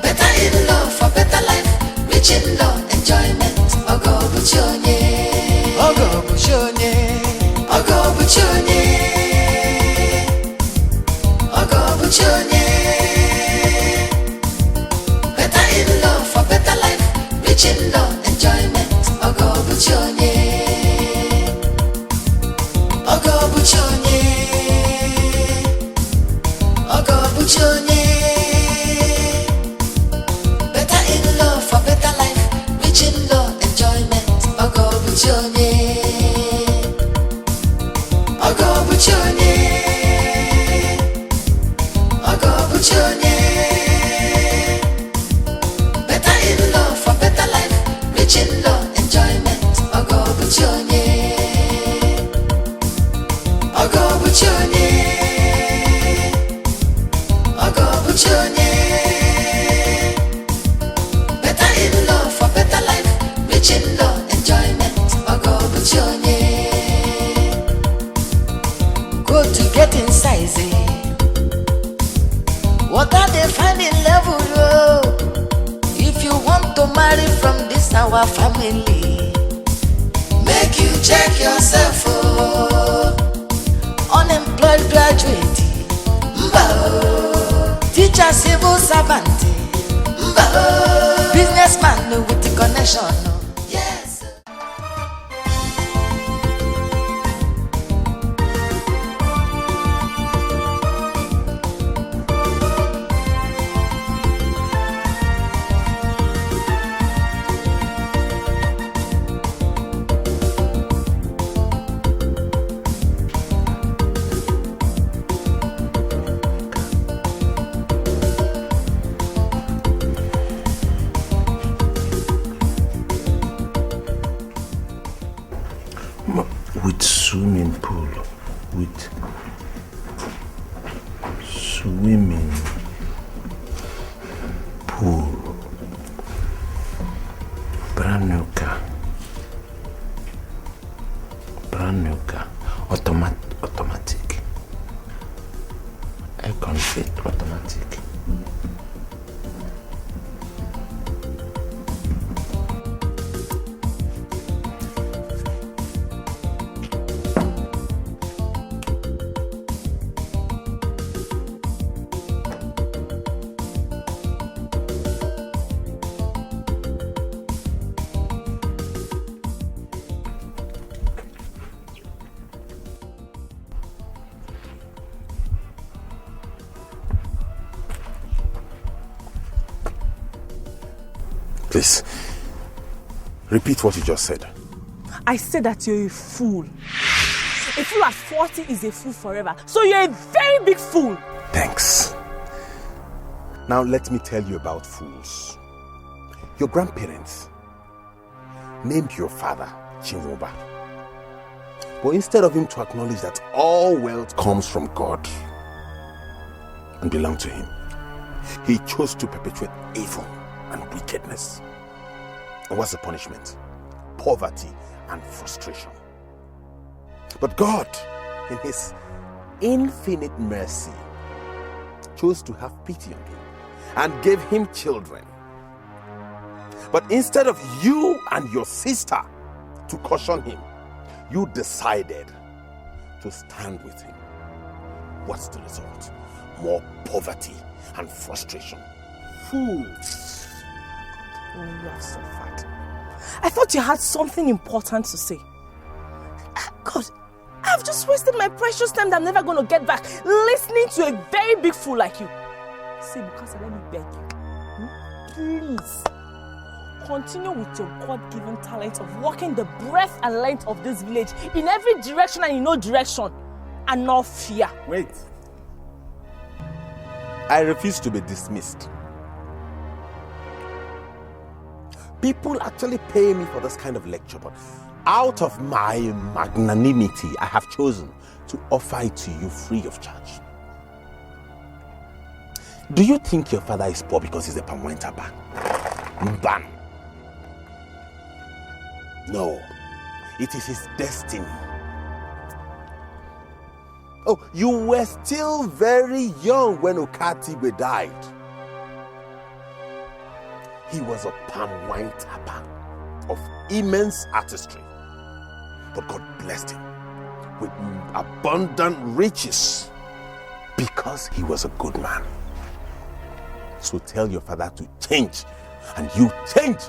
Better in love for better life, rich in love, enjoyment. Ogo buchonye. Better in love for better life, rich in love, enjoyment. Ogo buchonye. Better in love for better life, rich in love, enjoyment. Ogo buchonye. Better in love for better life, rich in love, enjoyment. Ogo buchonye. Better in love for better life, rich in love, enjoyment. Ogo buchonye. Go to get in size. What are they finding level? If you want to marry from this our family, make you check yourself. Unemployed graduate, teacher, civil servant, businessman with the connection. Yes. With swimming pool, with swimming pool, brand new car, automatic, air conditioned, automatic. Please, repeat what you just said. I said that you're a fool. A fool at 40 is a fool forever. So you're a very big fool. Thanks. Now let me tell you about fools. Your grandparents named your father Chinwoba. But instead of him to acknowledge that all wealth comes from God and belongs to him, he chose to perpetuate evil and wickedness. And what's the punishment? Poverty and frustration. But God, in his infinite mercy, chose to have pity on him and gave him children. But instead of you and your sister to caution him, you decided to stand with him. What's the result? More poverty and frustration. Fools. Oh, you have suffered. I thought you had something important to say. God, I've just wasted my precious time that I'm never going to get back listening to a very big fool like you. See, because let me beg you. Please, continue with your God-given talent of walking the breadth and length of this village in every direction and in no direction, and not fear. Wait. I refuse to be dismissed. People actually pay me for this kind of lecture, but out of my magnanimity, I have chosen to offer it to you free of charge. Do you think your father is poor because he's a Pamwenta ban? No, it is his destiny. Oh, you were still very young when Adigwe died. He was a palm wine tapper of immense artistry. But God blessed him with abundant riches because he was a good man. So tell your father to change, and you change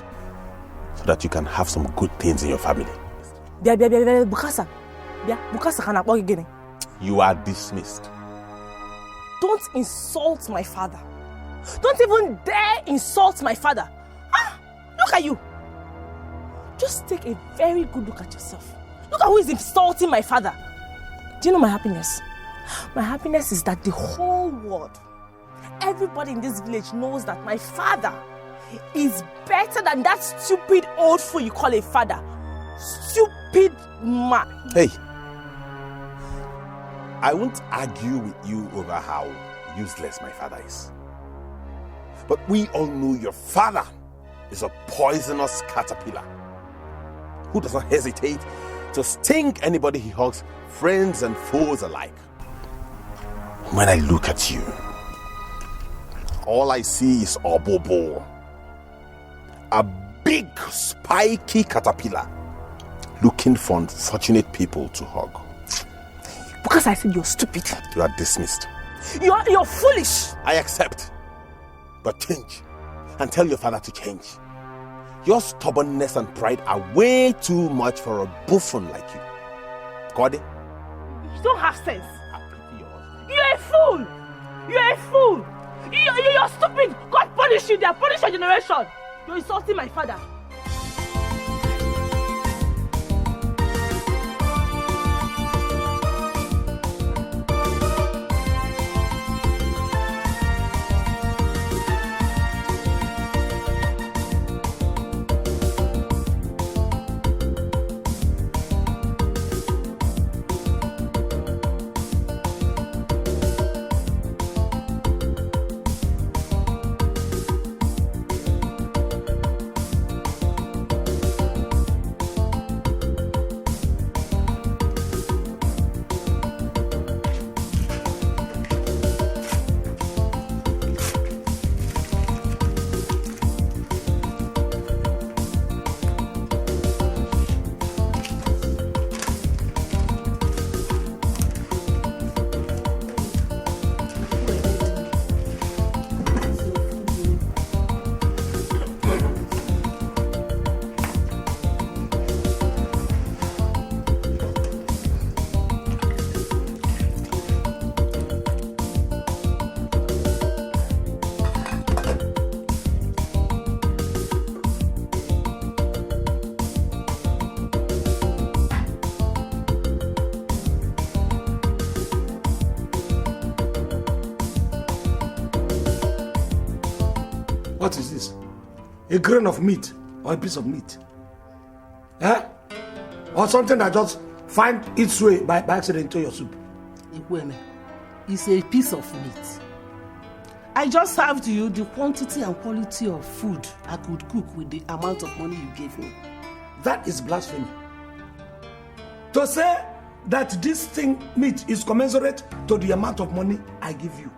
so that you can have some good things in your family. You are dismissed. Don't insult my father. Don't even dare insult my father. Look at you. Just take a very good look at yourself. Look at who is insulting my father. Do you know my happiness? My happiness is that the whole world, everybody in this village knows that my father is better than that stupid old fool you call a father. Stupid man. Hey, I won't argue with you over how useless my father is. But we all know your father is a poisonous caterpillar who does not hesitate to sting anybody he hugs, friends and foes alike. When I look at you, all I see is Obobo, a big spiky caterpillar looking for unfortunate people to hug. Because I said you're stupid. You are dismissed. You're foolish. I accept. But change. And tell your father to change. Your stubbornness and pride are way too much for a buffoon like you. Got it? You don't have sense. You're a fool. You're a fool. You're stupid. God punish you. They are punish your generation. You're insulting my father. What is this? A grain of meat or a piece of meat? Eh? Or something that just find its way by accident into your soup? It's a piece of meat. I just served you the quantity and quality of food I could cook with the amount of money you gave me. That is blasphemy. To say that this thing meat is commensurate to the amount of money I give you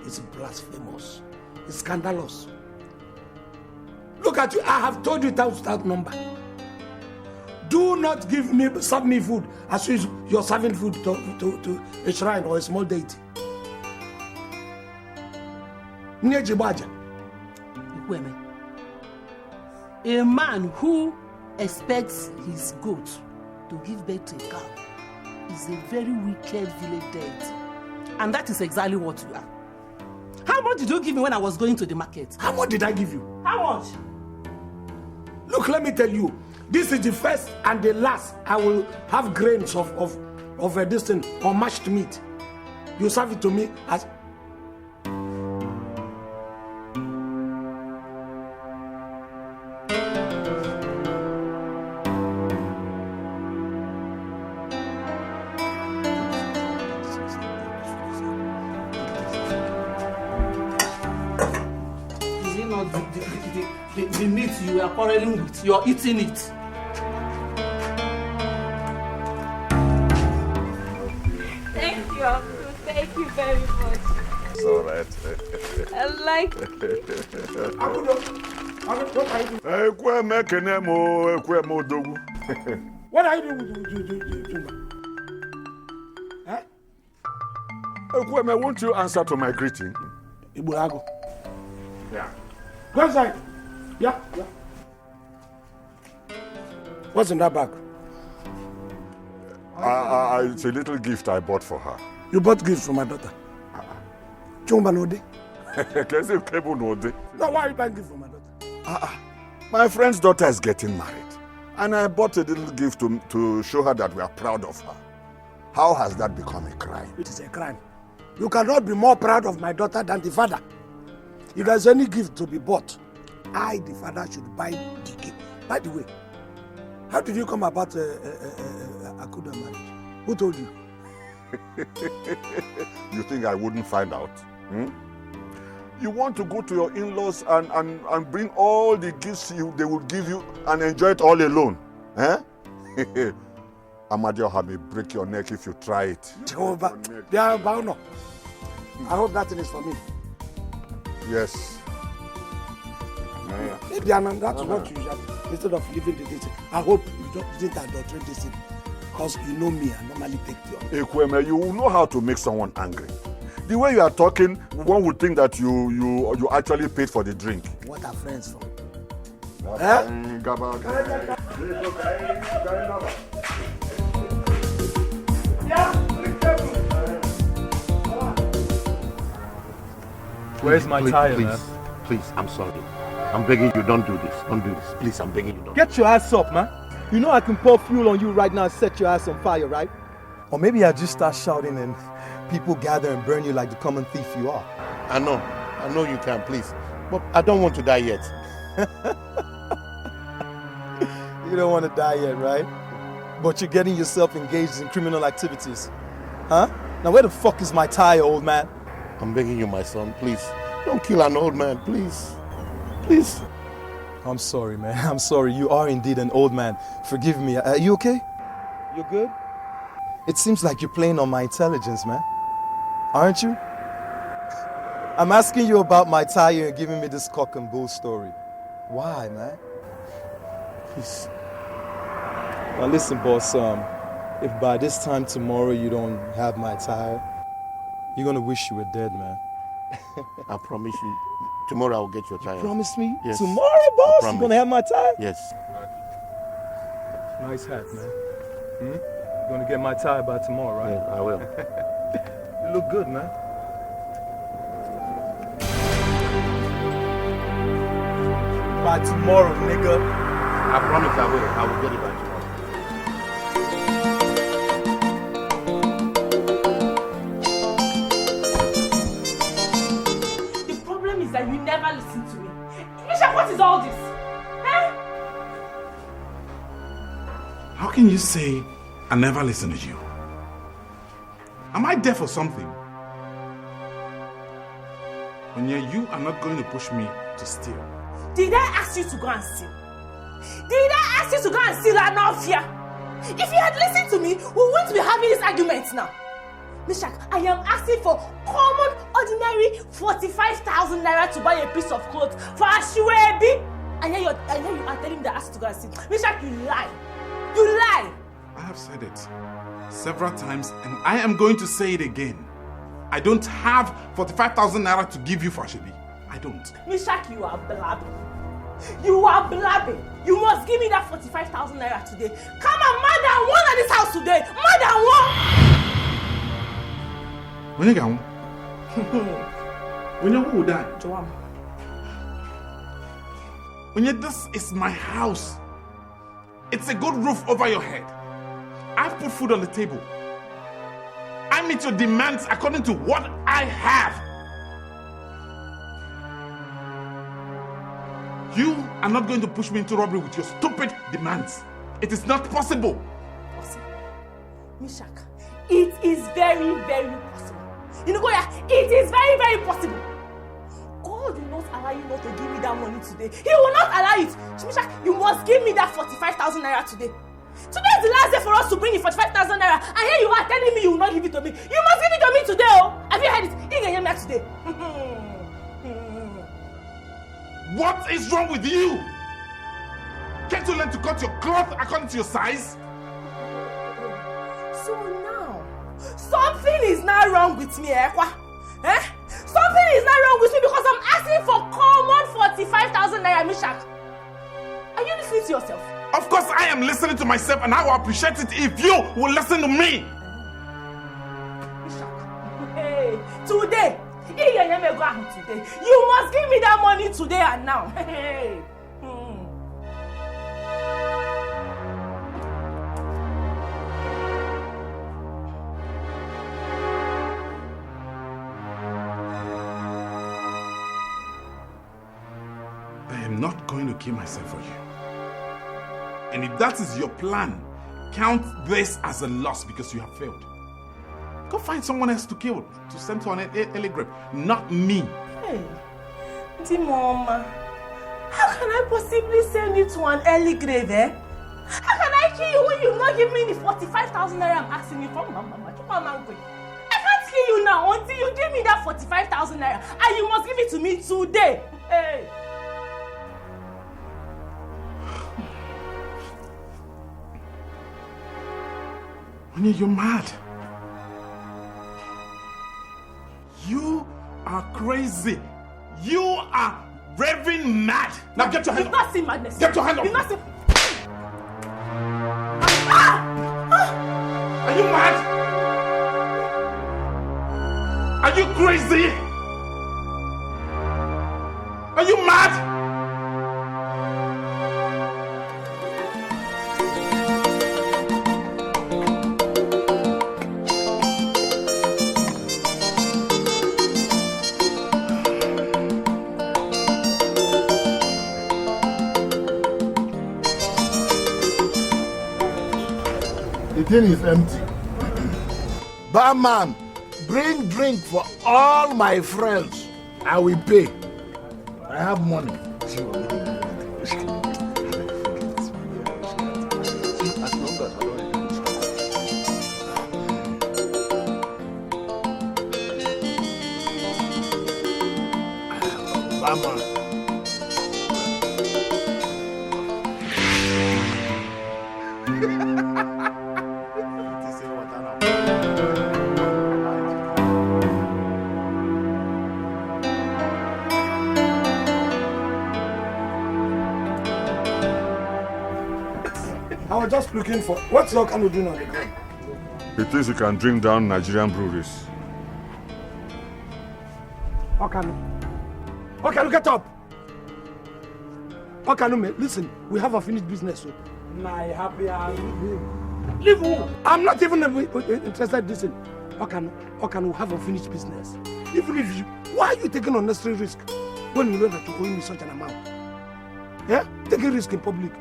is blasphemous. It's scandalous. Look at you, I have told you without number. Do not serve me food as if you're serving food to a shrine or a small deity. A man who expects his goat to give birth to a cow is a very wicked village deity. And that is exactly what you are. How much did you give me when I was going to the market? How much did I give you? How much? Look, let me tell you, this is the first and the last I will have grains of this thing or mashed meat. You serve it to me as... The meat you are quarreling with, you're eating it. Thank you. you very much. It's all right. I like it. What are you doing with Juma? Huh? Won't you answer to my greeting? Ibulago. Yeah. Go inside. Yeah. What's in that bag? It's a little gift I bought for her. You bought gifts for my daughter. Chumba no day. No, why are you buying gifts for my daughter? My friend's daughter is getting married, and I bought a little gift to show her that we are proud of her. How has that become a crime? It is a crime. You cannot be more proud of my daughter than the father. If there's any gift to be bought, I, the father, should buy the gift. By the way, how did you come about Akuda marriage? Who told you? You think I wouldn't find out? You want to go to your in-laws and bring all the gifts they will give you and enjoy it all alone? Eh? Amadioha may break your neck if you try it. Jehovah, I hope that thing is for me. Yes. Maybe that's what you usually, instead of leaving the date. I hope you didn't adulterate this thing. Because you know me, I normally take the Ekweme, you will know how to make someone angry. The way you are talking, one would think that you actually paid for the drink. What are friends for? Where's my tire, man? Please, I'm sorry. I'm begging you, don't do this. Don't do this. Please, I'm begging you, don't. Get your ass up, man. You know I can pour fuel on you right now and set your ass on fire, right? Or maybe I just start shouting and people gather and burn you like the common thief you are. I know you can, please. But I don't want to die yet. You don't want to die yet, right? But you're getting yourself engaged in criminal activities. Huh? Now where the fuck is my tire, old man? I'm begging you, my son, please. Don't kill an old man, please. Please. I'm sorry, man. I'm sorry. You are indeed an old man. Forgive me. Are you okay? You good? It seems like you're playing on my intelligence, man. Aren't you? I'm asking you about my tire and giving me this cock and bull story. Why, man? Please. Now listen, boss. If by this time tomorrow you don't have my tire, you're gonna wish you were dead, man. I promise you. Tomorrow I'll get your tire. Promise me? Yes. Tomorrow, boss? You're gonna have my tire? Yes. Nice hat, man. You're gonna get my tire by tomorrow, right? Yeah, I will. You look good, man. By tomorrow, nigga. I promise I will. I will get it by tomorrow. That you never listen to me. Misha, what is all this? Eh? How can you say I never listen to you? Am I deaf or something? And yet you are not going to push me to steal. Did I ask you to go and steal? Did I ask you to go and steal and not fear? If you had listened to me, we wouldn't be having this argument now. Mishak, I am asking for common, ordinary 45,000 naira to buy a piece of clothes for Ashwebi. And then you are telling me that I asked to go and steal. Mishak, you lie. You lie. I have said it several times and I am going to say it again. I don't have 45,000 naira to give you for Ashwebi. I don't. Mishak, you are blabbing. You are blabbing. You must give me that 45,000 naira today. Come on, more than one at this house today. More than one. When you go, when you who die? Joam. When you, this is my house. It's a good roof over your head. I've put food on the table. I meet your demands according to what I have. You are not going to push me into robbery with your stupid demands. It is not possible. Mishak, it is very, very possible. You know, Goya, it is very, very possible. God will not allow you not to give me that money today. He will not allow it. Mishak, you must give me that 45,000 naira today. Today is the last day for us to bring in 45,000 naira, and here you are telling me you will not give it to me. You must give it to me today, oh! Have you heard it? You can hear me today. What is wrong with you? Can't you learn to cut your cloth according to your size? So now, something is not wrong with me, Ekwa. Eh? Something is not wrong with me because I'm asking for common 45,000 naira, Mishak. Are you listening to yourself? Of course I am listening to myself, and I will appreciate it if you will listen to me. Mishak, hey, today, you must give me that money today and now. Hey. I am not going to kill myself for you. And if that is your plan, count this as a loss because you have failed. Go find someone else to kill, to send to an early grave, not me. Hey, Mama, how can I possibly send you to an early grave, eh? How can I kill you when you not give me the 45,000 naira I'm asking you for, Mama? I can't kill you now until you give me that 45,000 naira, and you must give it to me today. Hey. You're mad. You are crazy. You are raving mad. Now get your hand up. You've not seen madness. Get your hand up. You've not seen... Are you mad? Are you crazy? Are you mad? The thing is empty. Barman, bring drink for all my friends. I will pay. I have money. Barman. I was just looking for... What's your kind of doing on the ground? He thinks he can drink down Nigerian breweries. Okanu, get up! Okanu, listen, we have a finished business. So. Leave who? I'm not even interested in this. Okanu, we have a finished business. Even if you... Why are you taking unnecessary risk when you know that you're going with such an amount? Yeah? Taking risk in public.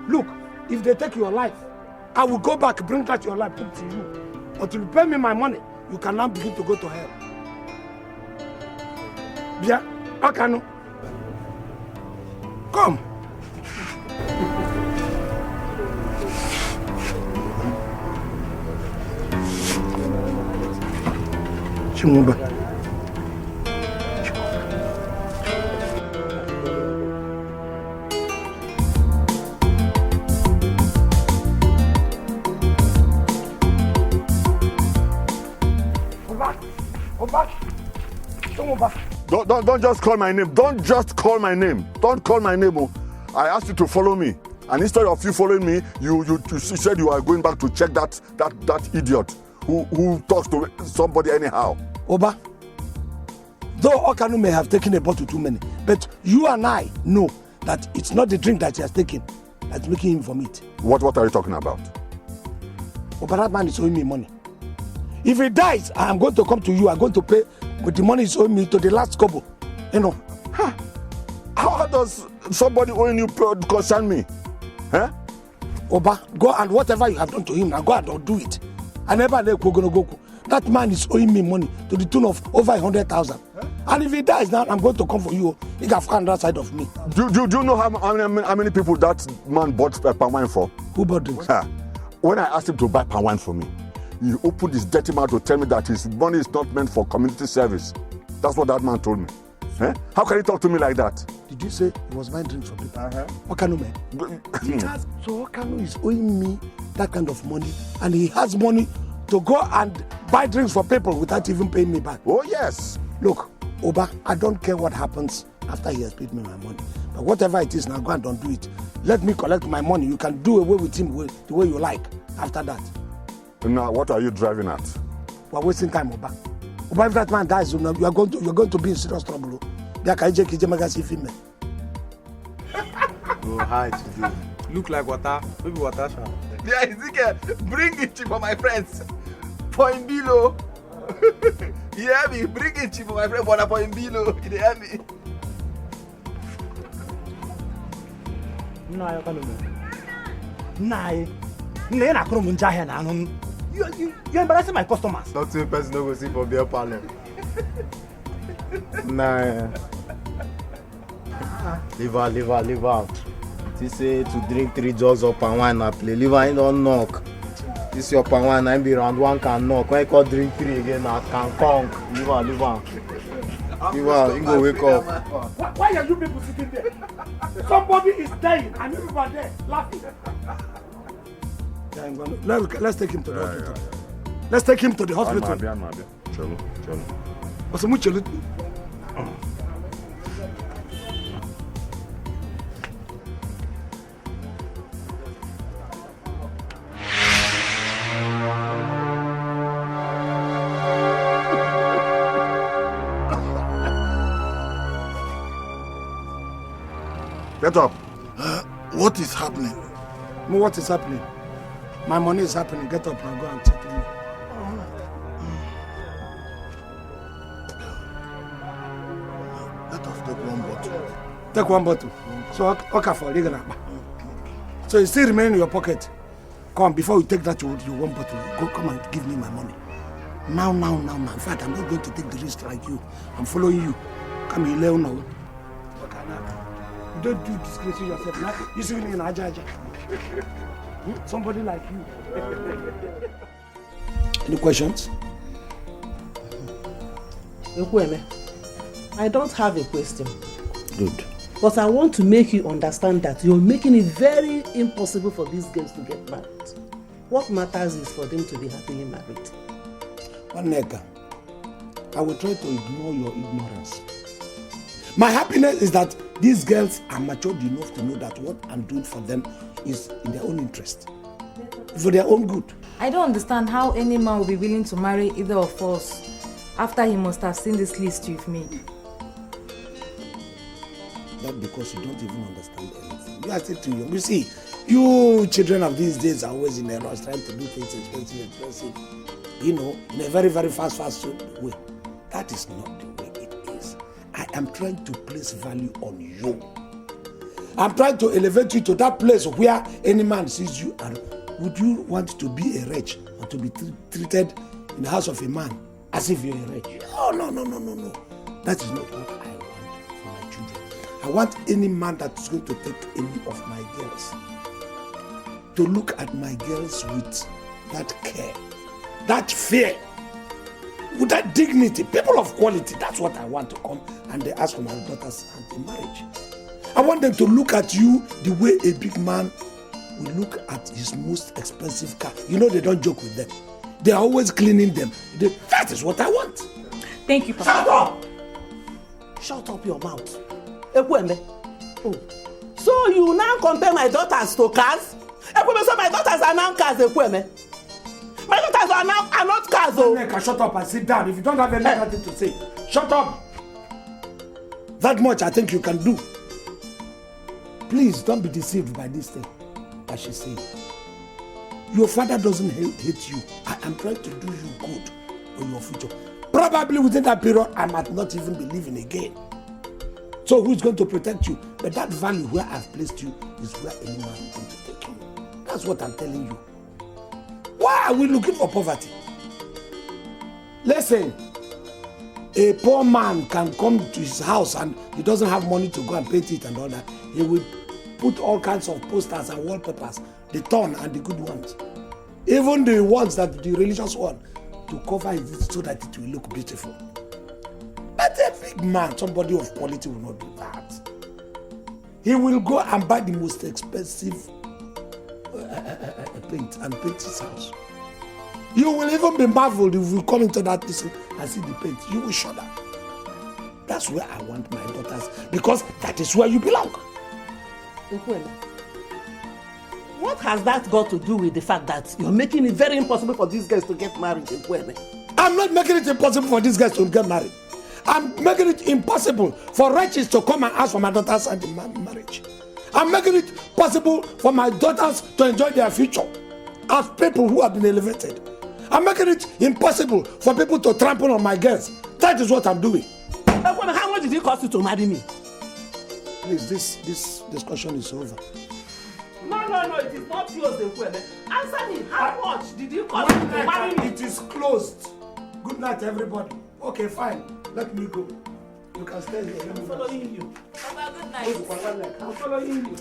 Look, if they take your life, I will go back, bring back your life, put to you. Until you pay me my money, you can now begin to go to hell. Yeah, Okanu. Come. Chimumba. Don't just call my name. Don't just call my name. Don't call my name. Oh. I asked you to follow me. And instead of you following me, you said you are going back to check that idiot who talks to somebody anyhow. Oba, though Okanu may have taken a bottle too many, but you and I know that it's not the drink that he has taken that's making him vomit. What are you talking about? Oba, that man is owing me money. If he dies, I am going to come to you. I'm going to pay with the money he's owing me to the last kobo. You know. Huh. How does somebody owing you concern me? Huh? Oba, go and whatever you have done to him, now go and do it. I never let go. That man is owing me money to the tune of over 100,000. Huh? And if he dies now, I'm going to come for you. He can find that side of me. Do you know how many people that man bought palm wine for? Who bought drinks? when I asked him to buy palm wine for me, he opened his dirty mouth to tell me that his money is not meant for community service. That's what that man told me. Eh? How can he talk to me like that? Did you say he was buying drinks for people? Okano man. So Okano is owing me that kind of money, and he has money to go and buy drinks for people without even paying me back. Oh yes. Look, Oba, I don't care what happens after he has paid me my money. But whatever it is now, go and don't do it. Let me collect my money. You can do away with him the way you like after that. Now, what are you driving at? We're wasting time, Oba. Oba, if that man dies, you're going to be in serious trouble. Oh, hi today. Look like water. Maybe water. Yeah, Ezekiel, bring it cheap for my friends. For him below. You hear me? Bring it cheap for my friend for him below. You hear me? No, I can't. No, you're embarrassing my customers. Not two person no go see for beer parlor. Nah. Leave out. She say to drink 3 jugs of palm wine and play. Leave her, don't knock. This your palm wine, I be round 1 can knock. When you call drink 3 again, I can conk. Leave her. You go wake up. Why are you people sitting there? Somebody is dying and you people are there laughing. Let's take him to the hospital. Let's take him to the hospital. Chalo. What's much? Get up. What is happening? What is happening? My money is happening. Get up now. Go and check me. Let us take 1 bottle. Take 1 bottle. So, okay for legal. So it still remain in your pocket. Come, before you take that you 1 bottle, go come and give me my money. Now. In fact, I'm not going to take the risk like you. I'm following you. Come here, Leo now. You don't do disgracing yourself. Now, you see me in Ajaja. Somebody like you. Any questions? I don't have a question. Good. But I want to make you understand that you're making it very impossible for these girls to get married. What matters is for them to be happily married. Waneka, I will try to ignore your ignorance. My happiness is that these girls are matured enough to know that what I'm doing for them is in their own interest, for their own good. I don't understand how any man will be willing to marry either of us after he must have seen this list you've made. That's because you don't even understand anything. You are still too young. You see, you children of these days are always in a rush trying to do things expensive. You know, in a very, very fast way. That is not the way it is. I am trying to place value on you. I'm trying to elevate you to that place where any man sees you. And would you want to be a wretch or to be treated in the house of a man as if you're a wretch? No. That is not what I want for my children. I want any man that is going to take any of my girls to look at my girls with that care, that fear, with that dignity, people of quality. That's what I want to come and they ask for my daughter's hand in marriage. I want them to look at you the way a big man will look at his most expensive car. You know, they don't joke with them. They are always cleaning them. That is what I want. Thank you, Papa. Shut up! Shut up your mouth. Oh. So you now compare my daughters to cars? So my daughters are now cars. My daughters are not cars. Shut up and sit down. If you don't have anything to say, shut up. That much I think you can do. Please don't be deceived by this thing, as she said. Your father doesn't hate you. I am trying to do you good for your future. Probably within that period, I might not even be living again. So who's going to protect you? But that value where I've placed you is where any man is going to take you. That's what I'm telling you. Why are we looking for poverty? Listen, a poor man can come to his house and he doesn't have money to go and paint it and all that. He will put all kinds of posters and wallpapers, the torn and the good ones. Even the ones that the religious one, to cover it so that it will look beautiful. But a big man, somebody of quality, will not do that. He will go and buy the most expensive paint and paint his house. You will even be marveled if you come into that place and see the paint. You will shudder. That's where I want my daughters, because that is where you belong. What has that got to do with the fact that you're making it very impossible for these guys to get married? I'm not making it impossible for these guys to get married. I'm making it impossible for wretches to come and ask for my daughters and in marriage. I'm making it possible for my daughters to enjoy their future as people who have been elevated. I'm making it impossible for people to trample on my girls. That is what I'm doing. How much did it cost you to marry me? Please, this discussion is over. No, it is not yours, Ekweme. Answer me, how much did you cost you to marry me? It is closed. Good night, everybody. Okay, fine. Let me go. You can stay here. I'm following you. Papa, good night. I'm following you.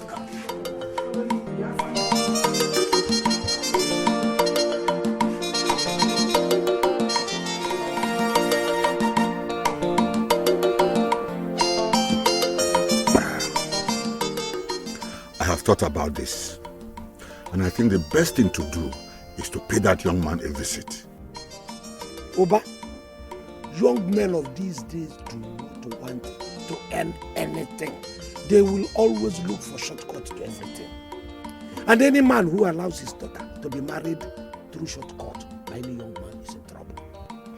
I have thought about this, and I think the best thing to do is to pay that young man a visit. Oba, young men of these days do not want to earn anything. They will always look for shortcuts to everything. And any man who allows his daughter to be married through shortcut by any young man is in trouble.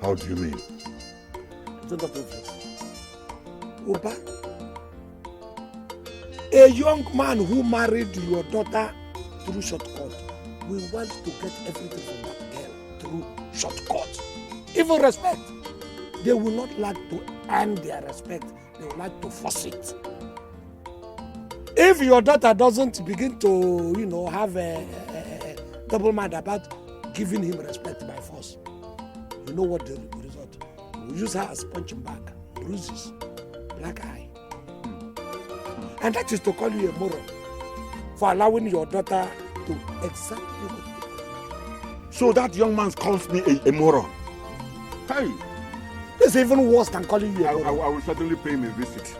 How do you mean? Is that obvious? Oba, a young man who married your daughter through shortcut will want to get everything from that girl through shortcut. Even respect. They will not like to earn their respect. They will like to force it. If your daughter doesn't begin to, have a double mind about giving him respect by force, you know what the result? You use her as punching bag, bruises, black eye. And that is to call you a moron for allowing your daughter to exactly what. So that young man calls me a moron. Hey, it's even worse than calling you a moron. I will certainly pay him a visit.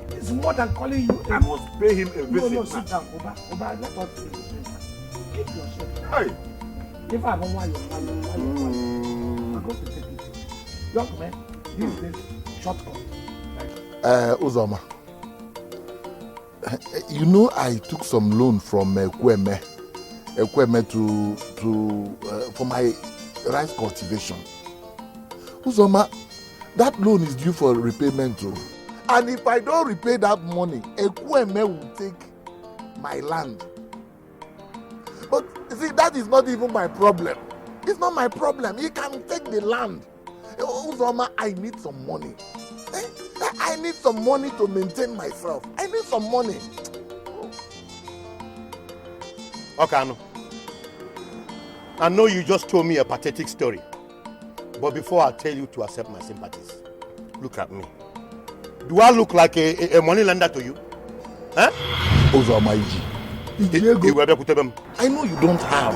It's more than calling you a I must pay him a visit. No, sit down, Oba, let us keep your shit. Hey. If I don't want your money, I'm going to take it. Young man, this is shortcut. Uzoma, you know I took some loan from Ekweme for my rice cultivation. Uzoma, that loan is due for repayment too. And if I don't repay that money, Ekweme will take my land. But see, that is not even my problem. It's not my problem. He can take the land. Uzoma, I need some money. I need some money to maintain myself. I need some money. Okay, I know you just told me a pathetic story. But before I tell you to accept my sympathies, look at me. Do I look like a money lender to you? Huh? I know you don't have.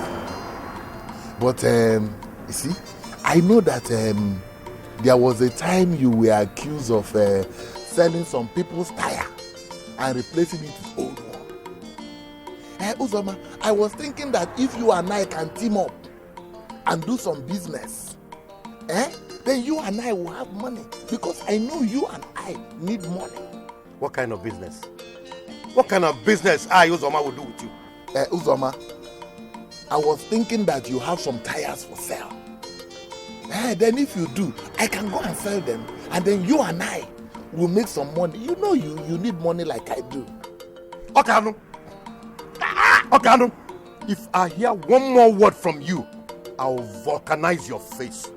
But, you see, I know that there was a time you were accused of selling some people's tire and replacing it with old one. Uzoma, I was thinking that if you and I can team up and do some business, then you and I will have money, because I know you and I need money. What kind of business? What kind of business Uzoma will do with you? Uzoma, I was thinking that you have some tires for sale. Then if you do, I can go and sell them, and then you and I will make some money. You know you need money like I do. Okay, Anu. If I hear one more word from you, I'll vulcanize your face.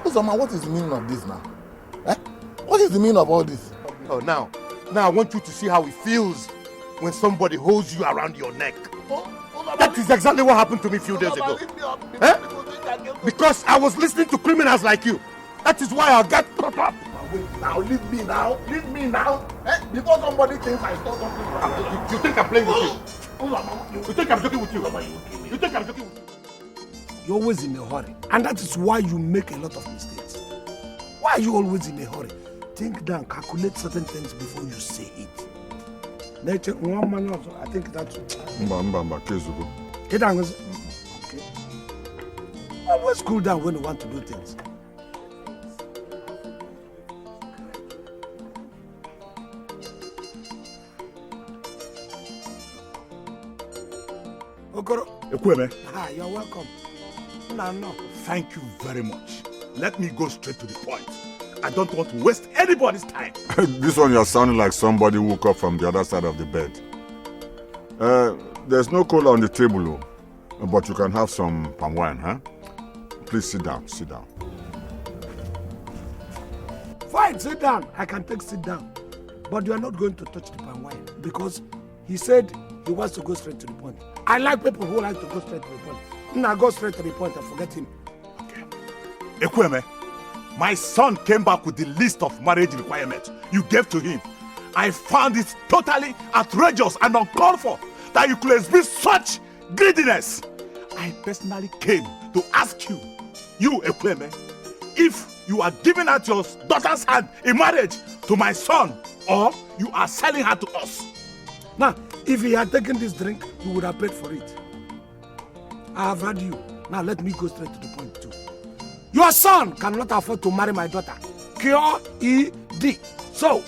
Uzoma, what is the meaning of this now? What is the meaning of all this? Oh, now I want you to see how it feels when somebody holds you around your neck. That is exactly what happened to me a few days ago. Because I was listening to criminals like you. That is why I got caught up. Wait, now leave me now. Before somebody thinks I stole something from you. You think I'm playing with you? You think I'm joking with you? You think I'm joking with you? You're always in a hurry. And that is why you make a lot of mistakes. Why are you always in a hurry? Think down, calculate certain things before you say it. Nature, one man also, I think that's... Okay. Always cool down when you want to do things. Okoro. Ekweme. You're welcome. No. Thank you very much. Let me go straight to the point. I don't want to waste anybody's time. This one you're sounding like somebody woke up from the other side of the bed. There's no cola on the table, but you can have some palm wine, huh? Please sit down. Fine, sit down. I can sit down. But you are not going to touch the palm wine because he said he wants to go straight to the point. I like people who like to go straight to the point. Now go straight to the point and forget him. Okay. Ekweme, my son came back with the list of marriage requirements you gave to him. I found it totally outrageous and uncalled for that you could exhibit such greediness. I personally came to ask you, Ekweme, if you are giving out your daughter's hand in marriage to my son or you are selling her to us. Now, if he had taken this drink, you would have paid for it. I have heard you. Now let me go straight to the point too. Your son cannot afford to marry my daughter. Q-E-D. So,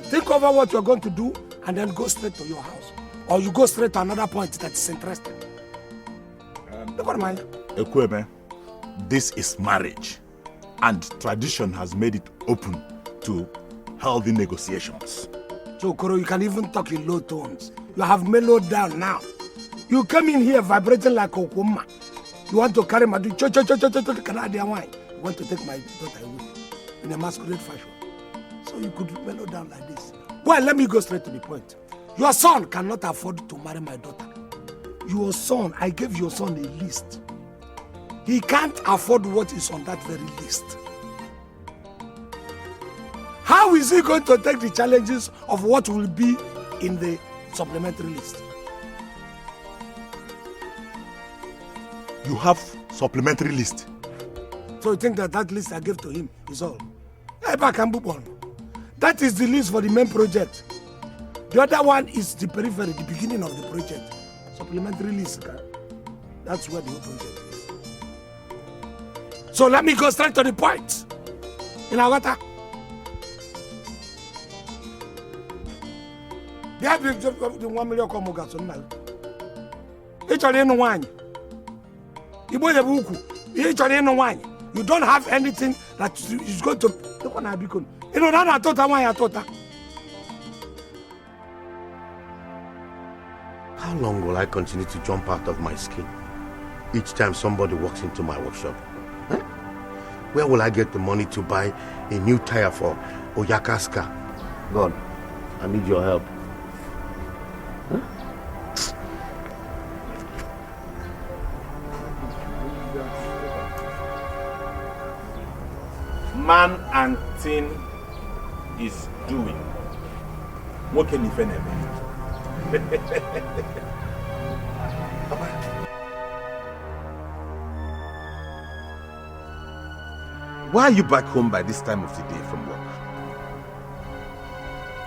think over what you're going to do and then go straight to your house. Or you go straight to another point that is interesting. Never mind. Ekweme, this is marriage. And tradition has made it open to healthy negotiations. So, Koro, you can even talk in low tones. You have mellowed down now. You come in here vibrating like a woman. You want to carry my Canadian wine. You want to take my daughter away in a masquerade fashion. So you could mellow down like this. Well, let me go straight to the point. Your son cannot afford to marry my daughter. Your son, I gave your son a list. He can't afford what is on that very list. How is he going to take the challenges of what will be in the supplementary list? You have supplementary list. So you think that list I gave to him is all? That is the list for the main project. The other one is the periphery, the beginning of the project. Supplementary list. That's where the whole project is. So let me go straight to the point. In Awata. They have the 1 million comogas on now. Each of them wine. You don't have anything that is going to. You know that I thought. How long will I continue to jump out of my skin each time somebody walks into my workshop? Huh? Where will I get the money to buy a new tire for Oyaka's car? God, I need your help. Huh? Man and thing is doing. What can you find? Why are you back home by this time of the day from work?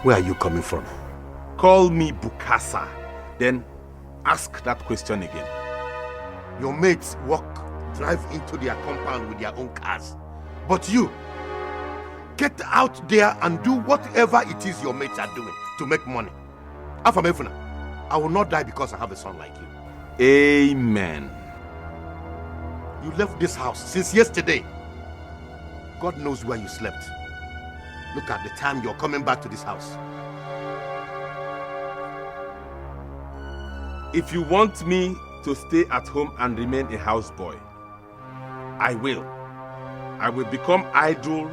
Where are you coming from? Call me Bukasa, then ask that question again. Your mates drive into their compound with their own cars. But you, get out there and do whatever it is your mates are doing to make money. Afamefuna, I will not die because I have a son like you. Amen. You left this house since yesterday. God knows where you slept. Look at the time you're coming back to this house. If you want me to stay at home and remain a houseboy, I will. I will become idle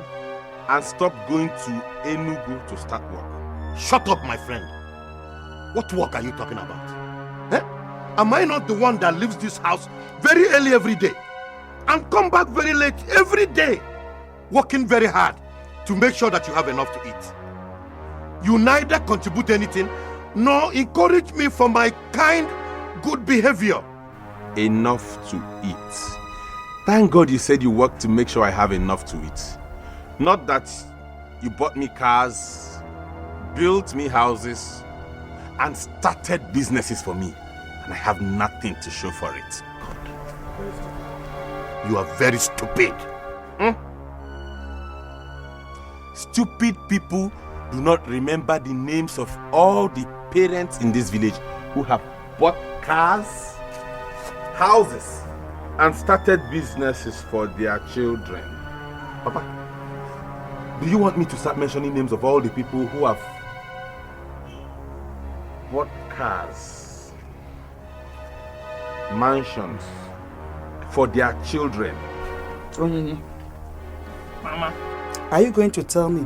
and stop going to Enugu to start work. Shut up, my friend. What work are you talking about? Eh? Am I not the one that leaves this house very early every day and come back very late every day, working very hard to make sure that you have enough to eat? You neither contribute anything nor encourage me for my kind, good behavior. Enough to eat. Thank God you said you worked to make sure I have enough to eat. Not that you bought me cars, built me houses, and started businesses for me, and I have nothing to show for it. God. You are very stupid. Stupid people do not remember the names of all the parents in this village who have bought cars, houses, and started businesses for their children. Papa, do you want me to start mentioning names of all the people who have bought cars, mansions for their children? Mama, are you going to tell me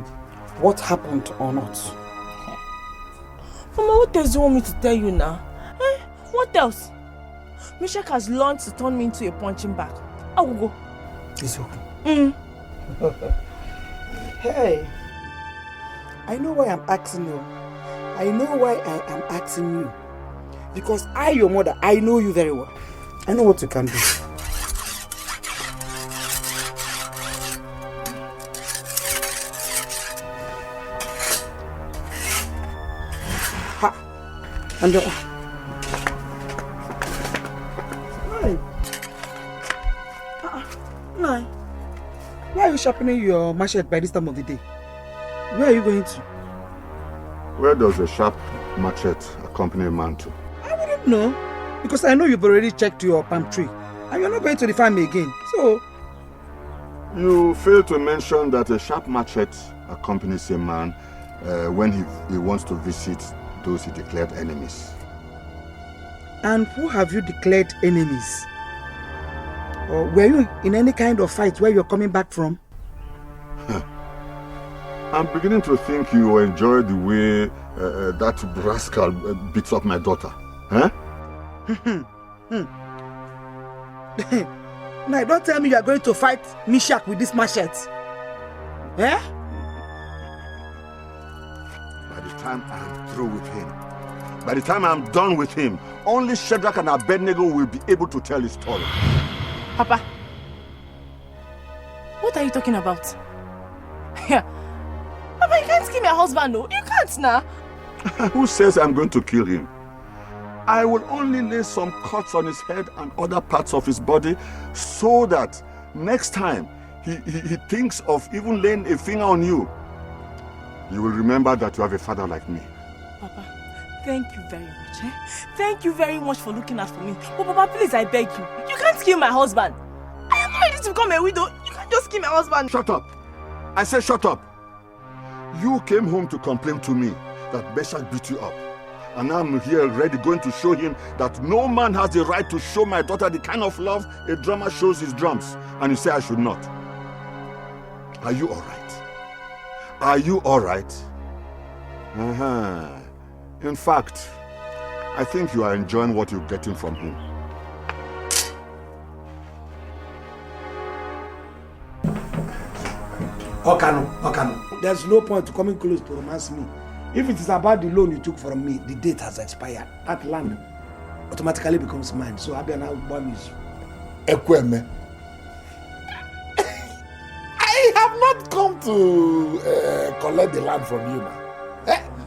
what happened or not? Mama, what else do you want me to tell you now? What else? Mishak has learned to turn me into a punching bag. I will go. It's okay. Hey, I know why I'm asking you. I know why I am asking you. Because I, your mother, I know you very well. I know what you can do. Ha! And Nai, why are you sharpening your machete by this time of the day? Where are you going to? Where does a sharp machete accompany a man to? I wouldn't know. Because I know you've already checked your palm tree. And you're not going to the farm again. So... You failed to mention that a sharp machete accompanies a man when he wants to visit those he declared enemies. And who have you declared enemies? Or were you in any kind of fight where you're coming back from? I'm beginning to think you enjoy the way that rascal beats up my daughter. Huh? Now, don't tell me you are going to fight Mishak with this machete. Eh? By the time I'm through with him, by the time I'm done with him, only Shadrach and Abednego will be able to tell his story. Papa, what are you talking about? Yeah. Papa, you can't kill my husband, no. You can't now. Who says I'm going to kill him? I will only lay some cuts on his head and other parts of his body so that next time he thinks of even laying a finger on you, you will remember that you have a father like me. Papa, thank you very much. Thank you very much for looking out for me. But Papa, please, I beg you. You can't kill my husband. I am not ready to become a widow. You can't just kill my husband. Shut up. I said shut up. You came home to complain to me that Meshach beat you up. And I'm here ready, going to show him that no man has the right to show my daughter the kind of love a drummer shows his drums. And you say I should not. Are you all right? Are you all right? In fact, I think you are enjoying what you're getting from him. Okano, there's no point to coming close to romance me. If it is about the loan you took from me, the date has expired. That land automatically becomes mine. So Abiana Bomis. Ekweme, I have not come to collect the land from you now.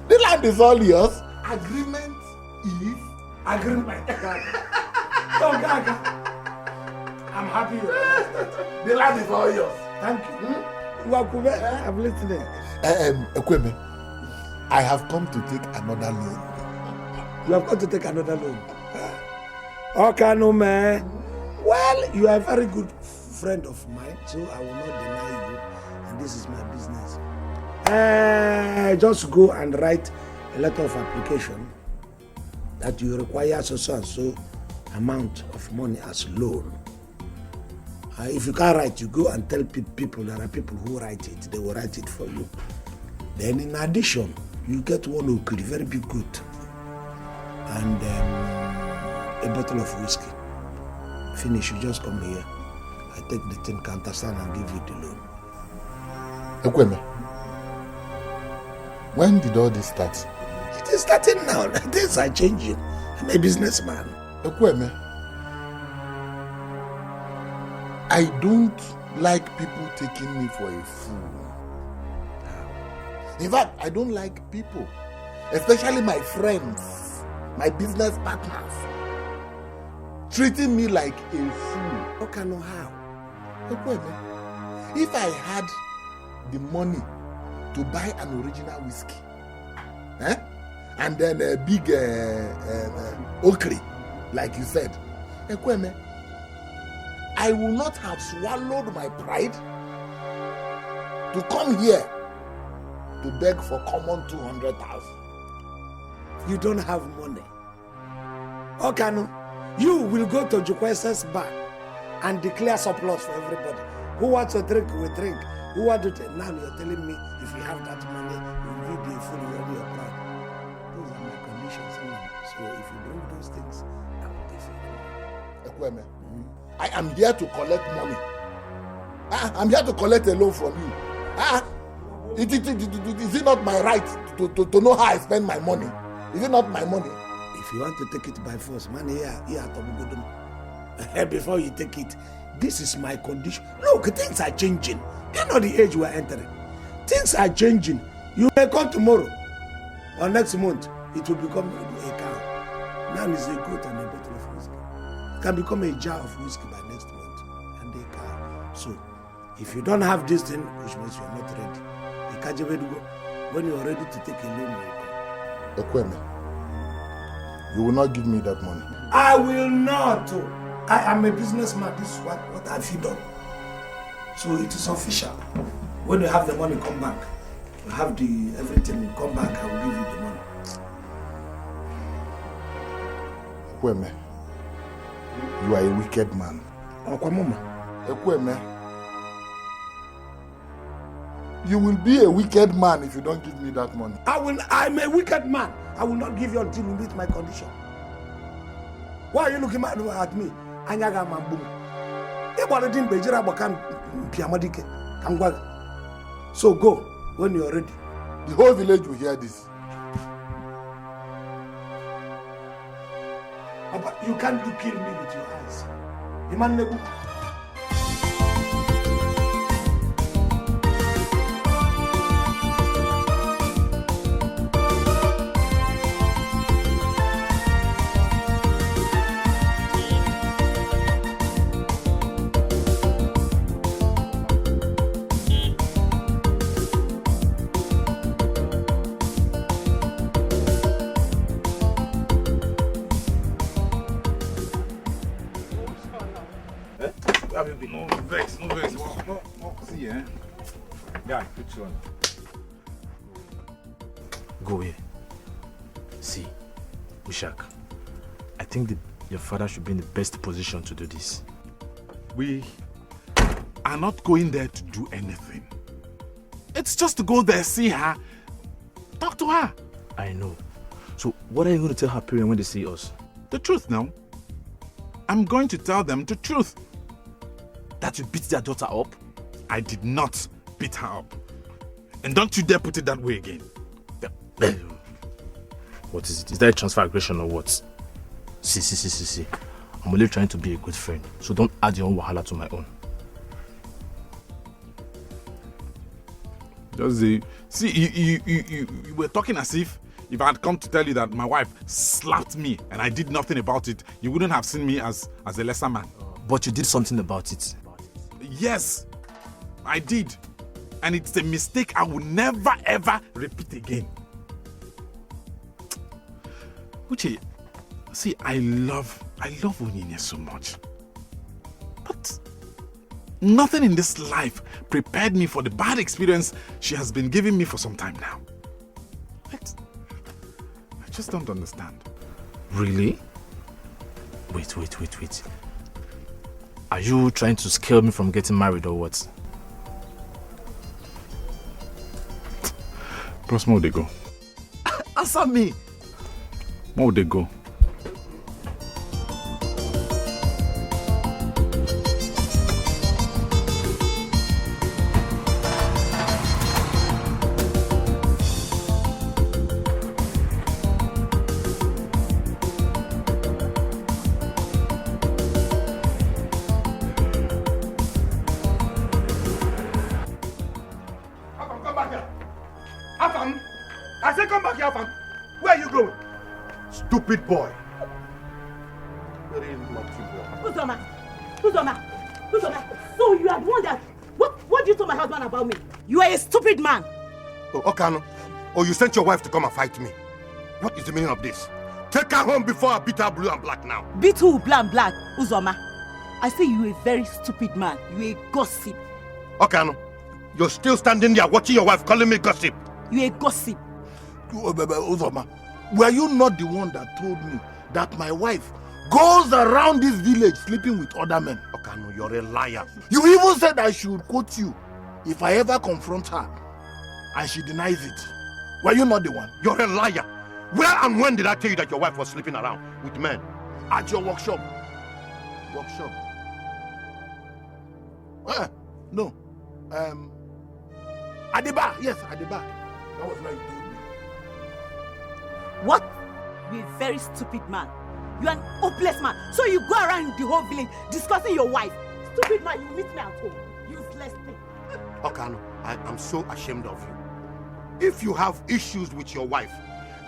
The land is all yours. Agreement is agreement. Don't gaga. I'm happy. The land is all yours. Thank you. I'm listening. Ekweme, I have come to take another loan. You have come to take another loan. Okay, no man. Well, you are a very good friend of mine, so I will not deny you. And this is my business. Just go and write a letter of application that you require so and so amount of money as loan. If you can't write, you go and tell people. There are people who write it. They will write it for you. Then in addition, you get one okri, very big goat, and a bottle of whiskey. Finish, you just come here. I take the 10 counter stand and give you the loan. Ekweme, when did all this start? It is starting now. Things are changing. I'm a businessman. Ekweme, I don't like people taking me for a fool. In fact, I don't like people, especially my friends, my business partners, treating me like a fool. Okay, no how? Ekweme, if I had the money to buy an original whiskey, and then a big okri, like you said, Ekweme, I will not have swallowed my pride to come here to beg for common 200,000. You don't have money. Okay, no. You will go to Jukwese's bar and declare surplus for everybody. Who wants to drink will drink. Who wants to now you're telling me if you have that money, you will be a fool, you will be a proud. Those are my conditions. So if you bring those things, I will give you. Ekweme, I am here to collect money. I'm here to collect a loan from you. Is it not my right to know how I spend my money? Is it not my money? If you want to take it by force, man, here, before you take it, this is my condition. Look, things are changing. You know the age we are entering. Things are changing. You may come tomorrow or next month, it will become a cow. Now it's a goat and a bottle of whiskey. It can become a jar of whiskey by next month and a cow. So, if you don't have this thing, which means you are not ready. When you are ready to take a loan, you will come. Ekweme, you will not give me that money. I will not. I am a businessman. This is what have you done. So it is official. When you have the money, come back. You have everything, come back, I will give you the money. Ekweme, you are a wicked man. Ekweme, you will be a wicked man if you don't give me that money. I'm a wicked man. I will not give you until you meet my condition. Why are you looking at me? Anyaga mambu. So go when you are ready. The whole village will hear this. But you can't kill me with your eyes. Iman nebu. No vex. See, Guy, put you on. Go here. See, Ushak, I think your father should be in the best position to do this. We are not going there to do anything. It's just to go there, see her, talk to her. I know. So what are you going to tell her parents when they see us? The truth now. I'm going to tell them the truth. That you beat their daughter up? I did not beat her up. And don't you dare put it that way again. What is it? Is that a transfer aggression or what? See. I'm only trying to be a good friend. So don't add your own wahala to my own. You were talking as if I had come to tell you that my wife slapped me and I did nothing about it, you wouldn't have seen me as a lesser man. But you did something about it. Yes, I did. And it's a mistake I will never ever repeat again. Uche, see, I love Onyinye so much. But nothing in this life prepared me for the bad experience she has been giving me for some time now. I just don't understand. Really? Wait. Are you trying to scare me from getting married or what? Bros, where would they go? Answer me! Where would they go? Afam! I said come back here, Afam! Where are you going? Stupid boy. Very naughty boy. Uzoma! So you are the one that... What did you tell my husband about me? You are a stupid man. Oh, Okano. Oh, you sent your wife to come and fight me. What is the meaning of this? Take her home before I beat her blue and black now. Beat who blue and black, Uzoma? I say you a very stupid man. You a gossip. Okano, you're still standing there watching your wife calling me gossip. You a gossip. Uzoma, were you not the one that told me that my wife goes around this village sleeping with other men? Okano, you're a liar. You even said I should quote you if I ever confront her and she denies it. Were you not the one? You're a liar. Where and when did I tell you that your wife was sleeping around with men? At your workshop. No. At the bar. Yes, at the bar. That was where you told me. What? You a very stupid man. You are an hopeless man. So you go around the whole village discussing your wife. Stupid man, you meet me at home. Useless thing. Okano, I'm so ashamed of you. If you have issues with your wife,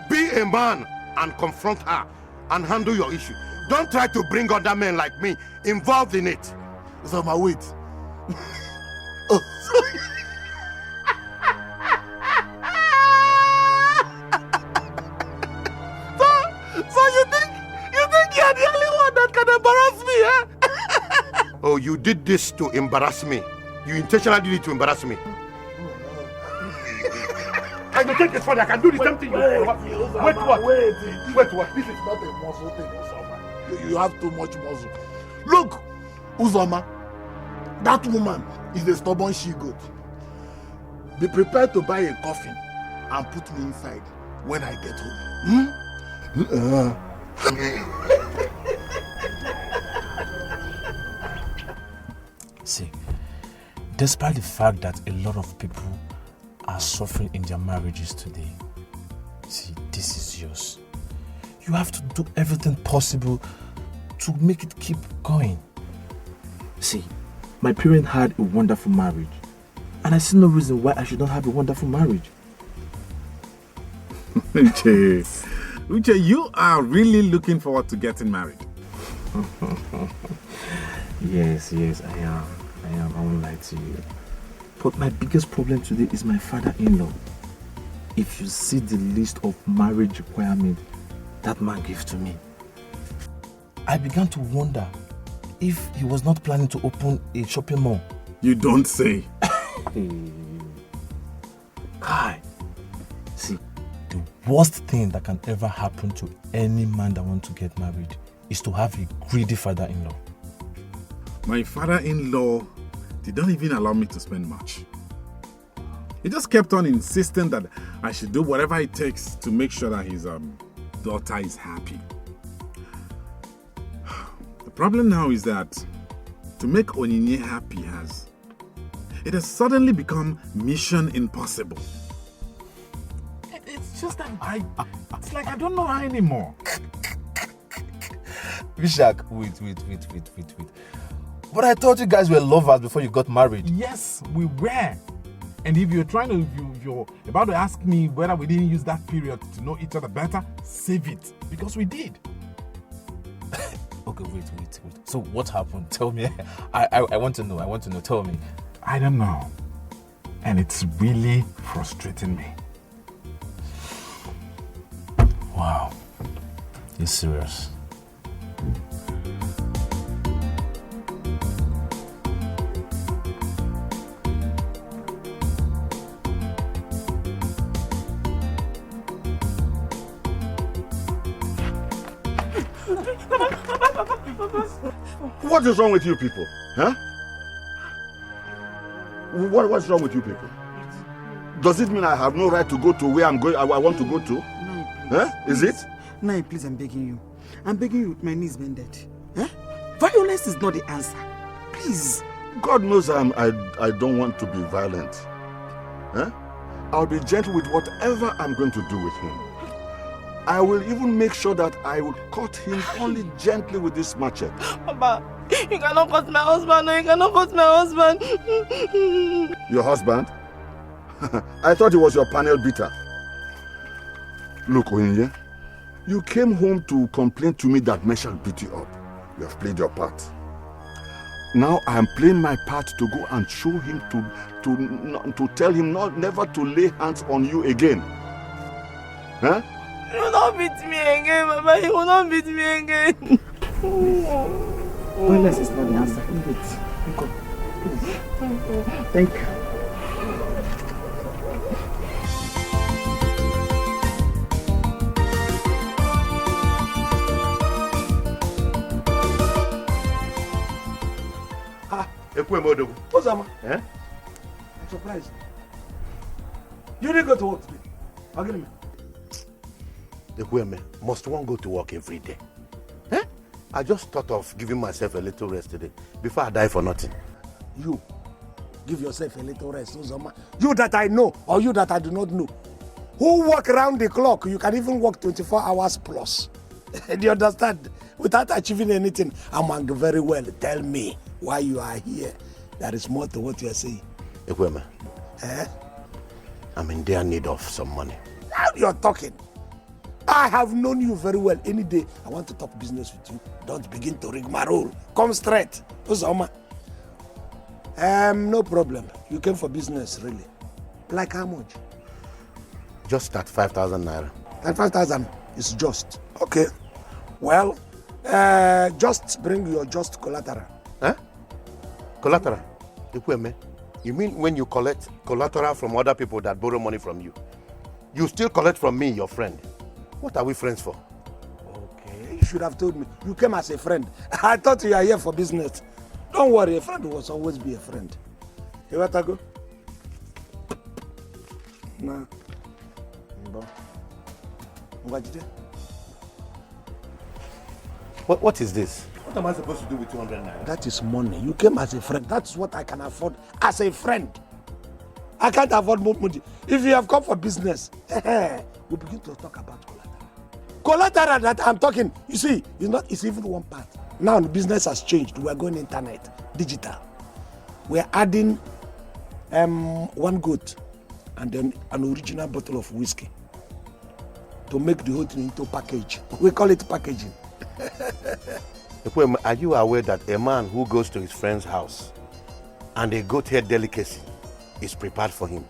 be a man and confront her and handle your issue. Don't try to bring other men like me involved in it. Uzoma, wait. Oh, sorry. So you think you're the only one that can embarrass me, eh? Oh, you did this to embarrass me. You intentionally did it to embarrass me. I can take this further. I can do the same thing. Wait, what? This is not a muscle thing, Uzoma. You have too much muscle. Look, Uzoma, that woman is a stubborn she-goat. Be prepared to buy a coffin and put me inside when I get home. See, despite the fact that a lot of people are suffering in their marriages today, see, this is yours. You have to do everything possible to make it keep going. See, my parents had a wonderful marriage, and I see no reason why I should not have a wonderful marriage. Uche, you are really looking forward to getting married. Yes, I am. I won't lie to you. But my biggest problem today is my father-in-law. If you see the list of marriage requirements that man gave to me, I began to wonder if he was not planning to open a shopping mall. You don't say. Kai, see, the worst thing that can ever happen to any man that wants to get married is to have a greedy father-in-law. My father-in-law did not even allow me to spend much. He just kept on insisting that I should do whatever it takes to make sure that his daughter is happy. The problem now is that to make Onyinye happy it has suddenly become mission impossible. It's just that it's like I don't know her anymore. Vishak, wait. But I thought you guys were lovers before you got married. Yes, we were. And if you're about to ask me whether we didn't use that period to know each other better, save it. Because we did. Okay, wait. So what happened? Tell me. I want to know. Tell me. I don't know. And it's really frustrating me. Wow. You're serious? What is wrong with you people? Huh? What's wrong with you people? Does it mean I have no right to go to where I'm going? I want to go to? No, huh? Is it? No, please, I'm begging you. I'm begging you with my knees bended. Huh? Violence is not the answer. Please. God knows I don't want to be violent. Huh? I'll be gentle with whatever I'm going to do with him. I will even make sure that I will cut him only gently with this machete. Papa, you cannot cut my husband. No, you cannot cut my husband. Your husband? I thought it was your panel beater. Look, Onyinye, you came home to complain to me that Meshach beat you up. You have played your part. Now I am playing my part to go and show him to tell him never to lay hands on you again. Huh? He will not beat me again, Mama. He will not beat me again. Violence is not the answer. Thank you. What's up, man? Eh? I'm surprised. You didn't go to work today. I'll get him. Ekweme, must one go to work every day? Eh? I just thought of giving myself a little rest today before I die for nothing. You give yourself a little rest, Uzoma. You that I know or you that I do not know. Who work around the clock? You can even work 24 hours plus. Do you understand? Without achieving anything, I'm very well. Tell me why you are here. There is more to what you are saying. Ekweme, Eh? I'm in dire need of some money. Now you're talking. I have known you very well. Any day I want to talk business with you, don't begin to rigmarole. Come straight. Uzoma. No problem. You came for business, really. Like how much? Just that 5,000 naira. That 5,000 is just. Okay. Well, just bring your just collateral. Eh? Collateral? Ekweme, you mean when you collect collateral from other people that borrow money from you, you still collect from me, your friend? What are we friends for? Okay. You should have told me. You came as a friend. I thought you are here for business. Don't worry, a friend will always be a friend. You want to go? No. What is this? What am I supposed to do with 200 naira? That is money. You came as a friend. That's what I can afford as a friend. I can't afford more money. If you have come for business, we begin to talk about collateral. Collateral that I'm talking, you see, it's even one part. Now the business has changed. We are going internet, digital. We are adding one goat and then an original bottle of whiskey to make the whole thing into package. We call it packaging. Are you aware that a man who goes to his friend's house and a goat head delicacy is prepared for him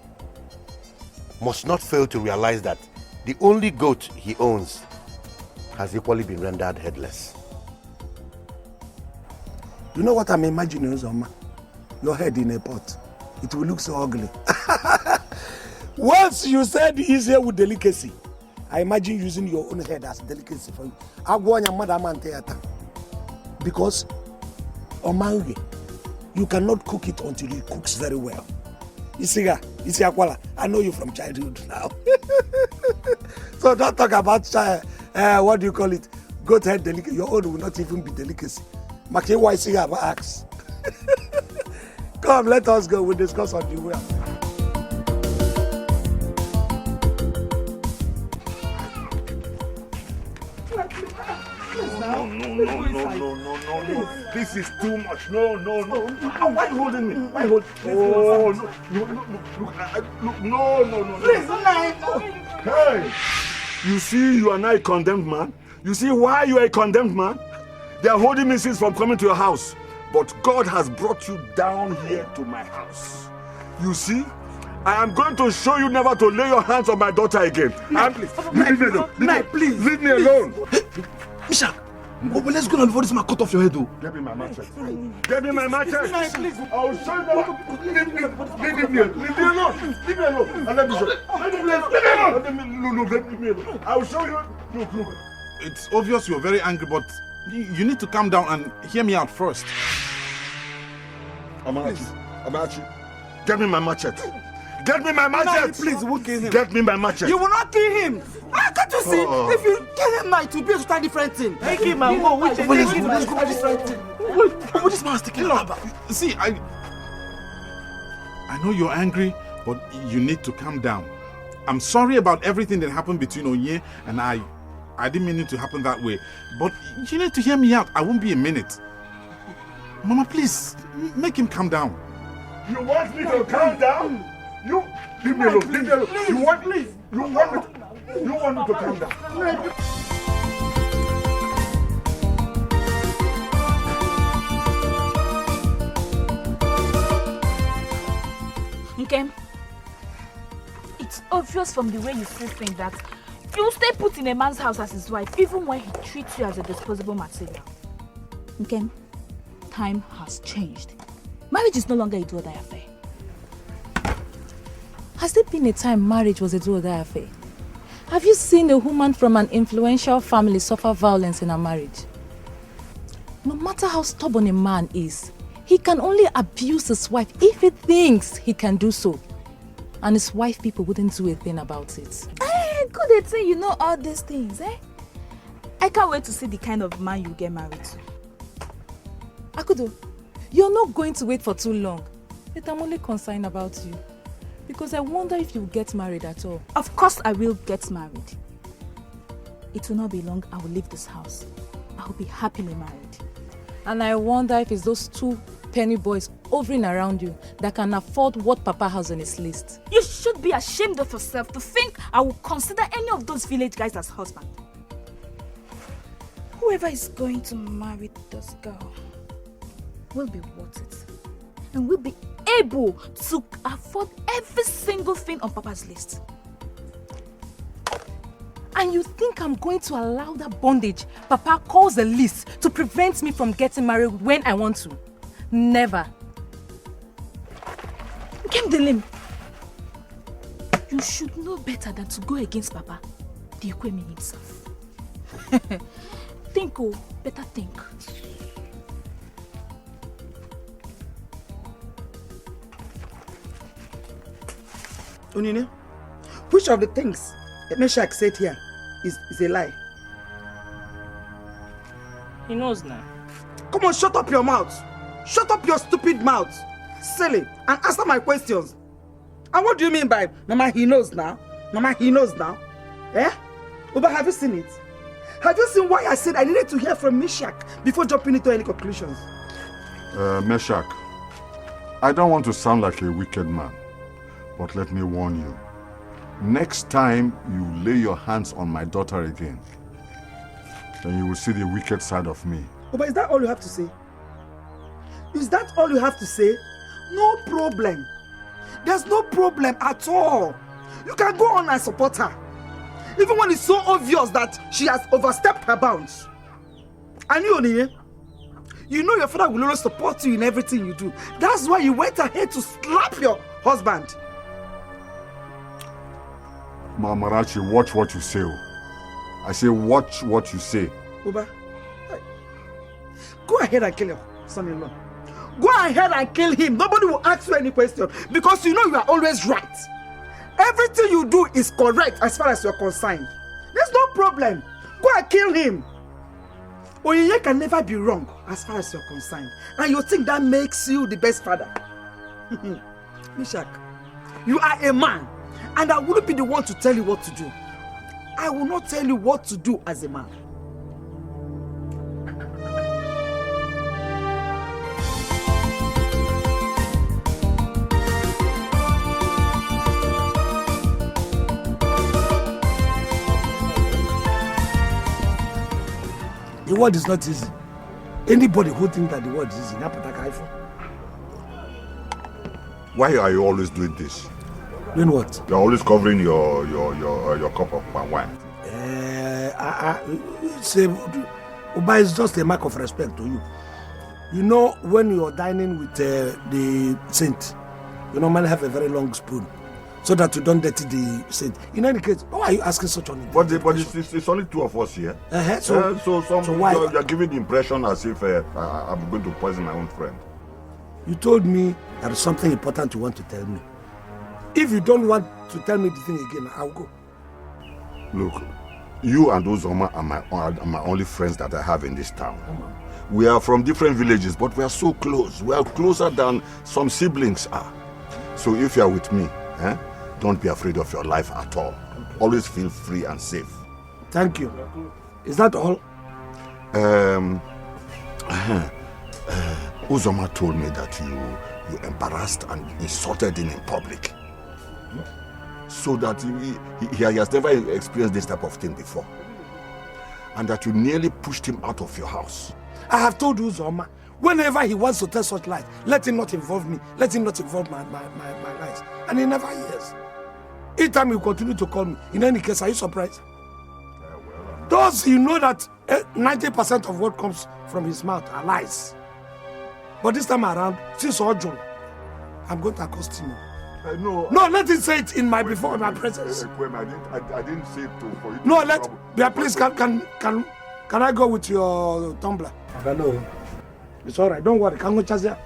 must not fail to realize that the only goat he owns has equally been rendered headless? You know what I'm imagining, Uzoma? Your head in a pot. It will look so ugly. Once you said easier with delicacy, I imagine using your own head as delicacy for you. Because Omange, you cannot cook it until it cooks very well. I know you from childhood now. So don't talk about what do you call it? Goat head delicacy. Your own will not even be delicacy. Axe. Come, let us go. We'll discuss on the way. No. This is too much. No. Why are you holding me? Why are you holding me? Look, no. Please, no. Hey, you see, you are now a condemned man. You see why you are a condemned man? They are holding me since from coming to your house. But God has brought you down here to my house. You see, I am going to show you never to lay your hands on my daughter again. Leave me alone. Please. Leave me alone. Misha, let's go now before this man cut off your head, though. Get me my machete. Get me my machete. Please. I'll show you never. Leave me alone. Leave me alone. And let me show you. Let me alone. I'll show you. Look. It's obvious you're very angry, but you need to calm down and hear me out first. Amachi, get me my machete. Get me my machete. Please, we'll kill him. Get me my machete. You will not kill him. Can't you see? If you kill him now, it will be a totally different thing. Take him and go. Let's go to different thing. What this man's taking long. See, I know you're angry, but you need to calm down. I'm sorry about everything that happened between Onye and I. I didn't mean it to happen that way. But you need to hear me out. I won't be a minute. Mama, please, make him calm down. You want me to calm down? You Leave me alone. Leave me alone. You want me to calm down. Nkem, it's obvious from the way you still think that you stay put in a man's house as his wife even when he treats you as a disposable material. Nkem, time has changed. Marriage is no longer a do-or-die affair. Has there been a time marriage was a do-or-die affair? Have you seen a woman from an influential family suffer violence in a marriage? No matter how stubborn a man is, he can only abuse his wife if he thinks he can do so. And his wife people wouldn't do a thing about it. Good at saying you know all these things, eh? I can't wait to see the kind of man you get married to. Akudo, you're not going to wait for too long. But I'm only concerned about you. Because I wonder if you'll get married at all. Of course I will get married. It will not be long, I will leave this house. I will be happily married. And I wonder if it's those two penny boys hovering around you that can afford what Papa has on his list. You should be ashamed of yourself to think I will consider any of those village guys as husband. Whoever is going to marry this girl will be worth it. And will be able to afford every single thing on Papa's list. And you think I'm going to allow that bondage Papa calls a list to prevent me from getting married when I want to? Never. Nkem, you should know better than to go against Papa, the Ikwemi himself. Think, oh, better think. Onine, which of the things that Meshach said here is a lie? He knows now. Come on, shut up your mouth. Shut up your stupid mouth. Silly. And answer my questions. And what do you mean by, Mama, he knows now? Mama, he knows now? Eh? Uba, have you seen it? Have you seen why I said I needed to hear from Meshach before jumping into any conclusions? Meshach, I don't want to sound like a wicked man, but let me warn you. Next time you lay your hands on my daughter again, then you will see the wicked side of me. Uba, is that all you have to say? Is that all you have to say? No problem. There's no problem at all. You can go on and support her. Even when it's so obvious that she has overstepped her bounds. And you, Onine, you know your father will always support you in everything you do. That's why you went ahead to slap your husband. Marachi, watch what you say. I say watch what you say. Uba, go ahead and kill your son-in-law. Go ahead and kill him. Nobody will ask you any question because you know you are always right. Everything you do is correct as far as you're concerned. There's no problem. Go and kill him. Oyeye can never be wrong as far as you're concerned. And you think that makes you the best father. Meshach, you are a man. And I wouldn't be the one to tell you what to do. I will not tell you what to do as a man. The world is not easy. Anybody who thinks that the world is easy, Why are you always doing this? Doing what? You're always covering your cup of palm wine. Uba is just a mark of respect to you. You know, when you're dining with the saint, you normally have a very long spoon, so that you don't dirty the saint. In any case, why are you asking such an important question? But it's only two of us here. So why? You're giving the impression as if I'm going to poison my own friend. You told me there is something important you want to tell me. If you don't want to tell me the thing again, I'll go. Look, you and Uzoma are my only friends that I have in this town. We are from different villages, but we are so close. We are closer than some siblings are. So if you are with me, don't be afraid of your life at all. Always feel free and safe. Thank you. Is that all? Uzoma told me that you embarrassed and insulted him in public. so that he has never experienced this type of thing before. And that you nearly pushed him out of your house. I have told you, Zoma, whenever he wants to tell such lies, let him not involve me. Let him not involve my lies. And he never hears. Each time he continue to call me. In any case, are you surprised? Those you know that 90% of what comes from his mouth are lies. But this time around, since Ojo, I'm going to accost him. No, let him say it in my presence. I didn't say it for you. No, please, can I go with your tumbler? No. It's all right. Don't worry. Can go Chazia.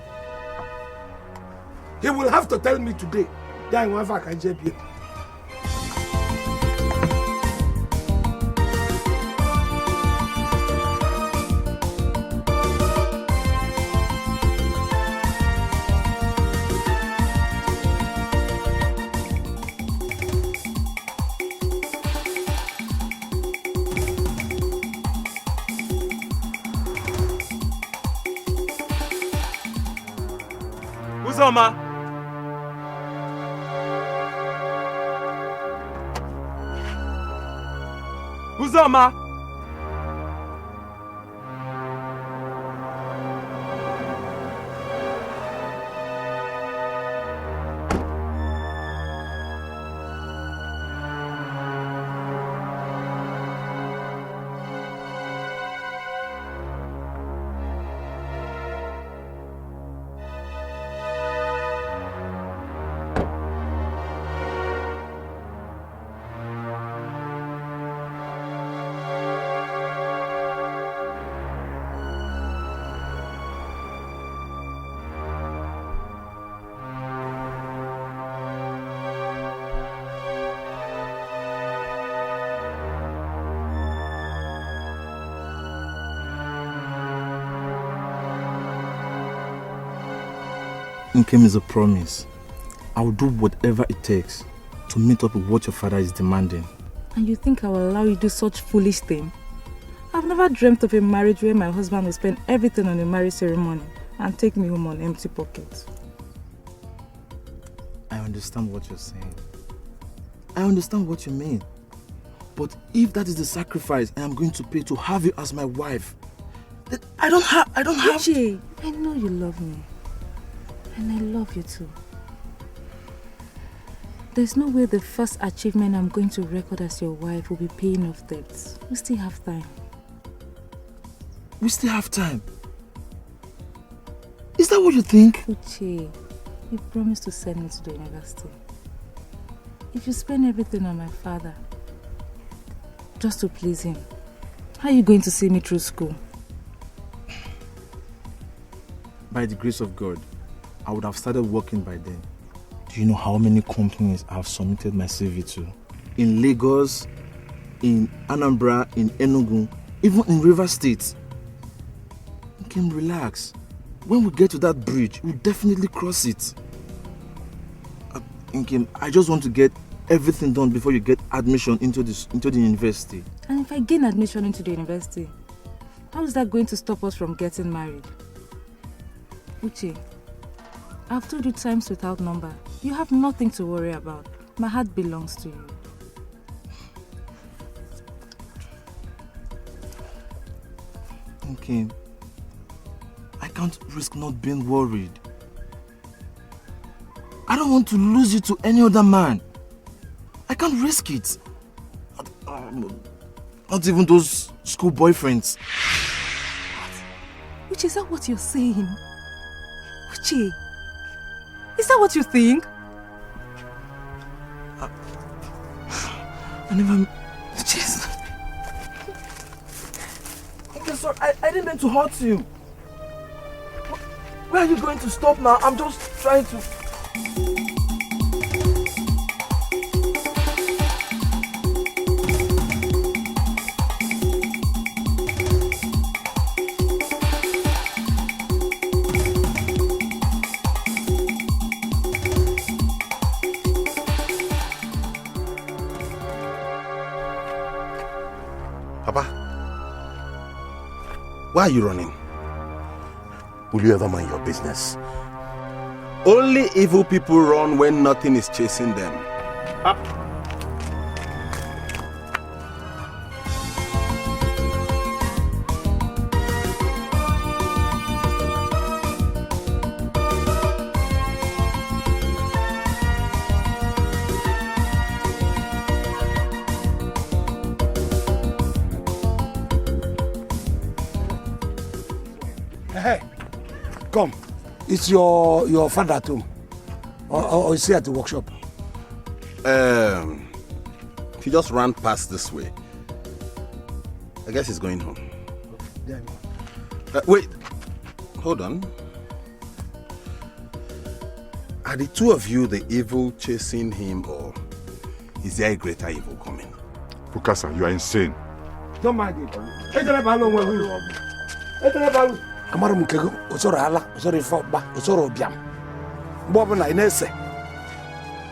He will have to tell me today. Then whenever I can JP. Uzoma! Uzoma! Nkem is a promise. I will do whatever it takes to meet up with what your father is demanding. And you think I will allow you to do such foolish thing? I've never dreamt of a marriage where my husband will spend everything on a marriage ceremony and take me home on empty pockets. I understand what you're saying. I understand what you mean. But if that is the sacrifice I am going to pay to have you as my wife, then I don't have... Uche, I know you love me. And I love you too. There's no way the first achievement I'm going to record as your wife will be paying off debts. We still have time. We still have time? Is that what you think? Uche, you promised to send me to the university. If you spend everything on my father, just to please him, how are you going to see me through school? By the grace of God, I would have started working by then. Do you know how many companies I have submitted my CV to? In Lagos, in Anambra, in Enugu, even in River State. Nkem, relax. When we get to that bridge, we'll definitely cross it. Nkem, I just want to get everything done before you get admission into the university. And if I gain admission into the university, how is that going to stop us from getting married? Uche, I've told you times without number. You have nothing to worry about. My heart belongs to you. Okay. I can't risk not being worried. I don't want to lose you to any other man. I can't risk it. Not even those school boyfriends. Uche, is that what you're saying? Uche, is that what you think? I never... Jeez. Okay, sorry, I didn't mean to hurt you. Where are you going to stop now? I'm just trying to... Why are you running? Will you ever mind your business? Only evil people run when nothing is chasing them. Up. Hey, come. It's your father at home, or is he at the workshop? He just ran past this way. I guess he's going home. Wait, hold on. Are the two of you the evil chasing him, or is there a greater evil coming? Bukasa, you are insane. Don't mind it. Amaru mukego osoro ala osoro ifogba osoro obiam bobo na inese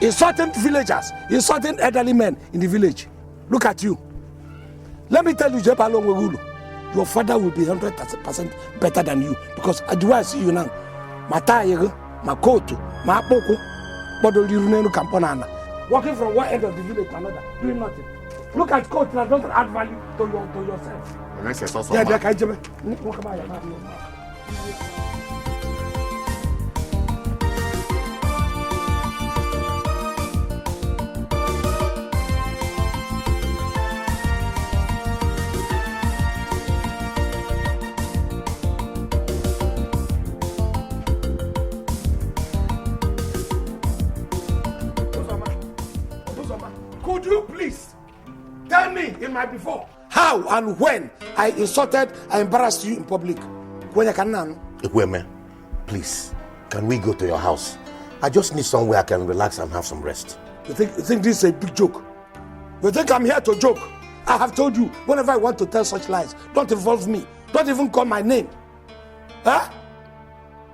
insulting villagers, insulting elderly men in the village. Look at you. Let me tell you, your father will be 100% better than you, because the way I see you now, working from one end of the village to another, doing nothing. Look at coach that doesn't add value to yourself. Could you please tell me in my before how and when I insulted, I embarrassed you in public? When you can now. Ekweme, please, can we go to your house? I just need somewhere I can relax and have some rest. You think this is a big joke? You think I'm here to joke? I have told you, whenever I want to tell such lies, don't involve me. Don't even call my name. Huh?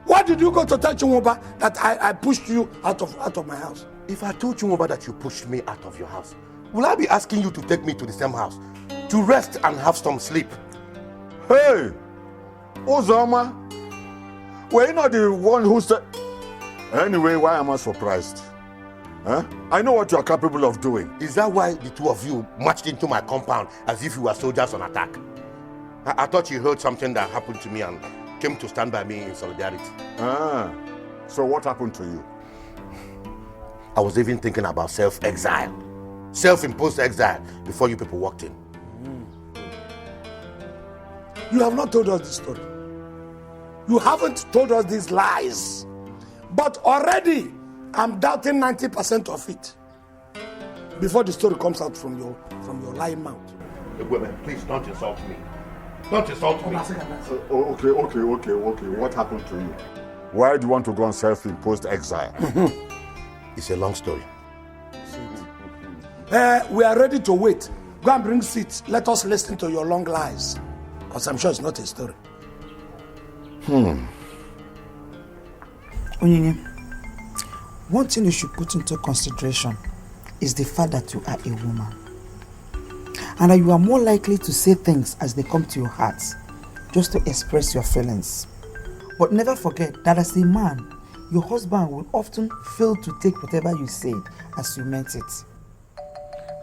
Why did you go to tell Chumwoba that I pushed you out of my house? If I told Chumwoba that you pushed me out of your house, will I be asking you to take me to the same house to rest and have some sleep? Hey, Ozama, were you not the one who said... Anyway, why am I surprised? Huh? I know what you are capable of doing. Is that why the two of you marched into my compound as if you were soldiers on attack? I thought you heard something that happened to me and came to stand by me in solidarity. So what happened to you? I was even thinking about self-exile. Self-imposed exile before you people walked in. You have not told us this story. You haven't told us these lies. But already, I'm doubting 90% of it before the story comes out from your lying mouth. Please don't insult me. Don't insult me. Okay. What happened to you? Why do you want to go on self-imposed exile? It's a long story. We are ready to wait. Go and bring seats. Let us listen to your long lies. Because I'm sure it's not a story. Onyinye, one thing you should put into consideration is the fact that you are a woman. And that you are more likely to say things as they come to your heart, just to express your feelings. But never forget that as a man, your husband will often fail to take whatever you said as you meant it.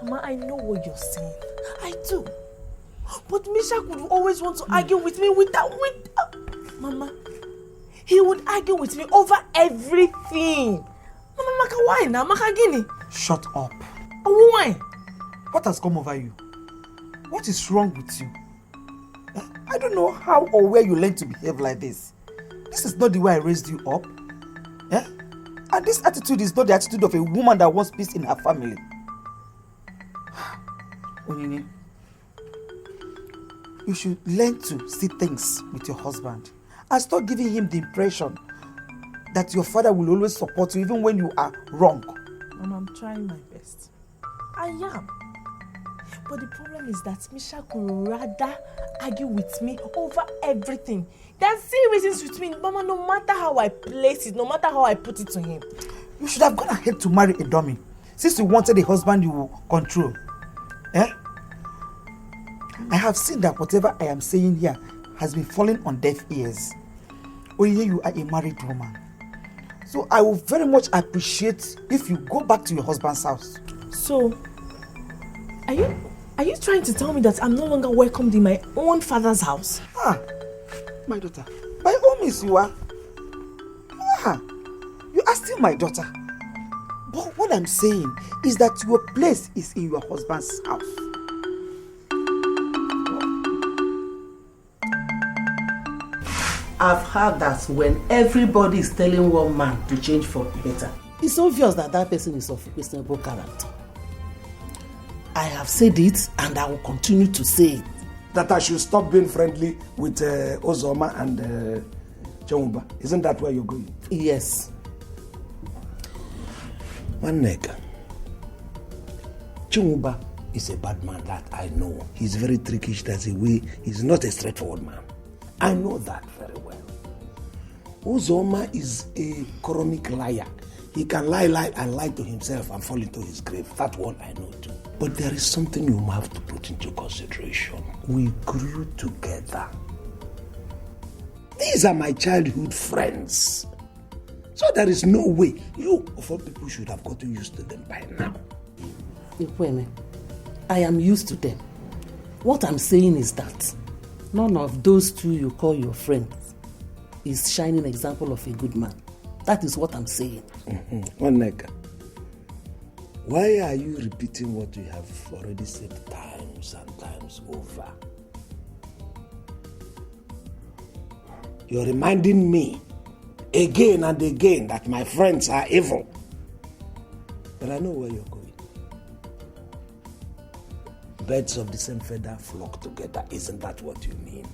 Mama, I know what you're saying. I do. But Misha would always want to argue with me without... Mama, he would argue with me over everything. Mama, Maka, why now? Maka Gini. Shut up. Why? What has come over you? What is wrong with you? I don't know how or where you learned to behave like this. This is not the way I raised you up. And this attitude is not the attitude of a woman that wants peace in her family. Onyinye, you should learn to see things with your husband and stop giving him the impression that your father will always support you even when you are wrong. Mama, I'm trying my best. I am. But the problem is that Misha could rather argue with me over everything. There are still reasons with me, Mama, no matter how I place it, no matter how I put it to him. You should have gone ahead to marry a dummy, since you wanted a husband you will control. I have seen that whatever I am saying here has been falling on deaf ears. Only you are a married woman. So I will very much appreciate if you go back to your husband's house. So, are you trying to tell me that I'm no longer welcomed in my own father's house? My daughter, by all means you are. You are still my daughter. But what I'm saying is that your place is in your husband's house. I've heard that when everybody is telling one man to change for better, it's obvious that that person is of questionable character. I have said it and I will continue to say it. That I should stop being friendly with Ozoma and Chewumba. Isn't that where you're going? Yes. One nigga. Chewumba is a bad man that I know. He's very trickish, that's a way. He's not a straightforward man. I know that very well. Ozoma is a chronic liar. He can lie and lie to himself and fall into his grave. That one I know too. But there is something you have to put into consideration. We grew together. These are my childhood friends. So there is no way you of all people should have gotten used to them by now. Ikweme, I am used to them. What I'm saying is that none of those two you call your friends is shining example of a good man. That is what I'm saying. One nigga. Why are you repeating what you have already said times and times over? You're reminding me again and again that my friends are evil. But I know where you're going. Birds of the same feather flock together. Isn't that what you mean?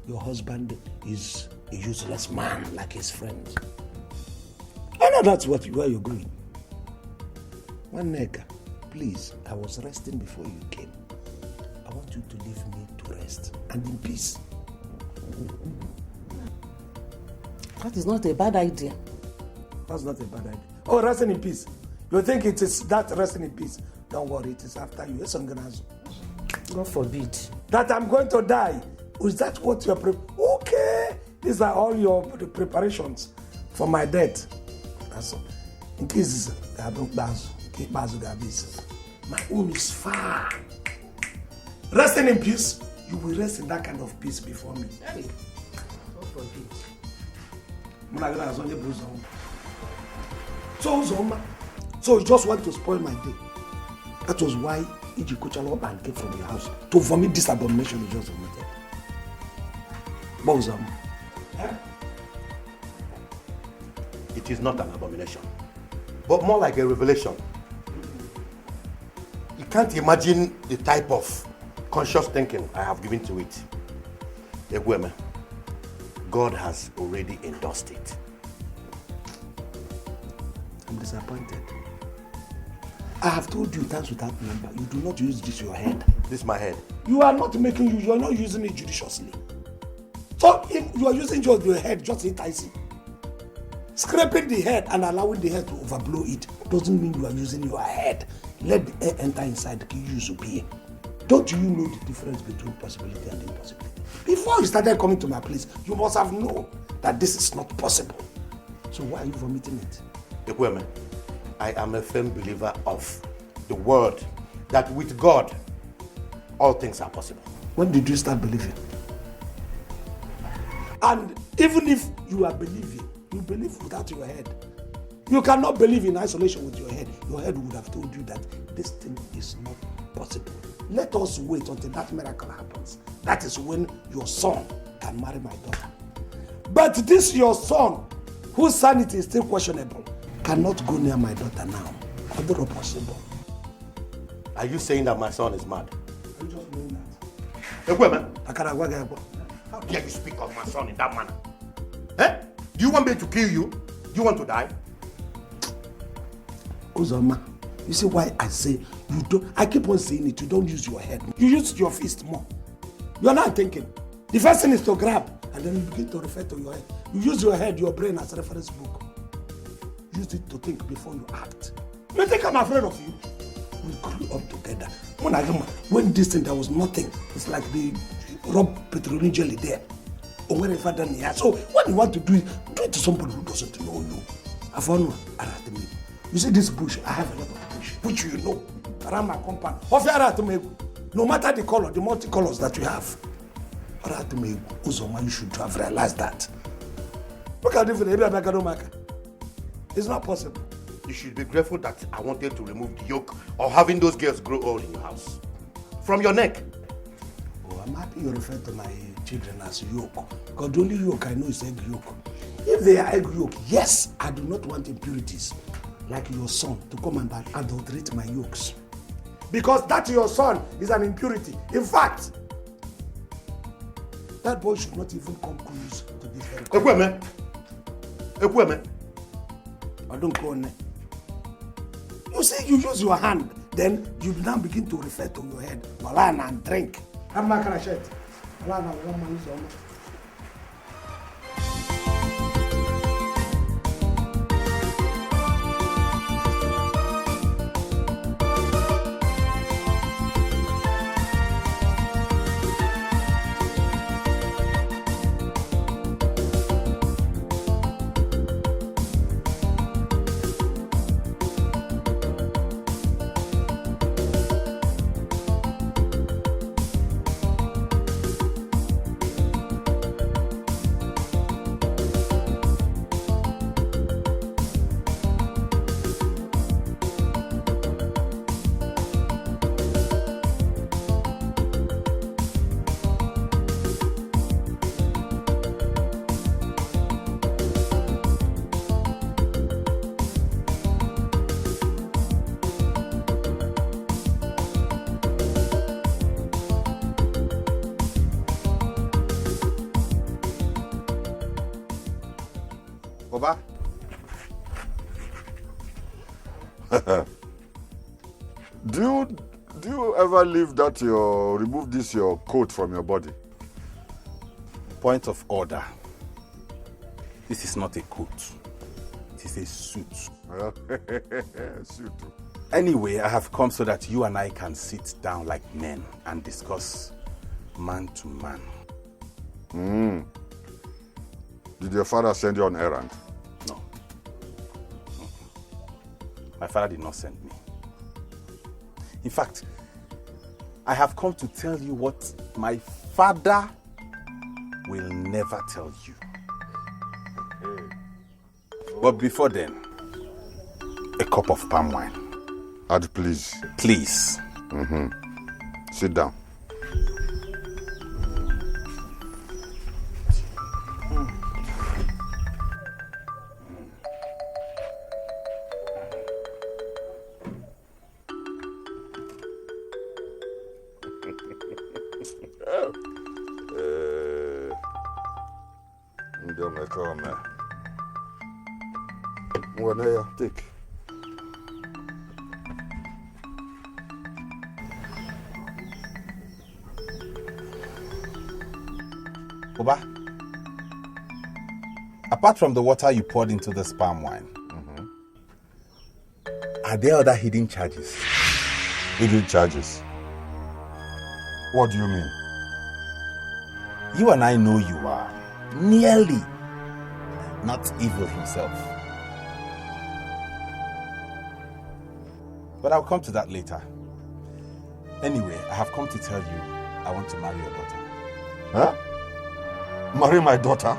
Your husband is a useless man like his friends. I know that's where you're going. One nigga, please, I was resting before you came. I want you to leave me to rest and in peace. That is not a bad idea. That's not a bad idea. Oh, resting in peace. You think it is that resting in peace? Don't worry, it is after you. God forbid. That I'm going to die. Is that what you're Okay. These are all your preparations for my death. That's all. In case I don't dance, my own is far. Resting in peace, you will rest in that kind of peace before me. Hey. God forbid. So you just want to spoil my day. That was why Iji Kuchalo man came from your house to vomit this abomination you just vomited. Bozam. It is not an abomination, but more like a revelation. You can't imagine the type of conscious thinking I have given to it. Egweme, God has already endorsed it. I'm disappointed. I have told you times without number, you do not use this your head. This is my head. You are not you are not using it judiciously. So if you are using your head just enticing, scraping the head and allowing the head to overblow it doesn't mean you are using your head. Let the air enter inside the use to be. Don't you know the difference between possibility and impossibility? Before you started coming to my place, you must have known that this is not possible. So why are you vomiting it? Ekweme, I am a firm believer of the word that with God, all things are possible. When did you start believing? And even if you are believing, you believe without your head. You cannot believe in isolation with your head. Your head would have told you that this thing is not possible. Let us wait until that miracle happens. That is when your son can marry my daughter. But this your son, whose sanity is still questionable, cannot go near my daughter now. Although possible. Are you saying that my son is mad? I'm just doing that. Ekweme, how dare you speak of my son in that manner? Eh? Do you want me to kill you? Do you want to die? Uzoma, you see why I say you don't. I keep on saying it. You don't use your head. You use your fist more. You are not thinking. The first thing is to grab, and then you begin to refer to your head. You use your head, your brain as a reference book. Use it to think before you act. You think I'm afraid of you? We grew up together. When this thing there was nothing, it's like the rub petroleum jelly there, or wherever done here. So what you want to do is do it to somebody who doesn't know you. I found one. You see this bush? I have a lot of bush. which you know, around my compound. No matter the color, the multicolors that you have. Uzoma, you should have realized that. Look at it. It's not possible. You should be grateful that I wanted to remove the yoke of having those girls grow old in your house. From your neck. Oh, I'm happy you refer to my children as yoke. Because the only yoke I know is egg yolk. If they are egg yolk, yes, I do not want impurities like your son to come and adulterate my yolks. Because that your son is an impurity. In fact, that boy should not even come close to this very country. I don't go on. You see, you use your hand, then you now begin to refer to your head. Malana and drink. I'm not gonna shit. Malana, Oba? Do you ever leave that remove your coat from your body? Point of order. This is not a coat. It is a suit. Suit. Anyway, I have come so that you and I can sit down like men and discuss man to man. Did your father send you on errand? No. My father did not send me. In fact, I have come to tell you what my father will never tell you. But before then, a cup of palm wine. Add, please. Please. Sit down. Take. Oba, apart from the water you poured into this palm wine, are there other hidden charges? Hidden charges? What do you mean? You and I know you are nearly not evil himself. But I'll come to that later. Anyway, I have come to tell you I want to marry your daughter. Huh? Marry my daughter?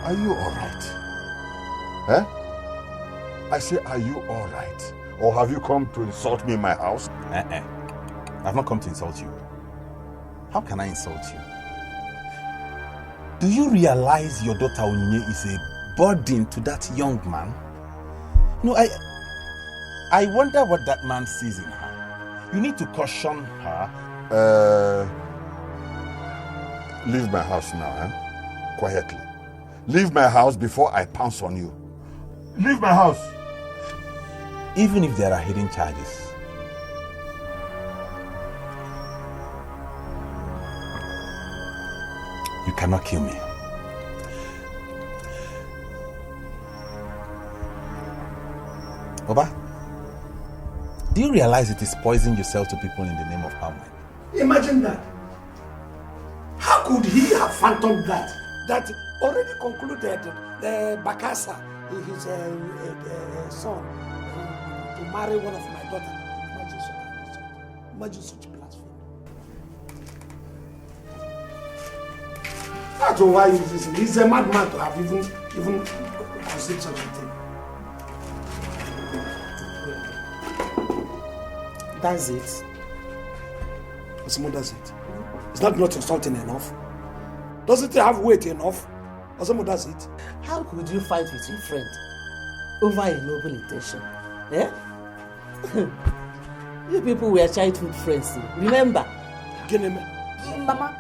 Are you alright? Huh? I say, are you alright? Or have you come to insult me in my house? I've not come to insult you. How can I insult you? Do you realize your daughter Onyinye is a burden to that young man? No, I wonder what that man sees in her. You need to caution her. Leave my house now, quietly. Leave my house before I pounce on you. Leave my house. Even if there are hidden charges. You cannot kill me. Oba, do you realize it is poison you sell to people in the name of palm wine? Imagine that. How could he have fathomed that? That already concluded Bakasa, his son, to marry one of my daughter. Imagine such blasphemy. That's why he's a madman to have even considered such a thing. That's it. What's more, that's it? Is that not insulting enough? Doesn't it have weight enough? Or some that's it? How could you fight with your friend over a noble intention? Eh? You people were childhood friends, remember? Mama,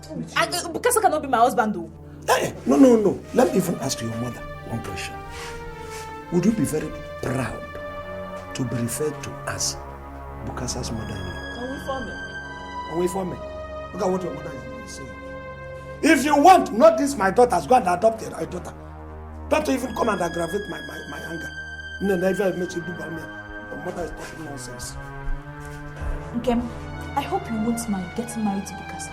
Bukasa cannot be my husband though. Hey, no. Let me even ask your mother one question. Would you be very proud to be referred to as Bukasa's mother-in-law? Away from me. Look at what your mother is saying. If you want, not this my daughter's go and adopt a daughter. Don't even come and aggravate my anger. No, never make you do by me. Your mother is talking nonsense. Nkem, I hope you won't mind getting married to Bukasa.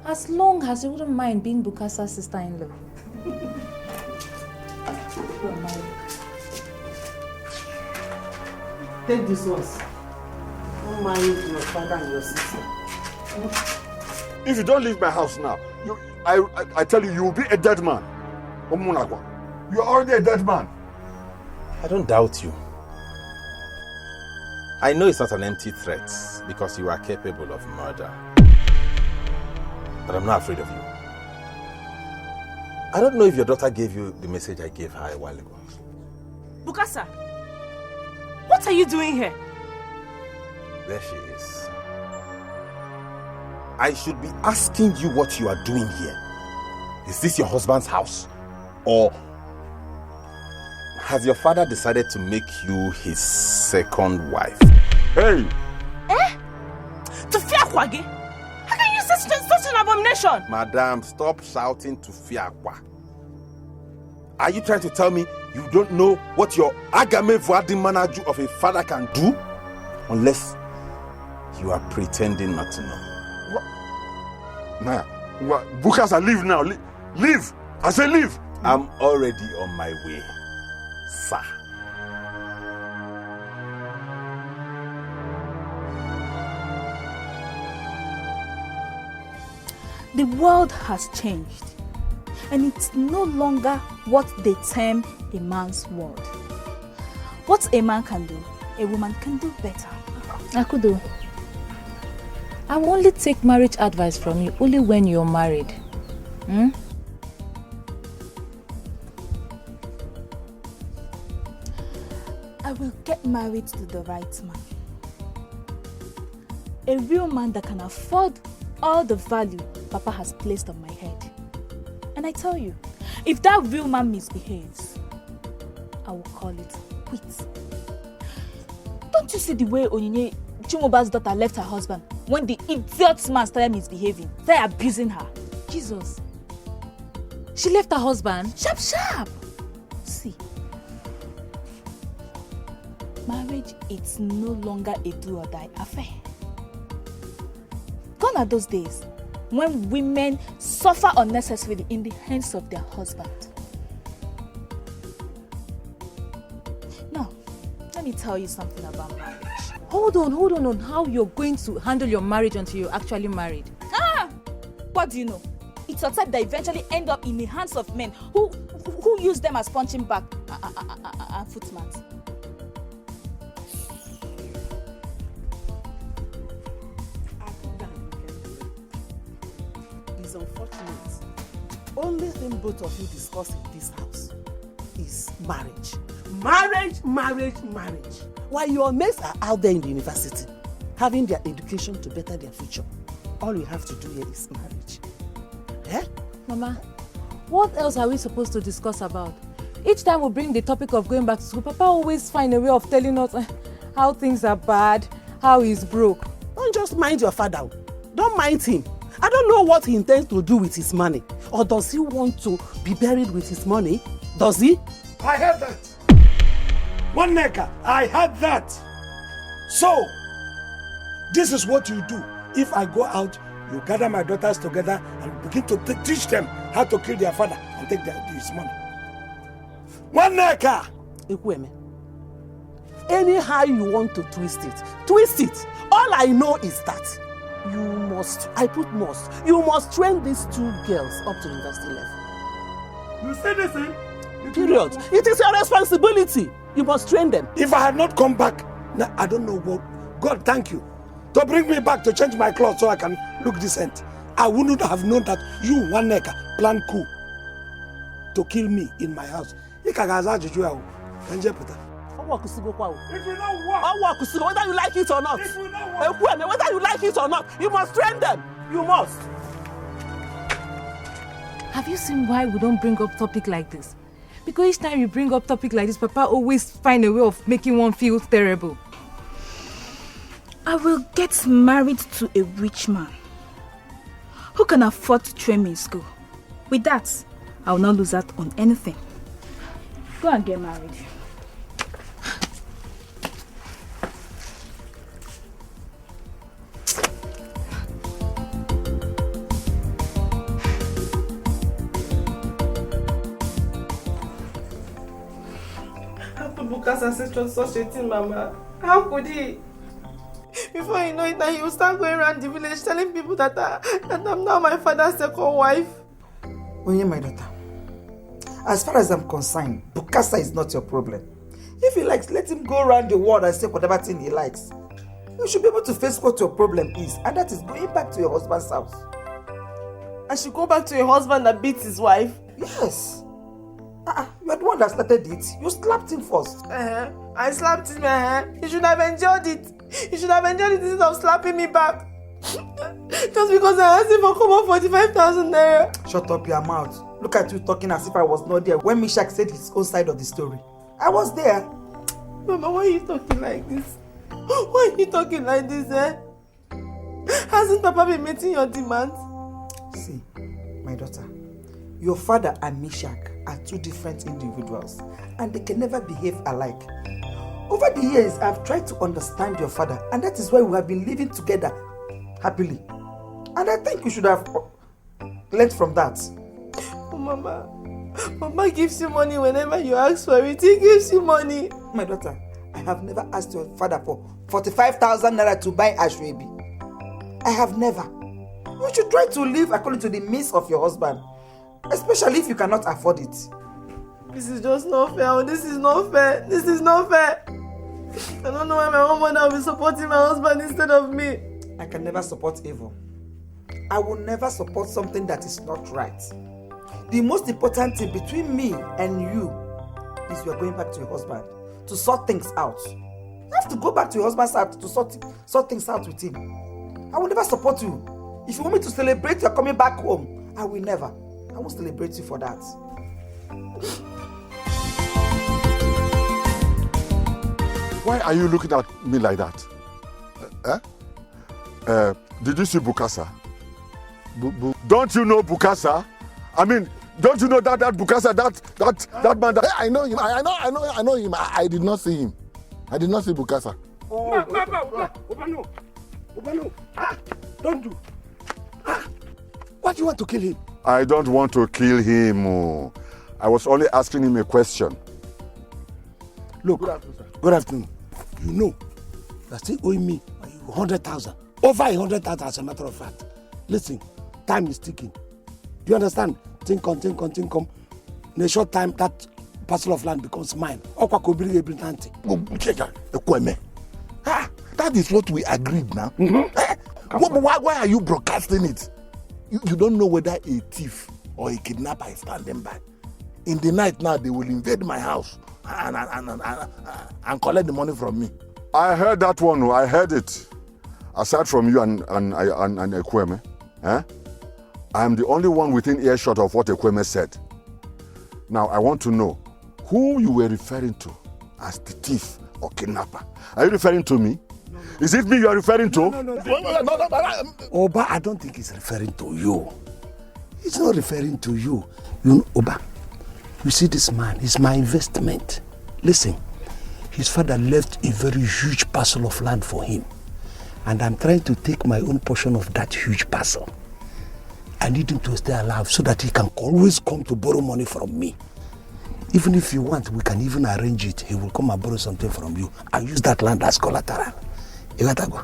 As long as you wouldn't mind being Bukasa's sister-in-law. Take this ones. Don't mind your father and your sister. If you don't leave my house now, I tell you, you will be a dead man. You are already a dead man. I don't doubt you. I know it's not an empty threat because you are capable of murder. But I'm not afraid of you. I don't know if your daughter gave you the message I gave her a while ago. Bukasa, what are you doing here? There she is. I should be asking you what you are doing here. Is this your husband's house? Or has your father decided to make you his second wife? Hey! To Fiakwage? How can you say such an abomination? Madam, stop shouting to Fiakwa. Are you trying to tell me you don't know what your Agame Vuadi Manaju of a father can do? Unless you are pretending not to know. Nah, Bukasa, leave now. Leave! I say leave! I'm already on my way, sir. The world has changed, and it's no longer what they term a man's world. What a man can do, a woman can do better. Akudo, I will only take marriage advice from you only when you're married. I will get married to the right man. A real man that can afford all the value Papa has placed on my head. And I tell you, if that real man misbehaves, I will call it quits. Don't you see the way Onyinye Chimoba's daughter left her husband when the idiot man started misbehaving, started abusing her? Jesus. She left her husband? Sharp. See, marriage, it's no longer a do or die affair. Gone are those days when women suffer unnecessarily in the hands of their husband. Now, let me tell you something about marriage. Hold on. How you're going to handle your marriage until you're actually married? What do you know? It's a type that eventually end up in the hands of men who use them as punching bag and footmats. It's unfortunate. Only thing both of you discuss in this house is marriage. Marriage. While your mates are out there in the university, having their education to better their future, all you have to do here is marriage. Mama, what else are we supposed to discuss about? Each time we bring the topic of going back to school, Papa always find a way of telling us how things are bad, how he's broke. Don't just mind your father. Don't mind him. I don't know what he intends to do with his money. Or does he want to be buried with his money? Does he? I heard that. One nigga, I heard that. So, this is what you do. If I go out, you gather my daughters together and begin to teach them how to kill their father and take his money. One nigga. Ekweme, anyhow you want to twist it, twist it. All I know is that you must train these 2 girls up to university level. You say the same? Period. It is your responsibility. You must train them. If I had not come back, now I don't know what. God, thank you. To bring me back to change my clothes so I can look decent. I wouldn't have known that you, one neck, plan coup to kill me in my house. If you don't work, whether you like it or not. Whether you like it or not, you must train them. You must. Have you seen why we don't bring up topic like this? Because each time you bring up topic like this, Papa always find a way of making one feel terrible. I will get married to a rich man who can afford to train me in school. With that, I will not lose out on anything. Go and get married. How could Bukasa say such a thing, Mama? How could he? Before you know it, he will start going around the village telling people that I'm now my father's second wife. Onye, my daughter, as far as I'm concerned, Bukasa is not your problem. If he likes, let him go around the world and say whatever thing he likes. You should be able to face what your problem is, and that is going back to your husband's house. I should go back to a husband that beats his wife? Yes. You are the one that started it. You slapped him first. I slapped him. He should have enjoyed it. He should have enjoyed it instead of slapping me back. Just because I asked him for come on 45,000 naira. Shut up your mouth. Look at you talking as if I was not there when Mishak said his own side of the story. I was there. Mama, why are you talking like this? Why are you talking like this, Hasn't Papa been meeting your demands? See, my daughter, your father and Mishak are 2 different individuals and they can never behave alike. Over the years, I've tried to understand your father, and that is why we have been living together happily. And I think you should have learned from that. Oh, Mama gives you money whenever you ask for it. He gives you money. My daughter, I have never asked your father for 45,000 naira to buy ashwebi. I have never. You should try to live according to the means of your husband, especially if you cannot afford it. This is just not fair. This is not fair. This is not fair. I don't know why my own mother will be supporting my husband instead of me. I can never support evil. I will never support something that is not right. The most important thing between me and you is you are going back to your husband to sort things out. You have to go back to your husband's house to sort things out with him. I will never support you. If you want me to celebrate your coming back home, I will never. I won't celebrate you for that. Why are you looking at me like that? Did you see Bukasa? Don't you know Bukasa? I mean, don't you know that Bukasa, that man? That I know him. I know him. I did not see him. I did not see Bukasa. Obano. Don't do. Why do you want to kill him? I don't want to kill him. Oh. I was only asking him a question. Look, good afternoon. You know, you're still owing me 100,000. Over 100,000 as a matter of fact. Listen, time is ticking. Do you understand? Think on. In a short time, that parcel of land becomes mine. That is what we agreed now. Mm-hmm. Why are you broadcasting it? You don't know whether a thief or a kidnapper is standing by. In the night now, they will invade my house and collect the money from me. I heard that one. I heard it. Aside from you and Ekweme, I am the only one within earshot of what Ekweme said. Now, I want to know who you were referring to as the thief or kidnapper. Are you referring to me? No. Is it me you are referring to? No. Oba, I don't think he's referring to you. He's not referring to you. You know, Oba, you see this man, he's my investment. Listen, his father left a very huge parcel of land for him. And I'm trying to take my own portion of that huge parcel. I need him to stay alive so that he can always come to borrow money from me. Even if you want, we can even arrange it. He will come and borrow something from you and use that land as collateral. You gotta go.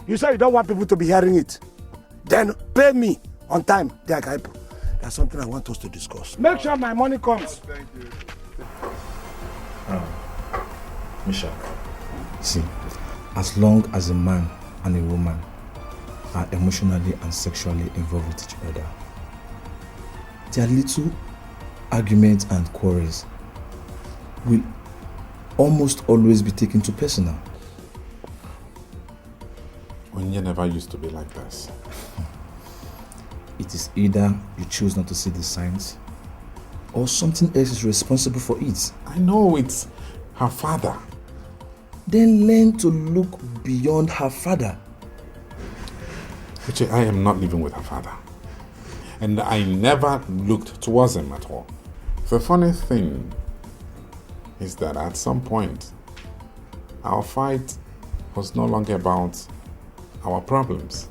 You say you don't want people to be hearing it. Then pay me on time. There's something I want us to discuss. Make sure my money comes. Thank you. Misha, see, as long as a man and a woman are emotionally and sexually involved with each other, their little arguments and quarrels will almost always be taken too personal. Onye never used to be like this. It is either you choose not to see the signs, or something else is responsible for it. I know it's her father. Then learn to look beyond her father. Uche, I am not living with her father. And I never looked towards him at all. The funny thing is that at some point, our fight was no longer about our problems,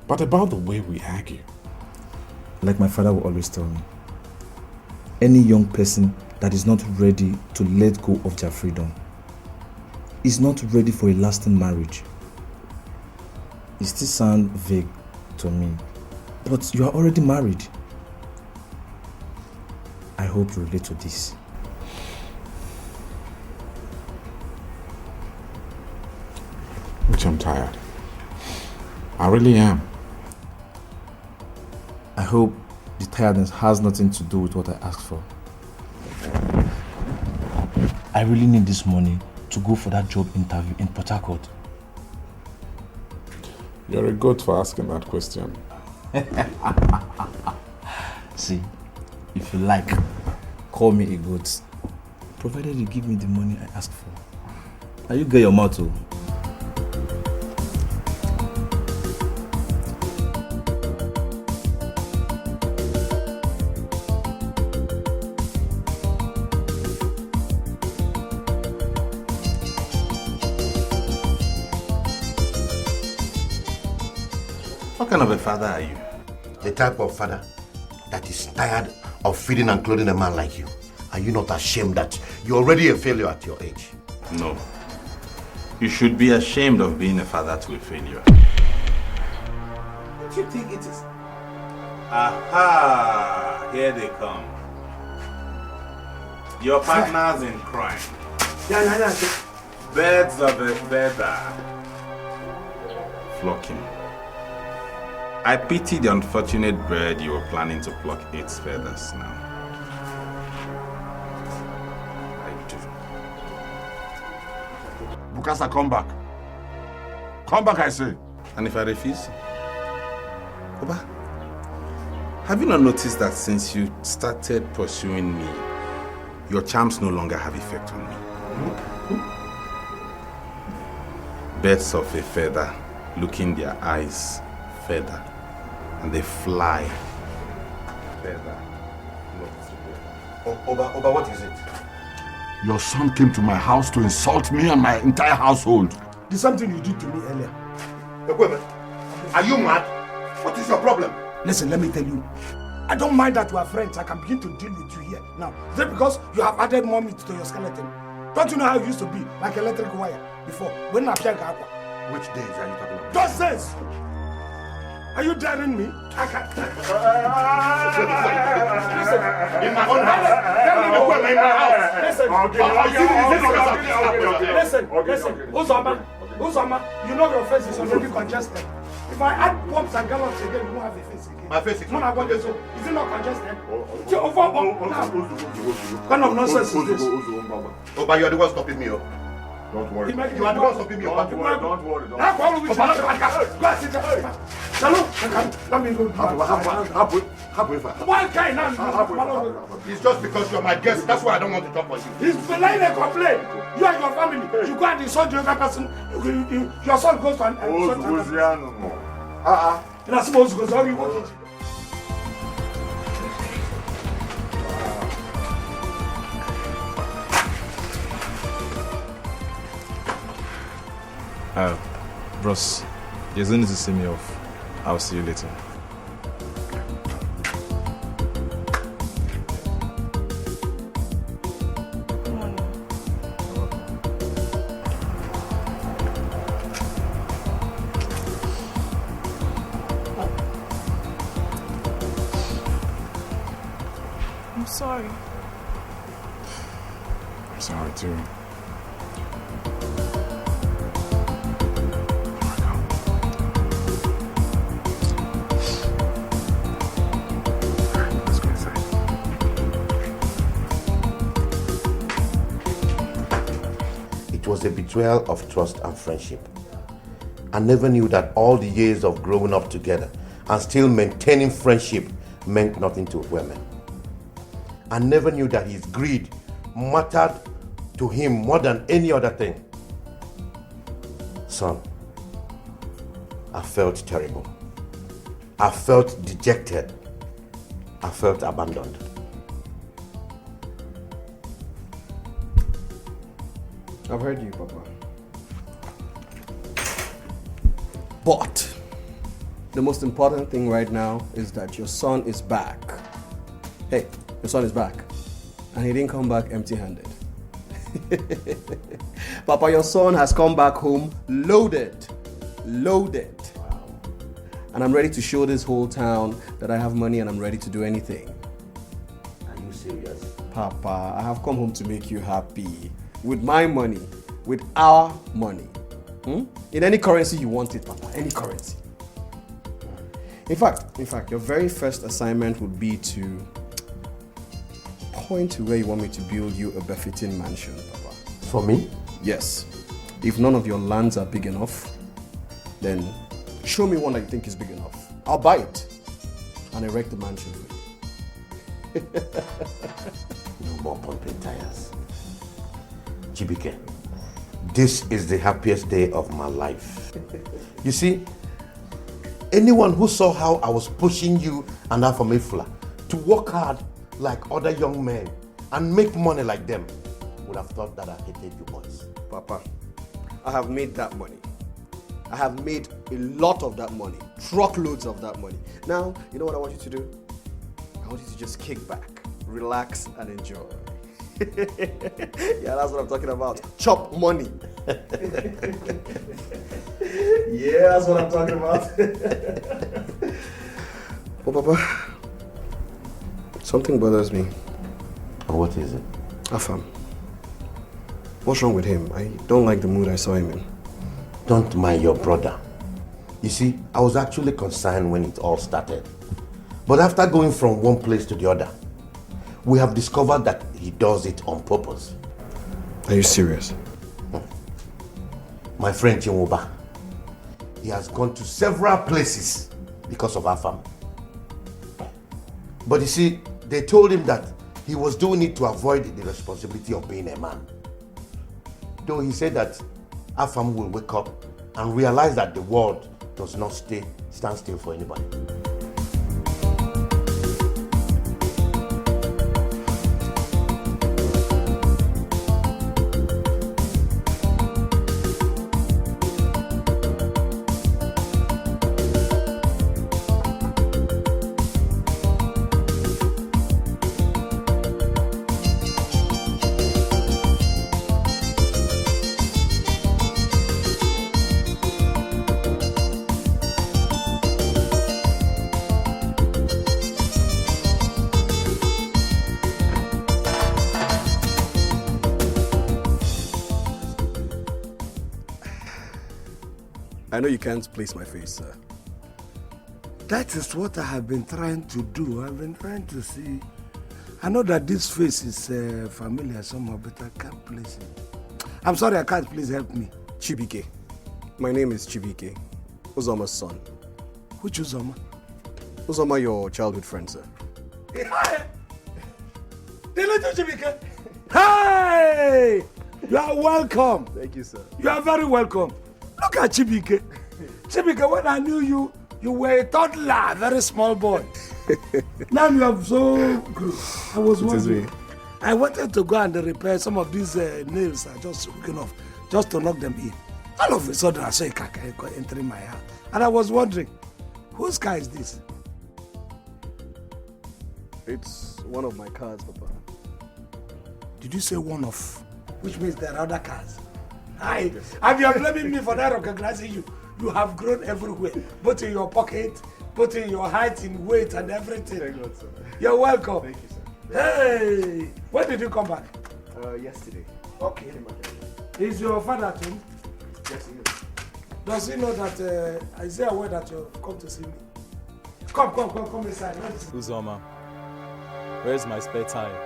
but about the way we argue. Like my father would always tell me, any young person that is not ready to let go of their freedom is not ready for a lasting marriage. It still sounds vague to me, but you are already married. I hope you relate to this. Which I'm tired. I really am. I hope the tiredness has nothing to do with what I asked for. I really need this money to go for that job interview in Port Harcourt. You're a goat for asking that question. See, if you like, call me a goat, provided you give me the money I asked for. Now you get your mouth too. What kind of a father are you? The type of father that is tired of feeding and clothing a man like you. Are you not ashamed that you're already a failure at your age? No. You should be ashamed of being a father to a failure. What do you think it is? Aha! Here they come. Your partners in crime. Birds of a feather. Flocking. I pity the unfortunate bird you were planning to pluck its feathers now. I do. Bukasa, come back. Come back, I say. And if I refuse? Oba, have you not noticed that since you started pursuing me, your charms no longer have effect on me? Birds of a feather, look in their eyes, feather, and they fly. Feather. Oba, what is it? Your son came to my house to insult me and my entire household. There's something you did to me earlier. Are you mad? What is your problem? Listen, let me tell you. I don't mind that we are friends. I can begin to deal with you here. Now, is it because you have added more meat to your skeleton? Don't you know how it used to be, like electric wire, before? When I Which days are you talking about? Those days! Are you daring me? I can't. Listen, in my own house. In my house. Listen. Uzama, you know your face is already congested. If I add bumps and gallops again, you won't have a face again. My face is congested. Is it not congested? What kind of nonsense is this? Oh, but you're the one stopping me. Don't worry. You are the one stopping me. Don't worry. Let me go. Why can't I? It's just because you're my guest. That's why I don't want to talk for you. He's lying a complaint. You and your family. You go and insult the other person. Your son goes to an That's supposed to go. Sorry, what? Bros, you don't need to see me off. I'll see you later. sorry. I'm sorry too. It was a betrayal of trust and friendship. I never knew that all the years of growing up together and still maintaining friendship meant nothing to women. I never knew that his greed mattered to him more than any other thing. Son, I felt terrible. I felt dejected. I felt abandoned. I've heard you, Papa. But the most important thing right now is that your son is back. Hey, your son is back. And he didn't come back empty-handed. Papa, your son has come back home loaded. Loaded. Wow. And I'm ready to show this whole town that I have money and I'm ready to do anything. Are you serious? Papa, I have come home to make you happy. With my money. With our money. In any currency you want it, Papa. Any currency. In fact, your very first assignment would be to point to where you want me to build you a befitting mansion, Papa. For me? Yes. If none of your lands are big enough, then show me one that you think is big enough. I'll buy it and erect the mansion for you. No more pumping tires. Chibike, this is the happiest day of my life. You see, anyone who saw how I was pushing you and Afamefula to work hard like other young men and make money like them would have thought that I hated you boys. Papa, I have made that money. I have made a lot of that money. Truckloads of that money. Now, you know what I want you to do? I want you to just kick back, relax, and enjoy. Yeah, that's what I'm talking about. Chop money. Yeah, that's what I'm talking about. But Papa, something bothers me. What is it? Afam. What's wrong with him? I don't like the mood I saw him in. Don't mind your brother. You see, I was actually concerned when it all started. But after going from one place to the other, we have discovered that he does it on purpose. Are you serious? My friend Chinwoba, he has gone to several places because of Afam. But you see, they told him that he was doing it to avoid the responsibility of being a man. Though he said that Afam will wake up and realize that the world does not stand still for anybody. I know you can't place my face, sir. That is what I have been trying to do. I've been trying to see. I know that this face is familiar somehow, but I can't place it. I'm sorry, I can't. Please help me. Chibike. My name is Chibike. Uzoma's son. Which Uzoma? Uzoma, your childhood friend, sir. Hi! The little Chibike. Hey! You are welcome. Thank you, sir. You are very welcome. Look at Chibike. Chibike, when I knew you, you were a toddler, a very small boy. Now you have so grown. I was wondering. I wanted to go and repair some of these nails are just hooking off, just to knock them in. All of a sudden, I saw a car entering my house. And I was wondering, whose car is this? It's one of my cars, Papa. Did you say one of? Which means there are other cars. And you are blaming me for not recognizing you. You have grown everywhere, both in your pocket, both in your height, in weight, and everything. Thank God, sir. You're welcome. Thank you, sir. Hey, when did you come back? Yesterday. Okay. Is your father too? Yes, he is. Does he know that, is he aware that you've come to see me? Come inside. Uzoma, where's my spare tire?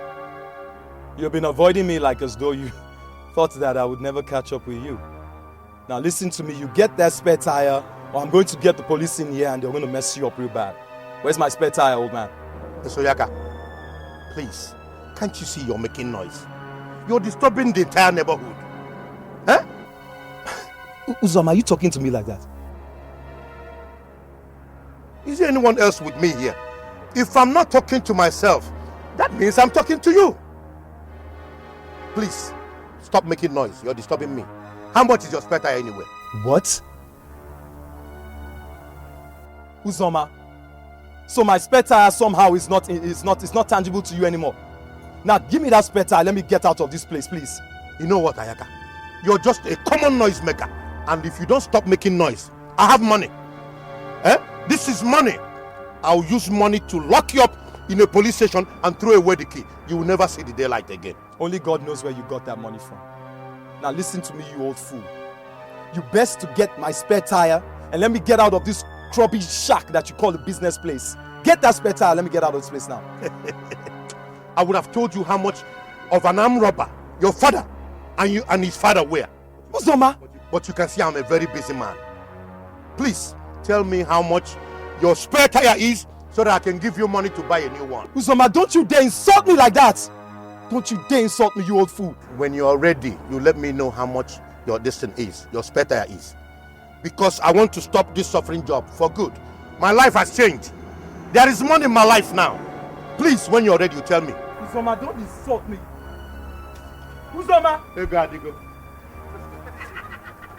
You've been avoiding me like as though you thought that I would never catch up with you. Now listen to me, you get that spare tire or I'm going to get the police in here and they're going to mess you up real bad. Where's my spare tire, old man? Soyaka, please, can't you see you're making noise? You're disturbing the entire neighborhood. Huh? Uzoma, are you talking to me like that? Is there anyone else with me here? If I'm not talking to myself, that means I'm talking to you. Please, stop making noise. You're disturbing me. How much is your spare tire anyway? What? Uzoma, so my spare tire somehow is not tangible to you anymore. Now give me that spare tire. Let me get out of this place, please. You know what, Ayaka? You're just a common noise maker. And if you don't stop making noise, I have money. This is money. I'll use money to lock you up in a police station and throw away the key. You will never see the daylight again. Only God knows where you got that money from. Now listen to me, you old fool. You best to get my spare tire and let me get out of this crubby shack that you call a business place. Get that spare tire, let me get out of this place now. I would have told you how much of an armed robber your father and his father were. Uzoma! But you can see I'm a very busy man. Please, tell me how much your spare tire is so that I can give you money to buy a new one. Uzoma, don't you dare insult me like that! Don't you dare insult me, you old fool. When you're ready, you let me know how much your distance is, your spare tire is. Because I want to stop this suffering job for good. My life has changed. There is money in my life now. Please, when you're ready, you tell me. Uzoma, don't insult me. Uzoma! Hey, God, you go.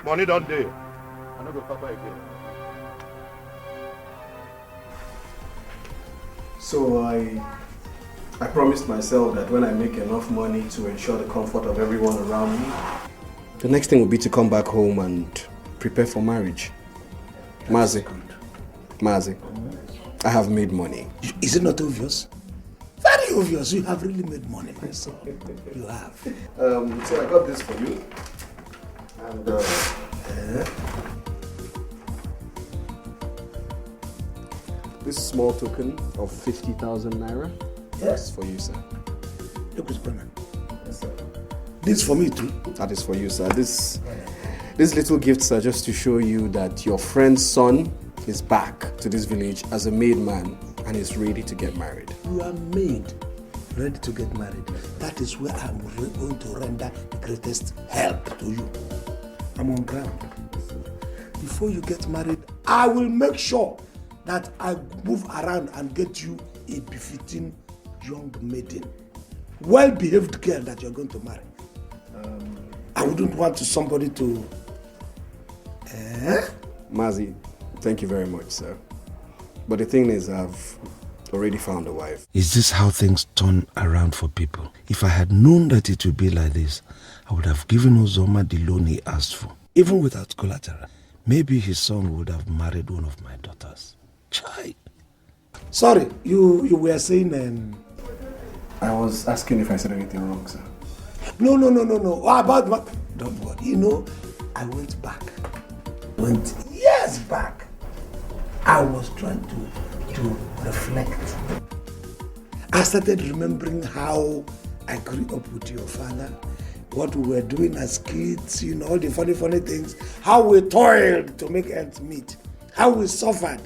Money don't do. I'm not going to papa again. So I promised myself that when I make enough money to ensure the comfort of everyone around me, the next thing will be to come back home and prepare for marriage. Mazi, I have made money. Is it not obvious? Very obvious. You have really made money, my son. You have. So I got this for you. And this small token of 50,000 naira. Yes. For you, sir. Look, it's payment. Yes, sir. This for me too. That is for you, sir. These little gifts are just to show you that your friend's son is back to this village as a made man and is ready to get married. You are made ready to get married. That is where I'm going to render the greatest help to you. I'm on ground. Before you get married, I will make sure that I move around and get you a befitting young maiden. Well-behaved girl that you're going to marry. I wouldn't want somebody to... Mazi, thank you very much, sir. But the thing is, I've already found a wife. Is this how things turn around for people? If I had known that it would be like this, I would have given Uzoma the loan he asked for. Even without collateral, maybe his son would have married one of my daughters. Chai. Sorry, you were saying... I was asking if I said anything wrong, sir. No. About what? Don't worry. You know, I went back. Went years back. I was trying to reflect. I started remembering how I grew up with your father, what we were doing as kids, you know, all the funny things, how we toiled to make ends meet, how we suffered.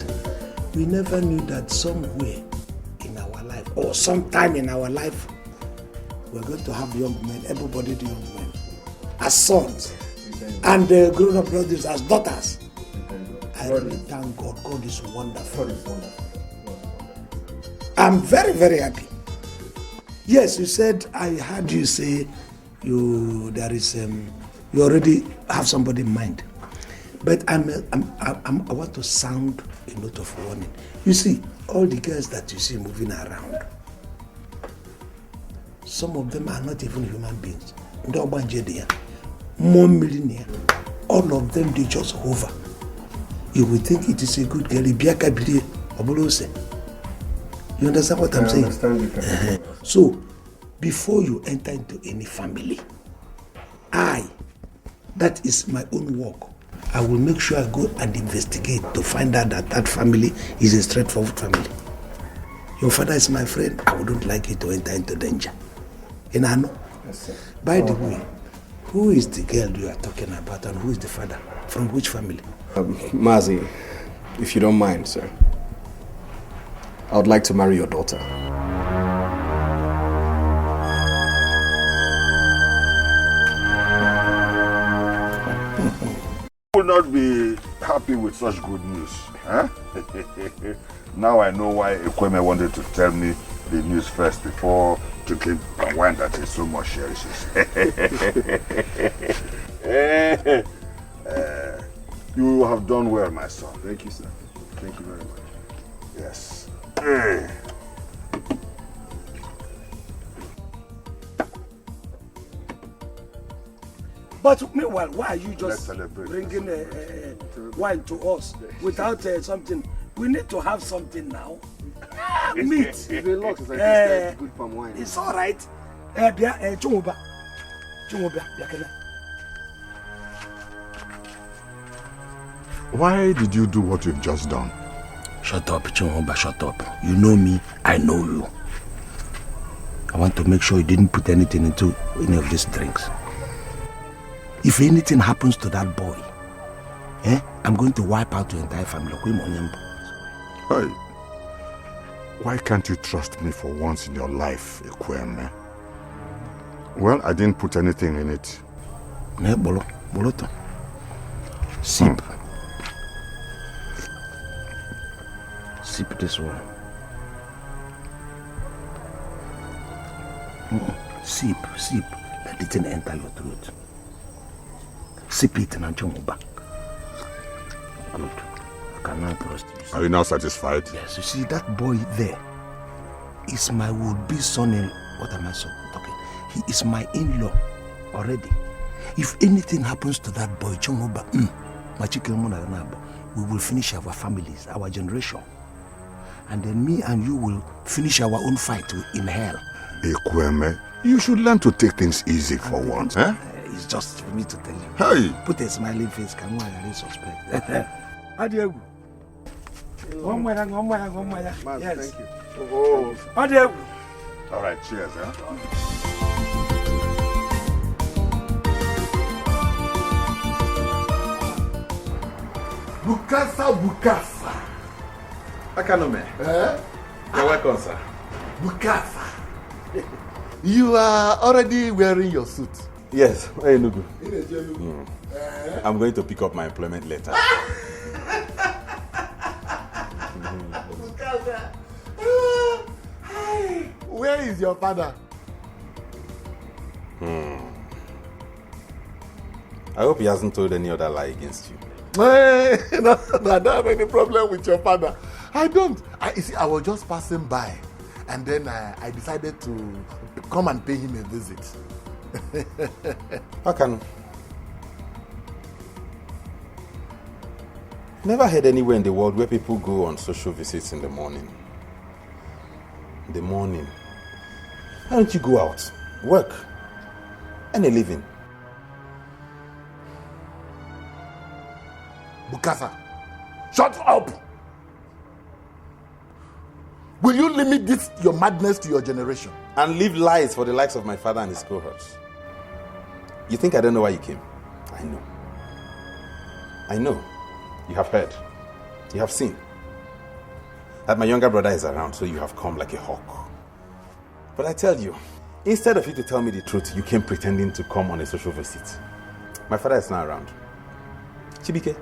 We never knew that somewhere in our life, or sometime in our life, we're going to have young men, able-bodied young men, as sons, and grown-up brothers as daughters. I really thank God. God is wonderful. I'm very, very happy. Yes, you said, I heard you say you already have somebody in mind. But I want to sound a note of warning. You see, all the girls that you see moving around, some of them are not even human beings. More millionaire. All of them, they just hover. You will think it is a good girl. You understand what I'm saying? I understand you. So, before you enter into any family, that is my own work. I will make sure I go and investigate to find out that that family is a straightforward family. Your father is my friend. I wouldn't like you to enter into danger. And I know. Yes, by the way, who is the girl you are talking about and who is the father? From which family? Mazi, if you don't mind, sir, I would like to marry your daughter. Would not be happy with such good news. Huh? Now I know why Ekweme wanted to tell me the news first before drinking the wine that he so much cherishes. You have done well, my son. Thank you, sir. Thank you very much. Yes. But meanwhile, why are you just bringing wine to us without something? We need to have something now. Meat. It's been long since I tasted good palm wine. It's all right. Why did you do what you've just done? Shut up, Chimoba, shut up. You know me, I know you. I want to make sure you didn't put anything into any of these drinks. If anything happens to that boy, I'm going to wipe out your entire family. Hey, why can't you trust me for once in your life, Ekweme? Well, I didn't put anything in it. Sip. Sip this one. Sip. Let it enter your throat. Sip it and jump back. Good. I cannot trust you. Are you now satisfied? Yes, you see, that boy there is my would-be son-in-law. What am I talking? He is my in-law already. If anything happens to that boy, we will finish our families, our generation. And then me and you will finish our own fight in hell. Ekweme, you should learn to take things easy for once, eh? It's just for me to tell you. Hey! Put a smiling face, can I really suspect? Adigwe. One more. Yes. Thank you. Oh. Adigwe. All right, cheers, huh? Bukasa. Akanome. You're welcome, sir. Bukasa. You are already wearing your suit. Yes, Enugu. I'm going to pick up my employment letter. Where is your father? I hope he hasn't told any other lie against you. No, I don't have any problem with your father. I don't. You see, I was just passing by, and then I decided to come and pay him a visit. How can? Never heard anywhere in the world where people go on social visits in the morning. Why don't you go out, work, earn a living? Bukasa, shut up! Will you limit your madness to your generation? And live lies for the likes of my father and his cohorts. You think I don't know why you came? I know. You have heard. You have seen. That my younger brother is around, so you have come like a hawk. But I tell you, instead of you to tell me the truth, you came pretending to come on a social visit. My father is not around. Chibike.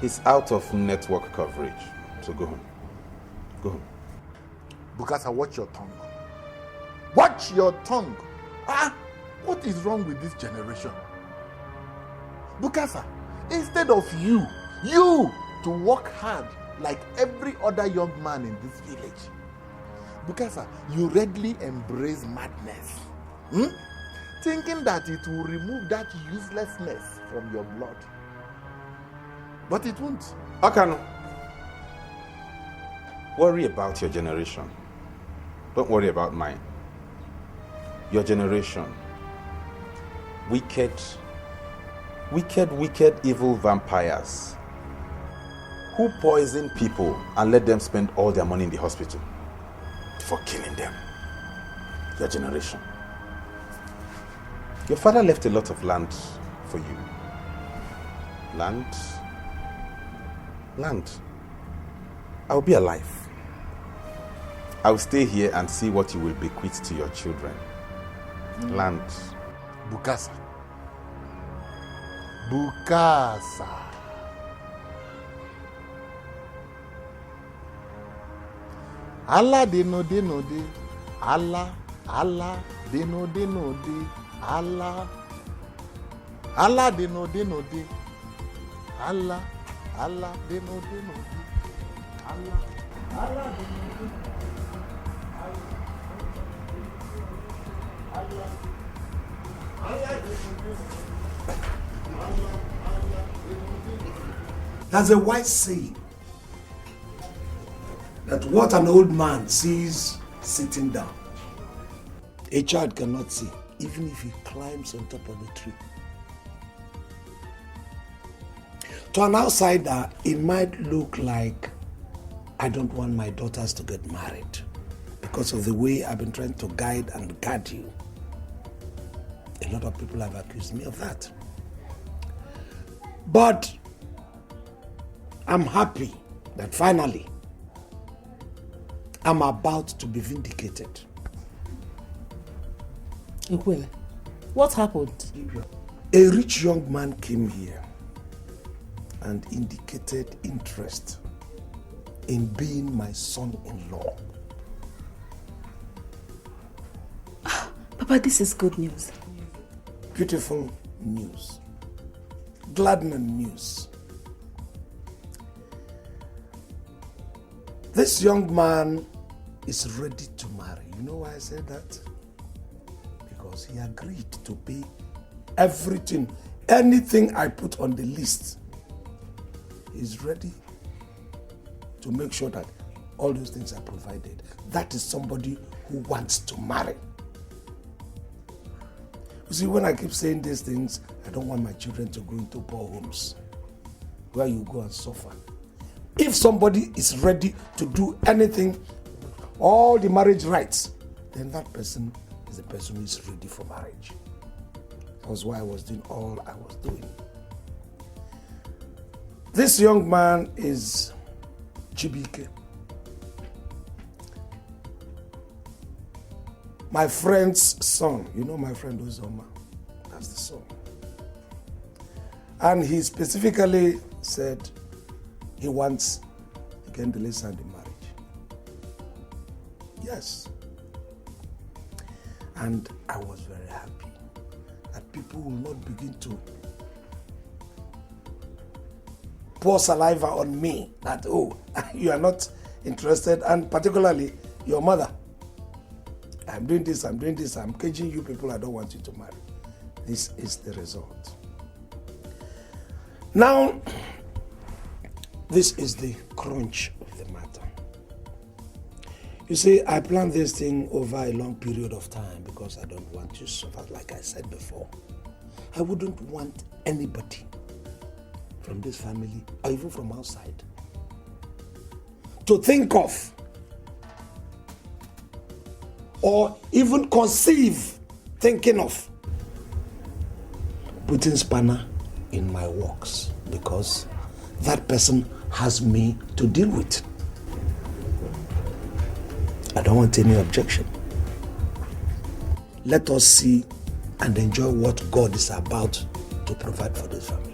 He's out of network coverage. So go home. Go home. Bukasa, watch your tongue. Watch your tongue. What is wrong with this generation? Bukasa, instead of you to work hard like every other young man in this village, Bukasa, you readily embrace madness. Thinking that it will remove that uselessness from your blood. But it won't. Akano, worry about your generation. Don't worry about mine. Your generation. Wicked, evil vampires who poison people and let them spend all their money in the hospital for killing them. Your generation. Your father left a lot of land for you. Land. I'll be alive. I'll stay here and see what you will bequeath to your children. Land. Bukasa. Allah de no de. Allah de no de. Allah de no de. Allah de no de. Allah de no de. There's a wise saying that what an old man sees sitting down, a child cannot see, even if he climbs on top of a tree. To an outsider, it might look like I don't want my daughters to get married because of the way I've been trying to guide and guard you. A lot of people have accused me of that. But I'm happy that finally I'm about to be vindicated. Nkwele, what happened? A rich young man came here and indicated interest in being my son-in-law. Papa, this is good news. Beautiful news. Gladdening news. This young man is ready to marry. You know why I said that? Because he agreed to pay everything, anything I put on the list. He's ready to make sure that all those things are provided. That is somebody who wants to marry. You see, when I keep saying these things, I don't want my children to go into poor homes where you go and suffer. If somebody is ready to do anything, all the marriage rights, then that person is the person who is ready for marriage. That was why I was doing all I was doing. This young man is Chibike. My friend's son. You know my friend Uzoma. That's the son. And he specifically said he wants again the less and the marriage. Yes. And I was very happy that people will not begin to pour saliva on me that, oh, you are not interested, and particularly your mother. I'm doing this, I'm caging you people, I don't want you to marry. This is the result. Now, this is the crunch of the matter. You see, I planned this thing over a long period of time because I don't want to suffer, like I said before. I wouldn't want anybody from this family, or even from outside, to think of or even conceive thinking of putting spanner in my works, because that person has me to deal with. I don't want any objection. Let us see and enjoy what God is about to provide for this family.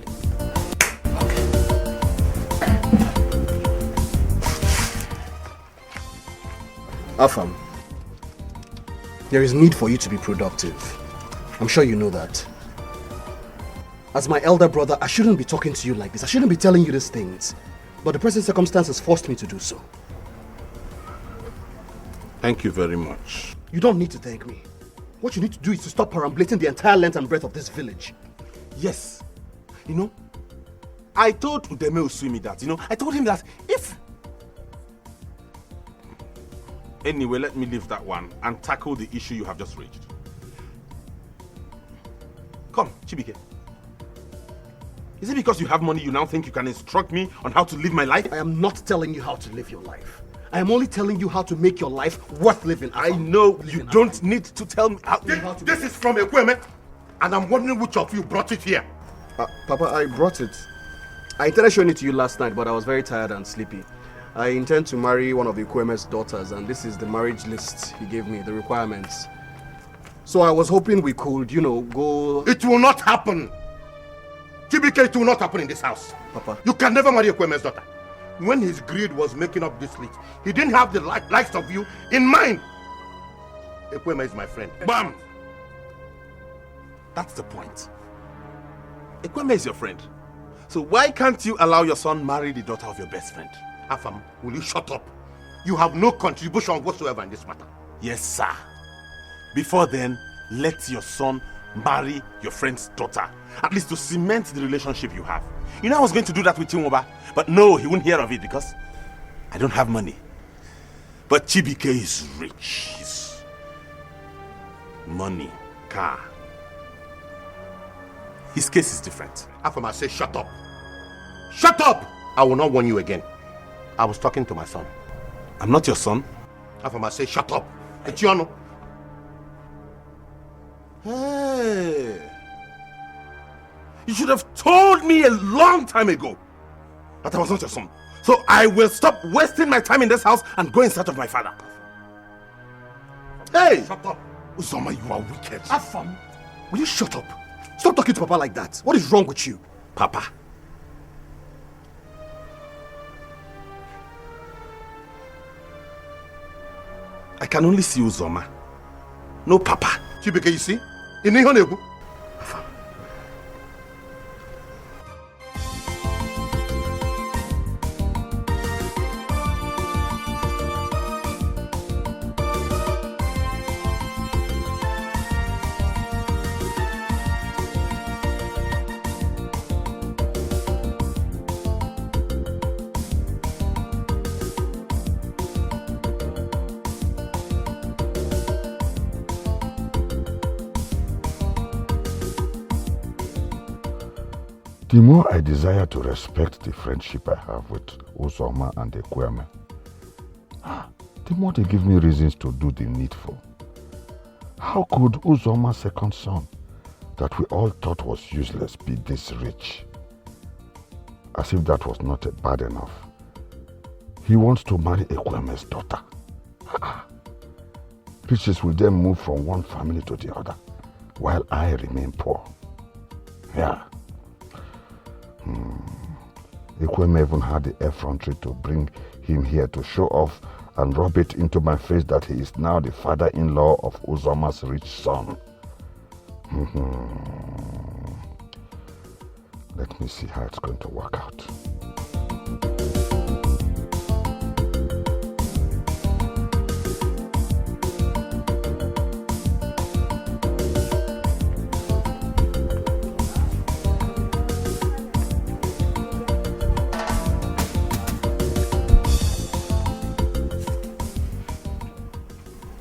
Afam, there is need for you to be productive. I'm sure you know that. As my elder brother, I shouldn't be talking to you like this. I shouldn't be telling you these things. But the present circumstances forced me to do so. Thank you very much. You don't need to thank me. What you need to do is to stop perambulating the entire length and breadth of this village. Yes. You know, I told Udeme Usumi that, I told him that if Anyway, let me leave that one and tackle the issue you have just raised. Come, Chibike. Is it because you have money you now think you can instruct me on how to live my life? I am not telling you how to live your life. I am only telling you how to make your life worth living. I know you don't need to tell me how to... This is from Ekweme, and I'm wondering which of you brought it here. Papa, I brought it. I intended showing it to you last night, but I was very tired and sleepy. I intend to marry one of Ekweme's daughters, and this is the marriage list he gave me, the requirements. So I was hoping we could, go... It will not happen. Chibike, it will not happen in this house. Papa. You can never marry Ekweme's daughter. When his greed was making up this list, he didn't have the likes of you in mind. Ekweme is my friend. Bam! That's the point. Ekweme is your friend. So why can't you allow your son marry the daughter of your best friend? Afam, will you shut up? You have no contribution whatsoever in this matter. Yes, sir. Before then, let your son marry your friend's daughter. At least to cement the relationship you have. You know I was going to do that with Chimoba, but no, he wouldn't hear of it because I don't have money. But Chibike is rich. He's money, car. His case is different. Afam, I say shut up. Shut up! I will not warn you again. I was talking to my son. I'm not your son. Afam, I say shut up. Etiano. Hey. You should have told me a long time ago that I was not your son. So I will stop wasting my time in this house and go in search of my father. Hey! Shut up. Uzoma, you are wicked. Afam, will you shut up? Stop talking to Papa like that. What is wrong with you? Papa. I can only see Uzoma. No Papa. Chibike, you see? In Ihonegu. The more I desire to respect the friendship I have with Uzoma and Ekweme, the more they give me reasons to do the needful. How could Uzoma's second son, that we all thought was useless, be this rich? As if that was not bad enough. He wants to marry Ekweme's daughter. Riches will then move from one family to the other, while I remain poor. Yeah. Ekweme even had the effrontery to bring him here to show off and rub it into my face that he is now the father-in-law of Uzoma's rich son. Let me see how it's going to work out.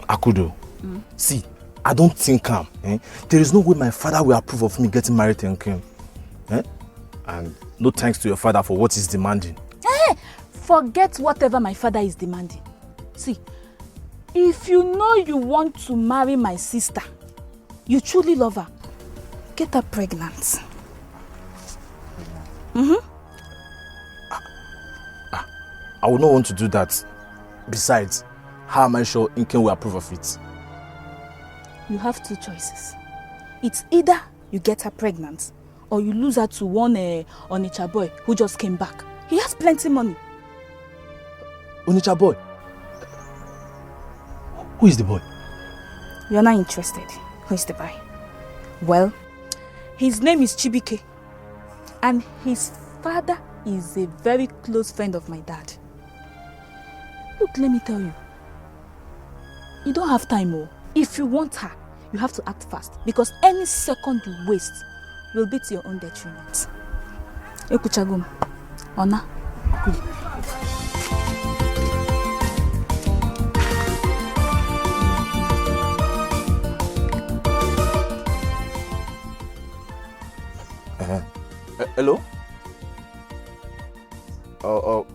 Akudo, see, I don't think there is no way my father will approve of me getting married to Nkem. And no thanks to your father for what he's demanding. Forget whatever my father is demanding. See, if you know you want to marry my sister, you truly love her, get her pregnant. I would not want to do that. Besides, how am I sure Nkem will approve of it? You have two choices. It's either you get her pregnant or you lose her to one Onitsha boy who just came back. He has plenty money. Onitsha boy? Who is the boy? You're not interested. Who is the boy? Well, his name is Chibike. And his father is a very close friend of my dad. Look, let me tell you. You don't have time, If you want her, you have to act fast. Because any second you waste will be to your own detriment. Ekuchagum. Ona. Hello?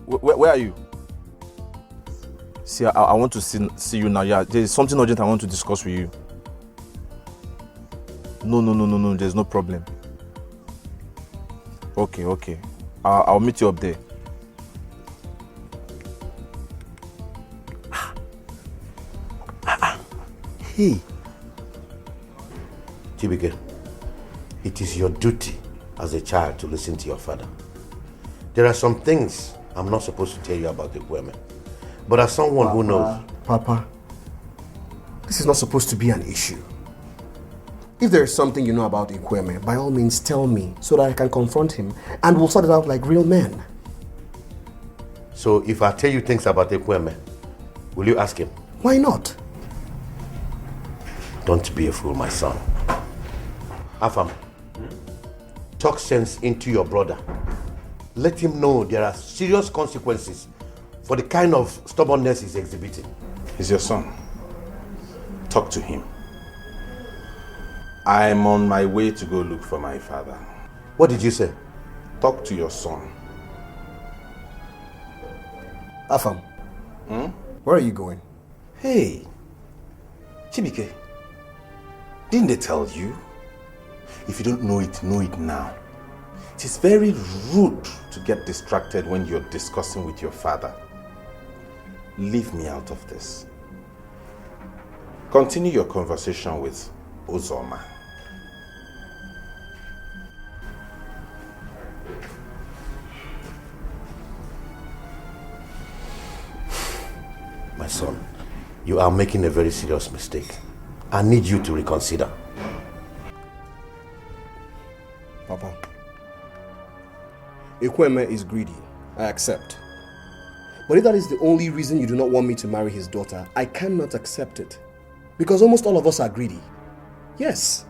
Where are you? See, I want to see you now. Yeah, there's something urgent I want to discuss with you. No, there's no problem. Okay. I'll meet you up there. Hey, Chibike, it is your duty as a child to listen to your father. There are some things I'm not supposed to tell you about the women, but as someone who knows... Papa, this is not supposed to be an issue. If there is something you know about Nkweme, by all means tell me so that I can confront him and we'll sort it out like real men. So if I tell you things about Nkweme, will you ask him? Why not? Don't be a fool, my son. Afam, talk sense into your brother. Let him know there are serious consequences for the kind of stubbornness he's exhibiting. He's your son. Talk to him. I'm on my way to go look for my father. What did you say? Talk to your son. Afam, where are you going? Hey, Chibike, didn't they tell you? If you don't know it now. It is very rude to get distracted when you're discussing with your father. Leave me out of this. Continue your conversation with Uzoma. My son, you are making a very serious mistake. I need you to reconsider. Papa, Nkweme is greedy. I accept. But if that is the only reason you do not want me to marry his daughter, I cannot accept it. Because almost all of us are greedy. Yes.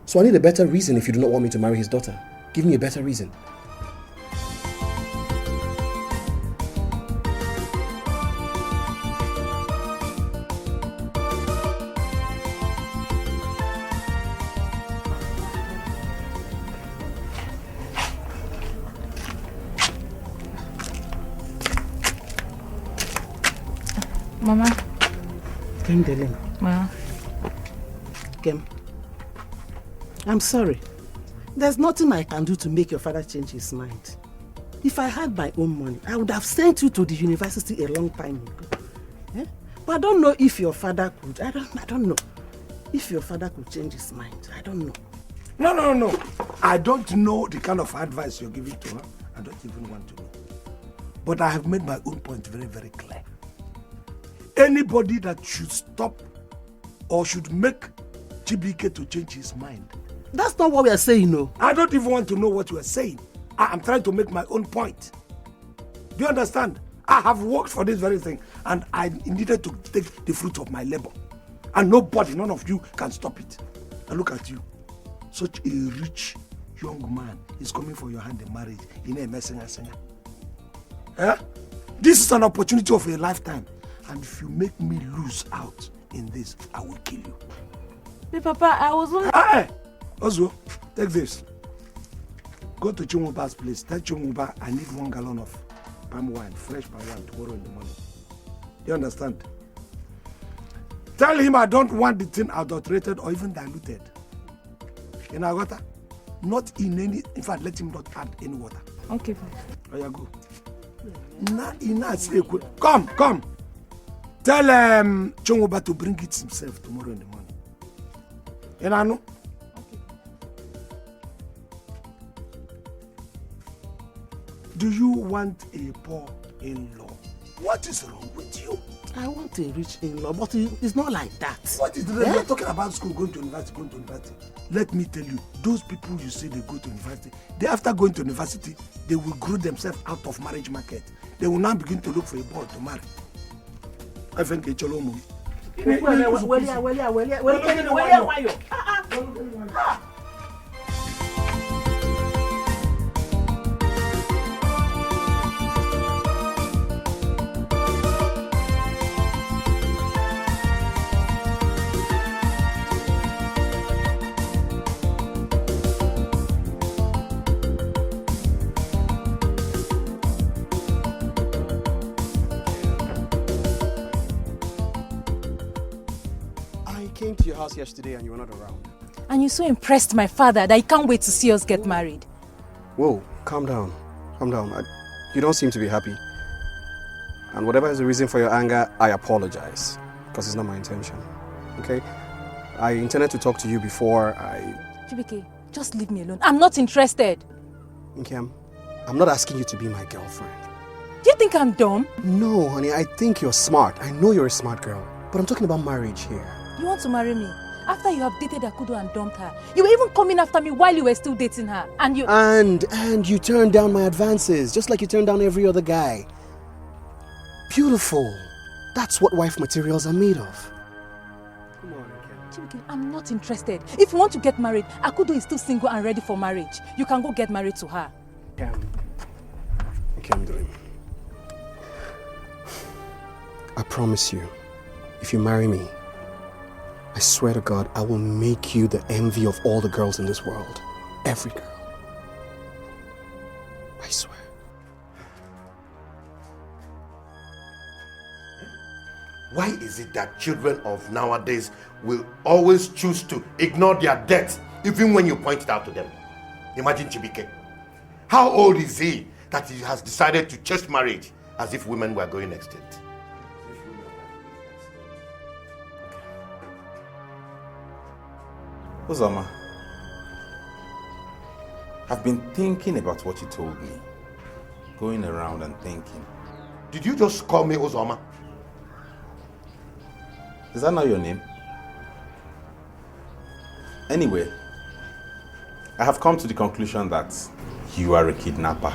So I need a better reason if you do not want me to marry his daughter. Give me a better reason. Mama. Kem Delin. Ma. Kem. I'm sorry. There's nothing I can do to make your father change his mind. If I had my own money, I would have sent you to the university a long time ago. Eh? But I don't know if your father could. I don't know. If your father could change his mind. I don't know. No. I don't know the kind of advice you're giving to her. I don't even want to know. But I have made my own point very, very clear. Anybody that should stop or should make Chibike to change his mind. That's not what we are saying, no. I don't even want to know what you are saying. I'm trying to make my own point. Do you understand? I have worked for this very thing and I needed to take the fruit of my labor. And none of you can stop it. And look at you. Such a rich young man is coming for your hand in marriage. In a messenger singer. Eh? This is an opportunity of a lifetime. And if you make me lose out in this, I will kill you. Hey, Papa, I was only... Hey! Ozo, take this. Go to Chumuba's place. Tell Chumuba I need 1 gallon of palm wine, fresh palm wine, tomorrow in the morning. You understand? Tell him I don't want the thing adulterated or even diluted. In our water? Not in any... In fact, let him not add any water. Okay, Papa. Oh, yeah, go. Come. Tell Chumuba to bring it himself tomorrow in the morning. And I know. Do you want a poor in-law? What is wrong with you? I want a rich in-law, but it's not like that. What is the reason? You're talking about school, going to university. Let me tell you, those people you say they go to university, after going to university, they will grow themselves out of marriage market. They will now begin to look for a boy to marry. I think it's a long move. came to your house yesterday and you were not around. And you so impressed my father that he can't wait to see us get married. Whoa, calm down. Calm down. You don't seem to be happy. And whatever is the reason for your anger, I apologize. Because it's not my intention. Okay? I intended to talk to you before Chibike, just leave me alone. I'm not interested. Nkem, I'm not asking you to be my girlfriend. Do you think I'm dumb? No, honey, I think you're smart. I know you're a smart girl. But I'm talking about marriage here. You want to marry me? After you have dated Akudo and dumped her, you were even coming after me while you were still dating her. And you... And you turned down my advances, just like you turned down every other guy. Beautiful. That's what wife materials are made of. Come on, Chibike, I'm not interested. If you want to get married, Akudo is still single and ready for marriage. You can go get married to her. Nkem, I promise you, if you marry me, I swear to God, I will make you the envy of all the girls in this world. Every girl. I swear. Why is it that children of nowadays will always choose to ignore their debts even when you point it out to them? Imagine Chibike. How old is he that he has decided to chase marriage as if women were going extinct? Uzoma, I've been thinking about what you told me. Going around and thinking. Did you just call me Uzoma? Is that not your name? Anyway, I have come to the conclusion that you are a kidnapper.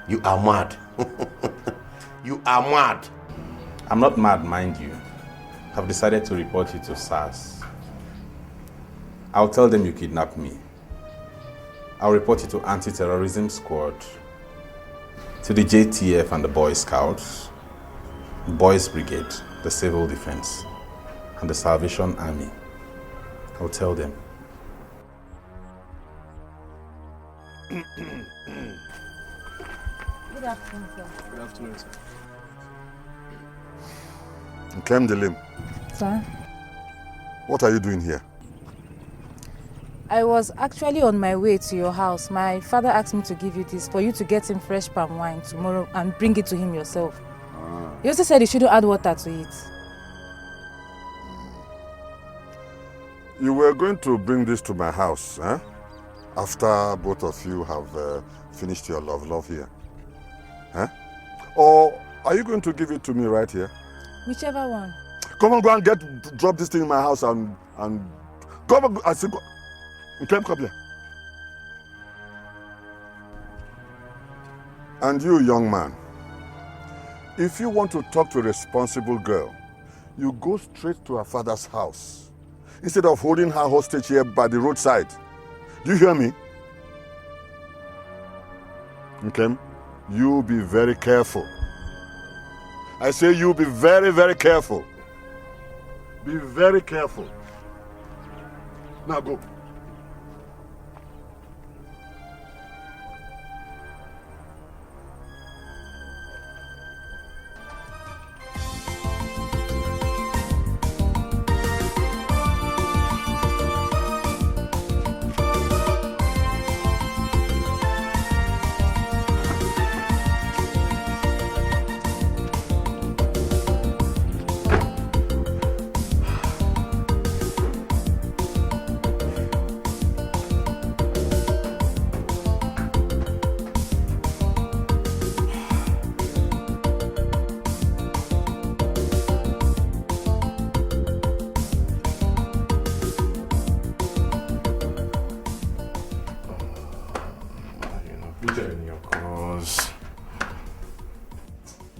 You are mad. You are mad. I'm not mad, mind you. I've decided to report you to SARS. I'll tell them you kidnapped me. I'll report you to Anti-Terrorism Squad, to the JTF and the Boy Scouts, Boys Brigade, the Civil Defense, and the Salvation Army. I'll tell them. Good afternoon, sir. Good afternoon, sir. Clem Delim. Sir? What are you doing here? I was actually on my way to your house. My father asked me to give you this for you to get him fresh palm wine tomorrow and bring it to him yourself. He also said you shouldn't add water to it. You were going to bring this to my house, eh? After both of you have finished your love here. Eh? Or are you going to give it to me right here? Whichever one. Come on, go and drop this thing in my house and come on, I say, come here. And you, young man, if you want to talk to a responsible girl, you go straight to her father's house instead of holding her hostage here by the roadside. Do you hear me? Okay? You be very careful. I say you be very, very careful. Be very careful. Now go.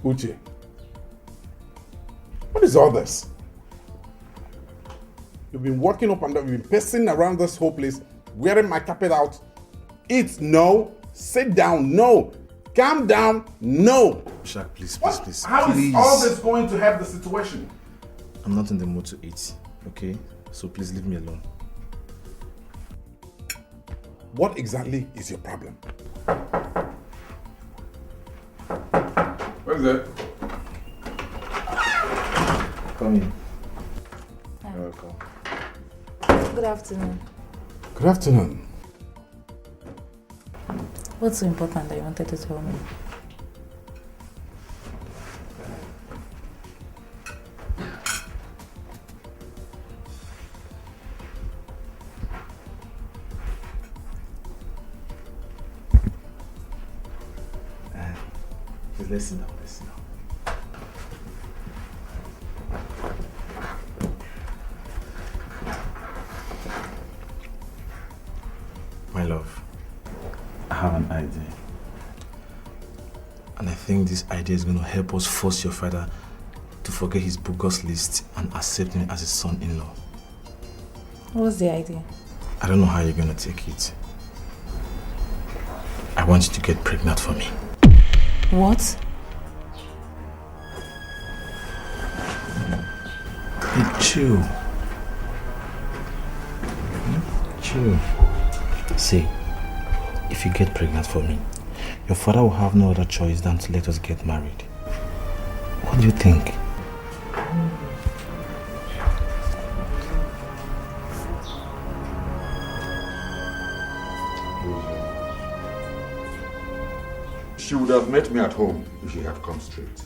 Uche, what is all this? You've been walking up and down, you've been pacing around this whole place, wearing my carpet out. Eat, no. Sit down, no. Calm down, no. Shaq, please. How is all this going to help the situation? I'm not in the mood to eat, okay? So please leave me alone. What exactly is your problem? What is it? Come in. Hi. You're welcome. Good afternoon. Good afternoon. What's so important that you wanted to tell me? Listen now, listen now. My love, I have an idea. And I think this idea is going to help us force your father to forget his bogus list and accept me as his son-in-law. What's the idea? I don't know how you're going to take it. I want you to get pregnant for me. What? Chill. Chill. See, if you get pregnant for me, your father will have no other choice than to let us get married. What do you think? She would have met me at home if she had come straight.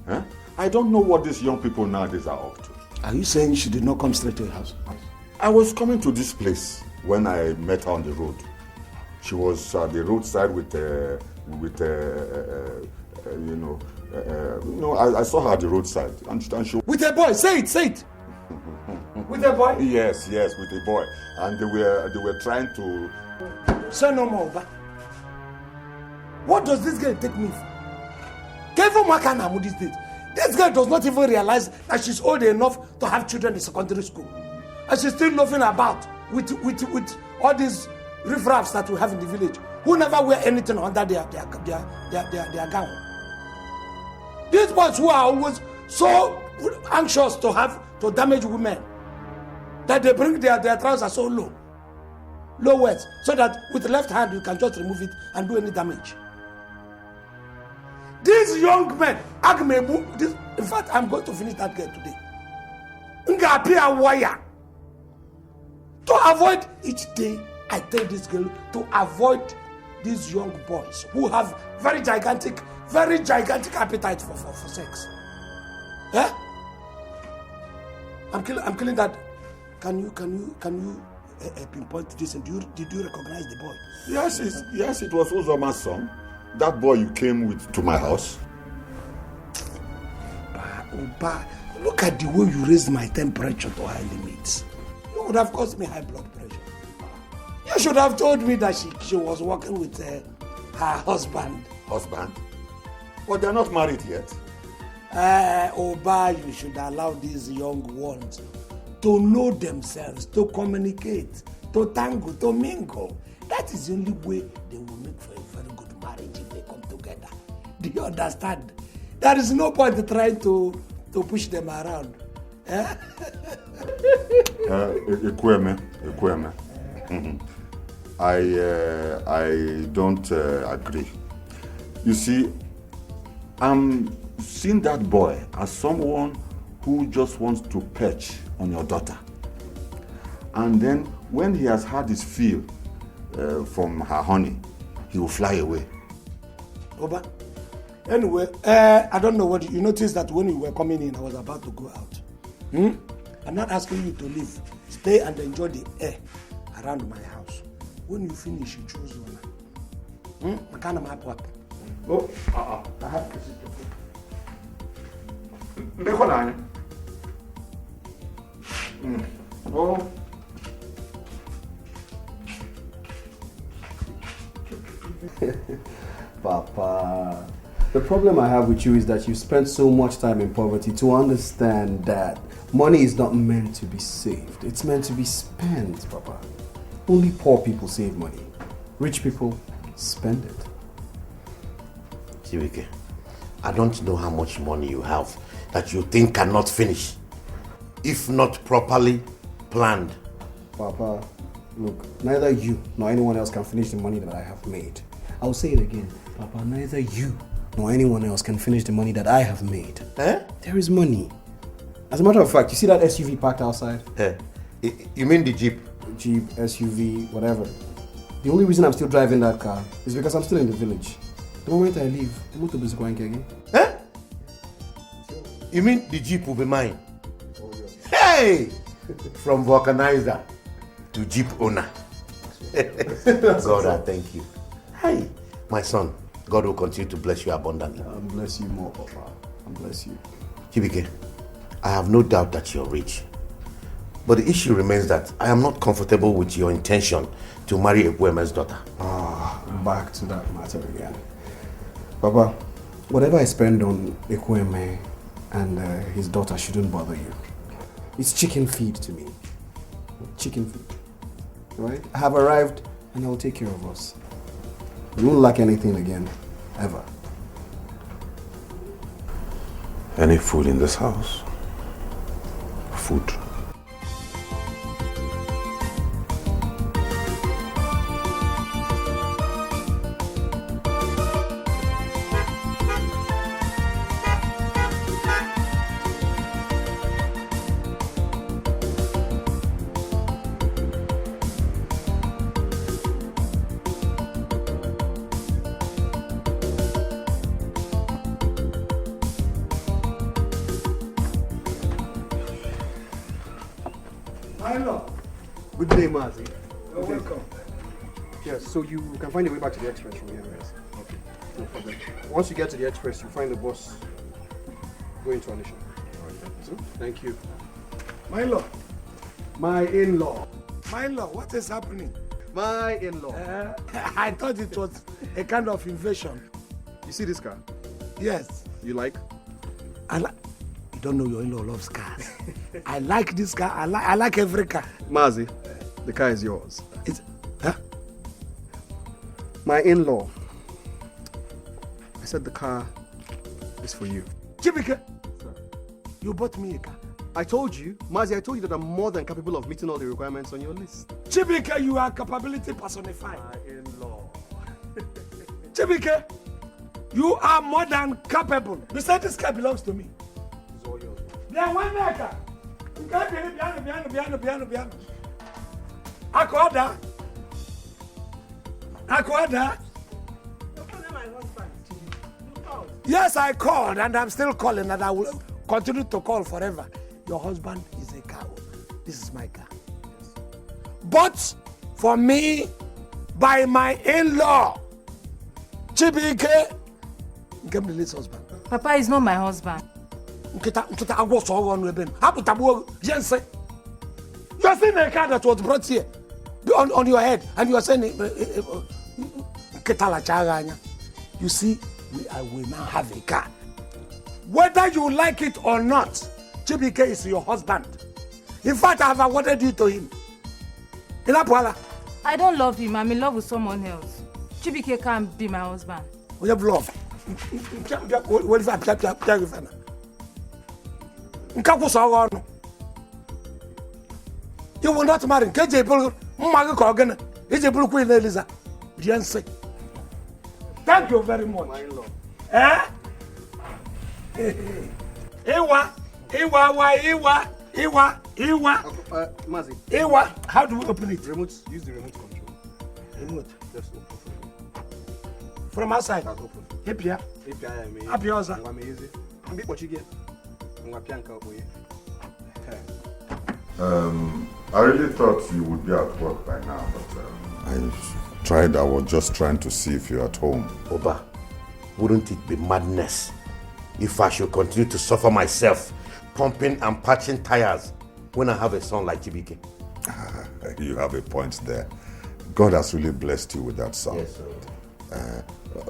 Huh? I don't know what these young people nowadays are up to. Are you saying she did not come straight to your house? I was coming to this place when I met her on the road. She was at the roadside I saw her at the roadside. And she... With a boy, say it. With a boy? Yes, with a boy. And they were trying to... Say no more, but what does this girl take me for? Kevin Makanamu these days. This girl does not even realize that she's old enough to have children in secondary school. And she's still loafing about with all these riffraffs that we have in the village who never wear anything under their gown. These boys who are always so anxious to damage women that they bring their trousers so low waist, so that with the left hand you can just remove it and do any damage. These young men, in fact, I'm going to finish that girl today. Ngapia wire. To avoid each day, I tell this girl to avoid these young boys who have very gigantic appetite for sex. Yeah? I'm killing that. Can you pinpoint this? And did you recognize the boy? Yes, it was Uzoma's son. That boy you came with to my house. Oba, look at the way you raised my temperature to high limits. You would have caused me high blood pressure. You should have told me that she was working with her husband. Husband? But they're not married yet. Oba, you should allow these young ones to know themselves, to communicate, to tango, to mingle. That is the only way they will make for a very good marriage if they come together. Do you understand? There is no point in trying to push them around. Ekweme. I don't agree. You see, I'm seeing that boy as someone who just wants to perch on your daughter. And then when he has had his fill from her honey, he will fly away. Oba, anyway, I don't know what you noticed that when you were coming in, I was about to go out. I'm not asking you to leave. Stay and enjoy the air around my house. When you finish, you choose one. I can't map up. Oh, I have to sit Oh. Papa, the problem I have with you is that you spent so much time in poverty to understand that money is not meant to be saved. It's meant to be spent, Papa. Only poor people save money. Rich people spend it. Chiwike, I don't know how much money you have that you think cannot finish, if not properly planned. Papa, look, neither you nor anyone else can finish the money that I have made. I'll say it again. Papa, neither you nor anyone else can finish the money that I have made. There is money. As a matter of fact, you see that SUV parked outside? You mean the Jeep? Jeep, SUV, whatever. The only reason I'm still driving that car is because I'm still in the village. The moment I leave, the motor is going again. You mean the Jeep will be mine? Hey! From vulcanizer to Jeep owner. God, I thank you. Hey, my son, God will continue to bless you abundantly. And bless you more, Papa. And bless you. Chibike, I have no doubt that you're rich. But the issue remains that I am not comfortable with your intention to marry Ekweme's daughter. Back to that matter again. Papa, whatever I spend on Ekweme and his daughter shouldn't bother you. It's chicken feed to me. Chicken feed. Right? I have arrived and I will take care of us. You won't lack anything again. Ever. Any food in this house? Food. Good day, Mazi. You're welcome. Yes, so you can find your way back to the express from here, right? Okay, no problem. Once you get to the express, you find the bus going to Anisha. Thank you. My in-law. My in-law. My in-law, what is happening? My in-law. I thought it was a kind of invasion. You see this car? Yes. You like? You don't know your in-law loves cars. I like this car. I like every car. Mazi, the car is yours. My in-law. I said the car is for you. Chibike, you bought me a car. I told you, Mazi, I told you that I'm more than capable of meeting all the requirements on your list. Chibike, you are capability personified. My in-law. Chibike, you are more than capable. You said this car belongs to me. It's all yours. Then one maker. Akwada. Yes, I called and I'm still calling and I will continue to call forever. Your husband is a cow. This is my car. But for me, by my in-law, Chibike, Nkem the late husband. Papa is not my husband. You are saying a car that was brought here on your head and you are saying you see, I will now have a car. Whether you like it or not, Chibike is your husband. In fact, I have awarded you to him. I don't love him. I'm in love with someone else. Chibike can't be my husband. We have love. You will not marry. Thank you very much. My in-law. Mazi. How do we open it? Remote. Use the remote control. Remote. Just open from outside. Open. Hipia. Hipia. I really thought you would be at work by now, but I was just trying to see if you're at home. Oba, wouldn't it be madness if I should continue to suffer myself, pumping and patching tires when I have a son like Chibike? You have a point there. God has really blessed you with that son. Yes, sir.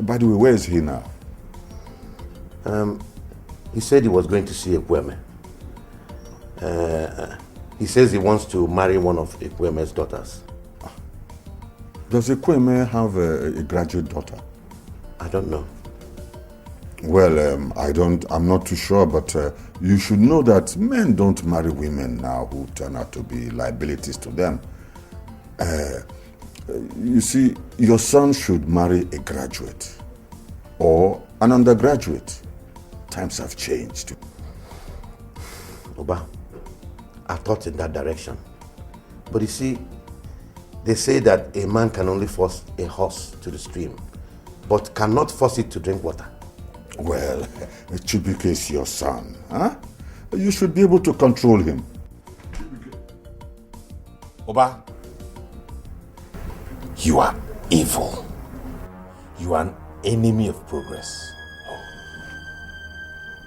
By the way, where is he now? He said he was going to see Ekweme. He says he wants to marry one of Ekweme's daughters. Does Ekweme have a graduate daughter? I don't know. Well, I'm not too sure, but you should know that men don't marry women now who turn out to be liabilities to them. You see, your son should marry a graduate or an undergraduate. Times have changed. Oba, I thought in that direction. But you see, they say that a man can only force a horse to the stream, but cannot force it to drink water. Well, Chibuike is your son, huh? You should be able to control him. Oba, you are evil. You are an enemy of progress.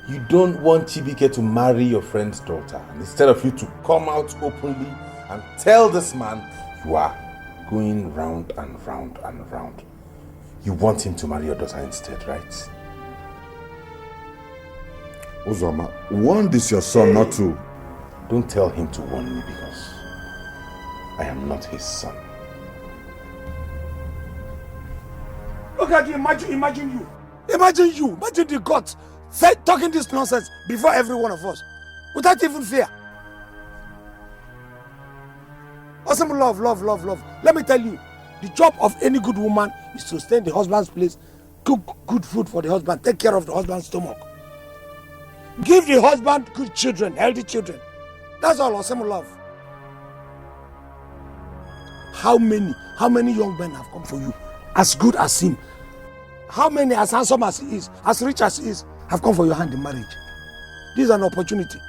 You don't want Chibuike to marry your friend's daughter, and instead of you to come out openly and tell this man, you are going round and round and round. You want him to marry your daughter instead, right? Uzoma, warn this your son not to. Don't tell him to warn me because I am not his son. Look at you, imagine you. Imagine the gods talking this nonsense before every one of us, without even fear. Awesome love. Let me tell you, the job of any good woman is to stay in the husband's place, cook good food for the husband, take care of the husband's stomach. Give the husband good children, healthy children. That's all awesome love. How many young men have come for you, as good as him? How many as handsome as he is, as rich as he is, have come for your hand in marriage? This is an opportunity.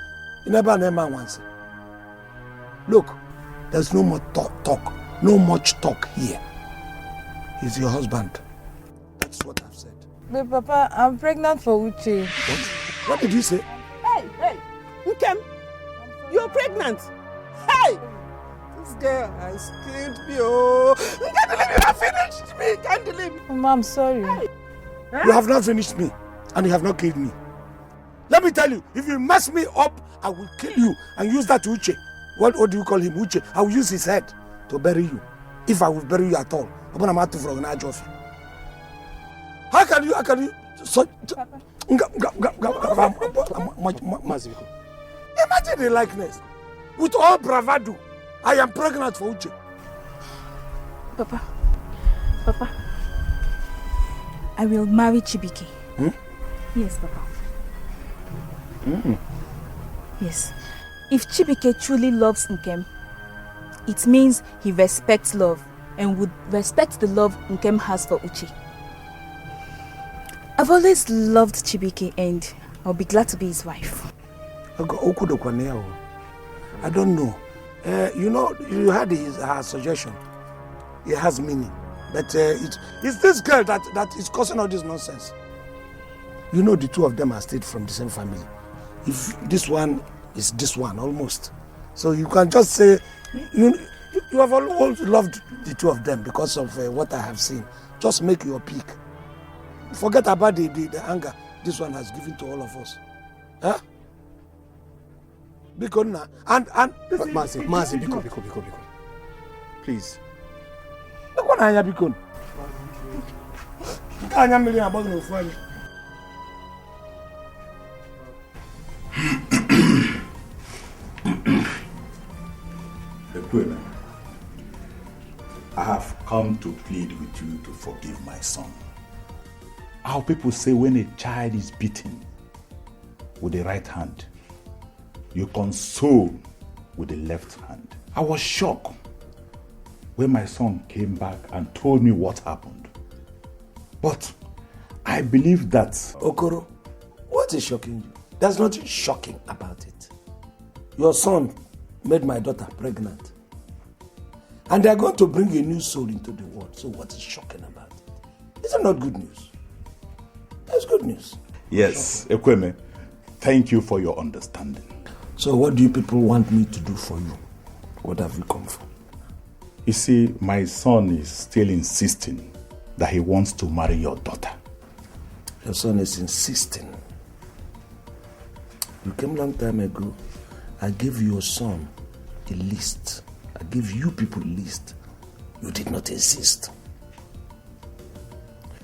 You never once. Look, there's no more talk, no much talk here. He's your husband. That's what I've said. But Papa, I'm pregnant for Uche. What did you say? Hey, Nkem, you're pregnant. Hey, this girl has killed me. Oh, can't believe you have finished me. Can't believe me. Mama, I'm sorry. Hey. You have not finished me, and you have not killed me. Let me tell you, if you mess me up, I will kill you and use that Uche. What do you call him, Uche? I will use his head to bury you, if I will bury you at all. How can you? So, imagine the likeness. With all bravado, I am pregnant for Uche. Papa, I will marry Chibuike. Yes, Papa. Yes. If Chibuike truly loves Nkem, it means he respects love and would respect the love Nkem has for Uche. I've always loved Chibuike and I'll be glad to be his wife. I don't know. You had her suggestion. It has meaning. But it's this girl that is causing all this nonsense. You know the two of them are stayed from the same family. If this one is this one, almost. So you can just say, you have always loved the two of them because of what I have seen. Just make your pick. Forget about the anger this one has given to all of us. Huh? Because and Mazi, Biko. Please. Look what I have become. I have come to plead with you to forgive my son. Our people say when a child is beaten with the right hand, you console with the left hand. I was shocked when my son came back and told me what happened. But I believe that... Okoro, what is shocking you? There's nothing shocking about it. Your son made my daughter pregnant. And they're going to bring a new soul into the world. So what is shocking about it? Is it not good news? That's good news. Yes, Ekweme, thank you for your understanding. So what do you people want me to do for you? What have you come for? You see, my son is still insisting that he wants to marry your daughter. Your son is insisting. You came a long time ago. I gave your son a list. I gave you people a list. You did not insist.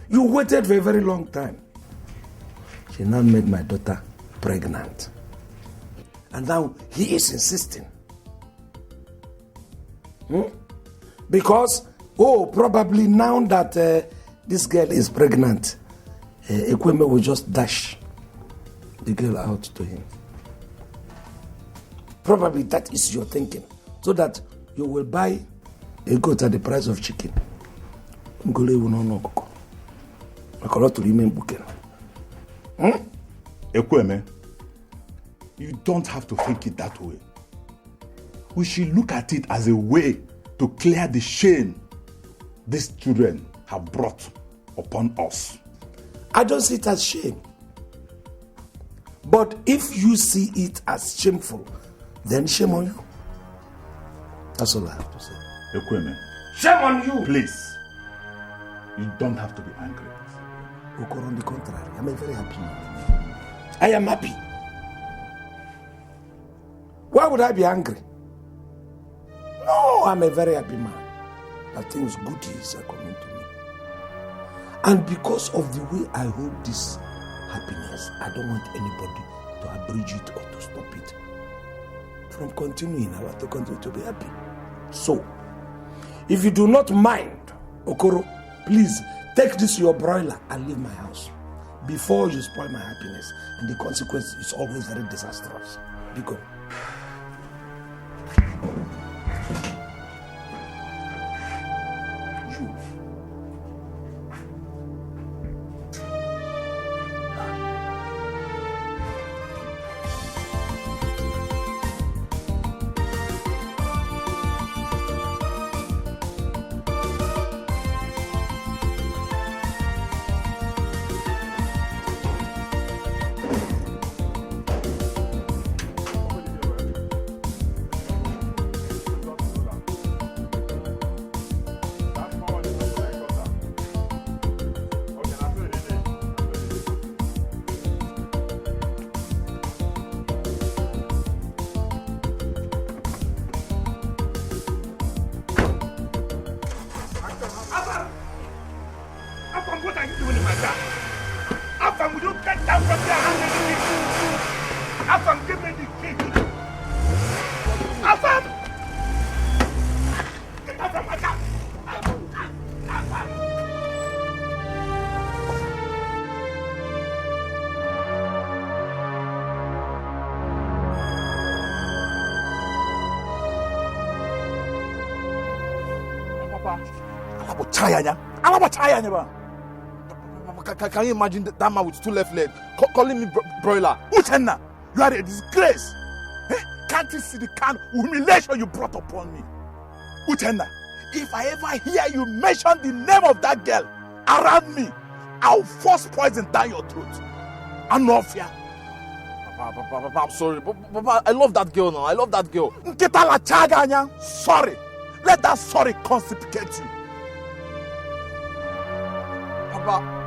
You waited for a very long time. She now made my daughter pregnant. And now he is insisting. Because, probably now that this girl is pregnant, Ekweme will just dash the girl out to him. Probably that is your thinking. So that you will buy a goat at the price of chicken. Ekweme, you don't have to think it that way. We should look at it as a way to clear the shame these children have brought upon us. I don't see it as shame. But if you see it as shameful, then shame on you. That's all I have to say. Ekweme, shame on you. Please, you don't have to be angry. Okoro, on the contrary, I'm a very happy man. I am happy. Why would I be angry? No, I'm a very happy man. That things goodies are coming to me. And because of the way I hold this happiness, I don't want anybody to abridge it or to stop it. From continuing, I want to continue to be happy. So, if you do not mind, Okoro, please take this your broiler and leave my house before you spoil my happiness. And the consequence is always very disastrous. Because Can you imagine that man with two left legs calling me broiler? Uchenna, you are a disgrace. Eh? Can't you see the kind of humiliation you brought upon me? Uchenna, if I ever hear you mention the name of that girl around me, I'll force poison down your throat. I'm not fear. Papa, I'm sorry. Papa, I love that girl now. I love that girl. Sorry. Let that sorry consecrate you. Papa.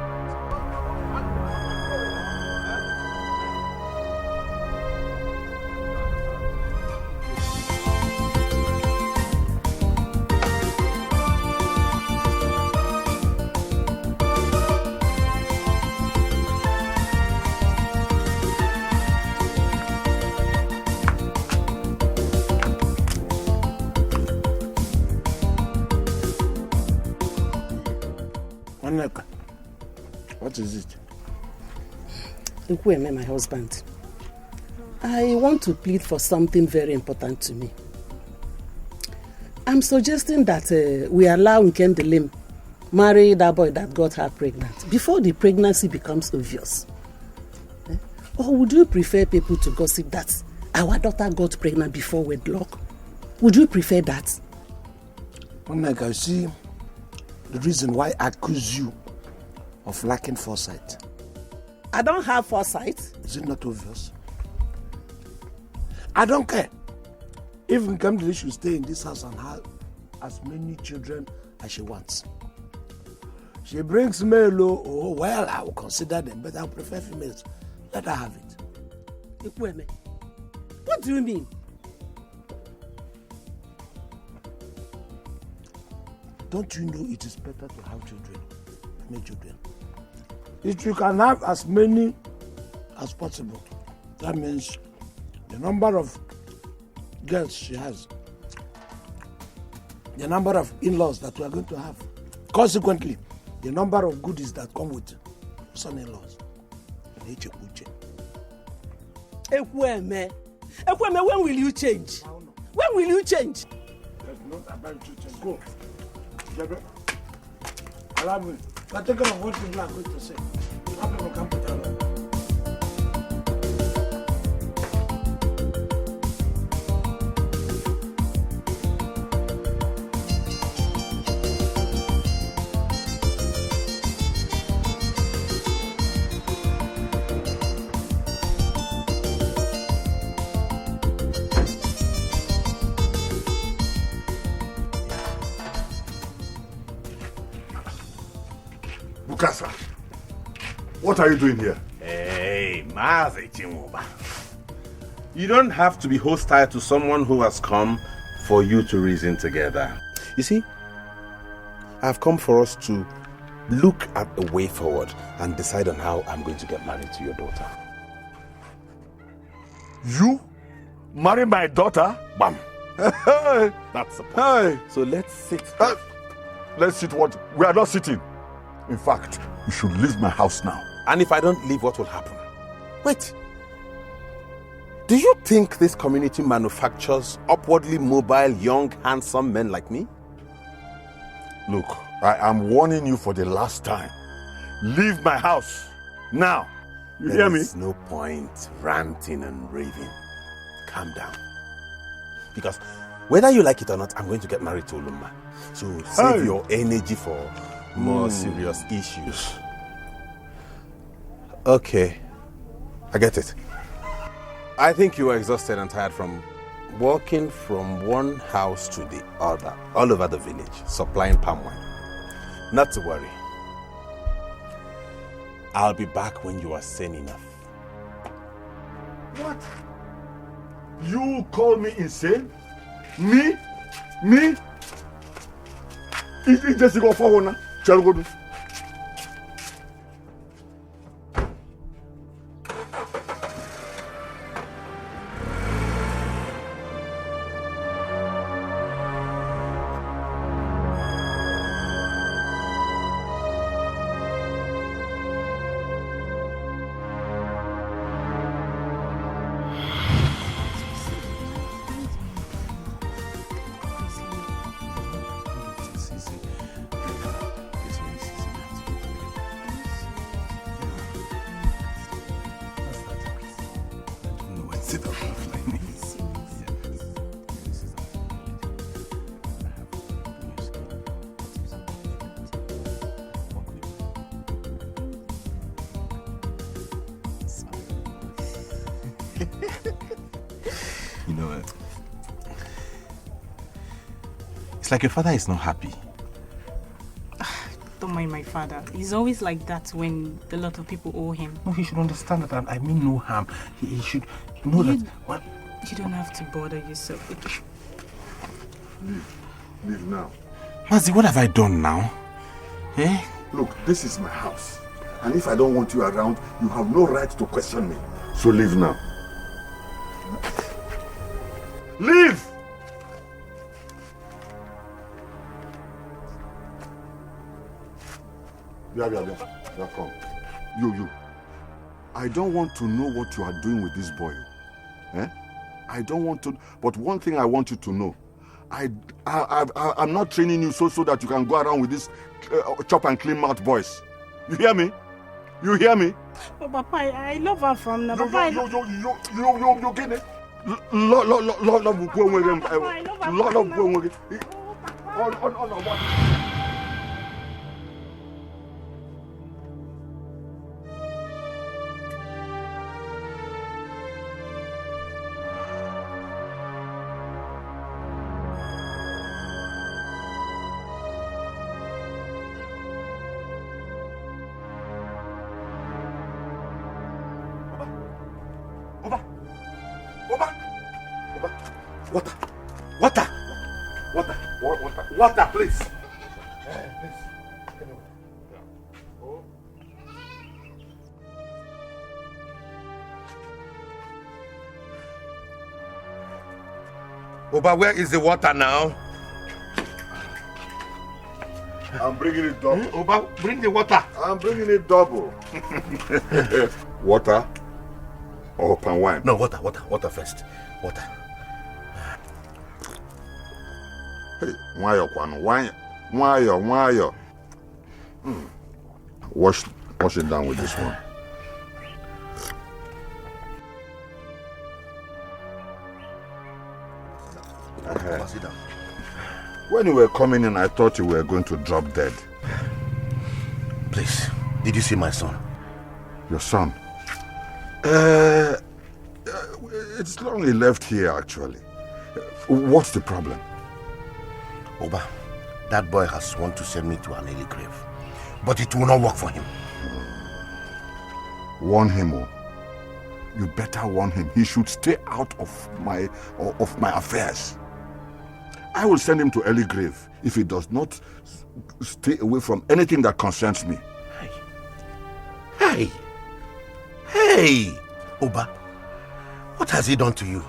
What is it? Nkem, my husband, I want to plead for something very important to me. I'm suggesting that we allow Nkem the Lim marry that boy that got her pregnant before the pregnancy becomes obvious. Or would you prefer people to gossip that our daughter got pregnant before wedlock? Would you prefer that? I see the reason why I accuse you of lacking foresight. I don't have foresight. Is it not obvious? I don't care. If Nkem should stay in this house and have as many children as she wants. She brings male, oh well, I will consider them, but I will prefer females. Let her have it. What do you mean? Don't you know it is better to have children, many children? If you can have as many as possible, that means the number of girls she has, the number of in-laws that we are going to have, consequently, the number of goodies that come with son-in-laws. Ekweme, Ekweme, when will you change? When will you change? There's not about to change. Go. Allow me. Now take care of what people are going to say. How people come to tell them. Bukasa, what are you doing here? Hey, Mazi Chinwoba. You don't have to be hostile to someone who has come for you to reason together. You see, I've come for us to look at a way forward and decide on how I'm going to get married to your daughter. You? Marry my daughter? Bam. That's the point. Hey. So let's sit. Let's sit what? We are not sitting. In fact, you should leave my house now. And if I don't leave, what will happen? Wait. Do you think this community manufactures upwardly mobile, young, handsome men like me? Look, I am warning you for the last time. Leave my house now. You hear me? There's no point ranting and raving. Calm down. Because whether you like it or not, I'm going to get married to Olumma. So save your energy for more serious issues. Okay, I get it. I think you are exhausted and tired from walking from one house to the other, all over the village, supplying palm wine. Not to worry. I'll be back when you are sane enough. What? You call me insane? Me? Me? If it just go forward now, shall we go? You know what? It's like your father is not happy. Don't mind my father. He's always like that when a lot of people owe him. No, he should understand that I mean no harm. He should know that... What? You don't have to bother yourself. Leave now. Mazi, what have I done now? Eh? Look, this is my house. And if I don't want you around, you have no right to question me. So leave now. Leave! Yeah, come. You. I don't want to know what you are doing with this boy. Eh? I don't want to, but one thing I want you to know. I'm not training you so that you can go around with this chop and clean mouth boys. You hear me? You hear me? Oh, Papa, I love her from now. You get it? Love Water, please. Oba, where is the water now? I'm bringing it double. Oba, bring the water. I'm bringing it double. Water. or palm wine? No, water first. Water. Hey, why? Wash it down with this one. Sit down. When you were coming in, I thought you were going to drop dead. Please, did you see my son? Your son? It's long he left here, actually. What's the problem? Oba, that boy has sworn to send me to an early grave. But it will not work for him. Warn him, oh. You better warn him. He should stay out of my affairs. I will send him to early grave if he does not stay away from anything that concerns me. Hey! Oba, what has he done to you?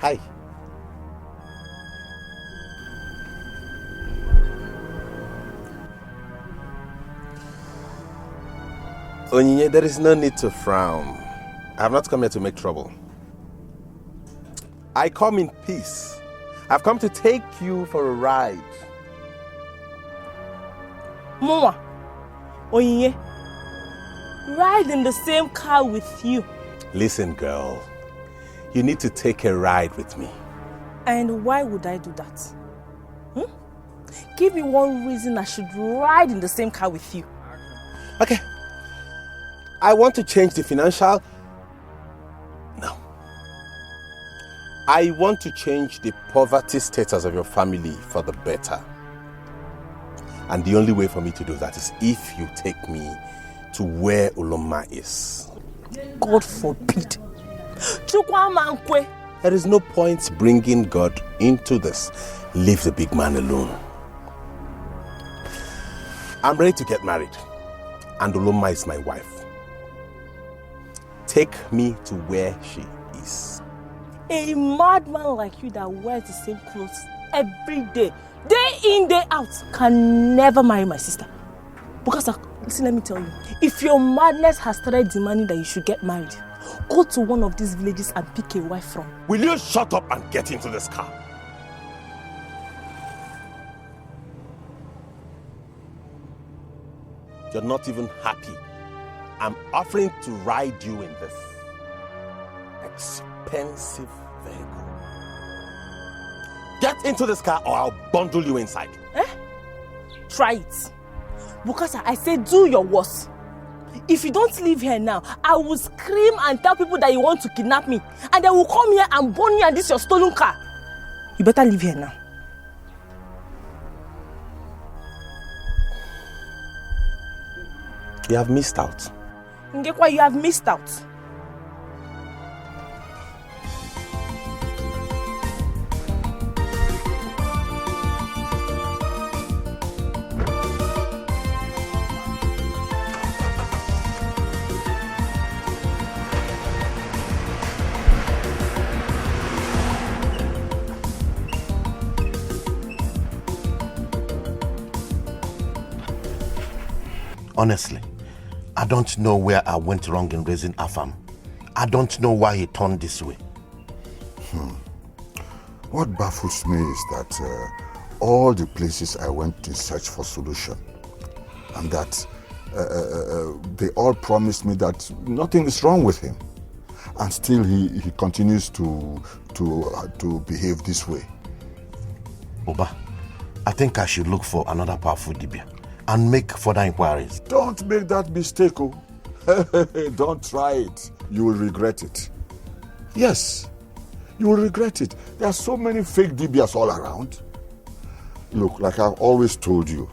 Hi. Onyinye, there is no need to frown. I have not come here to make trouble. I come in peace. I've come to take you for a ride. Mama, Onyinye, ride in the same car with you. Listen, girl. You need to take a ride with me. And why would I do that? Give me one reason I should ride in the same car with you. Okay. I want to change the financial... No. I want to change the poverty status of your family for the better. And the only way for me to do that is if you take me to where Uloma is. God forbid. There is no point bringing God into this. Leave the big man alone. I'm ready to get married, and Uloma is my wife. Take me to where she is. A madman like you that wears the same clothes every day in, day out, can never marry my sister. Because, listen, let me tell you, if your madness has started demanding that you should get married, go to one of these villages and pick a wife from. Will you shut up and get into this car? You're not even happy. I'm offering to ride you in this expensive vehicle. Get into this car or I'll bundle you inside. Try it. Because I say do your worst. If you don't leave here now, I will scream and tell people that you want to kidnap me. And they will come here and burn you and this your stolen car. You better leave here now. You have missed out. Ngekwa, you have missed out. Honestly, I don't know where I went wrong in raising Afam. I don't know why he turned this way. What baffles me is that all the places I went in search for solution, and that they all promised me that nothing is wrong with him, and still he continues to behave this way. Oba, I think I should look for another powerful Dibia and make further inquiries. Don't make that mistake, oh. Don't try it. You will regret it. Yes, you will regret it. There are so many fake Dibias all around. Look, like I've always told you,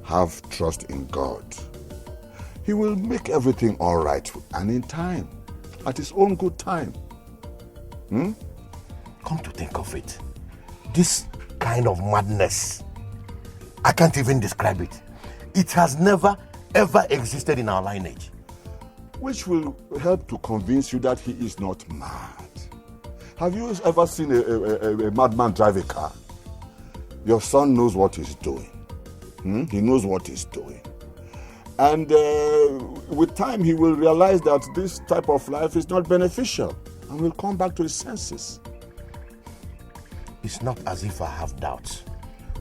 have trust in God. He will make everything all right and in time, at his own good time. Come to think of it, this kind of madness, I can't even describe it. It has never ever existed in our lineage. Which will help to convince you that he is not mad. Have you ever seen a madman drive a car? Your son knows what he's doing. He knows what he's doing. And with time, he will realize that this type of life is not beneficial and will come back to his senses. It's not as if I have doubts.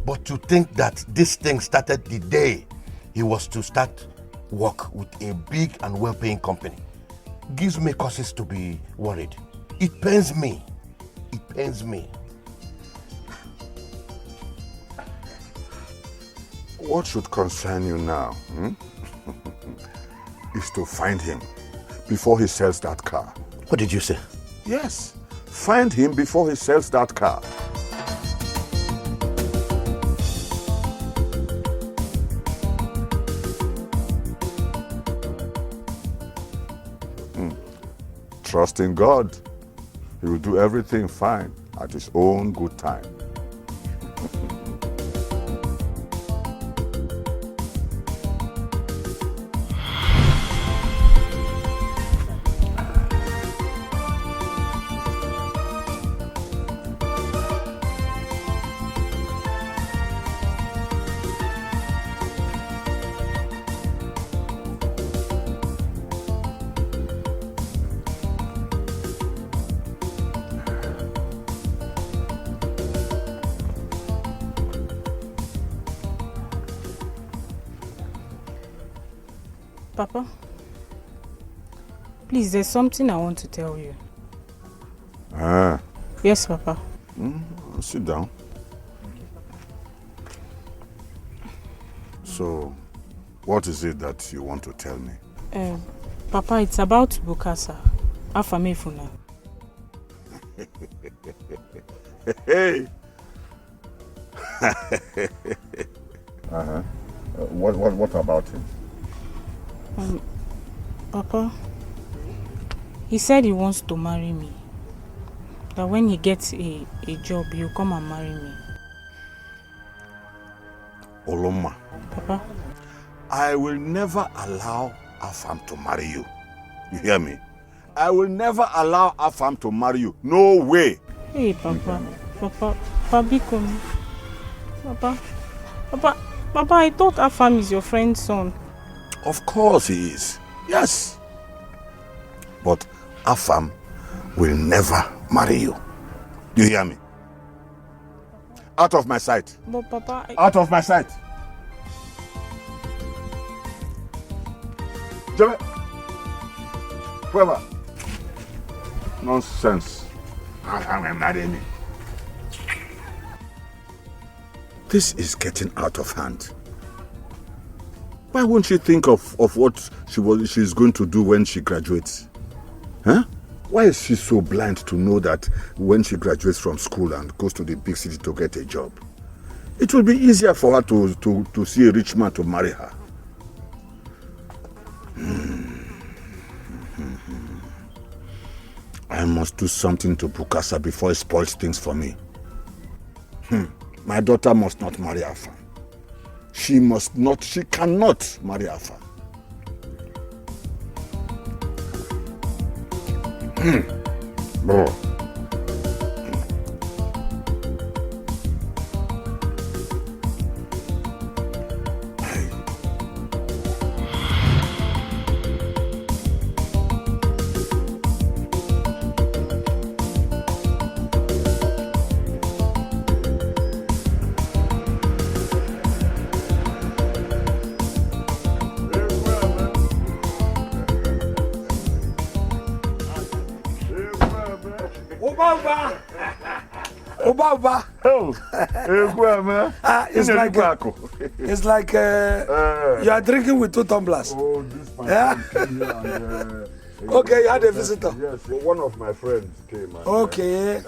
But to think that this thing started the day he was to start work with a big and well-paying company gives me causes to be worried. It pains me. It pains me. What should concern you now is to find him before he sells that car. What did you say? Yes, find him before he sells that car. Trust in God. He will do everything fine at his own good time. Papa, please, there's something I want to tell you. Ah. Yes, Papa. Sit down. So, what is it that you want to tell me? Papa, it's about Bukasa. Afamefuna. Hey! What about him? Papa, he said he wants to marry me. That when he gets a job, he'll come and marry me. Oloma. Papa? I will never allow Afam to marry you. You hear me? I will never allow Afam to marry you. No way. Hey, Papa. Papa, Bikomi. Papa, I thought Afam is your friend's son. Of course he is. Yes. But Afam will never marry you. Do you hear me? Out of my sight. But Papa... Out of my sight. Jimmy. Whoever. Nonsense. I'm marrying me. This is getting out of hand. Why won't she think of what she's going to do when she graduates? Huh? Why is she so blind to know that when she graduates from school and goes to the big city to get a job, it will be easier for her to see a rich man to marry her? I must do something to Bukasa before he spoils things for me. My daughter must not marry Afam. She cannot marry Afam. Bro. Obaba. It's like you are drinking with two tumblers. Oh, this my friend came okay, you had a visitor. Yes, one of my friends came. Okay.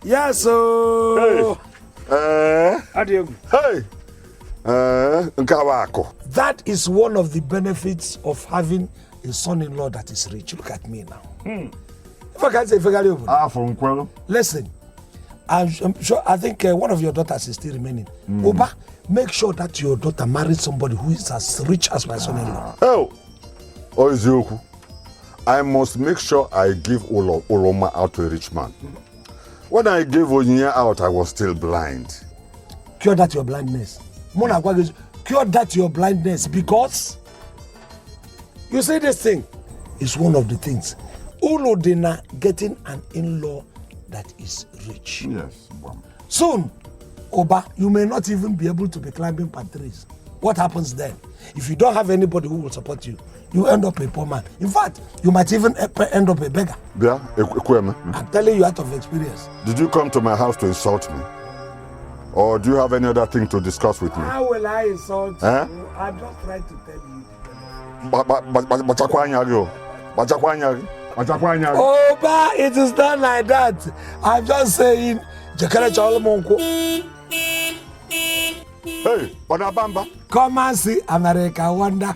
Yeah, so. Hey. Hey! That is one of the benefits of having a son-in-law that is rich. Look at me now. If I can say, listen, I'm sure, I think one of your daughters is still remaining. Oba, make sure that your daughter marries somebody who is as rich as my son-in-law. Oh, Oizioku, I must make sure I give Oloma out to a rich man. When I gave Onyia out, I was still blind. Cure that your blindness. Cure that your blindness, because you see, this thing is one of the things. Ulodina getting an in-law that is rich. Yes. Soon, Oba, you may not even be able to be climbing palm trees. What happens then? If you don't have anybody who will support you, you end up a poor man. In fact, you might even end up a beggar. Yeah, I'm telling you out of experience. Did you come to my house to insult me? Or do you have any other thing to discuss with me? How will I insult you? I'm just trying to tell you. Oba, it is not like that. I'm just saying. Hey, Bonabamba. Come and see America Wonder.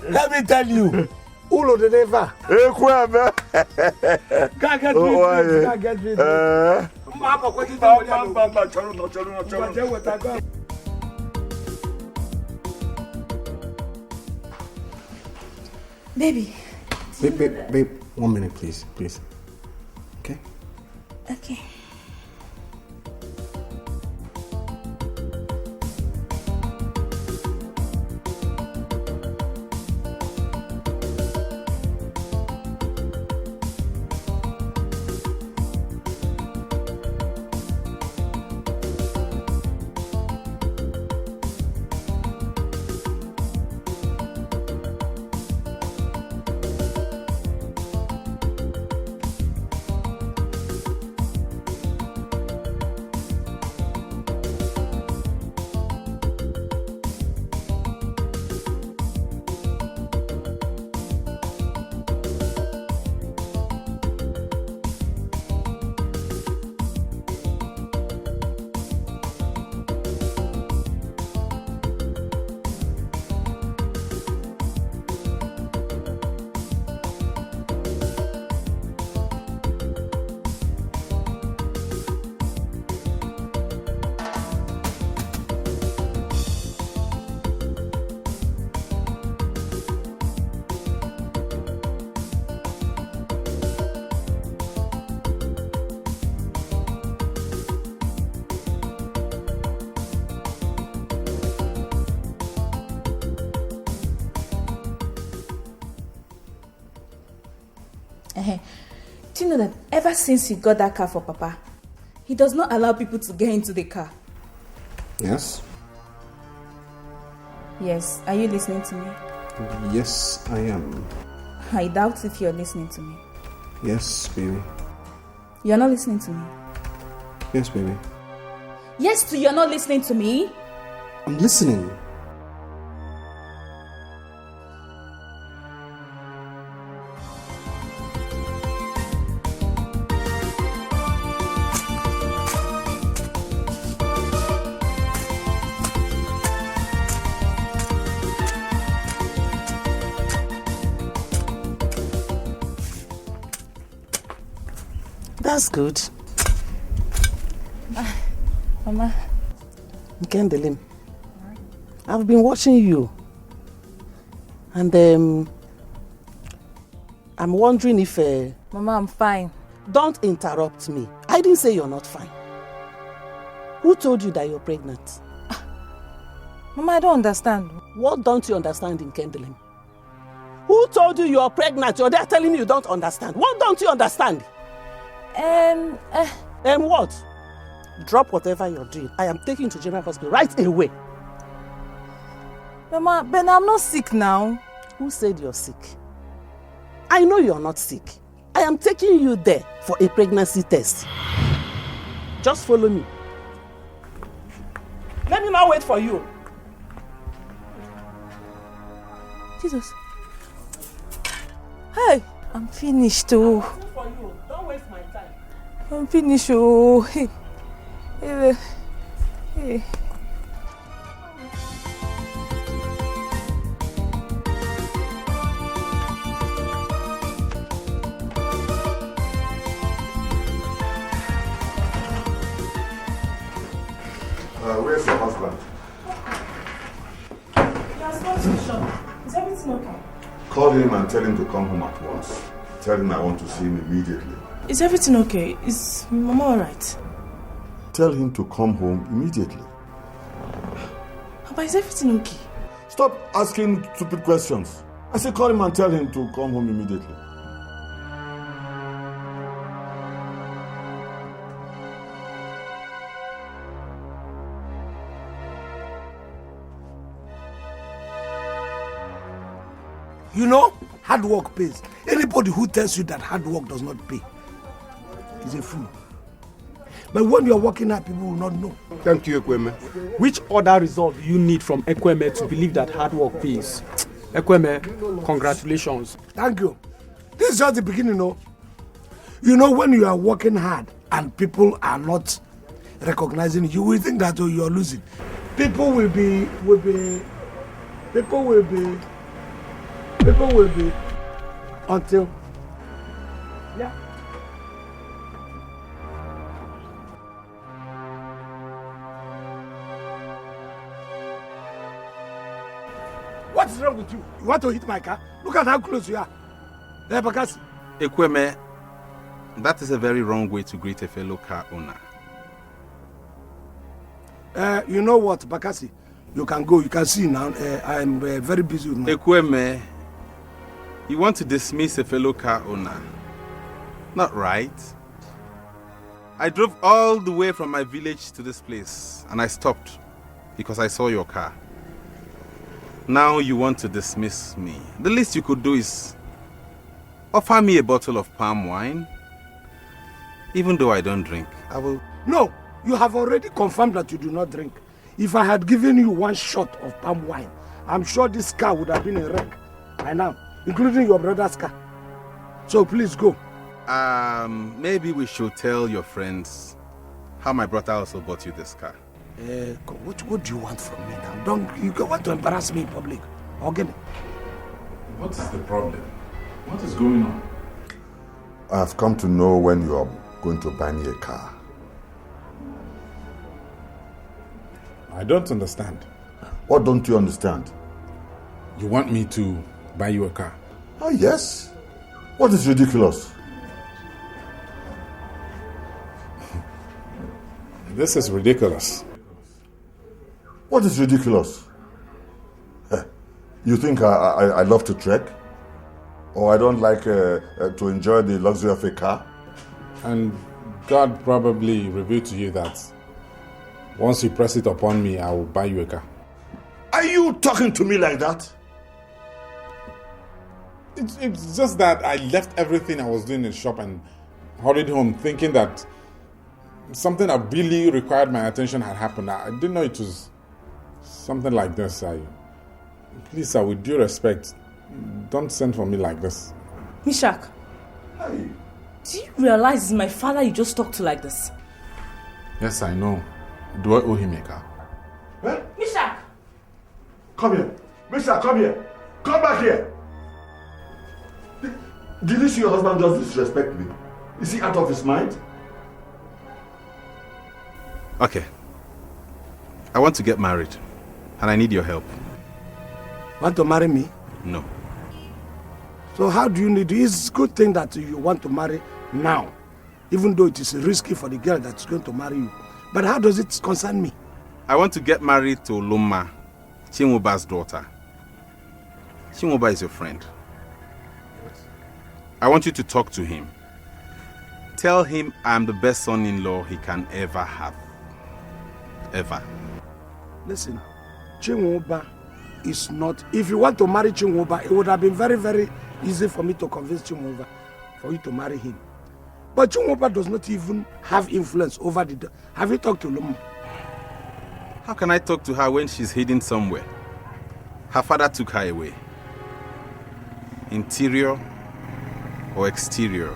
Let me tell you. Ulo de Neva. Can't get me. Can't get me. Baby. Babe, 1 minute, please. Okay? Okay. Do you know that ever since he got that car for Papa, he does not allow people to get into the car? Yes? Yes. Are you listening to me? Yes, I am. I doubt if you're listening to me. Yes, baby. You're not listening to me. Yes, baby. Yes, you're not listening to me. I'm listening. That's good. Mama. Nkem, I've been watching you. And I'm wondering if... Mama, I'm fine. Don't interrupt me. I didn't say you're not fine. Who told you that you're pregnant? Mama, I don't understand. What don't you understand in Nkem? Who told you you're pregnant? You're there telling me you don't understand. What don't you understand? What? Drop whatever you're doing. I am taking you to General Hospital right away. Mama, Ben, I'm not sick now. Who said you're sick? I know you're not sick. I am taking you there for a pregnancy test. Just follow me. Let me not wait for you. Jesus. Hey, I'm finished, oh. Don't waste my time. I'm finished, oh. Hey. Hey. Where's your husband? Is everything okay? Call him and tell him to come home at once. Tell him I want to see him immediately. Is everything okay? Is Mama alright? Tell him to come home immediately. Papa, is everything okay? Stop asking stupid questions. I say call him and tell him to come home immediately. You know, hard work pays. Anybody who tells you that hard work does not pay is a fool. But when you are working hard, people will not know. Thank you, Ekweme. Which other result do you need from Ekweme to believe that hard work pays? Ekweme, congratulations. Thank you. This is just the beginning, no? You know, when you are working hard and people are not recognizing you, will think that you are losing. People will be until, yeah. What is wrong with you? You want to hit my car? Look at how close you are. There, Bakasi. Ekweme, that is a very wrong way to greet a fellow car owner. You know what, Bakasi? You can go. You can see now. I am very busy with my... Ekweme, you want to dismiss a fellow car owner. Not right. I drove all the way from my village to this place and I stopped because I saw your car. Now you want to dismiss me. The least you could do is offer me a bottle of palm wine. Even though I don't drink, I will... No, you have already confirmed that you do not drink. If I had given you one shot of palm wine, I'm sure this car would have been a wreck by now, including your brother's car. So please go. Maybe we should tell your friends how my brother also bought you this car. What do you want from me now? You want to embarrass me in public? Again. What is the problem? What is going on? I've come to know when you are going to buy me a car. I don't understand. What don't you understand? You want me to buy you a car? Oh, yes. What is ridiculous? This is ridiculous. What is ridiculous? You think I love to trek? Or I don't like to enjoy the luxury of a car? And God probably revealed to you that once you press it upon me, I will buy you a car. Are you talking to me like that? It's just that I left everything I was doing in the shop and hurried home thinking that something that really required my attention had happened. I didn't know it was something like this. Please, sir, with due respect, don't send for me like this. Mishak, Hey. do you realize it's my father you just talked to like this? Yes, I know. Do I owe him a car? Eh? Mishak! Come here. Mister, come here. Come back here. Did you see your husband just disrespect me? Is he out of his mind? Okay. I want to get married and I need your help. Want to marry me? No. So how do you need... It's a good thing that you want to marry now, even though it is risky for the girl that's going to marry you. But how does it concern me? I want to get married to Loma, Chinwoba's daughter. Chinwoba is your friend. I want you to talk to him. Tell him I'm the best son-in-law he can ever have. Ever. Listen, Chinwoba is not... If you want to marry Chinwoba, it would have been very, very easy for me to convince Chinwoba for you to marry him. But Chinwoba does not even have influence over the... Have you talked to Loma? How can I talk to her when she's hidden somewhere? Her father took her away. Interior or exterior?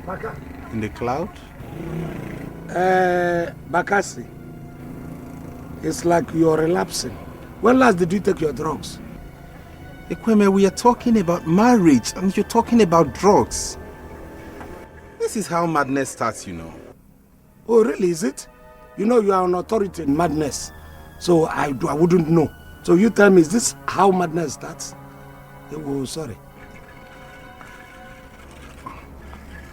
Maka. In the cloud? Bakasi, it's like you're relapsing. When last did you take your drugs? Ekweme, we are talking about marriage and you're talking about drugs. This is how madness starts, you know. Oh, really, is it? You know you are an authority in madness. So I wouldn't know. So you tell me, is this how madness starts? Oh, sorry.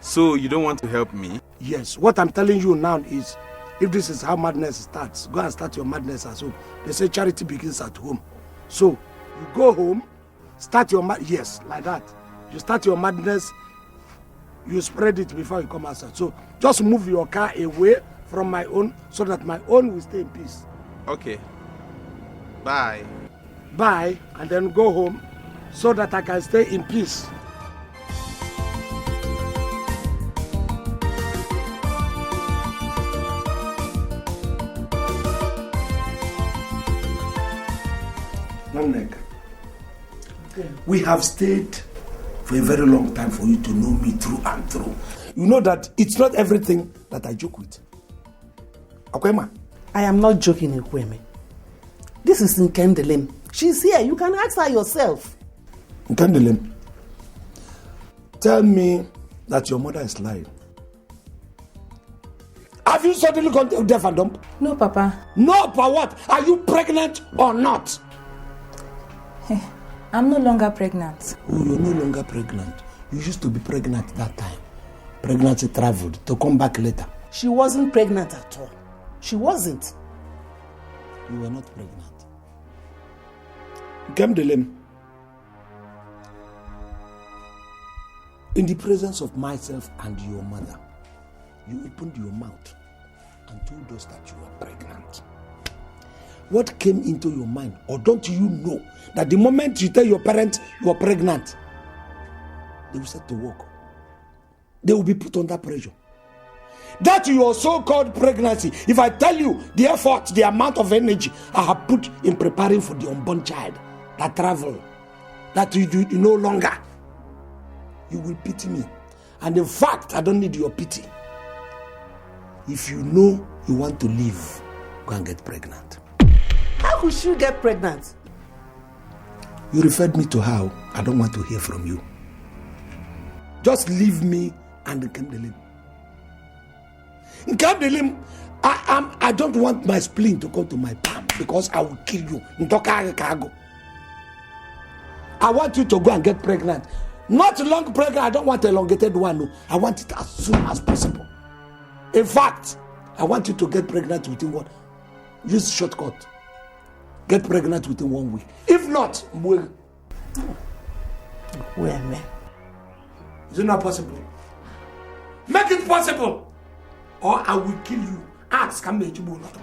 So you don't want to help me? Yes, what I'm telling you now is, if this is how madness starts, go and start your madness at home. They say charity begins at home. So you go home, start your yes, like that. You start your madness, you spread it before you come outside. So just move your car away from my own so that my own will stay in peace. Okay. Bye. Bye, and then go home so that I can stay in peace. We have stayed for a very long time for you to know me through and through. You know that it's not everything that I joke with. Akwema? I am not joking, Ekweme. This is Nkem. She's here. You can ask her yourself. Nkem, tell me that your mother is lying. Have you suddenly gone deaf and dumb? No, Papa. No, but what? Are you pregnant or not? I'm no longer pregnant. Oh, you're no longer pregnant. You used to be pregnant that time. Pregnancy traveled to come back later. She wasn't pregnant at all. She wasn't. You were not pregnant. Nkem, in the presence of myself and your mother, you opened your mouth and told us that you were pregnant. What came into your mind? Or don't you know that the moment you tell your parents you are pregnant, they will set to work. They will be put under pressure. That your so-called pregnancy, if I tell you the effort, the amount of energy I have put in preparing for the unborn child, that travel, that you do no longer, you will pity me. And in fact, I don't need your pity. If you know you want to live, go and get pregnant. How could she get pregnant? You referred me to how. I don't want to hear from you. Just leave me and Nkem. Nkem, I don't want my spleen to come to my palm because I will kill you. I want you to go and get pregnant. Not long pregnant. I don't want a elongated one. No. I want it as soon as possible. In fact, I want you to get pregnant within what? Use shortcut. Get pregnant within 1 week. If not, we'll... Where, man? Is it not possible? Make it possible, or I will kill you. Ask, come here, you not.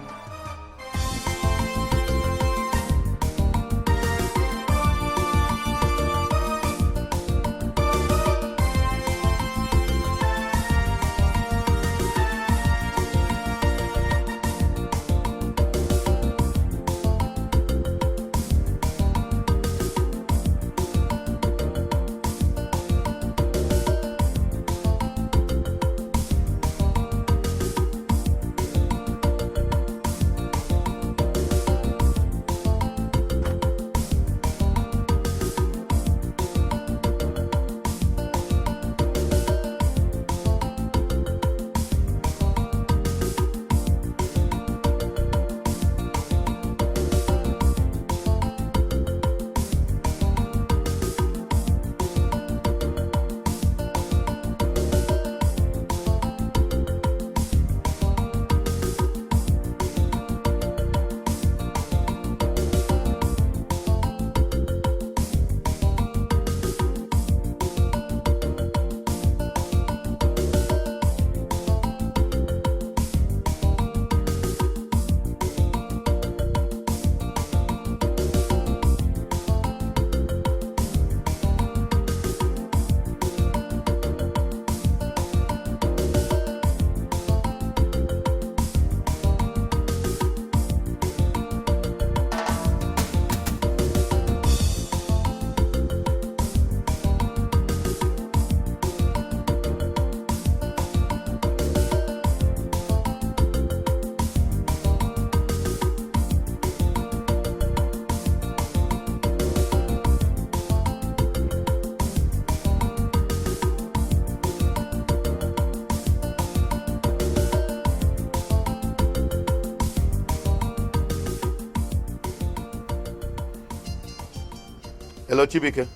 Hello, Chibike.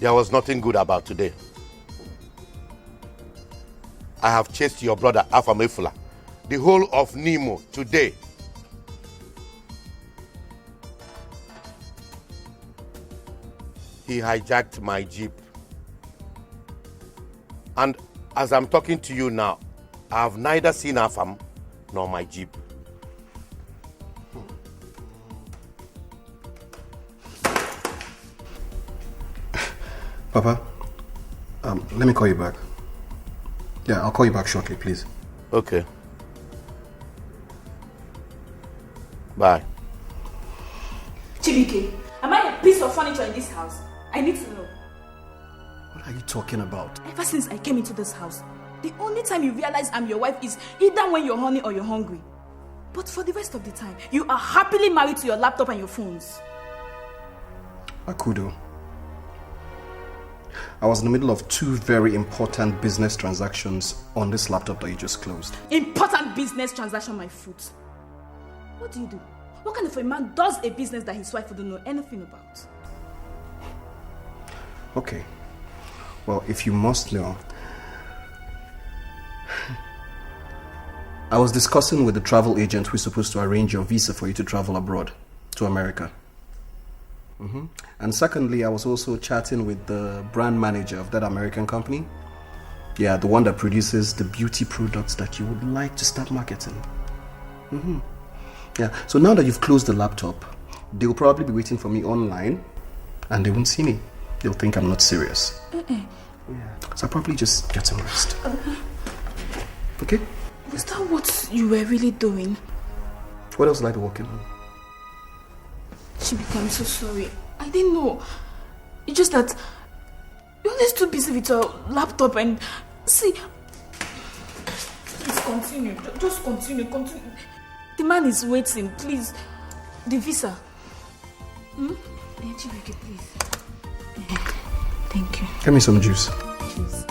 There was nothing good about today. I have chased your brother Afamefula the whole of Nemo today. He hijacked my jeep. And as I'm talking to you now, I have neither seen Afam nor my jeep. Papa, let me call you back. Yeah, I'll call you back shortly, please. Okay. Bye. Chibike, am I a piece of furniture in this house? I need to know. What are you talking about? Ever since I came into this house, the only time you realize I'm your wife is either when you're horny or you're hungry. But for the rest of the time, you are happily married to your laptop and your phones. Akudo, I was in the middle of 2 very important business transactions on this laptop that you just closed. Important business transaction, my foot. What do you do? What kind of a man does a business that his wife wouldn't know anything about? Okay. Well, if you must know, I was discussing with the travel agent who's supposed to arrange your visa for you to travel abroad to America. And secondly, I was also chatting with the brand manager of that American company. Yeah, the one that produces the beauty products that you would like to start marketing. Yeah, so now that you've closed the laptop, they'll probably be waiting for me online and they won't see me. They'll think I'm not serious. Yeah. So I'll probably just get some rest. Okay? Was that what you were really doing? What else would I be working on? Chibike, I'm so sorry. I didn't know. It's just that you're always too busy with your laptop and... See... Please continue. Just continue. The man is waiting. Please. The visa. Chibike, please. Thank you. Get me some juice. Juice.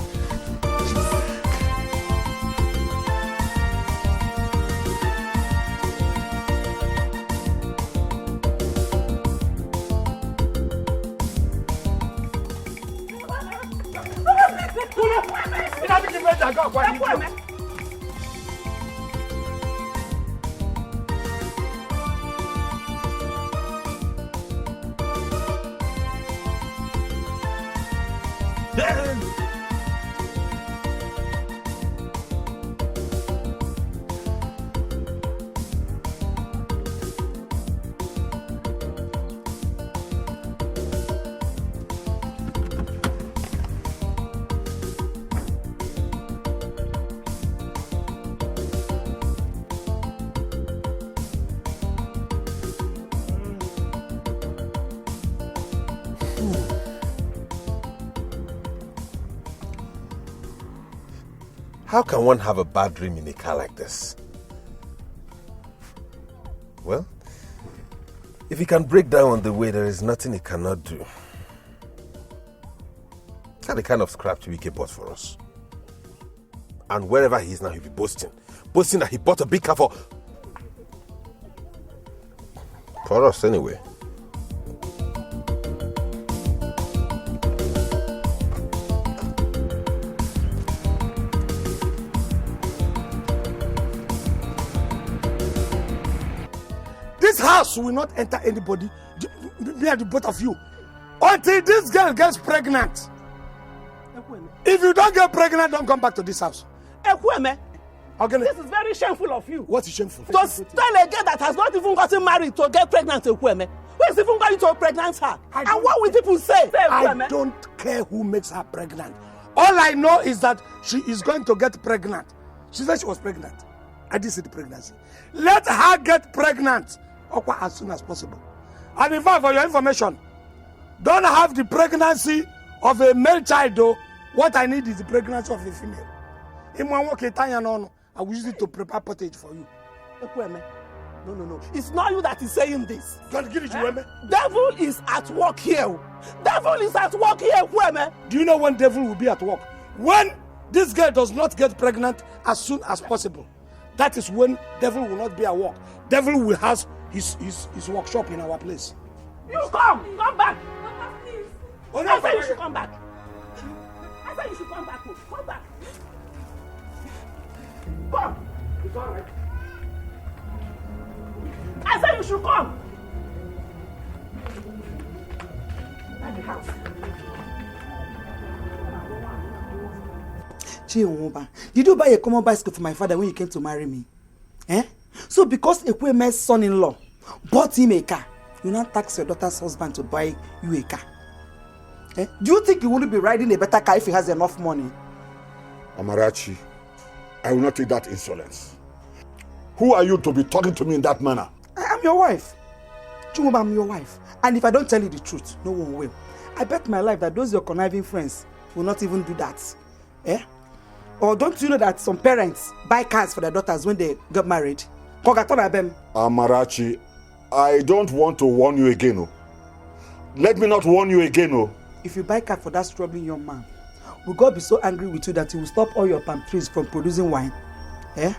How can one have a bad dream in a car like this? Well, if he can break down on the way, there is nothing he cannot do. That's the kind of scrap Chibike bought for us. And wherever he is now, he'll be boasting. Boasting that he bought a big car for us anyway. This house will not enter anybody, near the both of you, until this girl gets pregnant. If you don't get pregnant, don't come back to this house. This is very shameful of you. What is shameful? To tell a girl that has not even gotten married to get pregnant, Ekweme. Who is even going to pregnant her? And what will people say? I don't care who makes her pregnant. All I know is that she is going to get pregnant. She said she was pregnant. I didn't see the pregnancy. Let her get pregnant as soon as possible. And in fact, for your information, don't have the pregnancy of a male child though. What I need is the pregnancy of a female. I will use it to prepare pottage for you. No. It's not you that is saying this. Don't give it to Weme. Devil is at work here. Devil is at work here, Weme. Do you know when devil will be at work? When this girl does not get pregnant as soon as possible. That is when devil will not be at work. Devil will have his workshop in our place. You come back. Papa, please. I said you should come back. I said you should come back. Come back. Come. It's all right. I said you should come. At the house. Chiyoba, did you buy a common bicycle for my father when you came to marry me? Eh? So because Ekweme's son-in-law bought him a car, you now tax your daughter's husband to buy you a car. Eh? Do you think he wouldn't be riding a better car if he has enough money? Amarachi, I will not take that insolence. Who are you to be talking to me in that manner? I am your wife. Chiyoba, I'm your wife. And if I don't tell you the truth, no one will. I bet my life that those your conniving friends will not even do that. Eh? Or don't you know that some parents buy cars for their daughters when they get married? Amarachi, I don't want to warn you again. Oh. Let me not warn you again. Oh. If you buy car for that struggling young man, will God be so angry with you that he will stop all your palm trees from producing wine? Eh?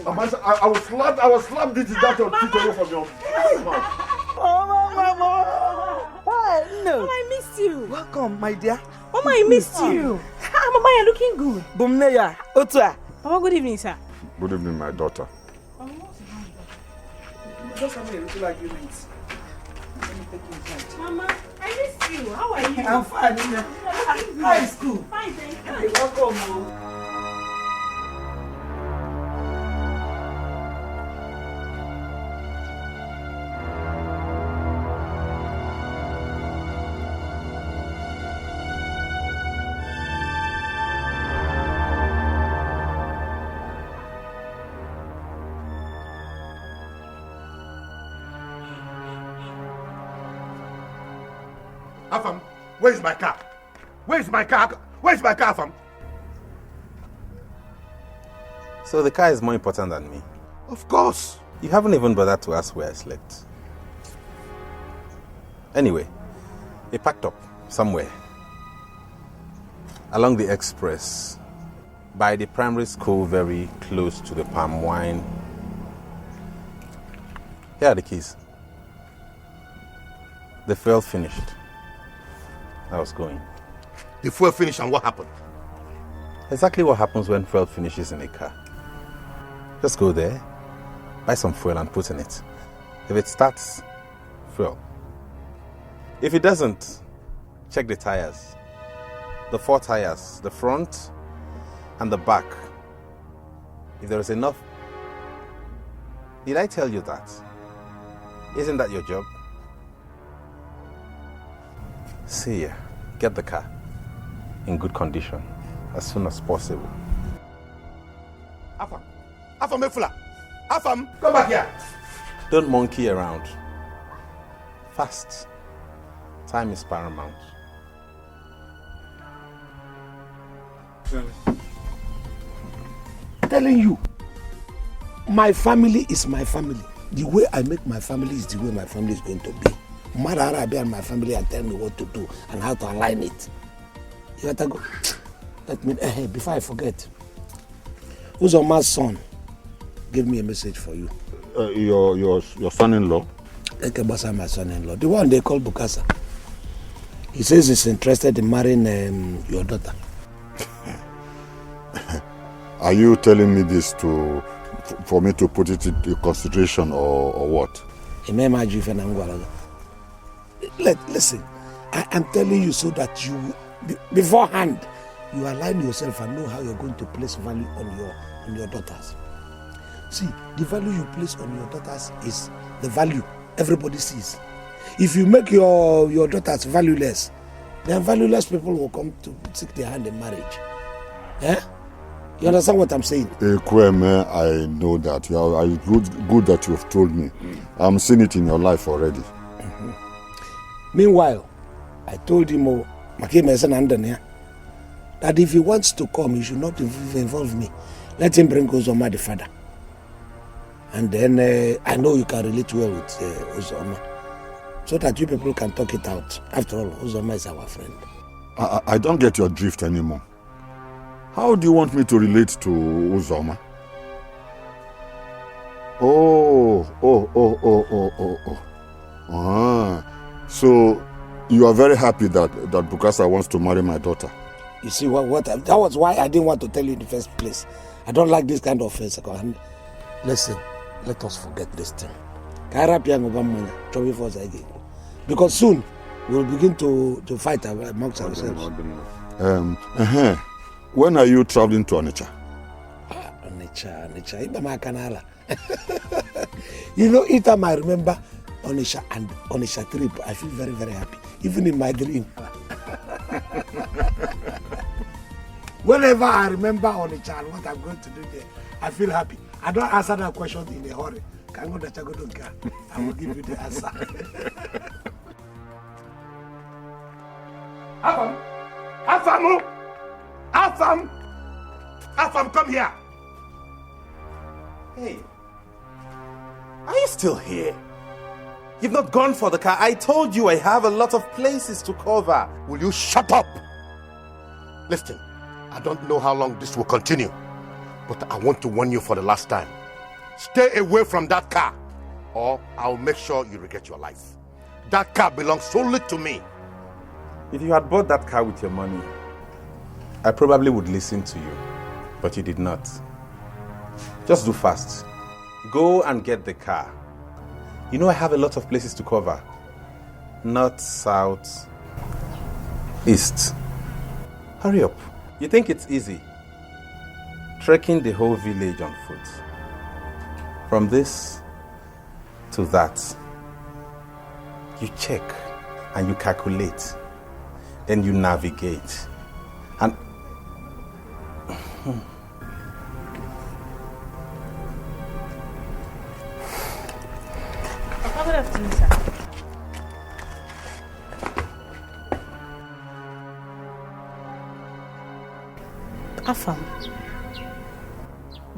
I will slap this that or teeth away from your mouth. Oh, Mama! No. Mama, I missed you. Welcome, my dear. Mama, I missed you. Ah, Mama, you're looking good. Bumneya, Otua. Mama, good evening, sir. Good evening, my daughter. Just having a little argument. Mama, I missed you. How are you? I'm fine. How is school? Fine, thank you. Welcome. Afam, where is my car? Where is my car? Where is my car, Afam? So the car is more important than me? Of course. You haven't even bothered to ask where I slept. Anyway, it packed up somewhere. Along the express, by the primary school very close to the palm wine. Here are the keys. The fuel finished. I was going. The fuel finished and what happened? Exactly what happens when fuel finishes in a car. Just go there, buy some fuel and put in it. If it starts, fuel. If it doesn't, check the tires. The 4 tires, the front and the back. If there is enough. Did I tell you that? Isn't that your job? See ya. Get the car in good condition as soon as possible. Afam, Efula. Afam, come back here. Don't monkey around. Fast. Time is paramount. Telling you, my family is my family. The way I make my family is the way my family is going to be. Mararabi and my family are telling me what to do and how to align it. You have to go. Let me, before I forget, Uzoma's son gave me a message for you. Your son-in-law? Ekebasa, my son-in-law. The one they call Bukasa. He says he's interested in marrying your daughter. Are you telling me this for me to put it into consideration or what? Listen, I am telling you so that you, beforehand, you align yourself and know how you're going to place value on your daughters. See, the value you place on your daughters is the value everybody sees. If you make your daughters valueless, then valueless people will come to seek their hand in marriage. Yeah? You understand what I'm saying? Ekweme, I know that. Good that you've told me. I'm seeing it in your life already. Mm-hmm. Meanwhile, I told him, that if he wants to come, he should not involve me. Let him bring Uzoma the father. And then I know you can relate well with Uzoma. So that you people can talk it out. After all, Uzoma is our friend. I don't get your drift anymore. How do you want me to relate to Uzoma? So, you are very happy that Bukasa wants to marry my daughter? You see, that was why I didn't want to tell you in the first place. I don't like this kind of second. Listen, let us forget this thing. Because soon we'll begin to fight amongst ourselves. When are you traveling to Onitsha? Onitsha. You know, each time I remember Onitsha and Onitsha trip, I feel very, very happy, even in my dream. Whenever I remember Onitsha and what I'm going to do there, I feel happy. I don't answer that question in a hurry. I will give you the answer. Afam, come here. Hey, are you still here? You've not gone for the car. I told you I have a lot of places to cover. Will you shut up? Listen, I don't know how long this will continue, but I want to warn you for the last time. Stay away from that car, or I'll make sure you regret your life. That car belongs solely to me. If you had bought that car with your money, I probably would listen to you, but you did not. Just do fast. Go and get the car. You know I have a lot of places to cover. North, south, east. Hurry up. You think it's easy? Trekking the whole village on foot. From this to that. You check and you calculate. Then you navigate. And Good afternoon, sir. Afam,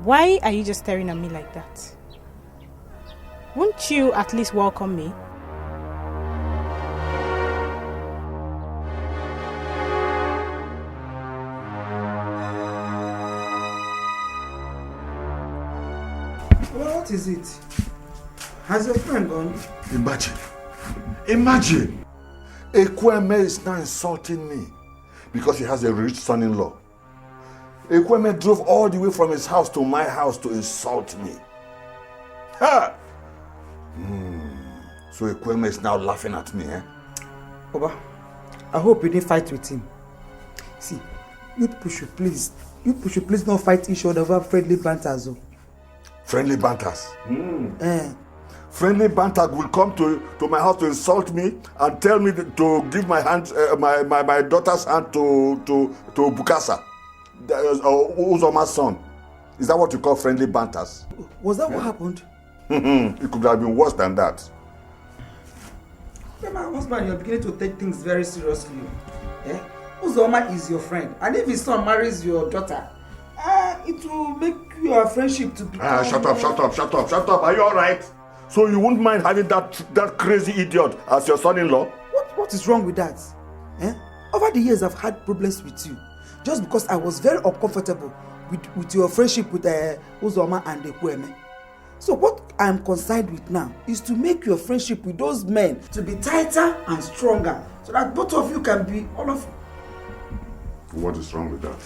why are you just staring at me like that? Won't you at least welcome me? Well, what is it? Has your friend gone? Imagine. Ekweme is now insulting me because he has a rich son-in-law. Ekweme drove all the way from his house to my house to insult me. Ha! So Ekweme is now laughing at me, eh? Oba, I hope you didn't fight with him. See, you people should please not fight each other over friendly banters. Friendly banters? Friendly banter will come to my house to insult me and tell me to give my hand, my daughter's hand to Bukasa, Uzoma's son. Is that what you call friendly banters? Was that what happened? It could have been worse than that. My husband, you're beginning to take things very seriously. Uzoma is your friend, and if his son marries your daughter, it will make your friendship to be. Shut up. Are you all right? So you wouldn't mind having that crazy idiot as your son-in-law? What is wrong with that? Over the years, I've had problems with you. Just because I was very uncomfortable with your friendship with Uzoma and Ekweme. So what I'm concerned with now is to make your friendship with those men to be tighter and stronger, so that both of you can be all of. What is wrong with that?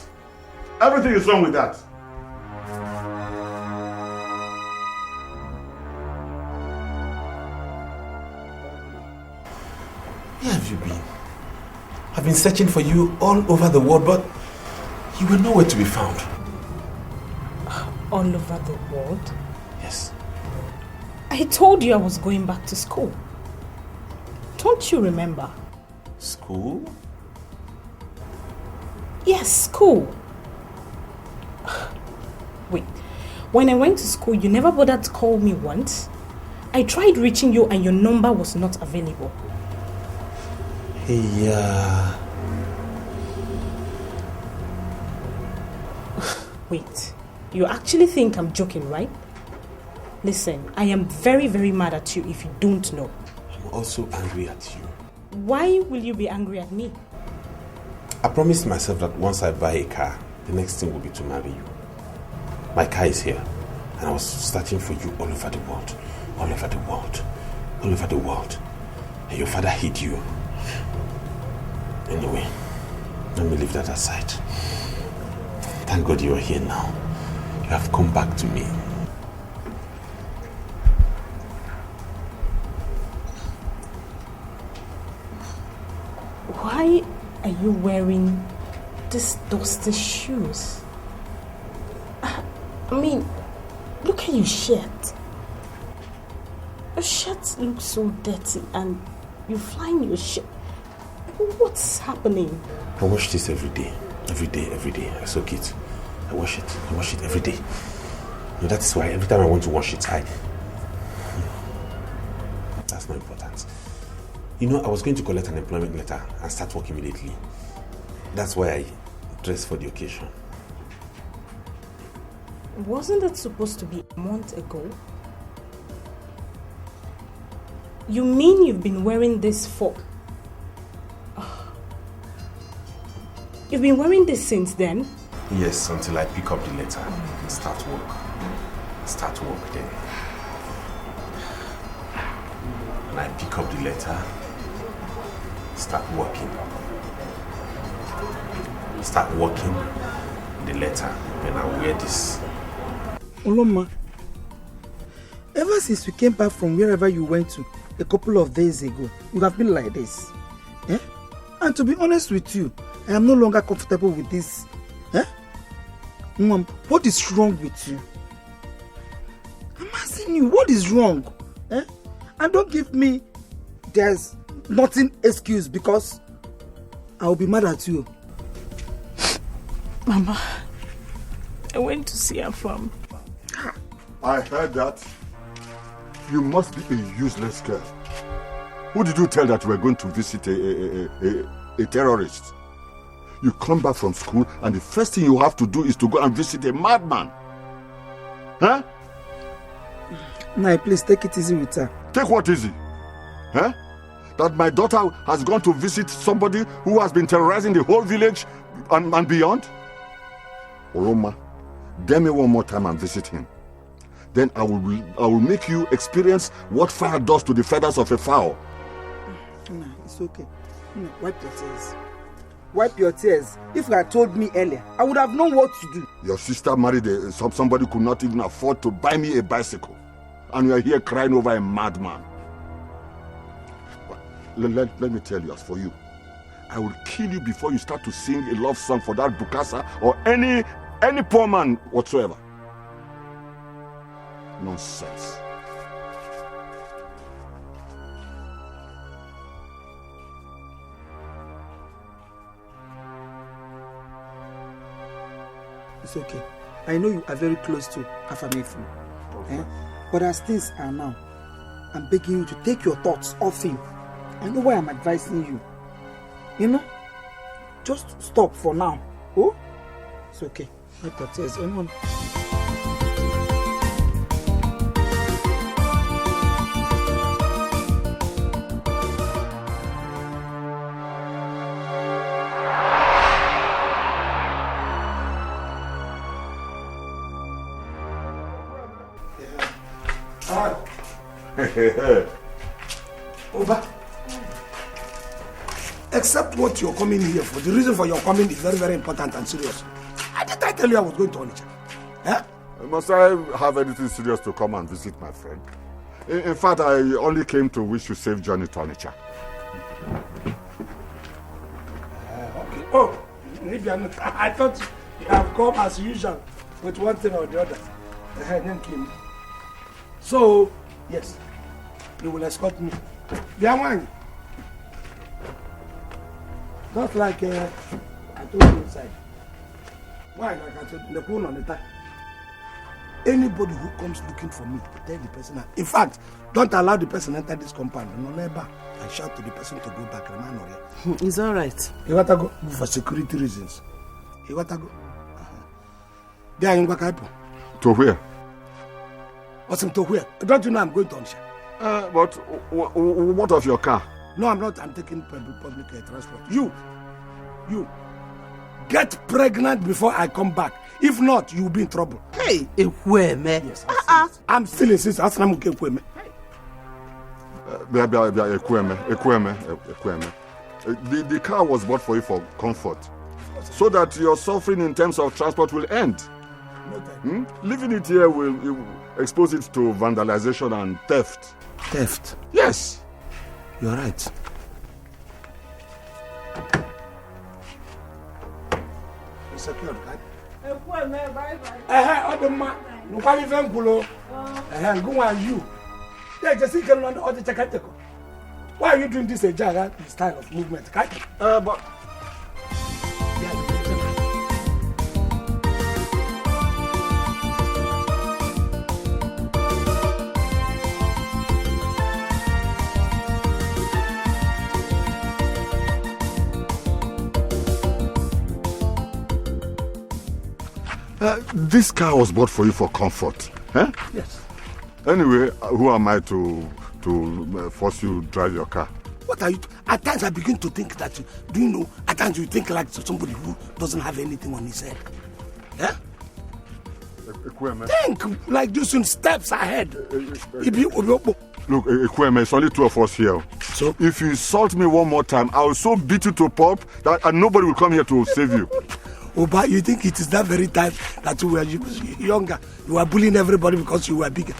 Everything is wrong with that. Where have you been? I've been searching for you all over the world, but you were nowhere to be found. All over the world? Yes. I told you I was going back to school. Don't you remember? School? Yes, school. Wait, when I went to school, you never bothered to call me once. I tried reaching you and your number was not available. Hey, Wait, you actually think I'm joking, right? Listen, I am very, very mad at you if you don't know. I'm also angry at you. Why will you be angry at me? I promised myself that once I buy a car, the next thing will be to marry you. My car is here, and I was searching for you all over the world. and your father hid you. Anyway, let me leave that aside. Thank God you are here now. You have come back to me. Why are you wearing these dusty shoes? I mean, look at your shirt. Your shirt looks so dirty and you flying your shirt. What's happening? I wash this every day. Every day. I soak it. I wash it every day. That is why every time I want to wash it, that's not important. I was going to collect an employment letter and start work immediately. That's why I dressed for the occasion. Wasn't it supposed to be a month ago? You mean you've been wearing this for... You've been wearing this since then? Yes, until I pick up the letter and start work then. When I pick up the letter, start working the letter, then I wear this. Oloma, ever since you came back from wherever you went to a couple of days ago, you have been like this. And to be honest with you, I am no longer comfortable with this. Mom, what is wrong with you? I'm asking you, what is wrong? And don't give me there's nothing excuse because I'll be mad at you. Mama, I went to see her farm. I heard that. You must be a useless girl. Who did you tell that you were going to visit a terrorist? You come back from school and the first thing you have to do is to go and visit a madman. Huh? Nah, please take it easy with her. Take what easy? Huh? That my daughter has gone to visit somebody who has been terrorizing the whole village and beyond? Oroma, dare me one more time and visit him. Then I will make you experience what fire does to the feathers of a fowl. Nah, it's okay. Wipe your tears. Wipe your tears. If you had told me earlier, I would have known what to do. Your sister married somebody who could not even afford to buy me a bicycle. And you are here crying over a madman. Let me tell you, as for you, I will kill you before you start to sing a love song for that Bukasa or any poor man whatsoever. Nonsense. It's okay. I know you are very close to Afamefu. But as things are now, I'm begging you to take your thoughts off him. I know why I'm advising you. Just stop for now. Oh? It's okay. Wipe your tears. Anyone? Over. Except what you're coming here for. The reason for your coming is very, very important and serious. Did I tell you I was going to Onitsha? Must I have anything serious to come and visit my friend? In fact, I only came to wish you safe journey to Onitsha. Okay. Oh, maybe I'm not. I thought you have come as usual with one thing or the other. So, yes, you will escort me. Biamwani. Not like I told you inside. Why? Like I told you, the phone on the time. Anybody who comes looking for me, tell the person. In fact, don't allow the person enter this compound. No, never. I shout to the person to go back. It's all right. You want to go for security reasons. You want to go? There you go. To where? What's to where? Don't you know I'm going to Onitsha? But what of your car? No, I'm not. I'm taking public transport. You get pregnant before I come back. If not, you'll be in trouble. Hey, Ekweme. Yes, I'm still insisting. Ekweme. The car was bought for you for comfort, so that your suffering in terms of transport will end. Leaving it here will expose it to vandalization and theft. Theft? Yes. You're right. It's secured, right? Odoma, no kwali venkulo. Who are you? Yeah, just see can all the chakateko. Why are you doing this Jaga style of movement? But this car was bought for you for comfort. Huh? Yes. Anyway, who am I to force you to drive your car? What are you? At times I begin to think that do you know? At times you think like somebody who doesn't have anything on his head. Yeah. Think like this in steps ahead. Look, Ekweme, it's only two of us here. So if you insult me one more time, I will so beat you to pulp that and nobody will come here to save you. But you think it is that very time that you were younger, you were bullying everybody because you were bigger.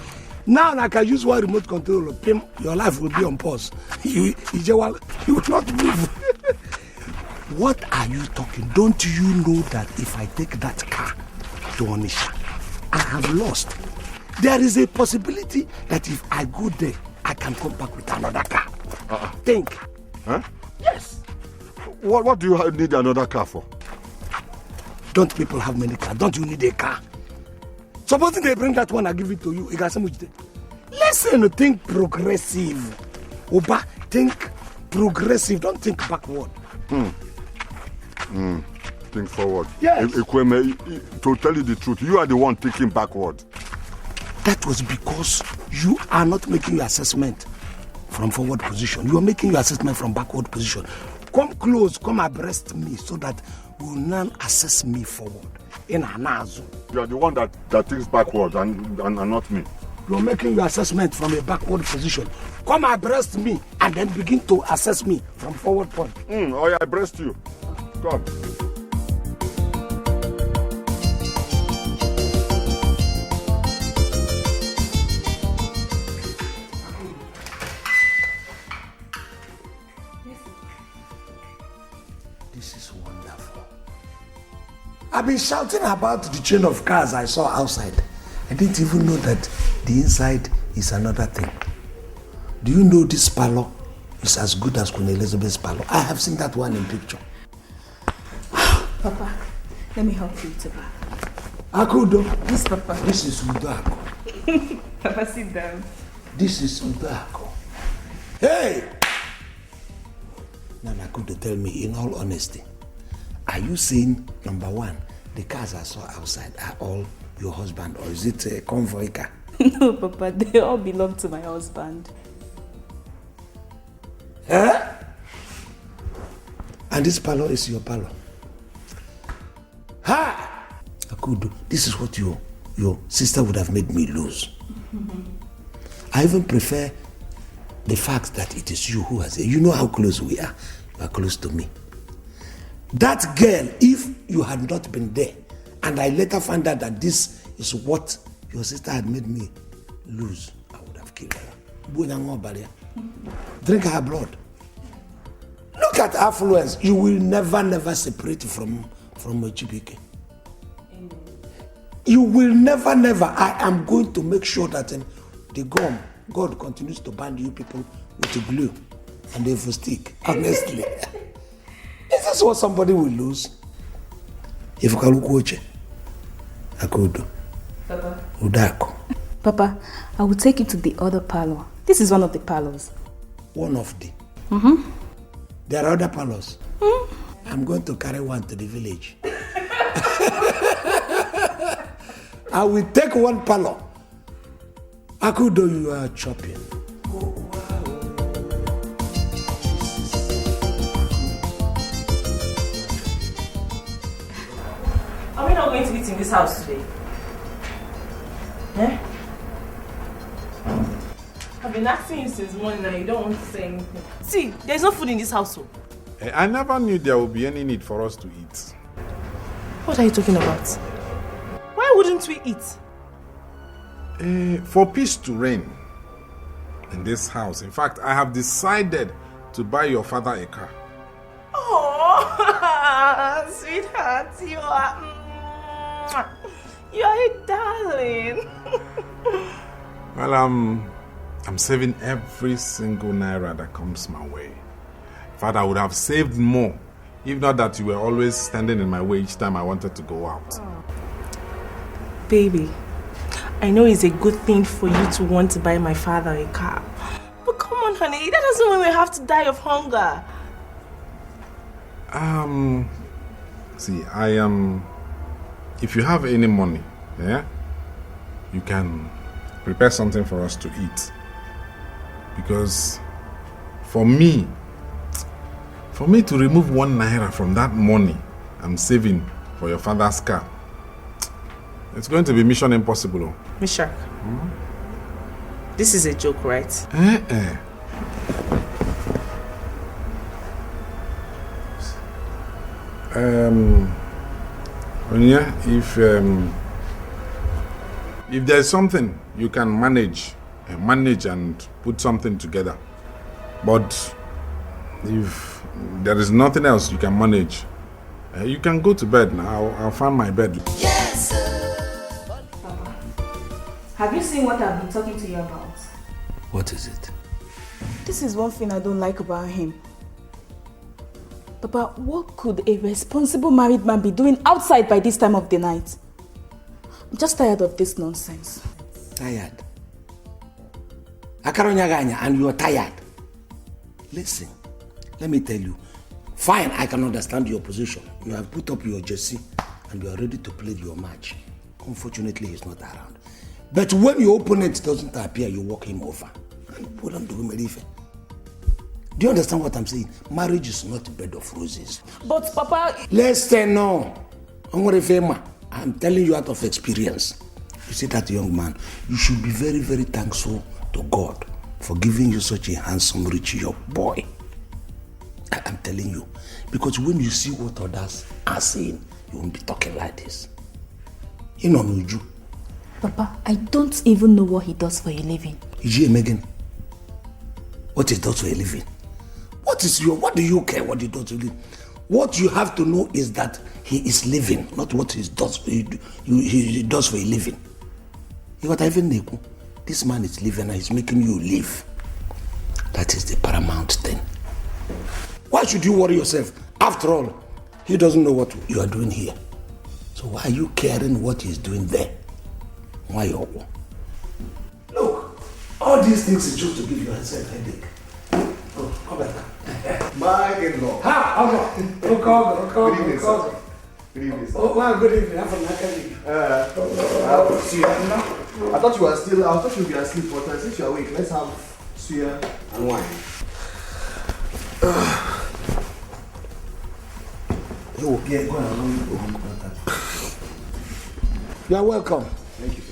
Now I can use one remote control of him, your life will be on pause. You will not move. What are you talking? Don't you know that if I take that car to Onisha, I have lost? There is a possibility that if I go there, I can come back with another car. Think. Huh? Yes. What do you need another car for? Don't people have many cars? Don't you need a car? Supposing they bring that one, I give it to you. Listen, think progressive. Oba, think progressive. Don't think backward. Think forward. Yes. Ekweme, to tell you the truth, you are the one thinking backward. That was because you are not making your assessment from forward position. You are making your assessment from backward position. Come close, come abreast me so that you will now assess me forward. In Anazu. You are the one that thinks backward and not me. You are making your assessment from a backward position. Come abreast me and then begin to assess me from forward point. I abreast you. Come. This is wonderful. I've been shouting about the chain of cars I saw outside. I didn't even know that the inside is another thing. Do you know this parlor is as good as Queen Elizabeth's parlor? I have seen that one in picture. Papa, let me help you to back. Akudo. Yes, Papa. This is Udako. Papa, sit down. This is Udako. Hey! Now, Akudo, tell me in all honesty, are you saying, number one, the cars I saw outside are all your husband, or is it a convoy car? No, Papa, they all belong to my husband. Huh? And this parlor is your parlor. Ha! Akudo, this is what your sister would have made me lose. I even prefer the fact that it is you who has it. You know how close we are. You are close to me. That girl, if you had not been there, and I later found out that this is what your sister had made me lose, I would have killed her. Drink her blood. Look at affluence. You will never separate from Ojibike. You will never. I am going to make sure that the God continues to bind you people with the glue and the stick. Honestly. Is this what somebody will lose? If you can watch it, I could do. Papa. Udako. Papa, I will take you to the other parlor. This is one of the parlors. One of the? Mm-hmm. There are other parlors. I'm going to carry one to the village. I will take one parlor. I could do you are chopping. Are we not going to eat in this house today? Eh? I've been asking you since morning and you don't want to say anything. See, there's no food in this household. I never knew there would be any need for us to eat. What are you talking about? Why wouldn't we eat? For peace to reign in this house. In fact, I have decided to buy your father a car. Oh, sweetheart, you are a darling. Well, I'm saving every single naira that comes my way. In fact, I would have saved more if not that you were always standing in my way each time I wanted to go out. Oh. Baby, I know it's a good thing for you to want to buy my father a car. But come on, honey, that doesn't mean we have to die of hunger. See, if you have any money, yeah, you can prepare something for us to eat. Because for me to remove 1 naira from that money I'm saving for your father's car, it's going to be mission impossible. Mishak, this is a joke, right? Onya, if there's something you can manage and put something together, but if there is nothing else you can manage, you can go to bed now. I'll find my bed. Yes, Papa, have you seen what I've been talking to you about? What is it? This is one thing I don't like about him. Papa, what could a responsible married man be doing outside by this time of the night? I'm just tired of this nonsense. Tired? Akaronyaganya, and you are tired. Listen, let me tell you. Fine, I can understand your position. You have put up your jersey and you are ready to play your match. Unfortunately, he's not around. But when your opponent doesn't appear, you walk him over. And put him to him. Do you understand what I'm saying? Marriage is not a bed of roses. But Papa... Listen, no. I'm telling you out of experience. You see that young man, you should be very, very thankful to God for giving you such a handsome, rich young boy. I'm telling you. Because when you see what others are saying, you won't be talking like this. You know, Nuju. Papa, I don't even know what he does for a living. Megan, what he does for a living? What do you care what he does for a living? What you have to know is that he is living, not what he does for a living. This man is living and he's making you live. That is the paramount thing. Why should you worry yourself? After all, he doesn't know what you are doing here. So why are you caring what he's doing there? Why? Look, all these things is just to give yourself a headache. Oh, come back. My in-law. Good evening, sir. Good evening, sir. Oh, wow, good evening. Have a nice evening. I thought you were still, I thought you'd be asleep, but since you're awake, let's have suya and wine. Yeah, go on. You are welcome. Thank you,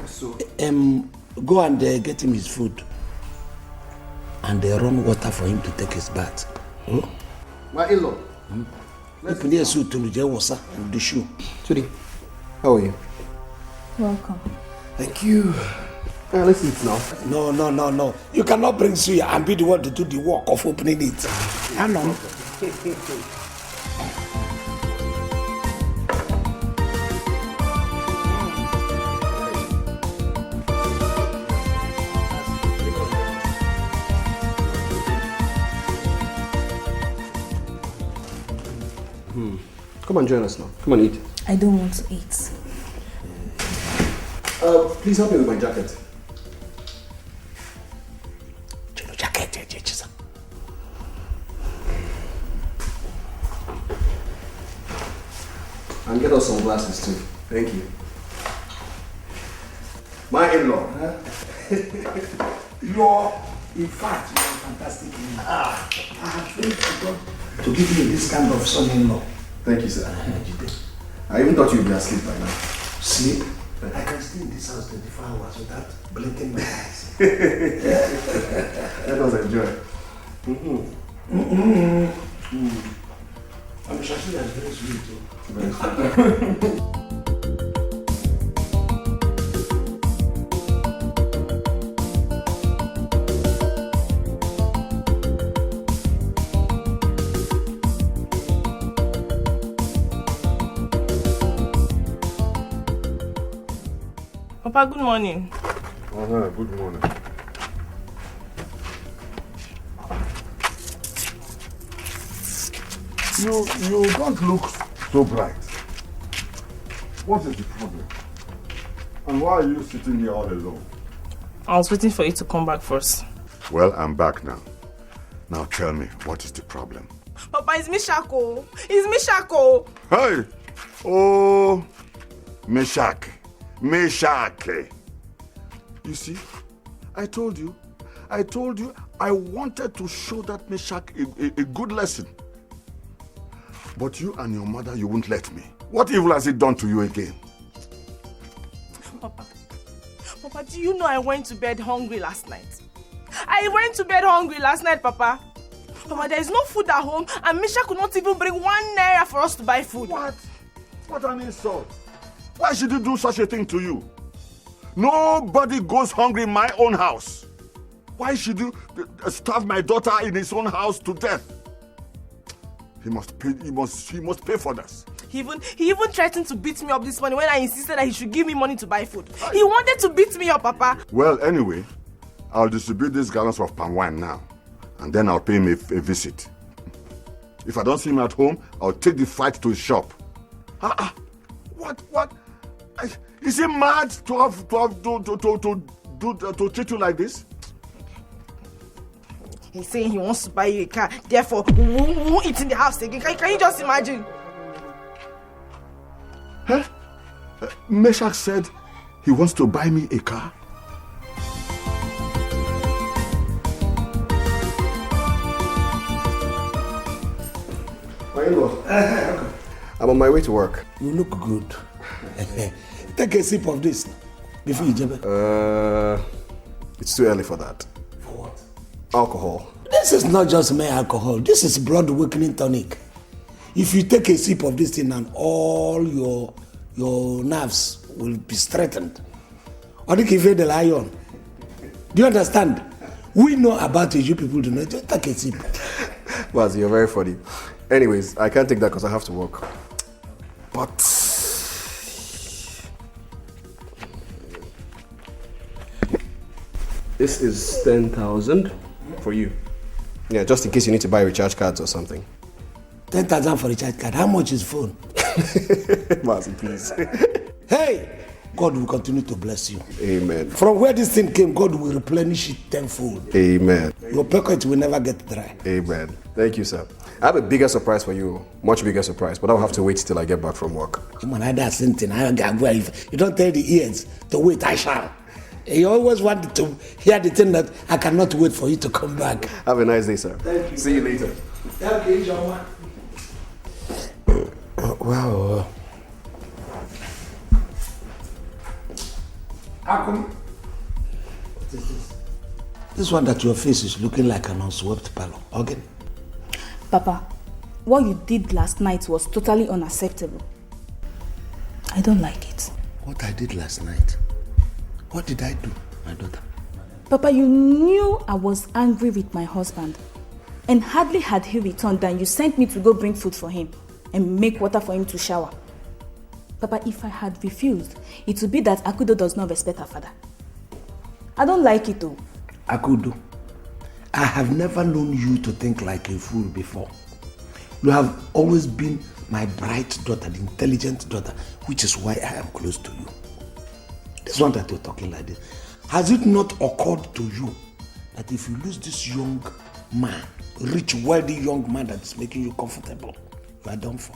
sir. Go and get him his food. And run water for him to take his bath. My in-law. Let's put suit to the shoe. Sudi, how are you? Welcome. Thank you. Let's eat now. No. You cannot bring suya and be the one to do the work of opening it. Hang on. Come and join us now. Come and eat. I don't want to eat. Please help me with my jacket. And get us some glasses too. Thank you. My in-law. In fact, you're fantastic. I have prayed to God to give you this kind of son-in-law. Thank you, sir. I even thought you'd be asleep by now. Sleep? I can stay in this house 24 hours without blinking my eyes. Let us enjoy. I'm sure she is very sweet too. Very sweet. Papa, good morning. Good morning. You don't look so bright. What is the problem? And why are you sitting here all alone? I was waiting for you to come back first. Well, I'm back now. Now tell me, what is the problem? Papa, it's Mishako. It's Mishako. Hey! Oh, Meshach. You see, I told you I wanted to show that Meshach a good lesson. But you and your mother, you won't let me. What evil has it done to you again? Papa, do you know I went to bed hungry last night? I went to bed hungry last night, Papa. Papa, there is no food at home and Misha could not even bring 1 naira for us to buy food. What? What an insult. Why should he do such a thing to you? Nobody goes hungry in my own house. Why should you starve my daughter in his own house to death? He must pay for this. He even threatened to beat me up this morning when I insisted that he should give me money to buy food. He wanted to beat me up, Papa. Well, anyway, I'll distribute these gallons of palm wine now, and then I'll pay him a visit. If I don't see him at home, I'll take the fight to his shop. What? Is he mad to treat you like this? He's saying he wants to buy you a car. Therefore, we won't eat in the house again. Can you just imagine? Huh? Meshach said he wants to buy me a car. My in-law. I'm on my way to work. You look good. Take a sip of this before you jump. It's too early for that. For what? Alcohol. This is not just mere alcohol. This is blood awakening tonic. If you take a sip of this thing and all your nerves will be straightened. Adigwe the lion. Do you understand? We know about it, you people do not. Just take a sip. Baz, you're very funny. Anyways, I can't take that because I have to work. But this is 10,000 for you. Yeah, just in case you need to buy recharge cards or something. 10,000 for recharge card. How much is phone? Baz, please. Hey! God will continue to bless you. Amen. From where this thing came, God will replenish it tenfold. Amen. Your pocket will never get dry. Amen. Thank you, sir. I have a bigger surprise for you. Much bigger surprise, but I'll have to wait till I get back from work. If you don't tell the ears to wait, I shall. You always wanted to hear the thing that I cannot wait for you to come back. Have a nice day, sir. Thank you. See you later. Okay, John. Wow. How come? What is this? This one that your face is looking like an unswept parlor. Okay? Papa, what you did last night was totally unacceptable. I don't like it. What I did last night? What did I do, my daughter? Papa, you knew I was angry with my husband. And hardly had he returned than you sent me to go bring food for him and make water for him to shower. Papa, if I had refused, it would be that Akudo does not respect her father. I don't like it though. Akudo, I have never known you to think like a fool before. You have always been my bright daughter, the intelligent daughter, which is why I am close to you. This one that you're talking like this, has it not occurred to you that if you lose this young man, rich, wealthy young man that is making you comfortable, you are done for?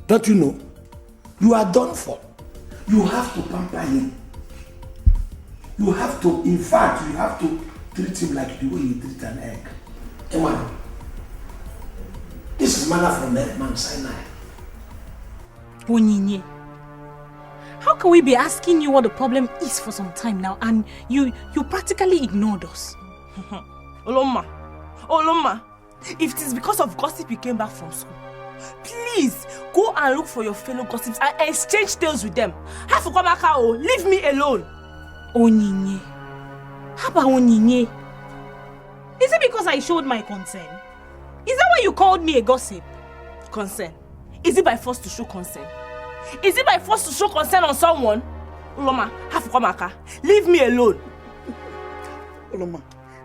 Don't you know? You are done for. You have to pamper him. You have to, in fact, you have to treat him like the way you treat an egg. Emma, this is manna from the man Sinai. Onyinye, How can we be asking you what the problem is for some time now and you practically ignored us? Oloma, if it is because of gossip you came back from school, please go and look for your fellow gossips and exchange tales with them. Leave me alone. Onyinye. How about Onyinye? Is it because I showed my concern? Is that why you called me a gossip? Concern? Is it by force to show concern? Is it by force to show concern on someone? Oloma, leave me alone. Oloma,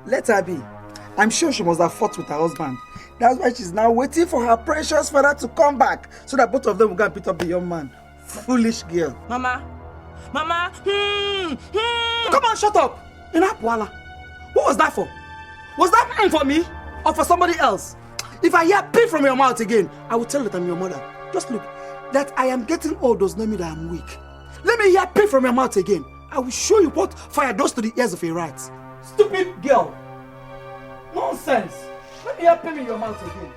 let her be. I'm sure she must have fought with her husband. That's why she's now waiting for her precious father to come back so that both of them will go and beat up the young man. Foolish girl. Mama. Come on, shut up. Inapwala. What was that for? Was that meant for me or for somebody else? If I hear pee from your mouth again, I will tell that I'm your mother. Just look, that I am getting old does not mean that I'm weak. Let me hear pee from your mouth again. I will show you what fire does to the ears of a rat. Stupid girl. Nonsense. Let me hear pee in your mouth again.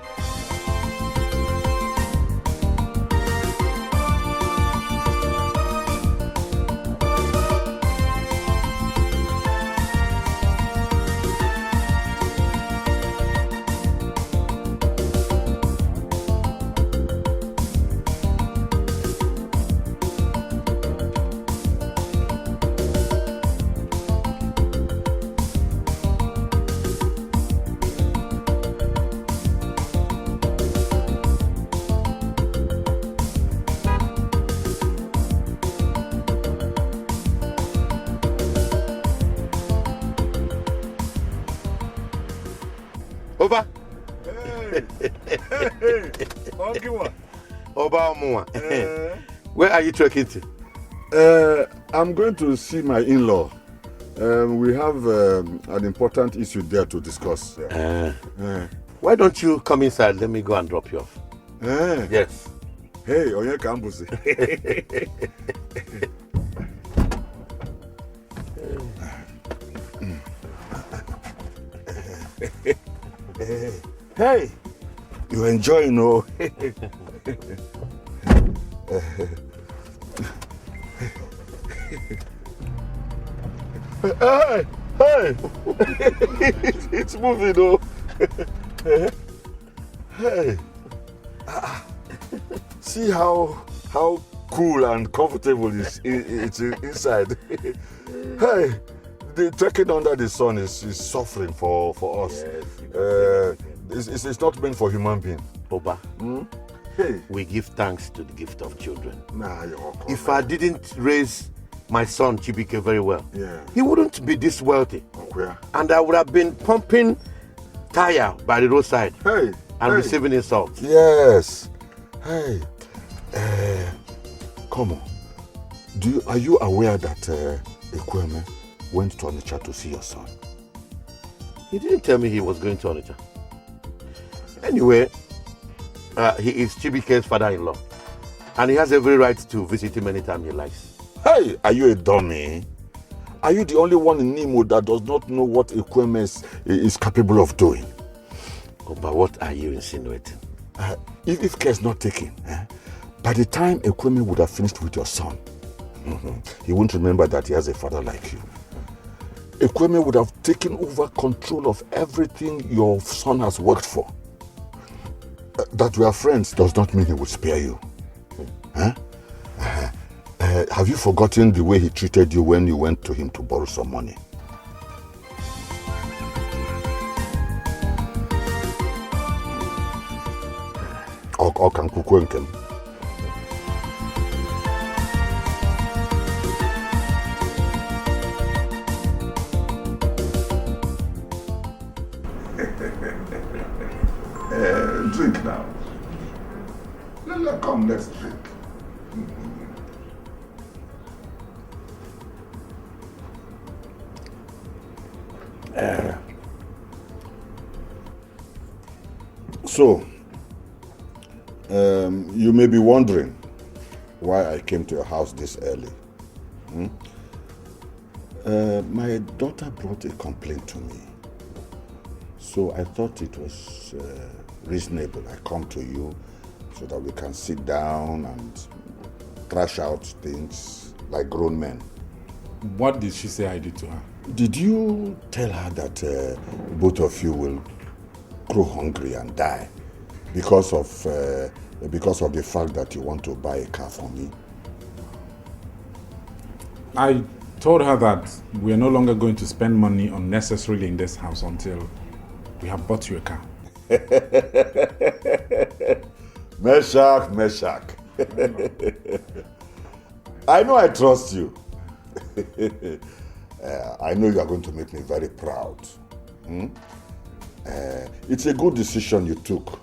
Oba. Hey. Oba Omua. Where are you trekking to? I'm going to see my in-law. We have an important issue there to discuss. Why don't you come inside? Let me go and drop you off. Yes. Hey, Onye Kambusi. Hey, you enjoying, no? Hey, it's moving, though. Hey, see how cool and comfortable it's inside. Hey, the trekking under the sun is suffering for us. Yes, it's not meant for human being. Oba, hey, we give thanks to the gift of children. Nah, you're welcome. If I didn't raise my son Chibike very well, yeah, he wouldn't be this wealthy. Okay. And I would have been pumping tire by the roadside and receiving insults. Yes. Hey, come on. Are you aware that Ekweme went to Onitsha to see your son? He didn't tell me he was going to Onitsha. Anyway, he is Chibike's father-in-law, and he has every right to visit him anytime he likes. Hey, are you a dummy? Are you the only one in Nimo that does not know what Ekweme is capable of doing? Oh, but what are you insinuating? If care is not taken, by the time Ekweme would have finished with your son, he won't remember that he has a father like you. Ekweme would have taken over control of everything your son has worked for. That we are friends does not mean he would spare you. Have you forgotten the way he treated you when you went to him to borrow some money? Nkem. Drink now. Come, let's drink. So, you may be wondering why I came to your house this early. My daughter brought a complaint to me. So I thought it was reasonable I come to you so that we can sit down and crash out things like grown men. What did she say I did to her? Did you tell her that both of you will grow hungry and die because of the fact that you want to buy a car for me? I told her that we are no longer going to spend money unnecessarily in this house until we have bought you a car. Meshach. I know I trust you. I know you are going to make me very proud. It's a good decision you took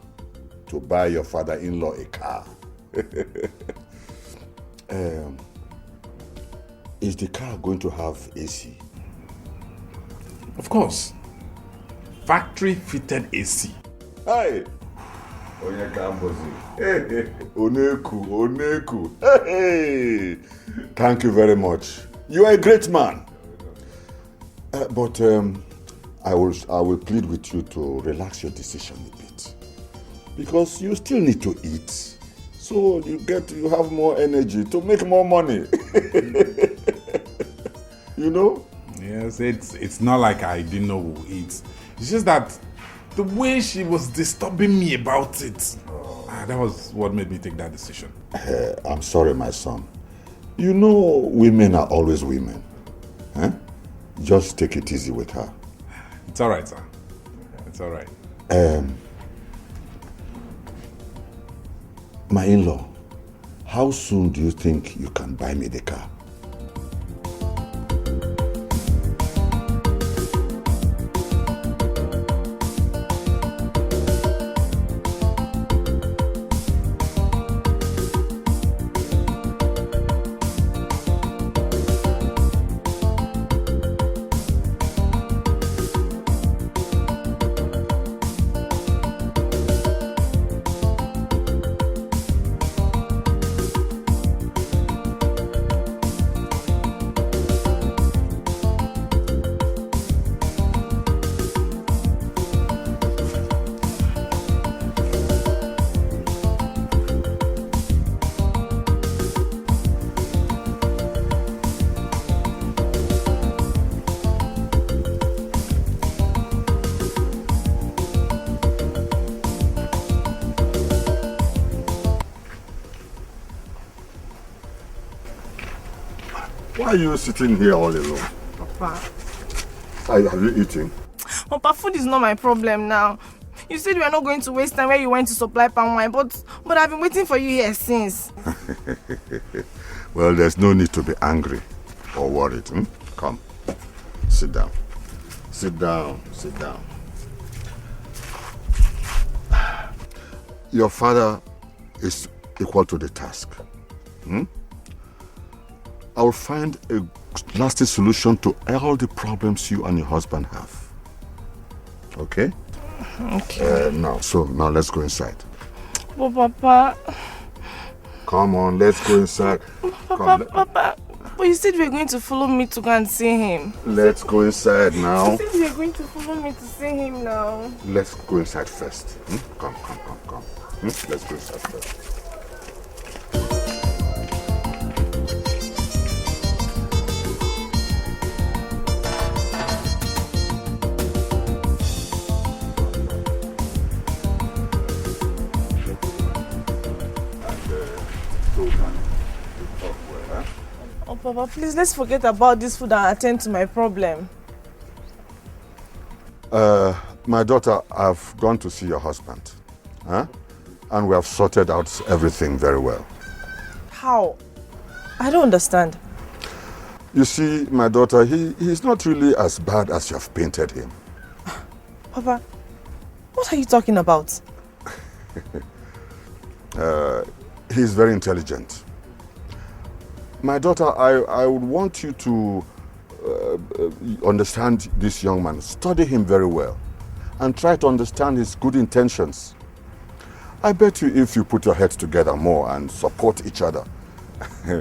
to buy your father-in-law a car. Is the car going to have AC? Of course. Factory-fitted AC. Hey! Oneku. Hey! Thank you very much. You are a great man. But I will plead with you to relax your decision a bit. Because you still need to eat. So you have more energy to make more money. You know? Yes, it's not like I didn't know who eats. It's just that the way she was disturbing me about it, that was what made me take that decision. I'm sorry, my son. You know women are always women. Huh? Just take it easy with her. It's all right, sir. It's all right. My in-law, how soon do you think you can buy me the car? Why are you sitting here all alone? Papa. Have you eaten? Papa, food is not my problem now. You said we are not going to waste time where you went to supply palm wine, but I've been waiting for you here since. Well, there's no need to be angry or worried. Come, sit down. Sit down. Your father is equal to the task. I'll find a lasting solution to all the problems you and your husband have. Okay? Okay. Now let's go inside. But Papa... Come on, let's go inside. Papa, but you said you were going to follow me to go and see him. Let's go inside now. You said you were going to follow me to see him now. Let's go inside first. Come. Let's go inside first. Oh, Papa, please, let's forget about this food and attend to my problem. My daughter, I've gone to see your husband. And we have sorted out everything very well. How? I don't understand. You see, my daughter, he's not really as bad as you have painted him. Papa, what are you talking about? He's very intelligent. My daughter, I would want you to understand this young man. Study him very well and try to understand his good intentions. I bet you if you put your heads together more and support each other,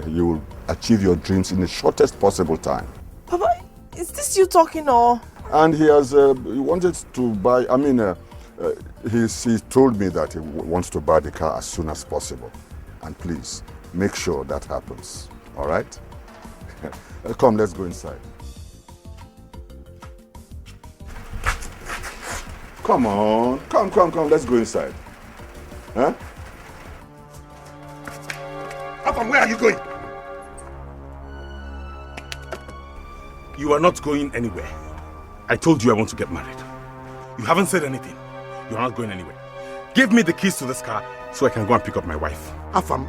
you will achieve your dreams in the shortest possible time. Papa, is this you talking or? And he has he wanted to buy, he told me that he wants to buy the car as soon as possible. And please, make sure that happens. All right? Come, let's go inside. Come on. Come. Let's go inside. Huh? Afam, where are you going? You are not going anywhere. I told you I want to get married. You haven't said anything. You're not going anywhere. Give me the keys to this car so I can go and pick up my wife. Afam,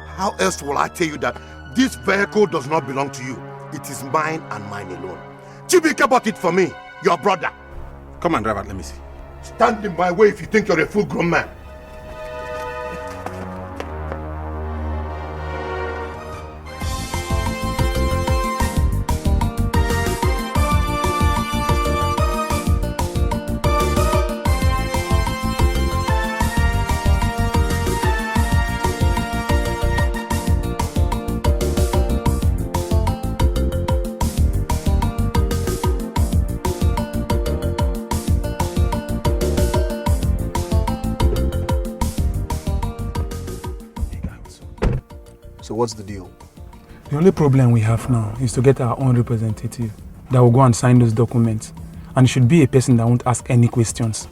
how else will I tell you that this vehicle does not belong to you? It is mine and mine alone. Chibike bought it for me, your brother. Come on, drive it, let me see. Stand in my way if you think you're a full-grown man. So what's the deal? The only problem we have now is to get our own representative that will go and sign those documents. And it should be a person that won't ask any questions.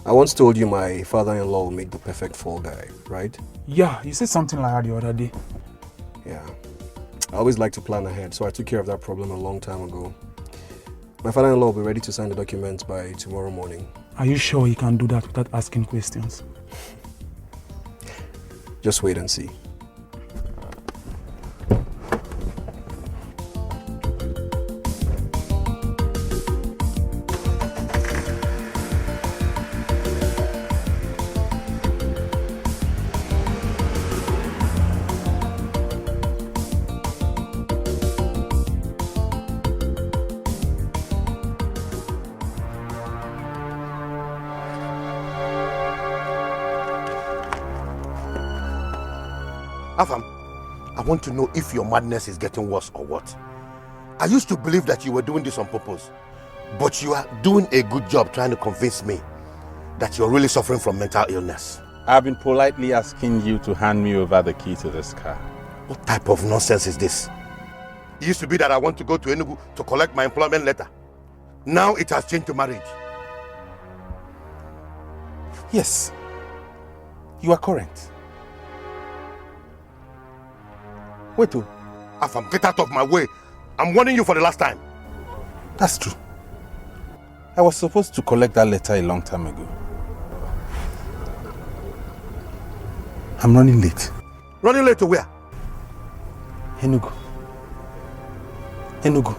I once told you my father-in-law will make the perfect fall guy, right? Yeah, you said something like that the other day. Yeah. I always like to plan ahead, so I took care of that problem a long time ago. My father-in-law will be ready to sign the documents by tomorrow morning. Are you sure he can do that without asking questions? Just wait and see. Afam, I want to know if your madness is getting worse or what. I used to believe that you were doing this on purpose, but you are doing a good job trying to convince me that you're really suffering from mental illness. I've been politely asking you to hand me over the key to this car. What type of nonsense is this? It used to be that I want to go to Enugu to collect my employment letter. Now it has changed to marriage. Yes, you are correct. Wait, Afam, get out of my way. I'm warning you for the last time. That's true. I was supposed to collect that letter a long time ago. I'm running late. Running late to where? Enugu. Enugu.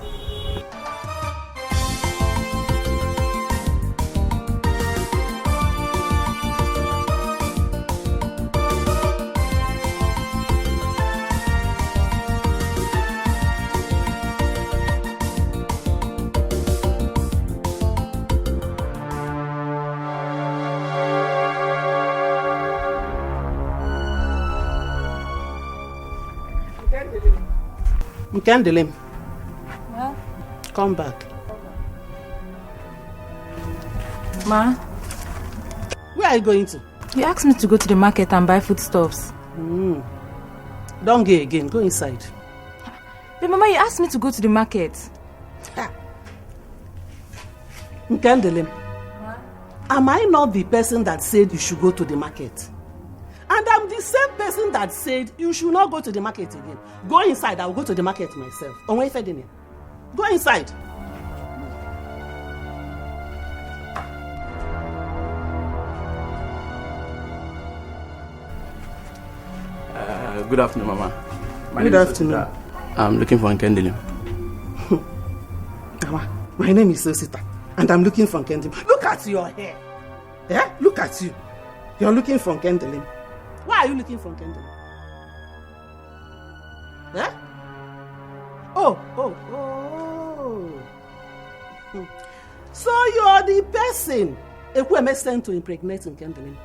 Nkem, Well? come back. Ma? Where are you going to? You asked me to go to the market and buy foodstuffs. Don't go again. Go inside. But Mama, you asked me to go to the market. Nkem, am I not the person that said you should go to the market? And I'm the same person that said you should not go to the market again. Go inside. I will go to the market myself. Go inside. Good afternoon, Mama. Good afternoon. I'm looking for Nkem. Mama, my name is Osita, and I'm looking for Nkem. Look at your hair. Yeah? Look at you. You're looking for Nkem. Why are you looking for Nkem? Yeah? Oh. So you're the person Ekweme sent to impregnate Nkem.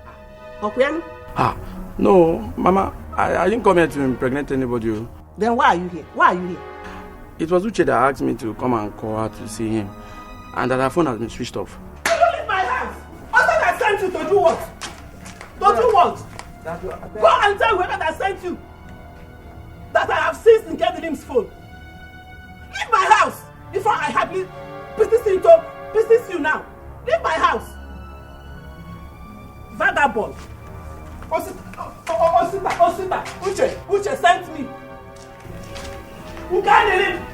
Okay? No, Mama, I didn't come here to impregnate anybody. Then why are you here? It was Uche that asked me to come and call her to see him, and that her phone has been switched off. Don't leave my house! I thought I sent you to do what? To do what? Go and tell whoever that sent you that I have seized Nkem's phone. Leave my house before I happily persist you now. Leave my house. Vagabond. Osita, Uche sent me. Who can't him?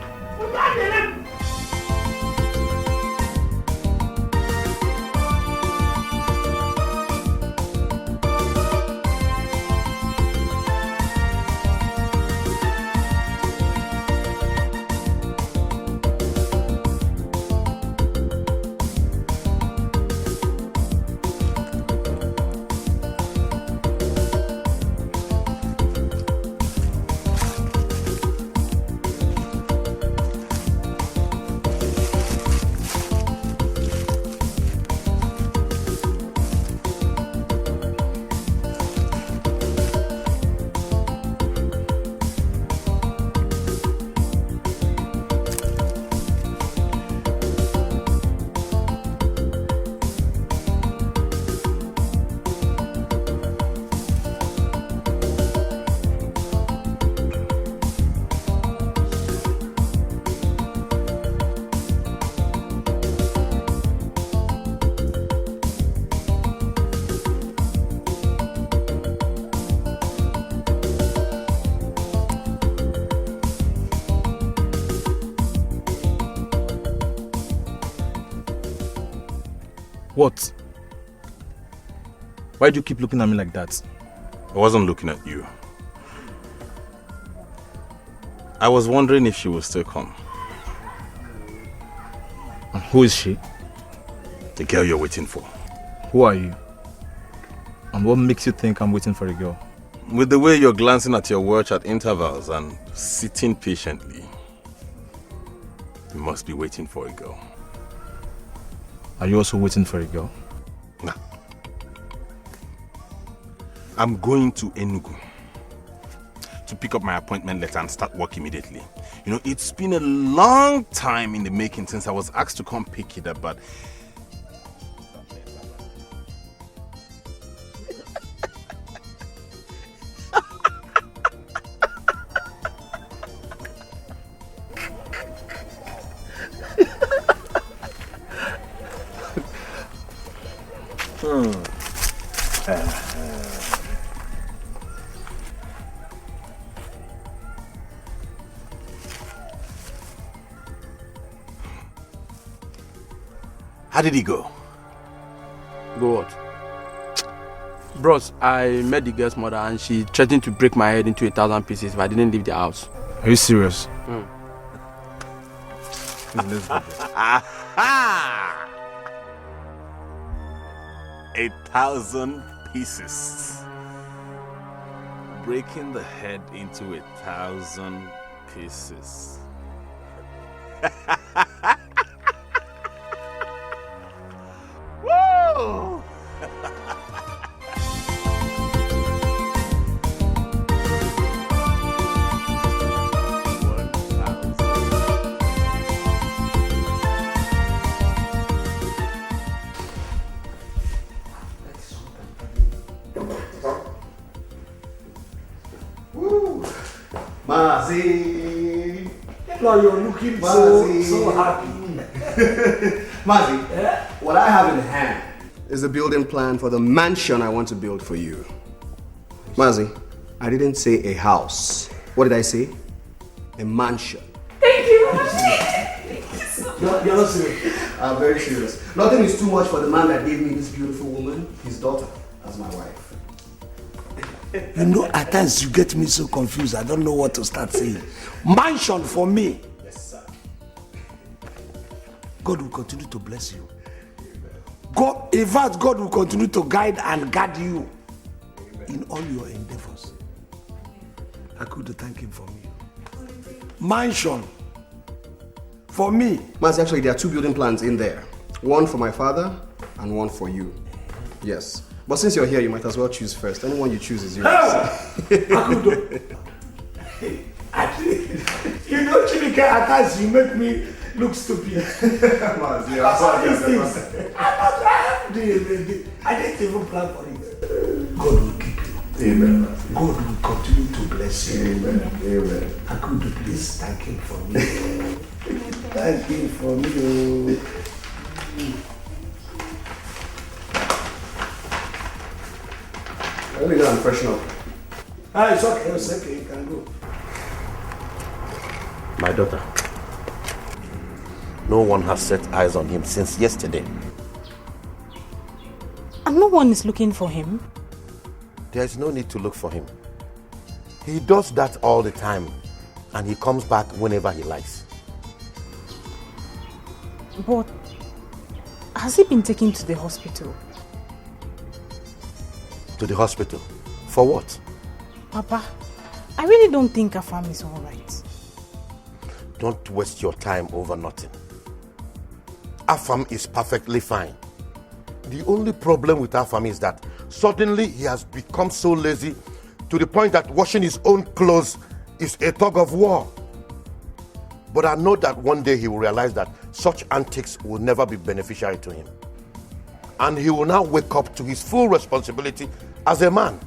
What? Why do you keep looking at me like that? I wasn't looking at you. I was wondering if she will still come. And who is she? The girl you're waiting for. Who are you? And what makes you think I'm waiting for a girl? With the way you're glancing at your watch at intervals and sitting patiently, you must be waiting for a girl. Are you also waiting for a girl? Nah. I'm going to Enugu to pick up my appointment letter and start work immediately. You know, it's been a long time in the making since I was asked to come pick it up, but how did he go? Go what? Bros, I met the girl's mother and she threatened to break my head into 1,000 pieces if I didn't leave the house. Are you serious? Mm. 1,000 pieces. Breaking the head into 1,000 pieces. Woo! Mazi! Now you're looking so happy. Mazi, what I have in hand is a building plan for the mansion I want to build for you. Mazi, I didn't say a house. What did I say? A mansion. Thank you. You're not serious. I'm very serious. Nothing is too much for the man that gave me this beautiful woman, his daughter, as my wife. You know, at times you get me so confused. I don't know what to start saying. Mansion for me. Yes, sir. God will continue to bless you. God, in fact, God will continue to guide and guard you in all your endeavors. I could thank him for me. Mansion for me. Mas, actually, there are two building plans in there. One for my father and one for you. Yes. But since you're here, you might as well choose first. Anyone you choose is yours. Actually, you know, Chibike, at times you make me look stupid. Mas, I didn't even plan for it. God will keep you. Amen. God will continue to bless you. Amen. Amen. Akudu, please thank him for me. Thank him for me. Let me go and freshen up. It's okay. It's okay. You can go. My daughter, no one has set eyes on him since yesterday. And no one is looking for him? There is no need to look for him. He does that all the time, and he comes back whenever he likes. But has he been taken to the hospital? To the hospital? For what? Papa, I really don't think Afam is all right. Don't waste your time over nothing. Afam is perfectly fine. The only problem with Afam is that suddenly he has become so lazy to the point that washing his own clothes is a tug of war. But I know that one day he will realize that such antics will never be beneficial to him. And he will now wake up to his full responsibility as a man.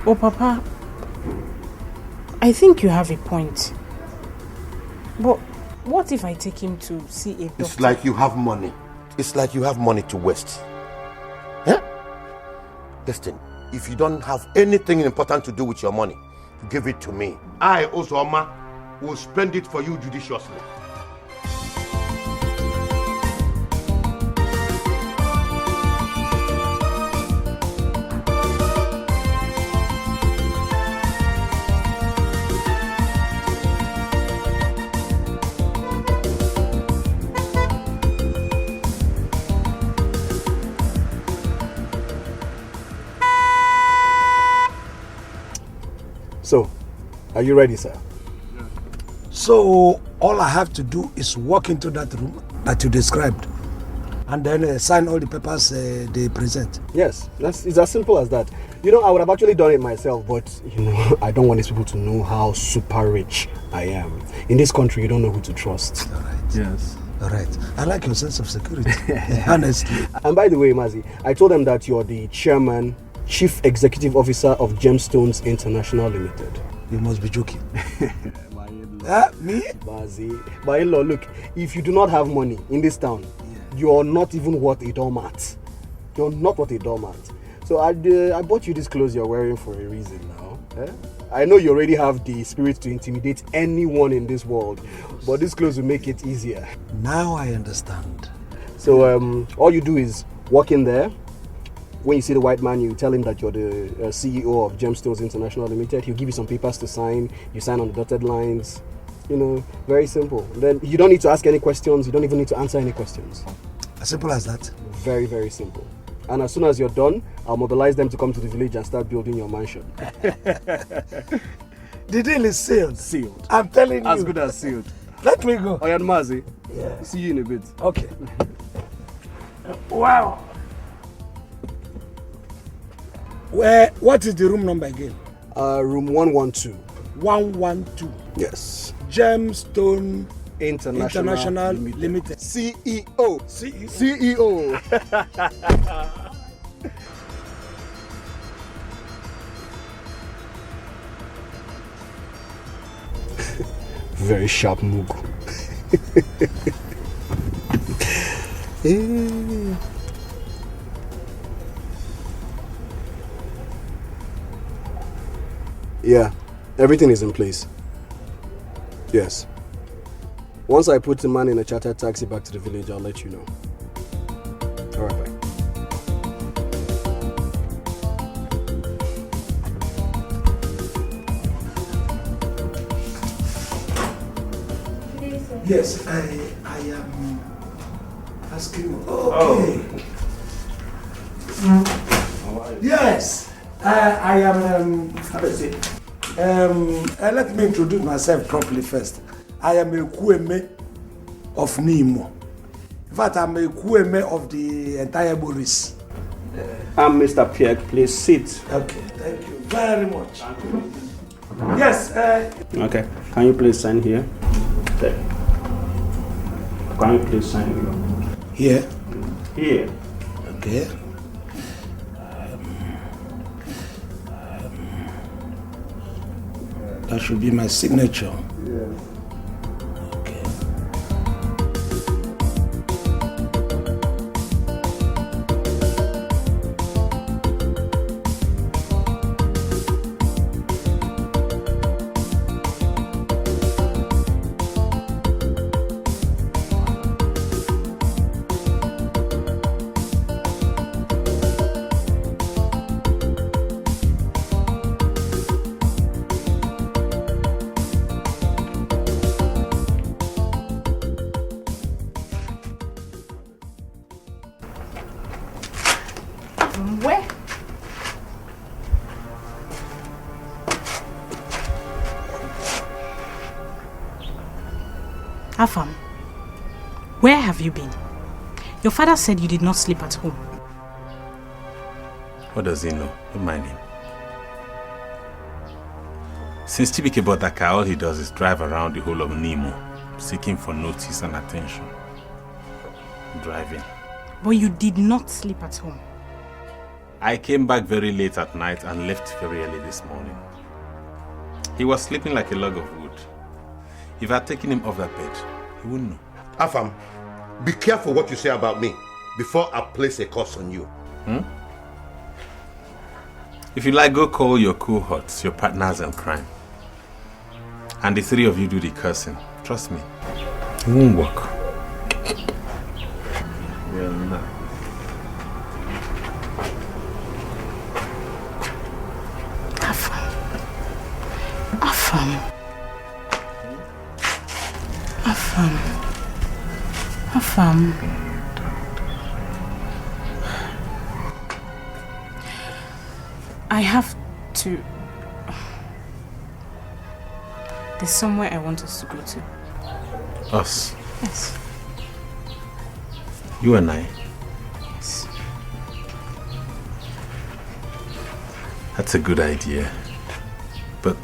Oh, Papa, I think you have a point. But what if I take him to see a doctor? It's like you have money. It's like you have money to waste. Huh? Listen, if you don't have anything important to do with your money, give it to me. I, Osoma, will spend it for you judiciously. So, are you ready, sir? So all I have to do is walk into that room that you described and then sign all the papers they present. Yes, it's as simple as that. You know, I would have actually done it myself, but you know, I don't want these people to know how super rich I am. In this country, you don't know who to trust. All right. Yes. All right. I like your sense of security, honestly. And by the way, Mazi, I told them that you're the chairman, chief executive officer of Gemstones International Limited. You must be joking. Me? Mazi, my in-law, look, if you do not have money in this town, you're not even worth a doormat. You're not worth a doormat. So I bought you these clothes you're wearing for a reason now. Eh? I know you already have the spirit to intimidate anyone in this world, but these clothes will make it easier. Now I understand. So all you do is walk in there. When you see the white man, you tell him that you're the CEO of Gemstones International Limited. He'll give you some papers to sign. You sign on the dotted lines. You know, very simple. Then you don't need to ask any questions. You don't even need to answer any questions. As simple as that? Very, very simple. And as soon as you're done, I'll mobilize them to come to the village and start building your mansion. The deal is sealed. Sealed. I'm telling you. As good as sealed. Let me go. Oyan Mazi. Yeah. See you in a bit. Okay. Wow. What is the room number again? Room 112. 112. Yes. Gemstone International Limited. CEO. CEO. Very sharp move. Yeah, everything is in place. Yes. Once I put the man in a chartered taxi back to the village, I'll let you know. All right, bye. Yes, I am asking. Okay. Yes, I am. How do I say? Let me introduce myself properly first. I am a Kweme of Nimo. In fact, I'm a Kweme of the entire Boris. I'm Mr. Pierre. Please sit. Okay, thank you very much. Yes. Okay. Can you please sign here? There. Can you please sign here? Here? Here. Okay. That should be my signature. Where? Afam, where have you been? Your father said you did not sleep at home. What does he know? Don't mind him. Since Chibike bought that car, all he does is drive around the whole of Nemo, seeking for notice and attention. Driving. But you did not sleep at home. I came back very late at night and left very early this morning. He was sleeping like a log of wood. If I had taken him off that bed, he wouldn't know. Afam, be careful what you say about me before I place a curse on you. If you like, go call your cohorts, your partners in crime. And the three of you do the cursing. Trust me, it won't work. Well, no. Afam. I have to... There's somewhere I want us to go to. Us? Yes. You and I? Yes. That's a good idea. But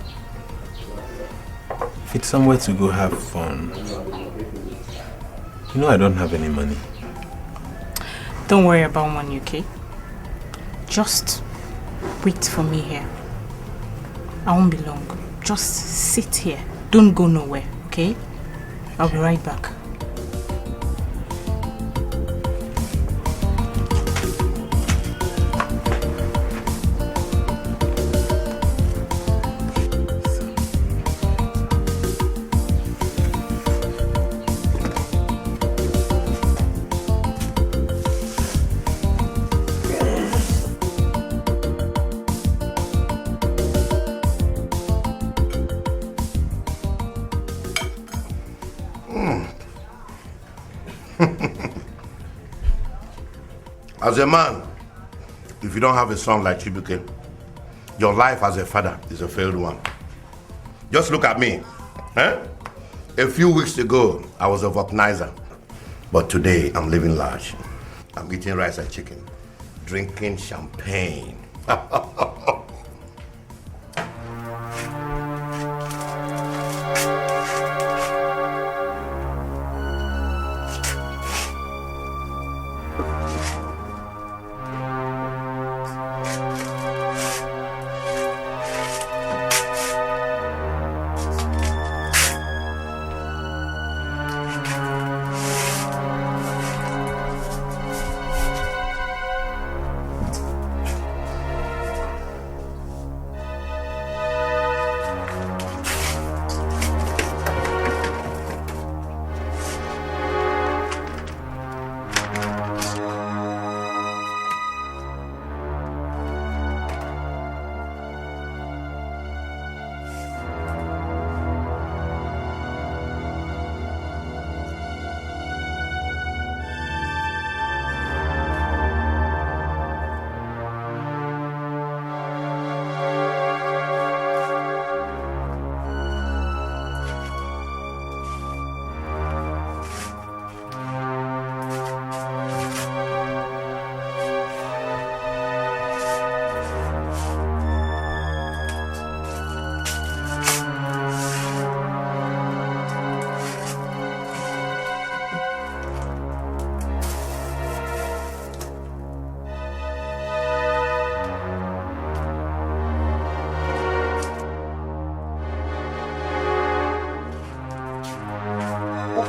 if it's somewhere to go have fun, you know I don't have any money. Don't worry about money, okay? Just wait for me here. I won't be long. Just sit here. Don't go nowhere, okay? I'll be right back. As a man, if you don't have a son like Chibuke, your life as a father is a failed one. Just look at me. A few weeks ago, I was a vulcanizer. But today, I'm living large. I'm eating rice and chicken, drinking champagne.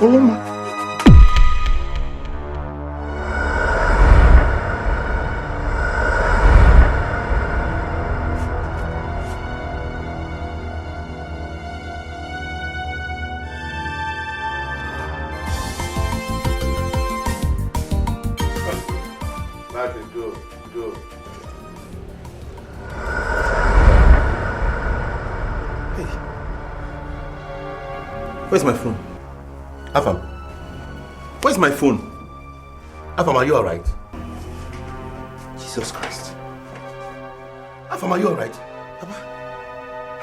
Koloma. Where's my phone? Afam. Where's my phone? Afam, are you alright? Jesus Christ. Afam, are you alright? Papa,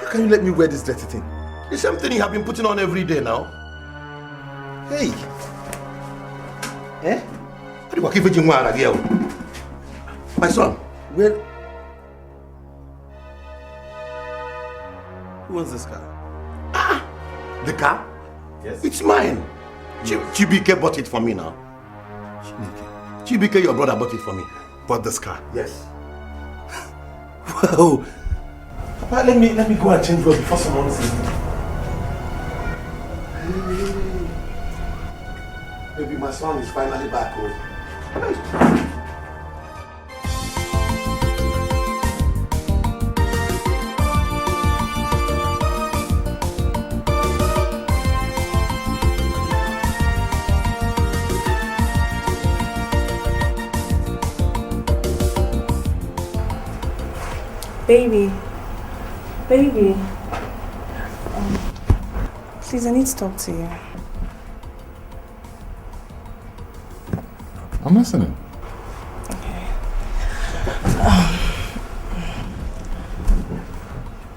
how can you let me wear this dirty thing? The same thing you have been putting on every day now. Hey. Eh? What do you keep it my son, where? Who owns this car? Ah! The car? Yes. It's mine. Chibike bought it for me now. Chibike, your brother, bought it for me. Bought this car? Yes. Wow. Papa, let me go and change road before someone sees me. Maybe my son is finally back home. Baby, please, I need to talk to you. I'm listening. Okay.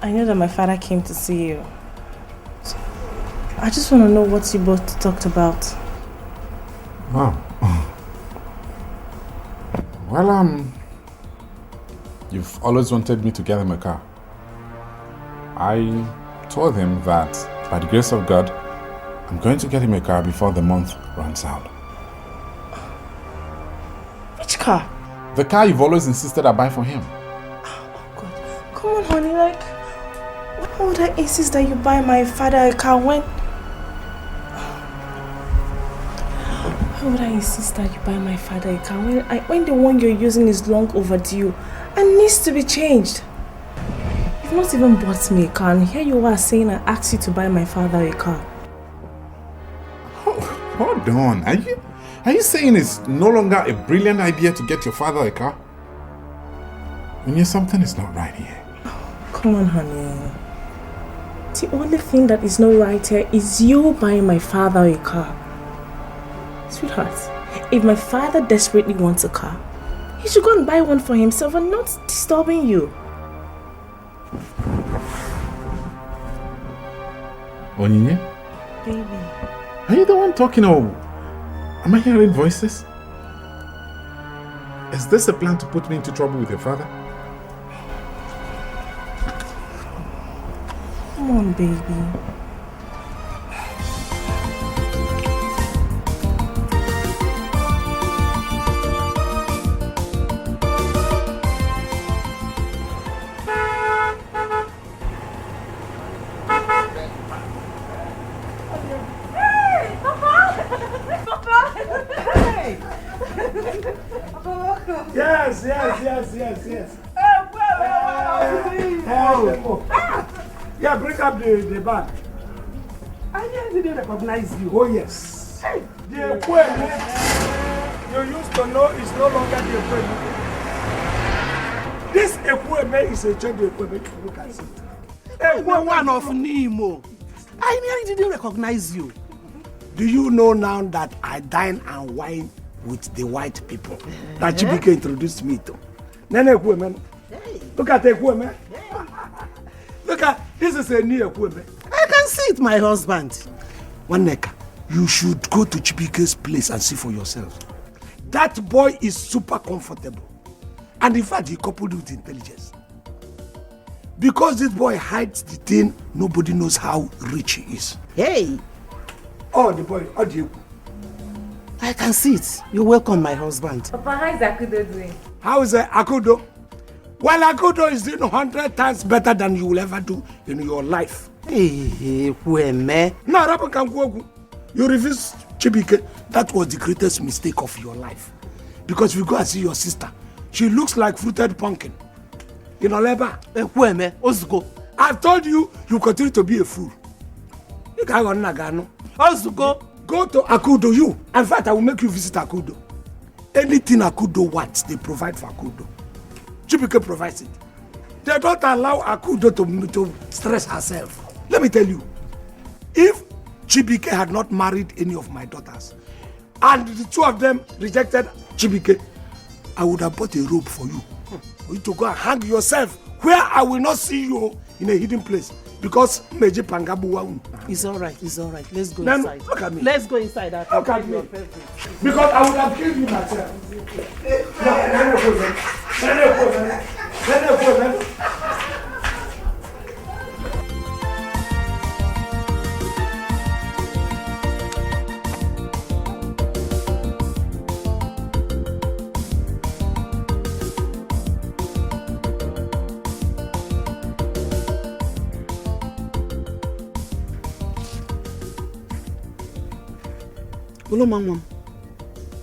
I know that my father came to see you. So I just want to know what you both talked about. Wow. Well, you've always wanted me to get him a car. I told him that by the grace of God, I'm going to get him a car before the month runs out. Which car? The car you've always insisted I buy for him. Come on, honey, like, why would I insist that you buy my father a car when... Why would I insist that you buy my father a car when the one you're using is long overdue and needs to be changed? You've not even bought me a car, and here you are saying I asked you to buy my father a car. Hold on, are you saying it's no longer a brilliant idea to get your father a car? When something is not right here. Come on, honey. The only thing that is not right here is you buying my father a car. Sweetheart, if my father desperately wants a car, he should go and buy one for himself and not disturbing you. Onyinye? Baby. Are you the one talking, or am I hearing voices? Is this a plan to put me into trouble with your father? Come on, baby. Yes. Yeah, bring up the bag. I didn't recognize you. Oh, yes. The equipment you used to know is no longer the equipment. This equipment is a job equipment. Look at it. One of Nemo. I nearly didn't recognize you. Do you know now that I dine and wine with the white people that Chibike introduced me to? Nene equipment. Look at the equipment. Look at, this is a new equipment. I can see it, my husband. Waneka, you should go to Chibike's place and see for yourself. That boy is super comfortable. And in fact, he coupled with intelligence. Because this boy hides the thing, nobody knows how rich he is. Hey! Oh, the boy, how do you? I can see it. You're welcome, my husband. Papa, how is Akudo doing? How is Akudo? Well, Akudo is doing 100 times better than you will ever do in your life. Hey, Kweme. No, Rapan can go. You refuse Chibike. That was the greatest mistake of your life. Because if you go and see your sister, she looks like fruited pumpkin. You know, Leba? I've told you, you continue to be a fool. You can't go Nagano. Go to Akudo, you. In fact, I will make you visit Akudo. Anything Akudo wants, they provide for Akudo. Chibike provides it. They don't allow Akudo to stress herself. Let me tell you, if Chibike had not married any of my daughters, and the two of them rejected Chibike, I would have bought a rope for you to go and hang yourself where I will not see you in a hidden place. Because Meji Pangabu. It's all right. Let's go Then inside. look at me. Let's go inside. Look at me. Because I would have killed you myself.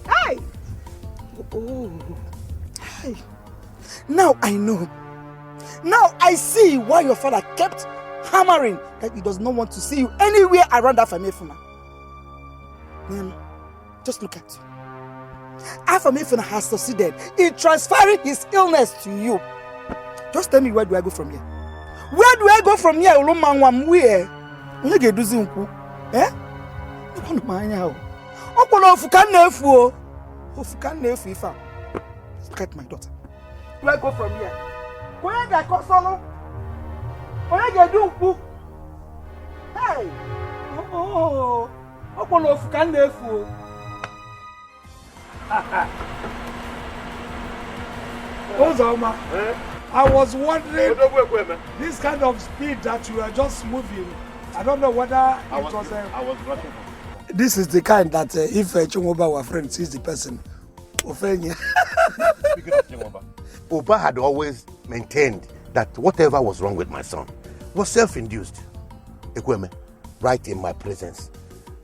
Hey! Oh. Hey. Now I know. Now I see why your father kept hammering that he does not want to see you anywhere around that Afamefuna. Just look at you. Afamefuna has succeeded in transferring his illness to you. Just tell me, where do I go from here? Where do I go from here? Where? Eh? Look at my daughter. Do I go from here? Where do I go solo? Where do I do? Hey! Oh! Ozoma, I was wondering this kind of speed that you are just moving. I don't know whether I was rushing. This is the kind that if Chungoba, our friend, sees the person, Speaking of Chungoba, Oba had always maintained that whatever was wrong with my son was self-induced. Ekweme, right in my presence,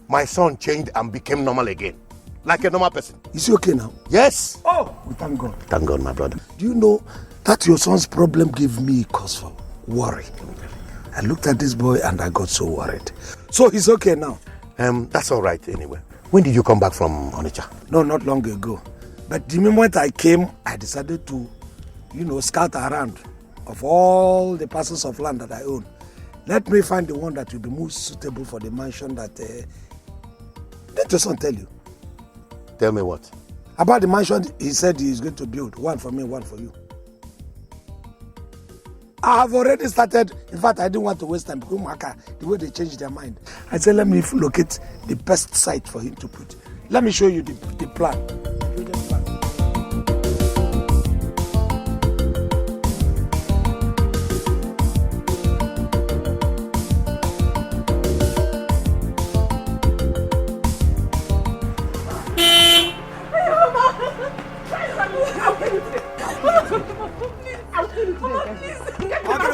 my son changed and became normal again, like a normal person. Is he okay now? Yes. Oh, thank God. Thank God, my brother. Do you know that your son's problem gave me cause for worry? I looked at this boy and I got so worried. So he's okay now. That's all right anyway. When did you come back from Onitsha? No, not long ago. But the moment I came, I decided to, scout around of all the parcels of land that I own. Let me find the one that will be most suitable for the mansion that... Did your son tell you? Tell me what? About the mansion he said he is going to build. One for me, one for you. I have already started. In fact, I didn't want to waste time because the way they changed their mind. I said, let me locate the best site for him to put. Let me show you the plan.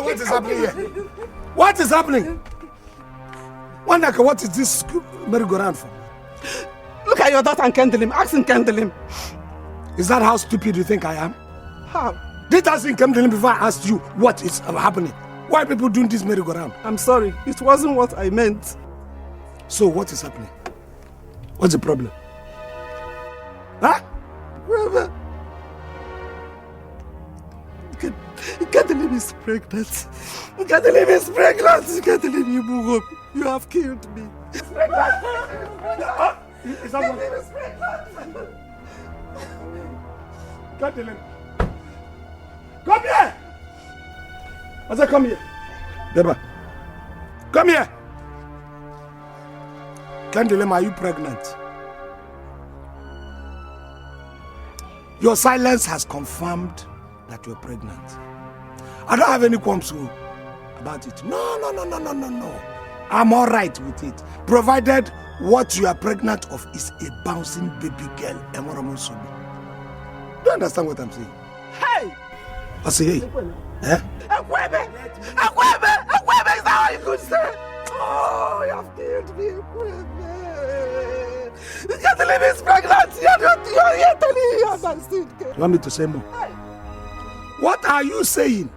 What is happening here? What is happening? Wandaka, what is this merry-go-round for? Look at your daughter and kindle him. Ask him kindle him. Is that how stupid you think I am? How? Did I ask kindle him before I asked you what is happening? Why are people doing this merry-go-round? I'm sorry. It wasn't what I meant. So what is happening? What's the problem? Huh? Kathleen is pregnant. Kathleen is pregnant. Kathleen, you move up. You have killed me. Is that what? Kathleen. Come here! I said, come here. Deba. Come here. Kathleen, are you pregnant? Your silence has confirmed that you're pregnant. I don't have any qualms about it. No. I'm all right with it. Provided what you are pregnant of is a bouncing baby girl. Do you understand what I'm saying? Hey! I say, hey. Eh? Akwebe! Is that what you could say? Oh, you have killed me, Akwebe. You're telling me it's pregnant. You're telling me yes, I still. You want me to say more? What are you saying?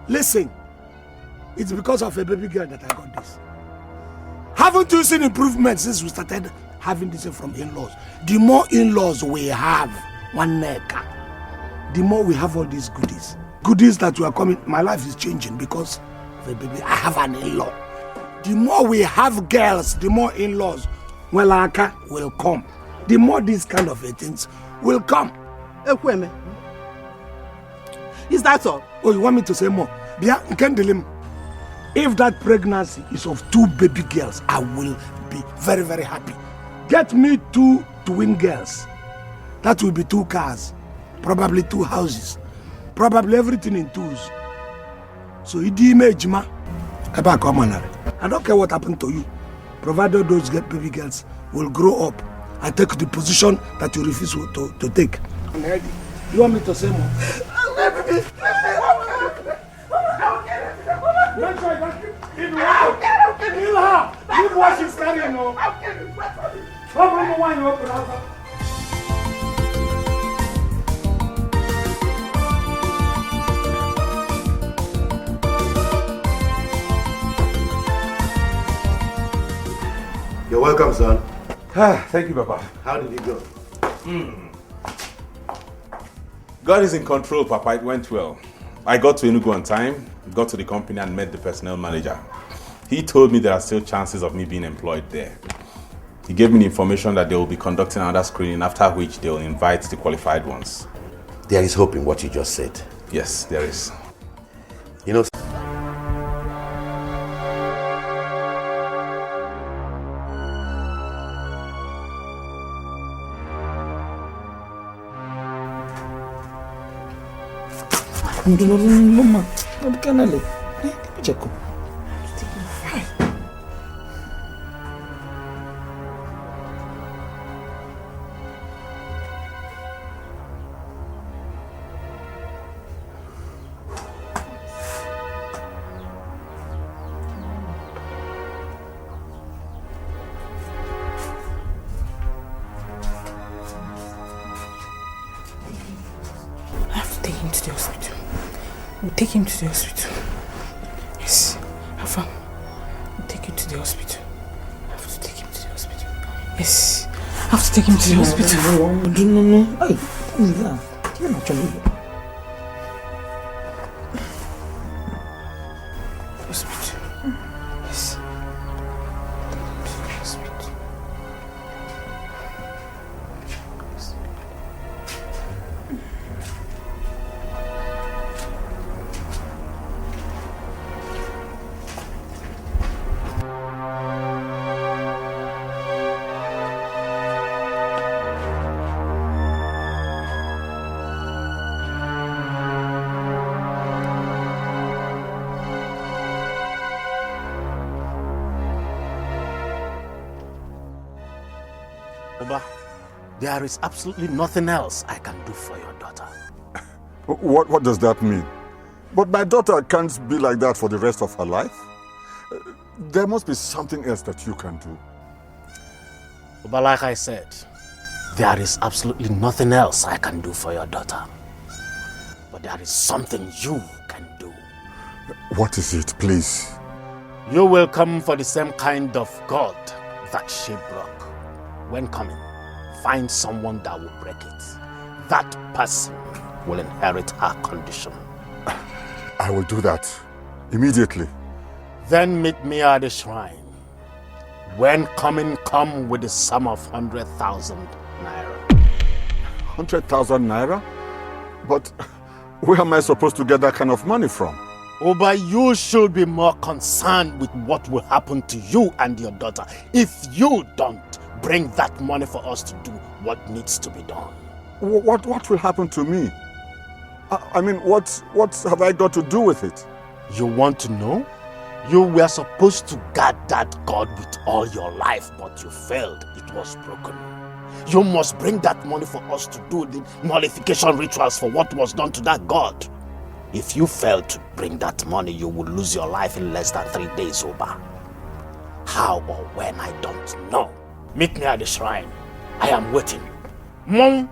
Listen, it's because of a baby girl that I got this. Haven't you seen improvements since we started having this from in-laws? The more in-laws we have, one neck, the more we have all these goodies. Goodies that you are coming. My life is changing because of a baby. I have an in-law. The more we have girls, the more in-laws will come. The more these kind of things will come. Is that all? Oh, you want me to say more? If that pregnancy is of 2 baby girls, I will be very, very happy. Get me 2 twin girls. That will be 2 cars, probably 2 houses, probably everything in 2s. So, I don't care what happened to you, provided those baby girls will grow up and take the position that you refuse to take. I'm ready. You want me to say more? Make sure you don't kill her. Leave what she's carrying. You're welcome, son. Thank you, Papa. How did it go? God is in control, Papa. It went well. I got to Enugu on time, got to the company and met the personnel manager. He told me there are still chances of me being employed there. He gave me the information that they will be conducting another screening, after which they will invite the qualified ones. There is hope in what you just said. Yes, there is. You know, Mama, what can I do? Check. Take him to the hospital. Yes. Alpha, we'll take you to the hospital. I have to take him to the hospital. Yes. I have to take him to the hospital. No. Hey, what is that? You're not trying to. Hospital. Yes. Hospital. there is absolutely nothing else I can do for your daughter. What does that mean? But my daughter can't be like that for the rest of her life. There must be something else that you can do. But like I said, there is absolutely nothing else I can do for your daughter. But there is something you can do. What is it, please? You will come for the same kind of God that she broke. When coming, find someone that will break it. That person will inherit her condition. I will do that immediately. Then meet me at the shrine. When coming, come with the sum of 100,000 naira. 100,000 naira? But where am I supposed to get that kind of money from? But you should be more concerned with what will happen to you and your daughter if you don't bring that money for us to do what needs to be done. What will happen to me? I mean, what have I got to do with it? You want to know? You were supposed to guard that God with all your life, but you failed. It was broken. You must bring that money for us to do the nullification rituals for what was done to that God. If you fail to bring that money, you will lose your life in less than 3 days, Oba. How or when, I don't know. Meet me at the shrine. I am waiting. Mom.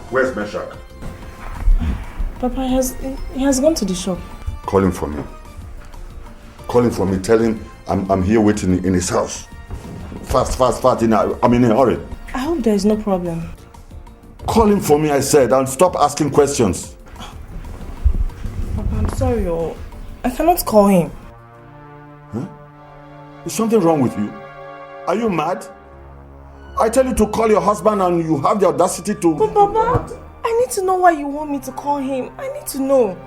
Where's Meshach? Papa, he has gone to the shop. Call him for me. Call him for me. Tell him I'm here waiting in his house. Fast. I'm in a hurry. I hope there is no problem. Call him for me, I said, and stop asking questions. Papa, I'm sorry, I cannot call him. Huh? Is something wrong with you? Are you mad? I tell you to call your husband and you have the audacity to... But Papa, I need to know why you want me to call him. I need to know.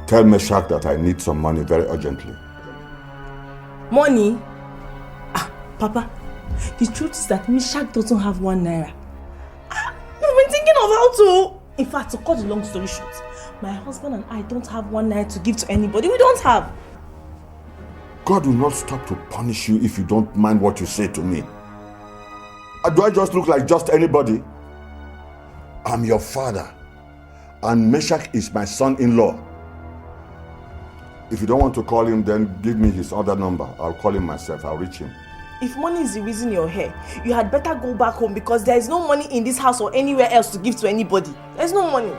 Tell Meshach that I need some money very urgently. Money? Papa, the truth is that Meshach doesn't have 1 naira. I've been thinking of how to... In fact, to cut the long story short, my husband and I don't have 1 naira to give to anybody. We don't have. God will not stop to punish you if you don't mind what you say to me. Do I just look like just anybody? I'm your father. And Meshach is my son-in-law. If you don't want to call him, then give me his other number. I'll call him myself. I'll reach him. If money is the reason you're here, you had better go back home because there is no money in this house or anywhere else to give to anybody. There's no money.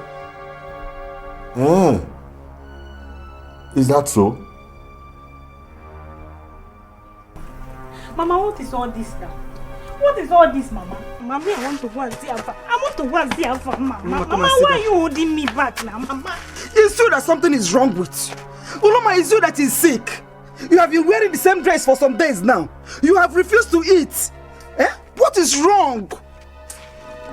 Is that so? Mama, what is all this now? What is all this, Mama? Mommy, I want to go and see Alpha. I want to go and see Alpha, Mama. Mama, why are you holding me back now, Mama? It's you that something is wrong with you. Uloma, it's you that is sick. You have been wearing the same dress for some days now. You have refused to eat. What is wrong?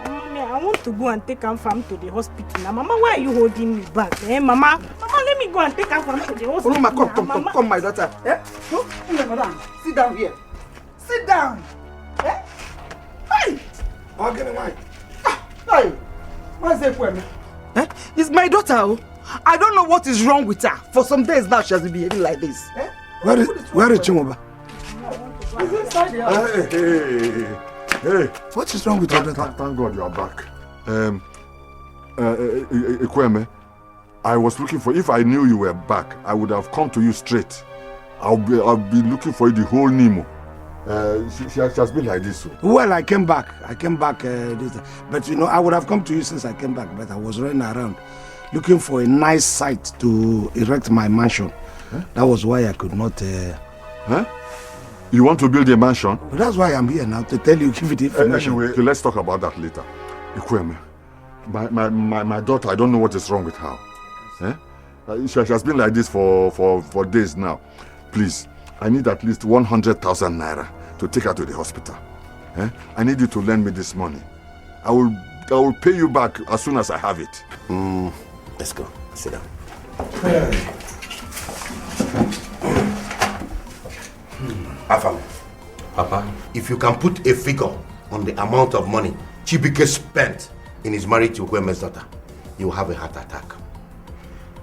Mommy, I want to go and take Alpha to the hospital now. Mama, why are you holding me back? Mama, let me go and take Alpha to the hospital. Uloma, come, my daughter. Go, madam. Sit down here. Sit down. Hey! I'll get away. Hey! What's that for me? It's my daughter. I don't know what is wrong with her. For some days now, she has been behaving like this. Where is Chimoba? He's inside the house. Hey! What is wrong with your daughter? Thank God you are back. Ekweme, I was looking for... If I knew you were back, I would have come to you straight. I'll be looking for you the whole Nemo. She has been like this. Well, I came back. But I would have come to you since I came back, but I was running around looking for a nice site to erect my mansion. That was why I could not... You want to build a mansion? But that's why I'm here now, to tell you, give it information. Anyway, let's talk about that later. Ekweme, my daughter, I don't know what is wrong with her. She has been like this for days now. Please, I need at least 100,000 naira to take her to the hospital. I need you to lend me this money. I will pay you back as soon as I have it. Let's go. Sit down. Afam, Papa, if you can put a figure on the amount of money Chibike spent in his marriage to Kweme's daughter, you will have a heart attack.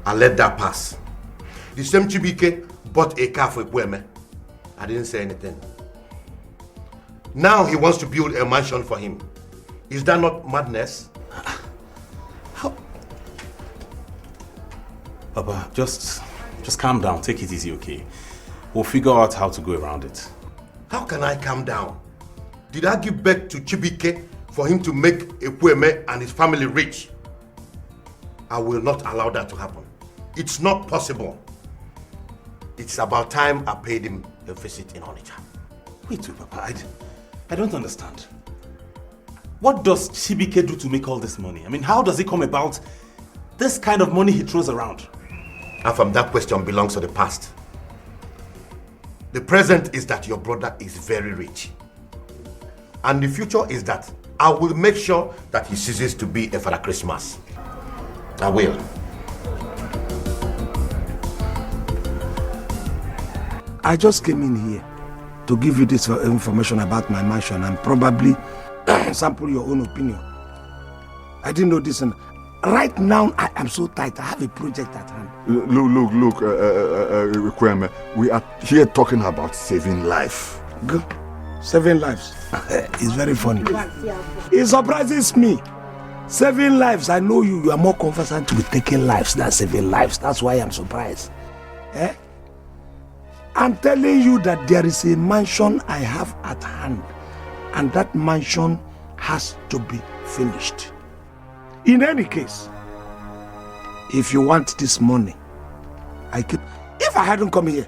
I'll let that pass. The same Chibike bought a car for Kweme. I didn't say anything. Now he wants to build a mansion for him. Is that not madness? How? Papa, just calm down. Take it easy, okay? We'll figure out how to go around it. How can I calm down? Did I give birth to Chibike for him to make Ekweme and his family rich? I will not allow that to happen. It's not possible. It's about time I paid him a visit in Onitsha. Wait, Papa, I don't understand. What does Chibike do to make all this money? I mean, how does it come about this kind of money he throws around? And from that question belongs to the past. The present is that your brother is very rich. And the future is that I will make sure that he ceases to be a Father Christmas. I will. I just came in here to give you this information about my mansion and probably sample your own opinion. I didn't know this, and right now I am so tight. I have a project at hand. Look, Kweme, we are here talking about saving life. Good. Saving lives. It's very funny. It surprises me. Saving lives, I know you are more conversant with taking lives than saving lives. That's why I'm surprised. I'm telling you that there is a mansion I have at hand, and that mansion has to be finished. In any case, if you want this money, if I hadn't come here,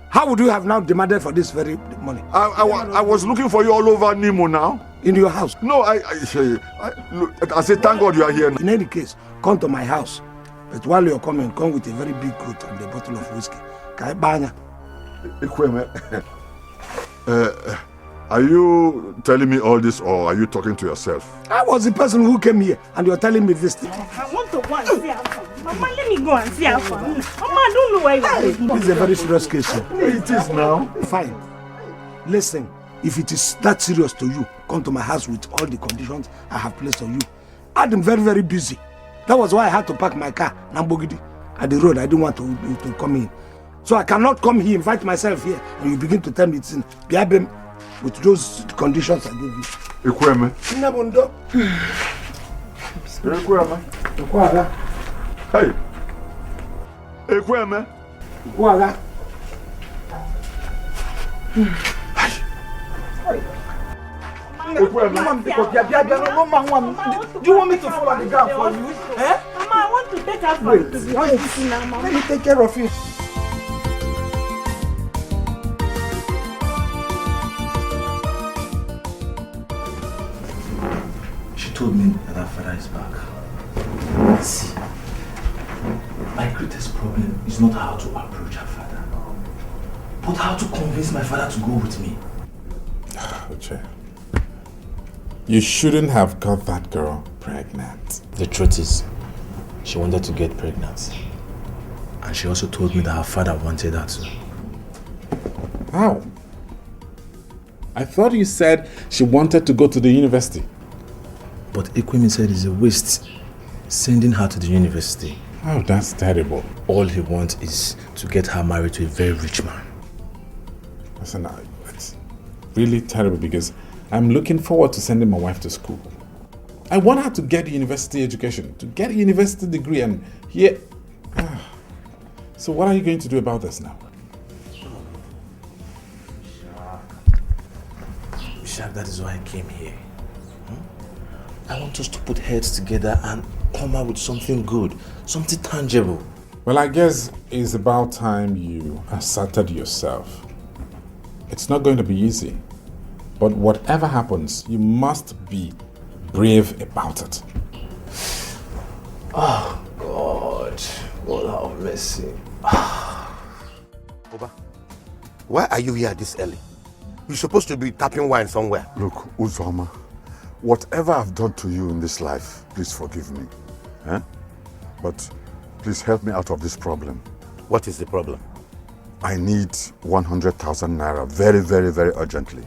how would you have now demanded for this very money? I was looking for you all over Nemo now. In your house? No, I say thank God you are here. In any case, come to my house. But while you're coming, come with a very big coat and a bottle of whiskey. Are you telling me all this, or are you talking to yourself? I was the person who came here, and you're telling me this thing. I want to go and see Alpha. Mama, let me go and see Alpha. Mama, I don't know why you're going. This is a very serious case. It is now. Fine. Listen, if it is that serious to you, come to my house with all the conditions I have placed on you. I'm very, very busy. That was why I had to park my car, Nambogidi, at the road. I didn't want to come in. So I cannot come here, invite myself here, and you begin to tell me it's in Biabem with those conditions I give you. Ekweme. Nabundo. Ekweme. Ekwaga. Hey. Ekweme. Ekwaga. Do you want me to fall on the ground for you? Eh? Mama, I want to take her from to the now, Mama. Let me take care of you. She told me that her father is back. See, my greatest problem is not how to approach her father, but how to convince my father to go with me. Uche, you shouldn't have got that girl pregnant. The truth is, she wanted to get pregnant. And she also told me that her father wanted her to. How? I thought you said she wanted to go to the university. But Ekwemi said it's a waste sending her to the university. Oh, that's terrible. All he wants is to get her married to a very rich man. Listen, it's really terrible because I'm looking forward to sending my wife to school. I want her to get a university education, to get a university degree, and here... So what are you going to do about this now? Shaq, that is why I came here. I want us to put heads together and come out with something good, something tangible. Well, I guess it's about time you asserted yourself. It's not going to be easy, but whatever happens, you must be brave about it. Oh, God. God have mercy. Oba, why are you here this early? You're supposed to be tapping wine somewhere. Look, Uzoma, whatever I've done to you in this life, please forgive me. But please help me out of this problem. What is the problem? I need 100,000 naira very, very, very urgently.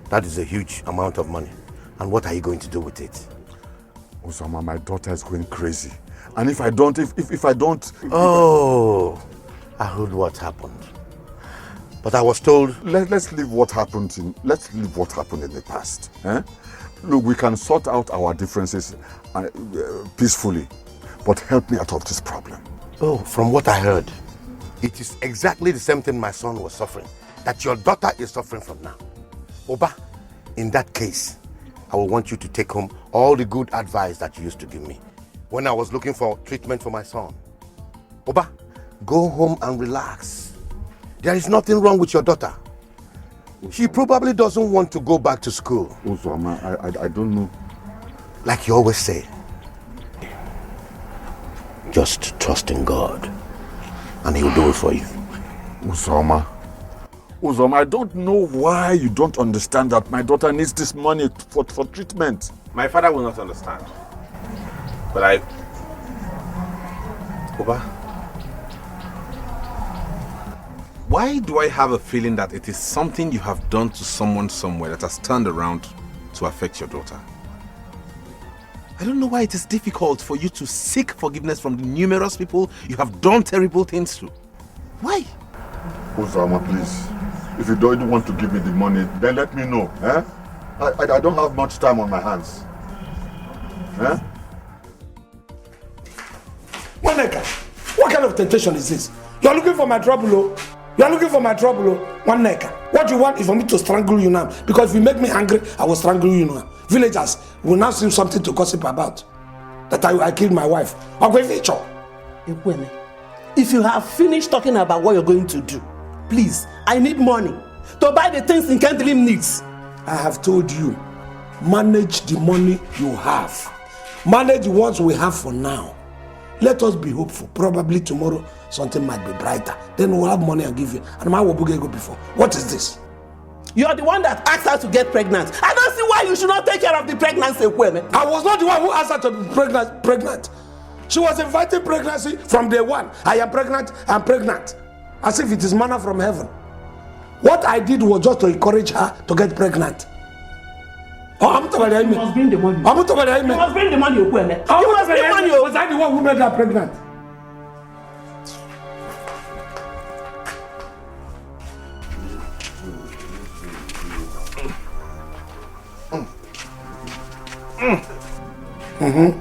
That is a huge amount of money. And what are you going to do with it? Uzoma, my daughter is going crazy. And if I don't, if I don't... Oh, I heard what happened. But I was told... Let's leave what happened in the past. Look, we can sort out our differences peacefully, but help me out of this problem. Oh, from what I heard, it is exactly the same thing my son was suffering, that your daughter is suffering from now. Oba, in that case, I will want you to take home all the good advice that you used to give me when I was looking for treatment for my son. Oba, go home and relax. There is nothing wrong with your daughter. She probably doesn't want to go back to school. Uzoma, I don't know. Like you always say, just trust in God and He will do it for you. Uzoma, I don't know why you don't understand that my daughter needs this money for treatment. My father will not understand. But Oba, why do I have a feeling that it is something you have done to someone somewhere that has turned around to affect your daughter? I don't know why it is difficult for you to seek forgiveness from the numerous people you have done terrible things to. Why? Uzoma, please. If you don't want to give me the money, then let me know. Eh? I don't have much time on my hands. Eh? Neka, what kind of temptation is this? You are looking for my trouble, oh. You are looking for my trouble, oh. Neka. What you want is for me to strangle you now. Because if you make me angry, I will strangle you now. Villagers will now see something to gossip about. That I killed my wife. If you have finished talking about what you're going to do, please, I need money to buy the things Nkem needs. I have told you, manage the money you have. Manage the ones we have for now. Let us be hopeful. Probably tomorrow something might be brighter. Then we'll have money and give you. And my go before. What is this? You are the one that asked her to get pregnant. I don't see why you should not take care of the pregnancy. I was not the one who asked her to be pregnant. She was inviting pregnancy from day one. I am pregnant, I'm pregnant. As if it is manna from heaven. What I did was just to encourage her to get pregnant. Oh, I'm talking about you must bring the money. I'm talking about you must bring the money. You must bring the money. Was I the one who made her pregnant? Mm-hmm.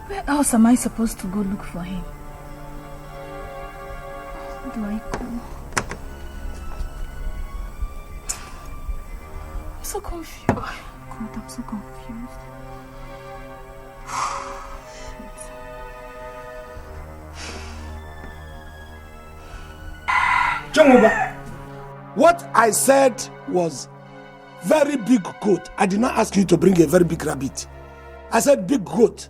Where else am I supposed to go look for him? How do I go? I'm so confused. God, I'm so confused. Jonguba, what I said was very big goat. I did not ask you to bring a very big rabbit. I said big goat.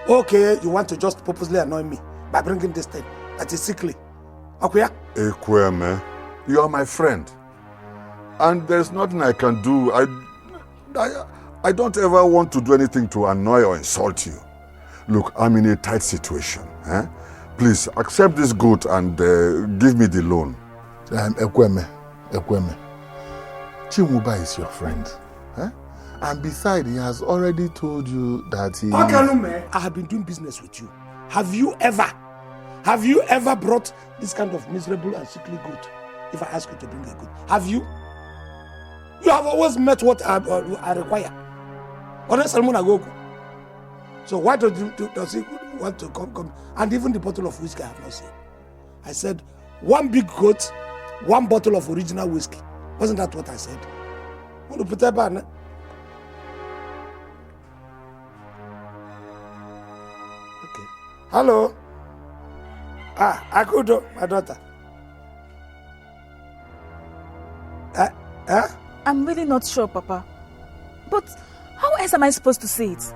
Okay, you want to just purposely annoy me by bringing this thing that is sickly. Okay? Ekweme, you are my friend. And there's nothing I can do. I don't ever want to do anything to annoy or insult you. Look, I'm in a tight situation. Eh? Please, accept this goat and give me the loan. Ekweme, Chimuba is your friend. Eh? And besides, he has already told you that he... I have been doing business with you. Have you ever brought this kind of miserable and sickly goat? If I ask you to bring a goat, have you? You have always met what I require. So why does he want to come? And even the bottle of whiskey I have not seen. I said, one big goat, one bottle of original whiskey. Wasn't that what I said? Okay. Hello? Akudo, my daughter. I'm really not sure, Papa. But how else am I supposed to say it?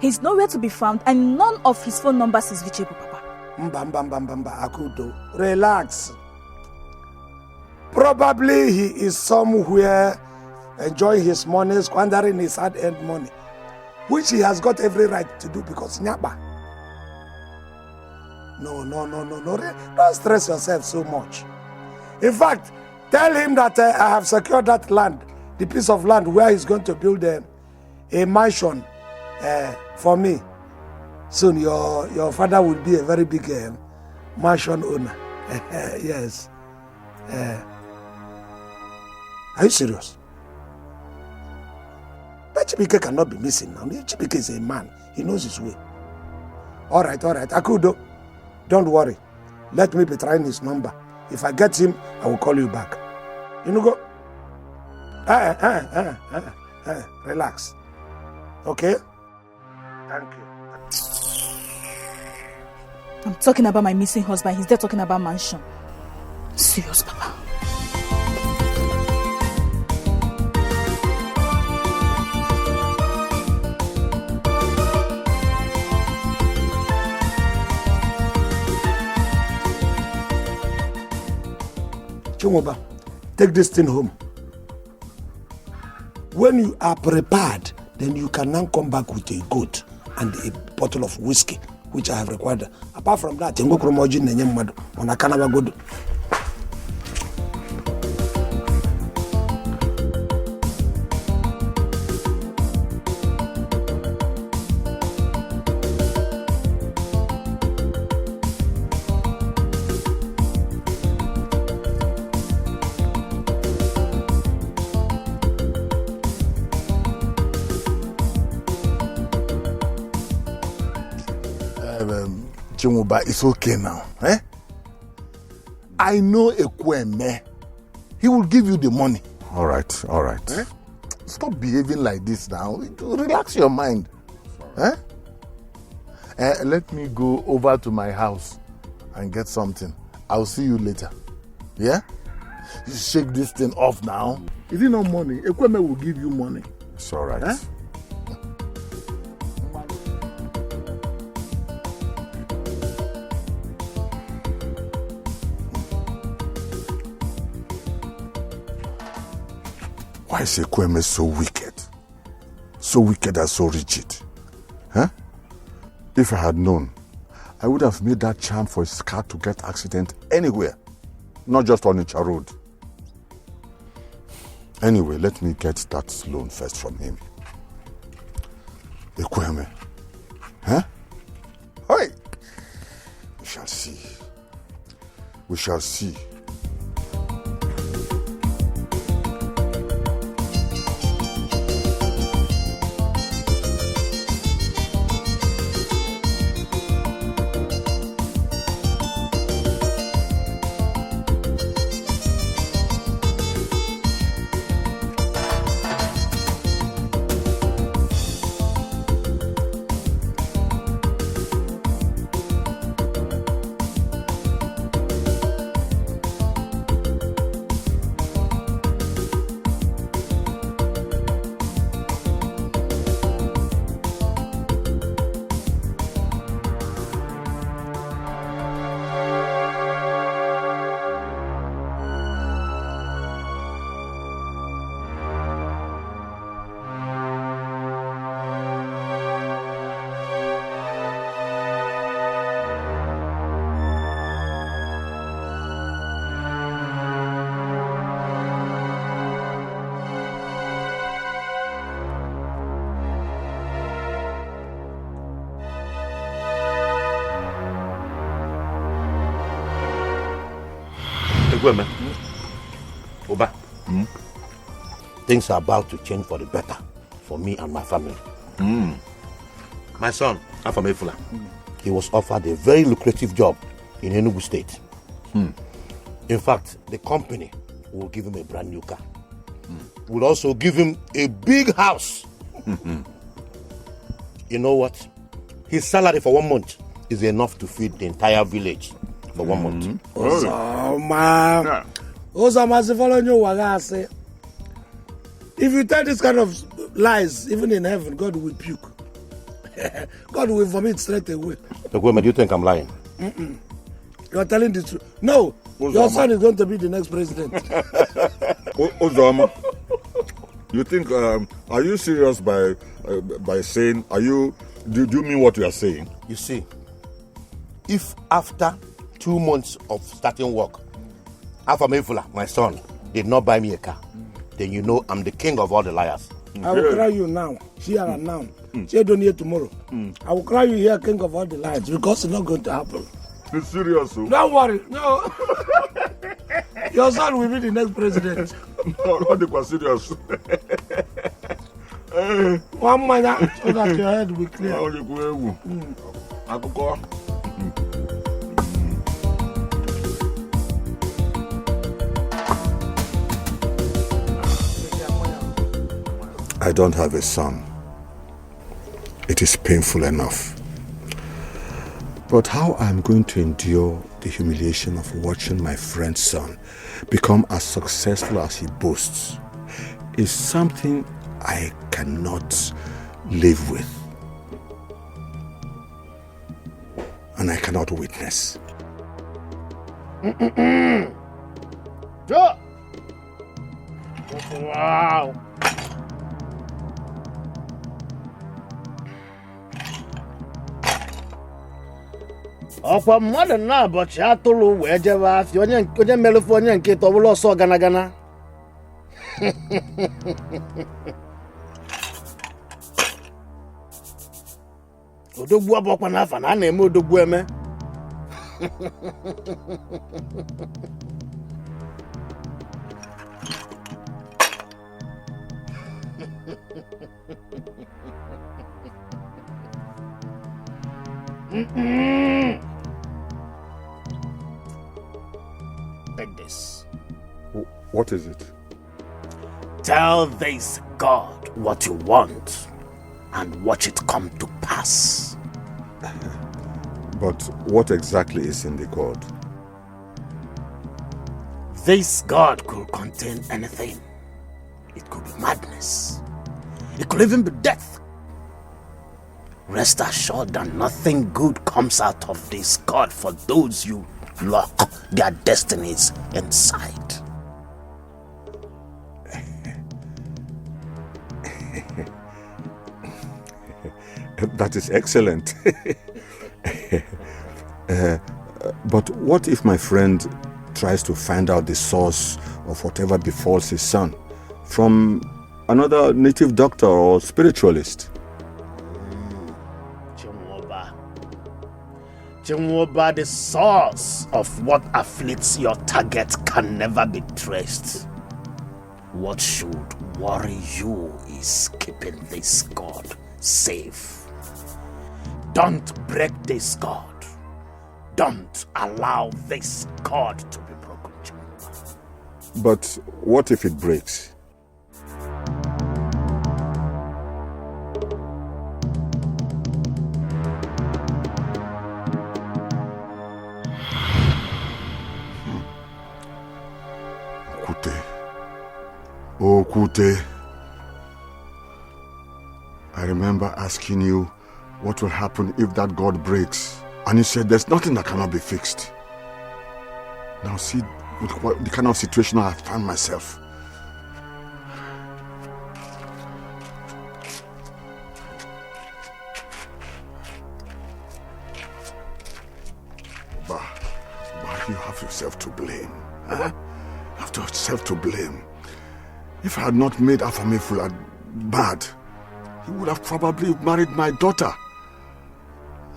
He's nowhere to be found and none of his phone numbers is reachable, Papa. Akudo, relax. Probably he is somewhere enjoying his money, squandering his hard-earned money, which he has got every right to do because Nyaba. No. Don't stress yourself so much. In fact, tell him that I have secured that land, the piece of land where he's going to build a mansion for me. Soon your father will be a very big mansion owner. Yes. Are you serious? But Chibike cannot be missing now. Chibike is a man. He knows his way. All right. Akudo, don't worry. Let me be trying his number. If I get him, I will call you back. You know, go. Relax. Okay? Thank you. I'm talking about my missing husband. He's there talking about mansion. Serious, Papa. Chimoba, take this thing home. When you are prepared, then you can now come back with a goat and a bottle of whiskey, which I have required. Apart from that, you go kromoji nenye mmadu on a kanaba godo. Chimuba, it's okay now. Eh? I know Ekweme. He will give you the money. All right, all right. Eh? Stop behaving like this now. Relax your mind. Eh? Let me go over to my house and get something. I'll see you later. Yeah? You shake this thing off now. Is it not money? Ekweme will give you money. It's all right. Eh? Why is Ekweme so wicked? So wicked and so rigid? Huh? If I had known, I would have made that charm for his car to get accident anywhere, not just on Onitsha Road. Anyway, let me get that loan first from him. Ekweme. Huh? Hey! We shall see. We shall see. Women, Oba, things are about to change for the better for me and my family. My son, Afamefula, he was offered a very lucrative job in Enugu State. In fact, the company will give him a brand new car. Will also give him a big house. You know what? His salary for 1 month is enough to feed the entire village for 1 month. If you tell this kind of lies, even in heaven, God will puke. God will vomit straight away. Do you think I'm lying? You're telling the truth. No, your son is going to be the next president. Ozama, you think, are you serious by saying, do you mean what you are saying? You see, if after 2 months of starting work, Afamefula, my son, did not buy me a car, then you know I'm the king of all the liars. I will cry you now, here and now. Say don't hear tomorrow. I will cry you here, king of all the liars, because it's not going to happen. Be serious, oh? Don't worry, no. Your son will be the next president. No, not the serious. One minute, so that your head will clear. I don't have a son. It is painful enough. But how I'm going to endure the humiliation of watching my friend's son become as successful as he boasts is something I cannot live with. And I cannot witness. Wow. Ọkwa mmadụ na-abọchị atụrụ wee jebe afịa onye mmerefu onye nke tọbụla ọsọ gana gana. Odogwu abụọkwa n'afa na a na-eme odogwu eme. Take this. What is it? Tell this God what you want and watch it come to pass. But what exactly is in the God? This God could contain anything. It could be madness. It could even be death. Rest assured that nothing good comes out of this God for those you lock their destinies inside. That is excellent. But what if my friend tries to find out the source of whatever befalls his son from another native doctor or spiritualist? Chinwoba, the source of what afflicts your target can never be traced. What should worry you is keeping this God safe. Don't break this God. Don't allow this God to be broken, Chinwoba. But what if it breaks? Oh, Kute, I remember asking you what will happen if that God breaks. And you said there's nothing that cannot be fixed. Now see the kind of situation I have found myself. But you have yourself to blame. Huh? You have yourself to blame. If I had not made Afamefula bad, he would have probably married my daughter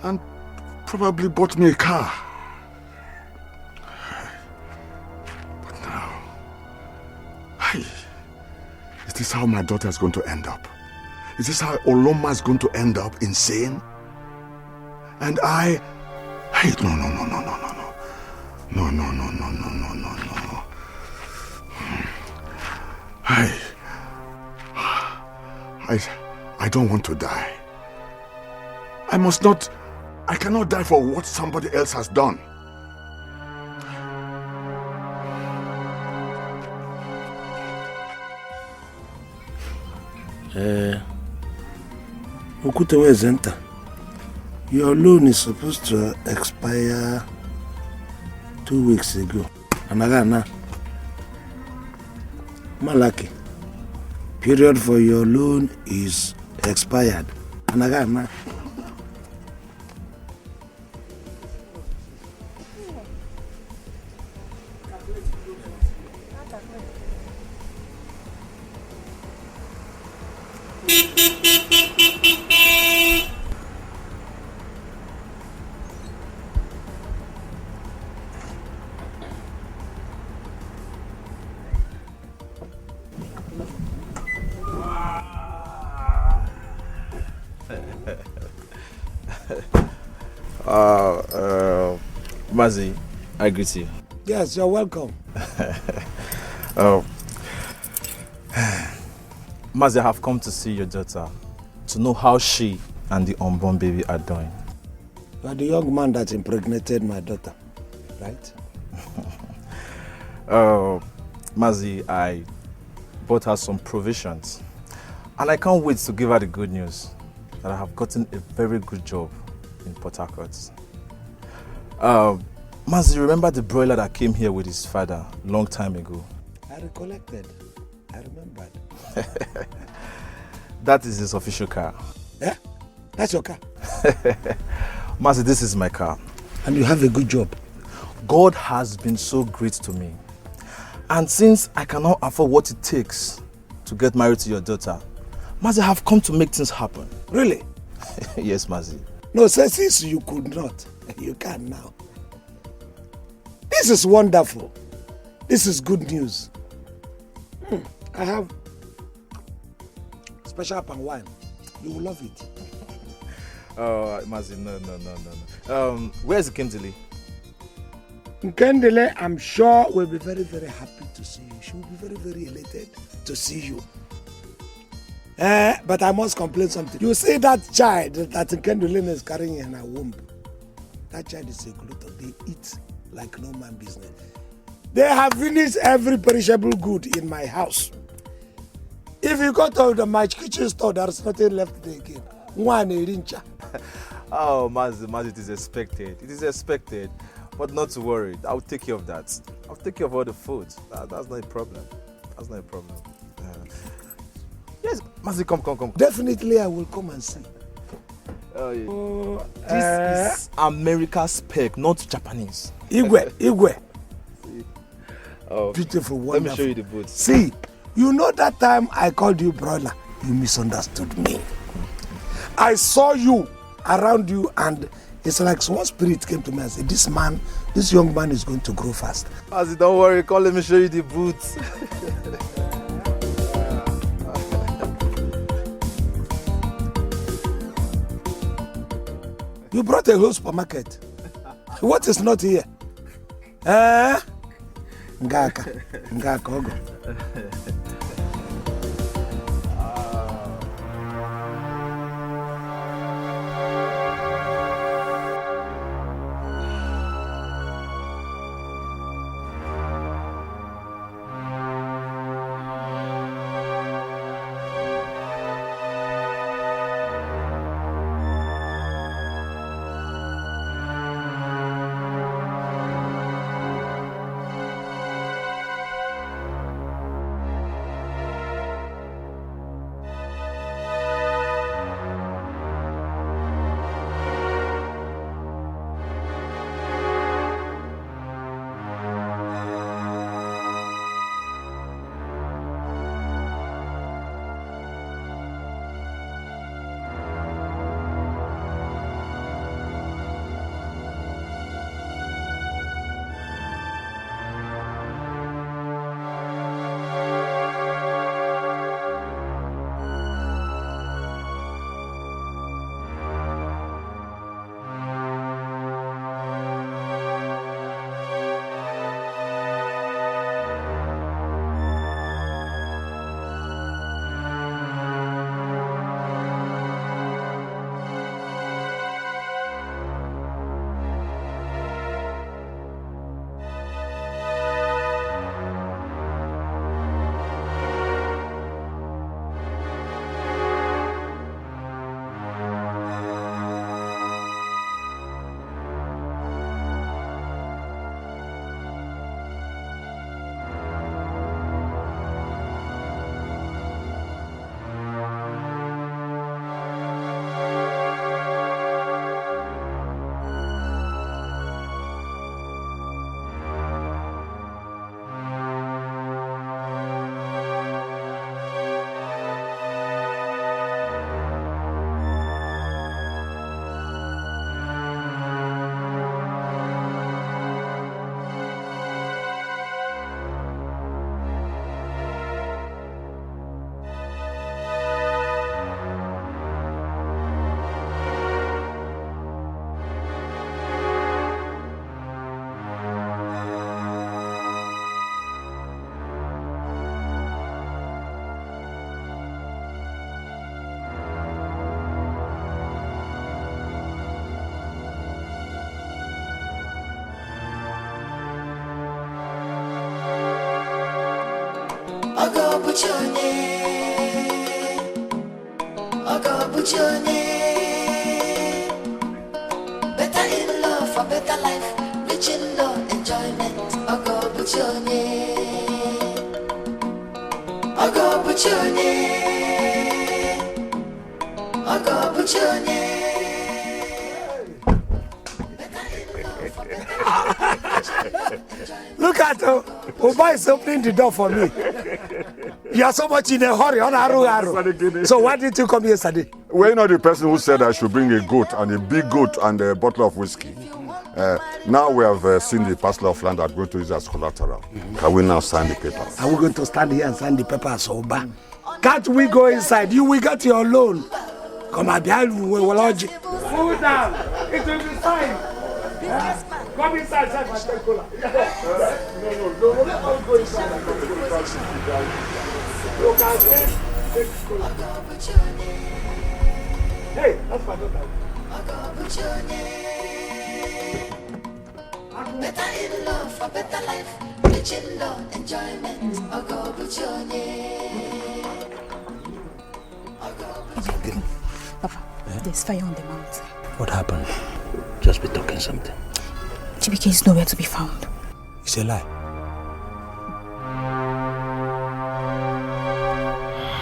and probably bought me a car. But now, is this how my daughter is going to end up? Is this how Oloma is going to end up insane? And no. I don't want to die. I cannot die for what somebody else has done. Okutewezenta, your loan is supposed to expire 2 weeks ago. Anagana. Malaki, period for your loan is expired. Anagana. Mazi, I greet you. Yes, you're welcome. My Mazi, I have come to see your daughter, to know how she and the unborn baby are doing. You are the young man that impregnated my daughter, right? Mazi, I bought her some provisions. And I can't wait to give her the good news that I have gotten a very good job in Port Harcourt. Mazi, remember the broiler that came here with his father a long time ago? I recollected. I remembered. That is his official car. Yeah? That's your car? Mazi, this is my car. And you have a good job? God has been so great to me. And since I cannot afford what it takes to get married to your daughter, Mazi, I have come to make things happen. Really? Yes, Mazi. No, since you could not, you can now. This is wonderful. This is good news. I have special palm wine. You will love it. Mazi, no. Where's Nkendele? Nkendele, I'm sure, will be very, very happy to see you. She will be very, very elated to see you. But I must complain something. You see that child that Nkendele is carrying in her womb? That child is a glutton. They eat like no man business. They have finished every perishable good in my house. If you go to my kitchen store, there's nothing left there again. One rincha. Oh, Mazi, it is expected. It is expected. But not to worry. I'll take care of that. I'll take care of all the food. That's not a problem. That's not a problem. Yes, Mazi, come. Definitely, I will come and see. This is America's peg, not Japanese. Igwe. Oh, beautiful, wonderful. Let me show you the boots. See, you know that time I called you broiler, you misunderstood me. I saw you around you and it's like one spirit came to me and said, this young man is going to grow fast. Mazi, don't worry, come let me show you the boots. You brought a whole supermarket. What is not here? Ngaka, Ogo. Ogo Buchone, Ogo Buchone. Better in love for better life, rich in love, enjoyment. Ogo Buchone, Ogo Buchone, Ogo Buchone. Look at Oba is opening the door for me. You are so much in a hurry on Aru. So why did you come yesterday? Were you not the person who said I should bring a goat and a big goat and a bottle of whiskey? Now we have seen the parcel of land that we're going to use as collateral. Can we now sign the papers? Are we going to stand here and sign the papers, Oba? Can't we go inside? You will get your loan. Come on, we will lodge. Move down. It will be signed. Come inside, sir, my take cola. No, let us go inside. Hey, that's my daughter. Better in love for better life, rich in love, enjoyment. Ogo Buchone. Papa, there's fire on the mountain. What happened? Just be talking something. Chibike is nowhere to be found. It's a lie.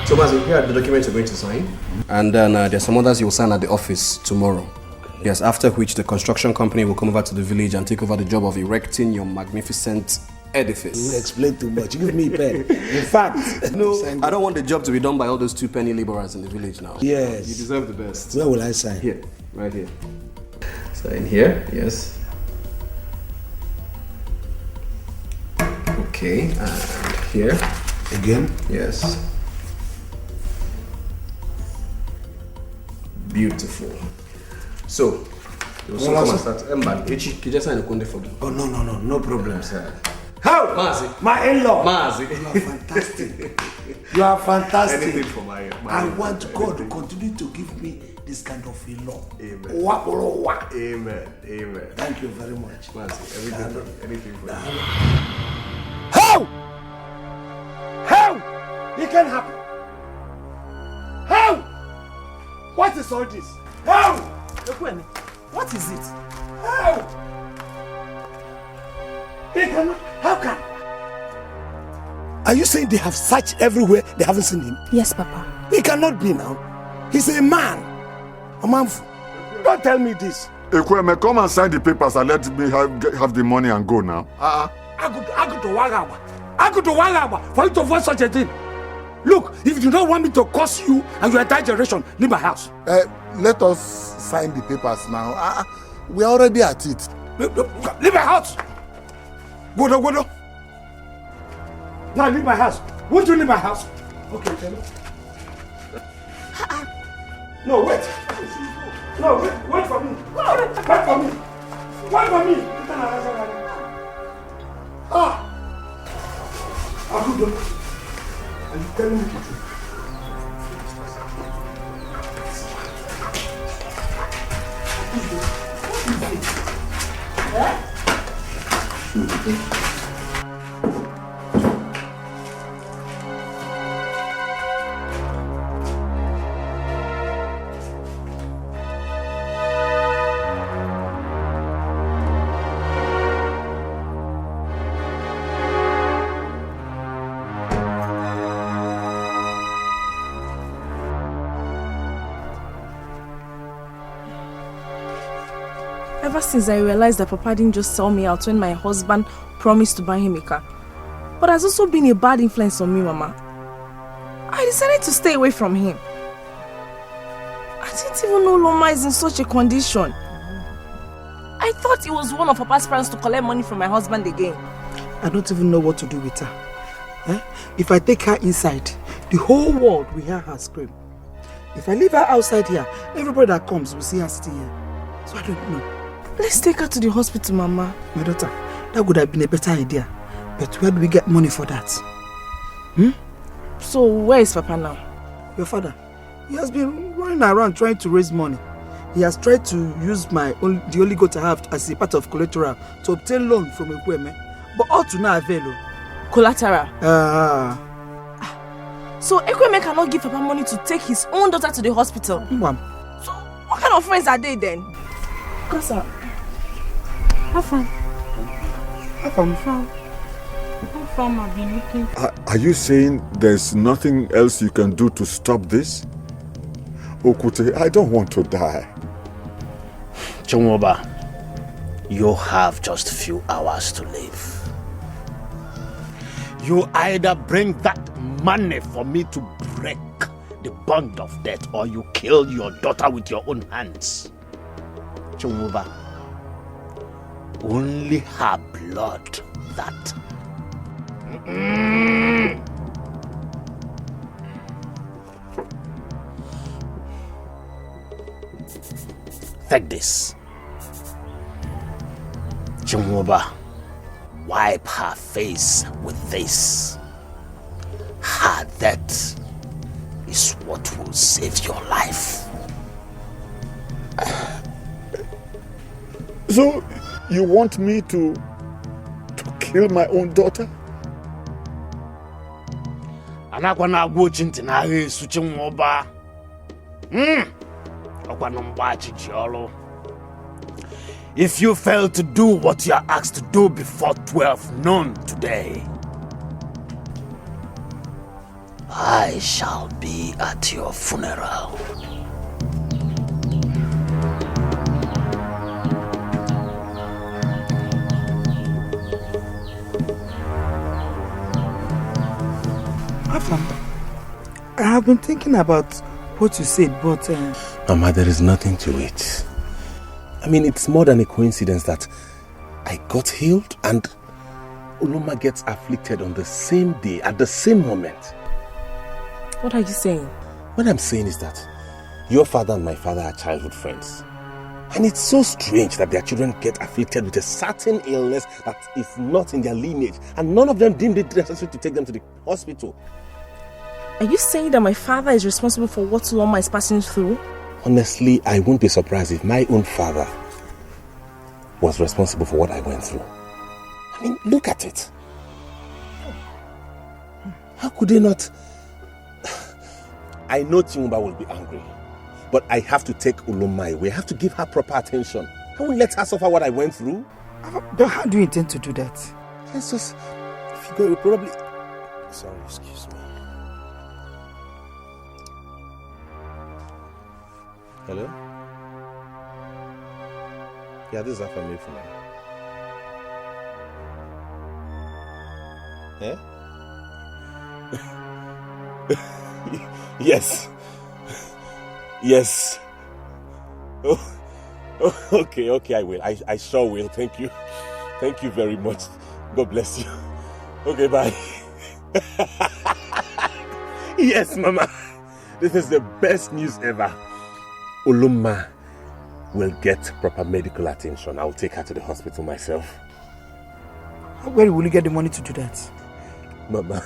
So, Mazi, here are the documents you're going to sign. And then there's some others you'll sign at the office tomorrow. Okay. Yes, after which the construction company will come over to the village and take over the job of erecting your magnificent edifice. You explain too much. Give me a pen. In fact, no, I don't want the job to be done by all those 2 penny laborers in the village now. Yes. You deserve the best. Where will I sign? Here, right here. Sign here, yes. Okay, and here. Again? Yes. Beautiful. So, you also come and start. Can you just sign a conde for me? Oh, no problem, sir. How? Mazi. My in-law. Mazi. You are fantastic. You are fantastic. Anything for my I want God to continue to give me this kind of in-law. Amen. Amen. Thank you very much. Mazi, anything for you. How? It can happen. How? What is all this? How? What is it? How? It cannot. How can? Are you saying they have searched everywhere, they haven't seen him? Yes, Papa. He cannot be now. He's a man. A man. Don't tell me this. Ekweme, come and sign the papers and let me have the money and go now. I go to Wagaba for you to avoid such a thing. Look, if you don't want me to curse you and your entire generation, leave my house. Let us sign the papers now. We are already at it. Leave my house. Go. Now leave my house. Won't you leave my house? Okay, tell me. No, wait. No, wait for me. Wait for me. Akudo, are you telling me the truth? Ever since I realized that Papa didn't just sell me out when my husband promised to buy him a car, but has also been a bad influence on me, Mama. I decided to stay away from him. I didn't even know Loma is in such a condition. I thought it was one of Papa's plans to collect money from my husband again. I don't even know what to do with her. If I take her inside, the whole world will hear her scream. If I leave her outside here, everybody that comes will see her sitting here. So I don't know. Let's take her to the hospital, Mama. My daughter, that would have been a better idea. But where do we get money for that? So where is Papa now? Your father. He has been running around trying to raise money. He has tried to use the only goat I have as a part of collateral to obtain loan from Ekweme. But all to no avail. Collateral? So Ekweme cannot give Papa money to take his own daughter to the hospital. Mom. So what kind of friends are they then? Kasa. Have fun. Have fun. I've been looking. Are you saying there's nothing else you can do to stop this? Okute, I don't want to die. Chumwoba, you have just a few hours to live. You either bring that money for me to break the bond of death, or you kill your daughter with your own hands. Chumwoba, only her blood that. Take this. Chumwoba, wipe her face with this. Her death is what will save your life. So, you want me to kill my own daughter? Anakwana agwochinti na Yesu Chumwoba. If you fail to do what you are asked to do before 12 noon today, I shall be at your funeral. I have been thinking about what you said, but... Mama, there is nothing to it. I mean, it's more than a coincidence that I got healed and Uloma gets afflicted on the same day, at the same moment. What are you saying? What I'm saying is that your father and my father are childhood friends. And it's so strange that their children get afflicted with a certain illness that is not in their lineage. And none of them deemed it necessary to take them to the hospital. Are you saying that my father is responsible for what Uloma is passing through? Honestly, I wouldn't be surprised if my own father was responsible for what I went through. I mean, look at it. How could they not? I know Chimba will be angry, but I have to take Uloma away. I have to give her proper attention. I won't let her suffer what I went through. But how do you intend to do that? Let's just... If you go, you'll probably... Sorry, excuse me. Hello? Yeah, this is Afamil for me. Yeah? Yes. Yes. Oh, okay, I will. I sure will. Thank you. Thank you very much. God bless you. Okay, bye. Yes, Mama. This is the best news ever. Uloma will get proper medical attention. I will take her to the hospital myself. Where will you get the money to do that? Mama,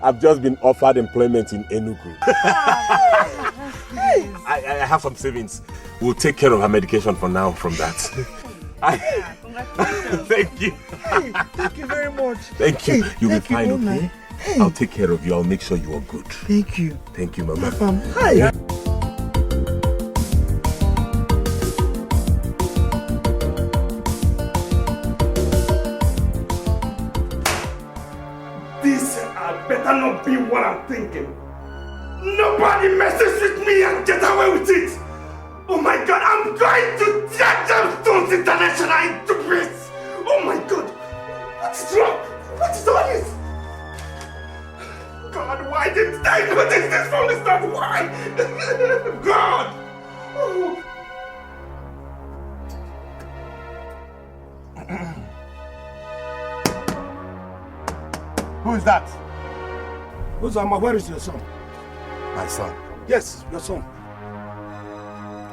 I've just been offered employment in Enugu. I have some savings. We'll take care of her medication for now from that. Thank you. Thank you very much. Thank you. You'll be fine, okay? I'll take care of you. I'll make sure you are good. Thank you. Thank you, Mama. Hi. Better not be what I'm thinking. Nobody messes with me and get away with it. Oh my God, I'm going to tear Gemstones International into bits. Oh my God, what is wrong? What is all this? God, why didn't I notice this from the start? Why? God. Oh. Who is that? Uzama, where is your son? My son? Yes, your son.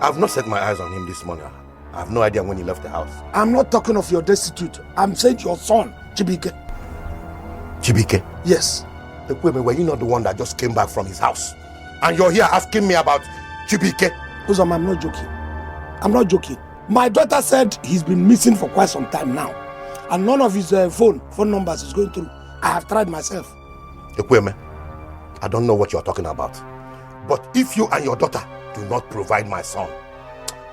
I've not set my eyes on him this morning. I have no idea when he left the house. I'm not talking of your destitute. I'm saying your son, Chibike. Chibike? Yes. Were you not the one that just came back from his house? And you're here asking me about Chibike? Uzama, I'm not joking. I'm not joking. My daughter said he's been missing for quite some time now. And none of his phone numbers is going through. I have tried myself. Ekweme, I don't know what you're talking about. But if you and your daughter do not provide my son,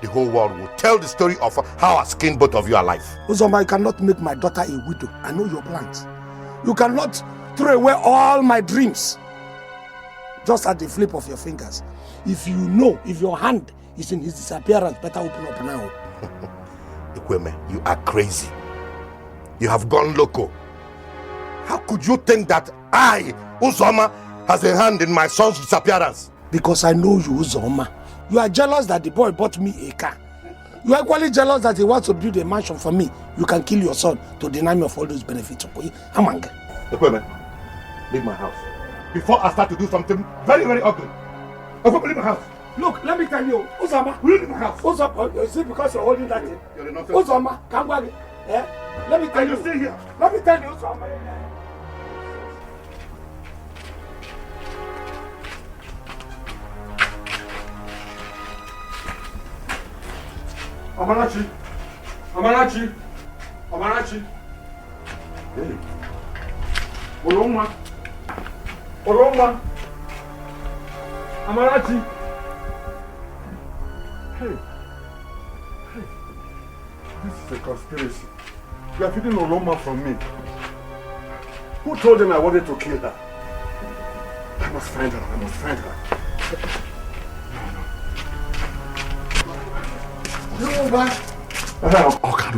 the whole world will tell the story of how I skinned both of you alive. Uzoma, you cannot make my daughter a widow. I know your plans. You cannot throw away all my dreams just at the flip of your fingers. If you know, if your hand is in his disappearance, better open up now. Ikweme, you are crazy. You have gone loco. How could you think that I, Uzoma, has a hand in my son's disappearance? Because I know you, Uzoma. You are jealous that the boy bought me a car. You are equally jealous that he wants to build a mansion for me. You can kill your son to deny me of all those benefits. Amanga. Ikweme, leave my house before I start to do something very, very ugly. Ikweme, leave my house. Look, let me tell you, Uzoma, will you leave my house? Uzoma, you see, because you're holding that thing. Uzoma, come back. Yeah? Let me tell you. Stay here. Let me tell you, Uzoma. Amarachi. Amarachi. Amarachi. Hey. Oroma. Oroma. Amarachi. Hey. Hey. This is a conspiracy. You are feeding Oroma from me. Who told them I wanted to kill her? I must find her. I must find her.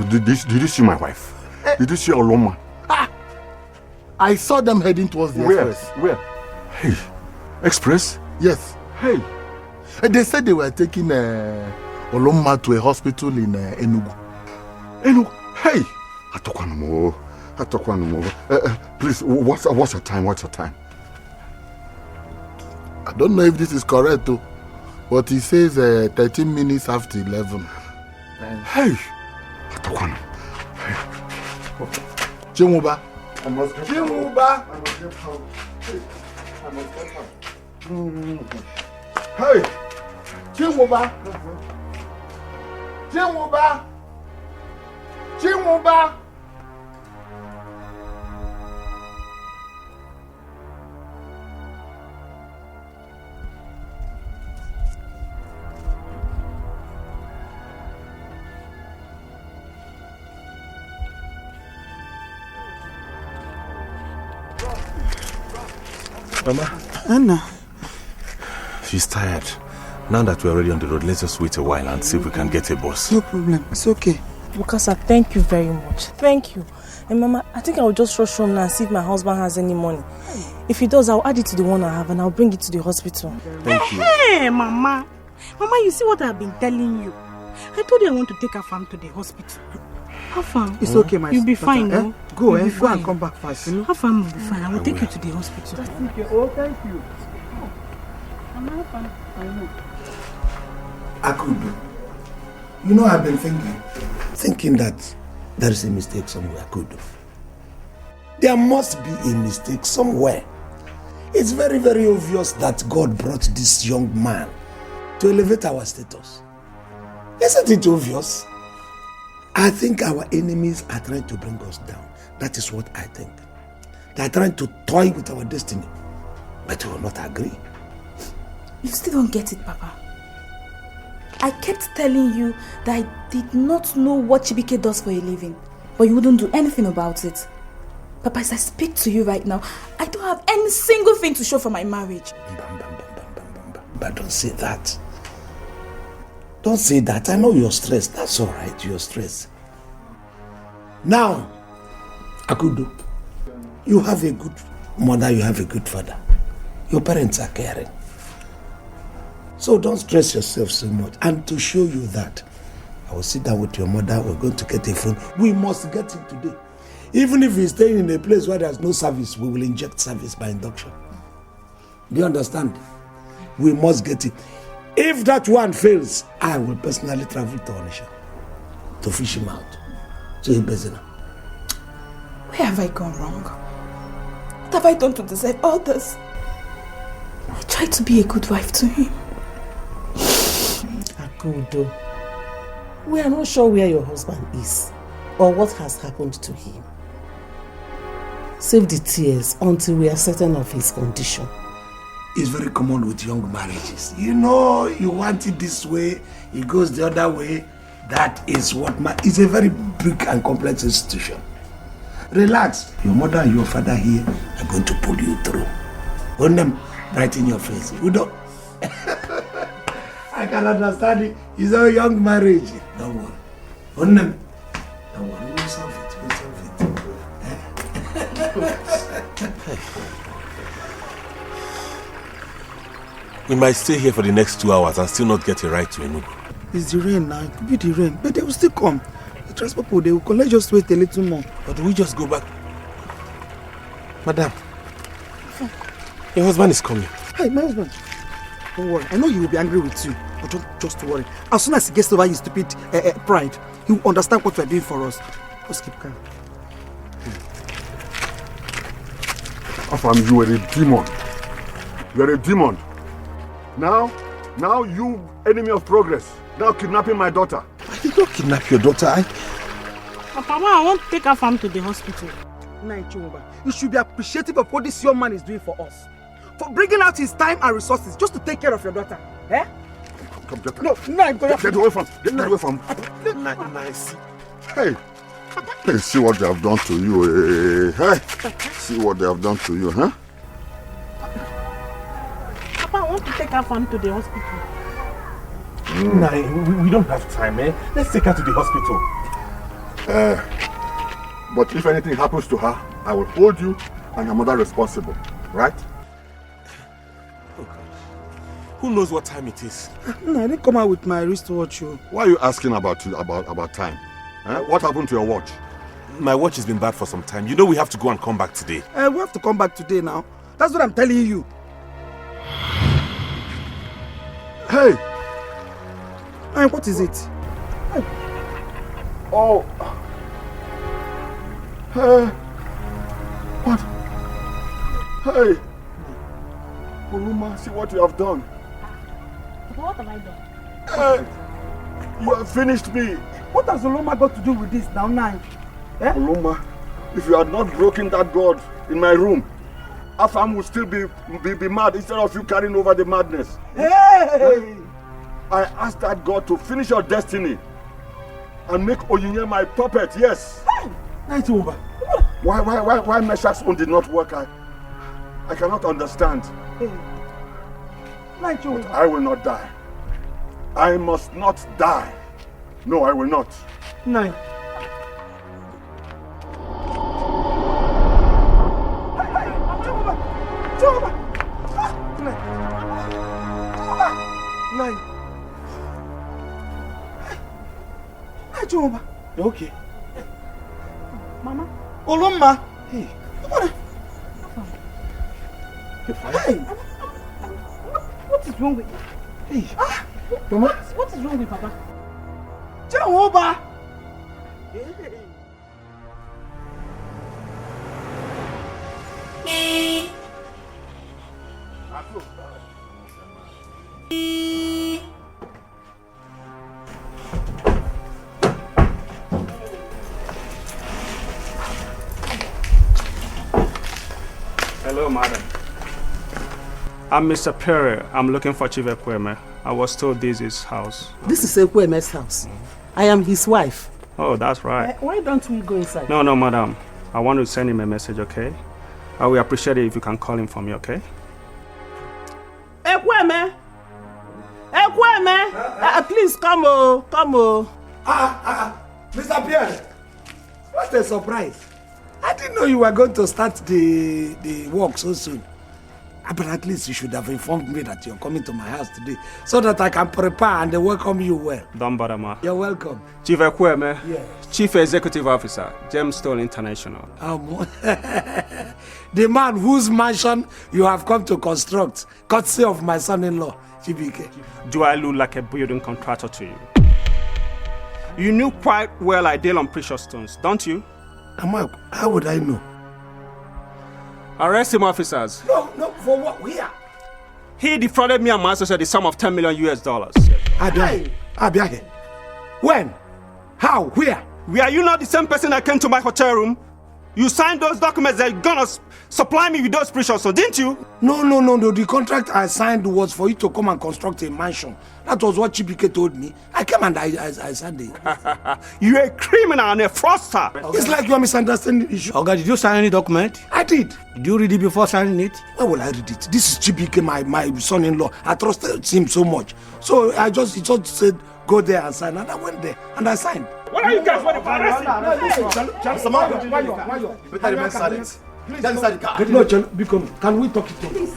Did you see my wife? Did you see Oloma? I saw them heading towards the express. Where? Hey, express? Yes. Hey. They said they were taking Oloma to a hospital in Enugu. Enugu? Hey! Please, what's your time? What's your time? I don't know if this is correct though, but he says 13 minutes after 11. Hey! Chimuba. I must get Chimuba. I must get help. I must get help. Hey! Chimuba. Chimuba. Chimuba. Mama? Anna. She's tired. Now that we're already on the road, let's just wait a while and see if we can get a bus. No problem. It's okay. Bukasa, thank you very much. Thank you. And Mama, I think I will just rush home now and see if my husband has any money. If he does, I'll add it to the one I have and I'll bring it to the hospital. Thank you. Hey, Mama. Mama, you see what I've been telling you? I told you I want to take her farm to the hospital. How far? It's okay, my You'll be daughter, fine, no? Go, You'll be go and fine. come back fast. You know? How far will be fine? I will take you to the hospital. Oh, thank you. I'm not fine. I know. Akudo, you know, I've been thinking that there is a mistake somewhere, Akudo. There must be a mistake somewhere. It's very, very obvious that God brought this young man to elevate our status. Isn't it obvious? I think our enemies are trying to bring us down. That is what I think. They are trying to toy with our destiny, but we will not agree. You still don't get it, Papa. I kept telling you that I did not know what Chibike does for a living, but you wouldn't do anything about it. Papa, as I speak to you right now, I don't have any single thing to show for my marriage. But don't say that. Don't say that. I know you're stressed. That's all right. You're stressed. Now, Akudo, you have a good mother, you have a good father. Your parents are caring. So don't stress yourself so much. And to show you that, I will sit down with your mother. We're going to get a phone. We must get it today. Even if he's staying in a place where there's no service, we will inject service by induction. Do you understand? We must get it. If that one fails, I will personally travel to Onisha to fish him out. So he better now. Where have I gone wrong? What have I done to deserve all this? I tried to be a good wife to him. Akudo, we are not sure where your husband is or what has happened to him. Save the tears until we are certain of his condition. is very common with young marriages. You know, you want it this way, it goes the other way. That is what it's a very big and complex institution. Relax. Your mother and your father here are going to pull you through. Hold them right in your face. You don't. I can understand it. It's a young marriage. Don't worry. Hold them. Don't worry. We'll solve it. We'll solve it. We might stay here for the next 2 hours and still not get a ride to Enugu. It's the rain now. It could be the rain. But they will still come. The transport people, they will come. Let's just wait a little more. Or do we just go back? Madam, your husband is coming. Hey, my husband. Don't worry. I know he will be angry with you. But don't just worry. As soon as he gets over his stupid pride, he will understand what we are doing for us. Just keep calm. Afam, you are a demon. You are a demon. Now you, enemy of progress, now kidnapping my daughter. I did not kidnap your daughter. Papa, I want to take her farm to the hospital. You should be appreciative of what this young man is doing for us. For bringing out his time and resources just to take care of your daughter. Eh? Come, get No, get away from. Get away from. Nice. Hey, see what they have done to you. Hey, see what they have done to you, huh? Papa, I want to take her farm to the hospital. Nah, we don't have time, eh? Let's take her to the hospital. But if anything happens to her, I will hold you and your mother responsible, right? Oh God. Who knows what time it is? No, I didn't come out with my wristwatch. Why are you asking about time? What happened to your watch? My watch has been bad for some time. You know we have to go and come back today. We have to come back today now. That's what I'm telling you. Hey! Hey, what is it? Hey. Oh. Hey. What? Hey. Oluma, see what you have done. What have I done? Hey. You have finished me. What has Oluma got to do with this now? Eh? Oluma, if you had not broken that god in my room, Afam would still be mad instead of you carrying over the madness. Hey! I asked that God to finish your destiny and make Oyinye my puppet, yes. Night over. Why Meshach's own did not work? I cannot understand. Night over. I will not die. I must not die. No, I will not. Night. Jehova. Okay. Mama. Oloma. Hey. Hey. What is wrong with you? Hey. Mama. What is wrong with Papa? Jehova. Hello, madam. I'm Mr. Perry. I'm looking for Chief Ekweme. I was told this is his house. This is Ekweme's house. I am his wife. Oh, that's right. Why don't we go inside? No, madam. I want to send him a message, okay? I will appreciate it if you can call him for me, okay? Ekweme! Ekweme! Please come, come. Mr. Pierre, what a surprise. I didn't know you were going to start the work so soon. But at least you should have informed me that you're coming to my house today so that I can prepare and welcome you well. Don't bother, ma. You're welcome. Chief Ekweme, yes. Chief Executive Officer, Gemstone International. The man whose mansion you have come to construct, courtesy of my son-in-law, Chibike. Do I look like a building contractor to you? You knew quite well I deal on precious stones, don't you? How would I know? Arrest him, officers. No, for what? Where? He defrauded me and my associate the sum of $10 million. When? How? Where? Were you not the same person that came to my hotel room? You signed those documents that you're gonna supply me with those precious, so didn't you? No. The contract I signed was for you to come and construct a mansion. That was what Chibike told me. I came and I signed it. You're a criminal and a fraudster. It's like you're misunderstanding the issue. Oga, did you sign any document? I did. Did you read it before signing it? Why will I read it? This is Chibike, my son-in-law. I trusted him so much. So he just said, go there and sign. And I went there and I signed. What are you guys want to arrest him? Mr. Marco, you better remain silent. Please, inside the car. No, Become, can we talk it up? Please,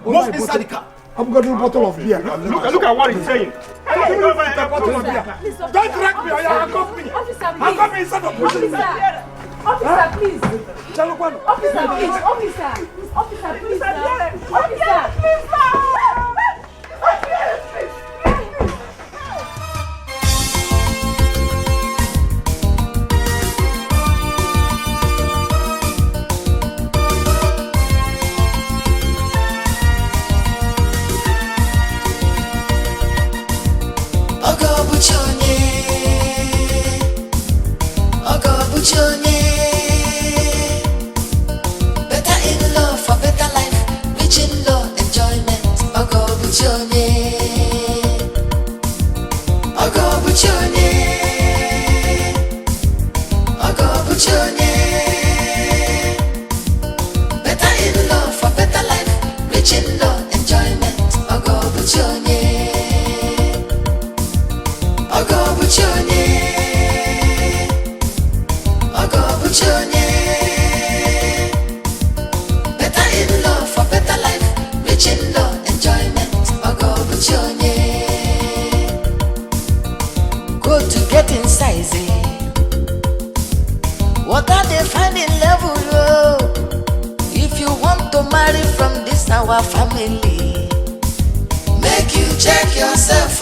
move inside the car. I've got a bottle of beer. Look at what he's saying. Don't drag me. I got me. I got me inside the bush. Officer, please. Officer, please. Officer, please. Better in love for better life, rich in love, enjoyment. Ogo Buchonye, better in love for better life, rich in love, enjoyment. Ogo Buchonye. Better in love for better life, rich in love, enjoyment. Ogo Buchonye. Go to get in size. What are they finding level? If you want to marry from this our family, make you check yourself.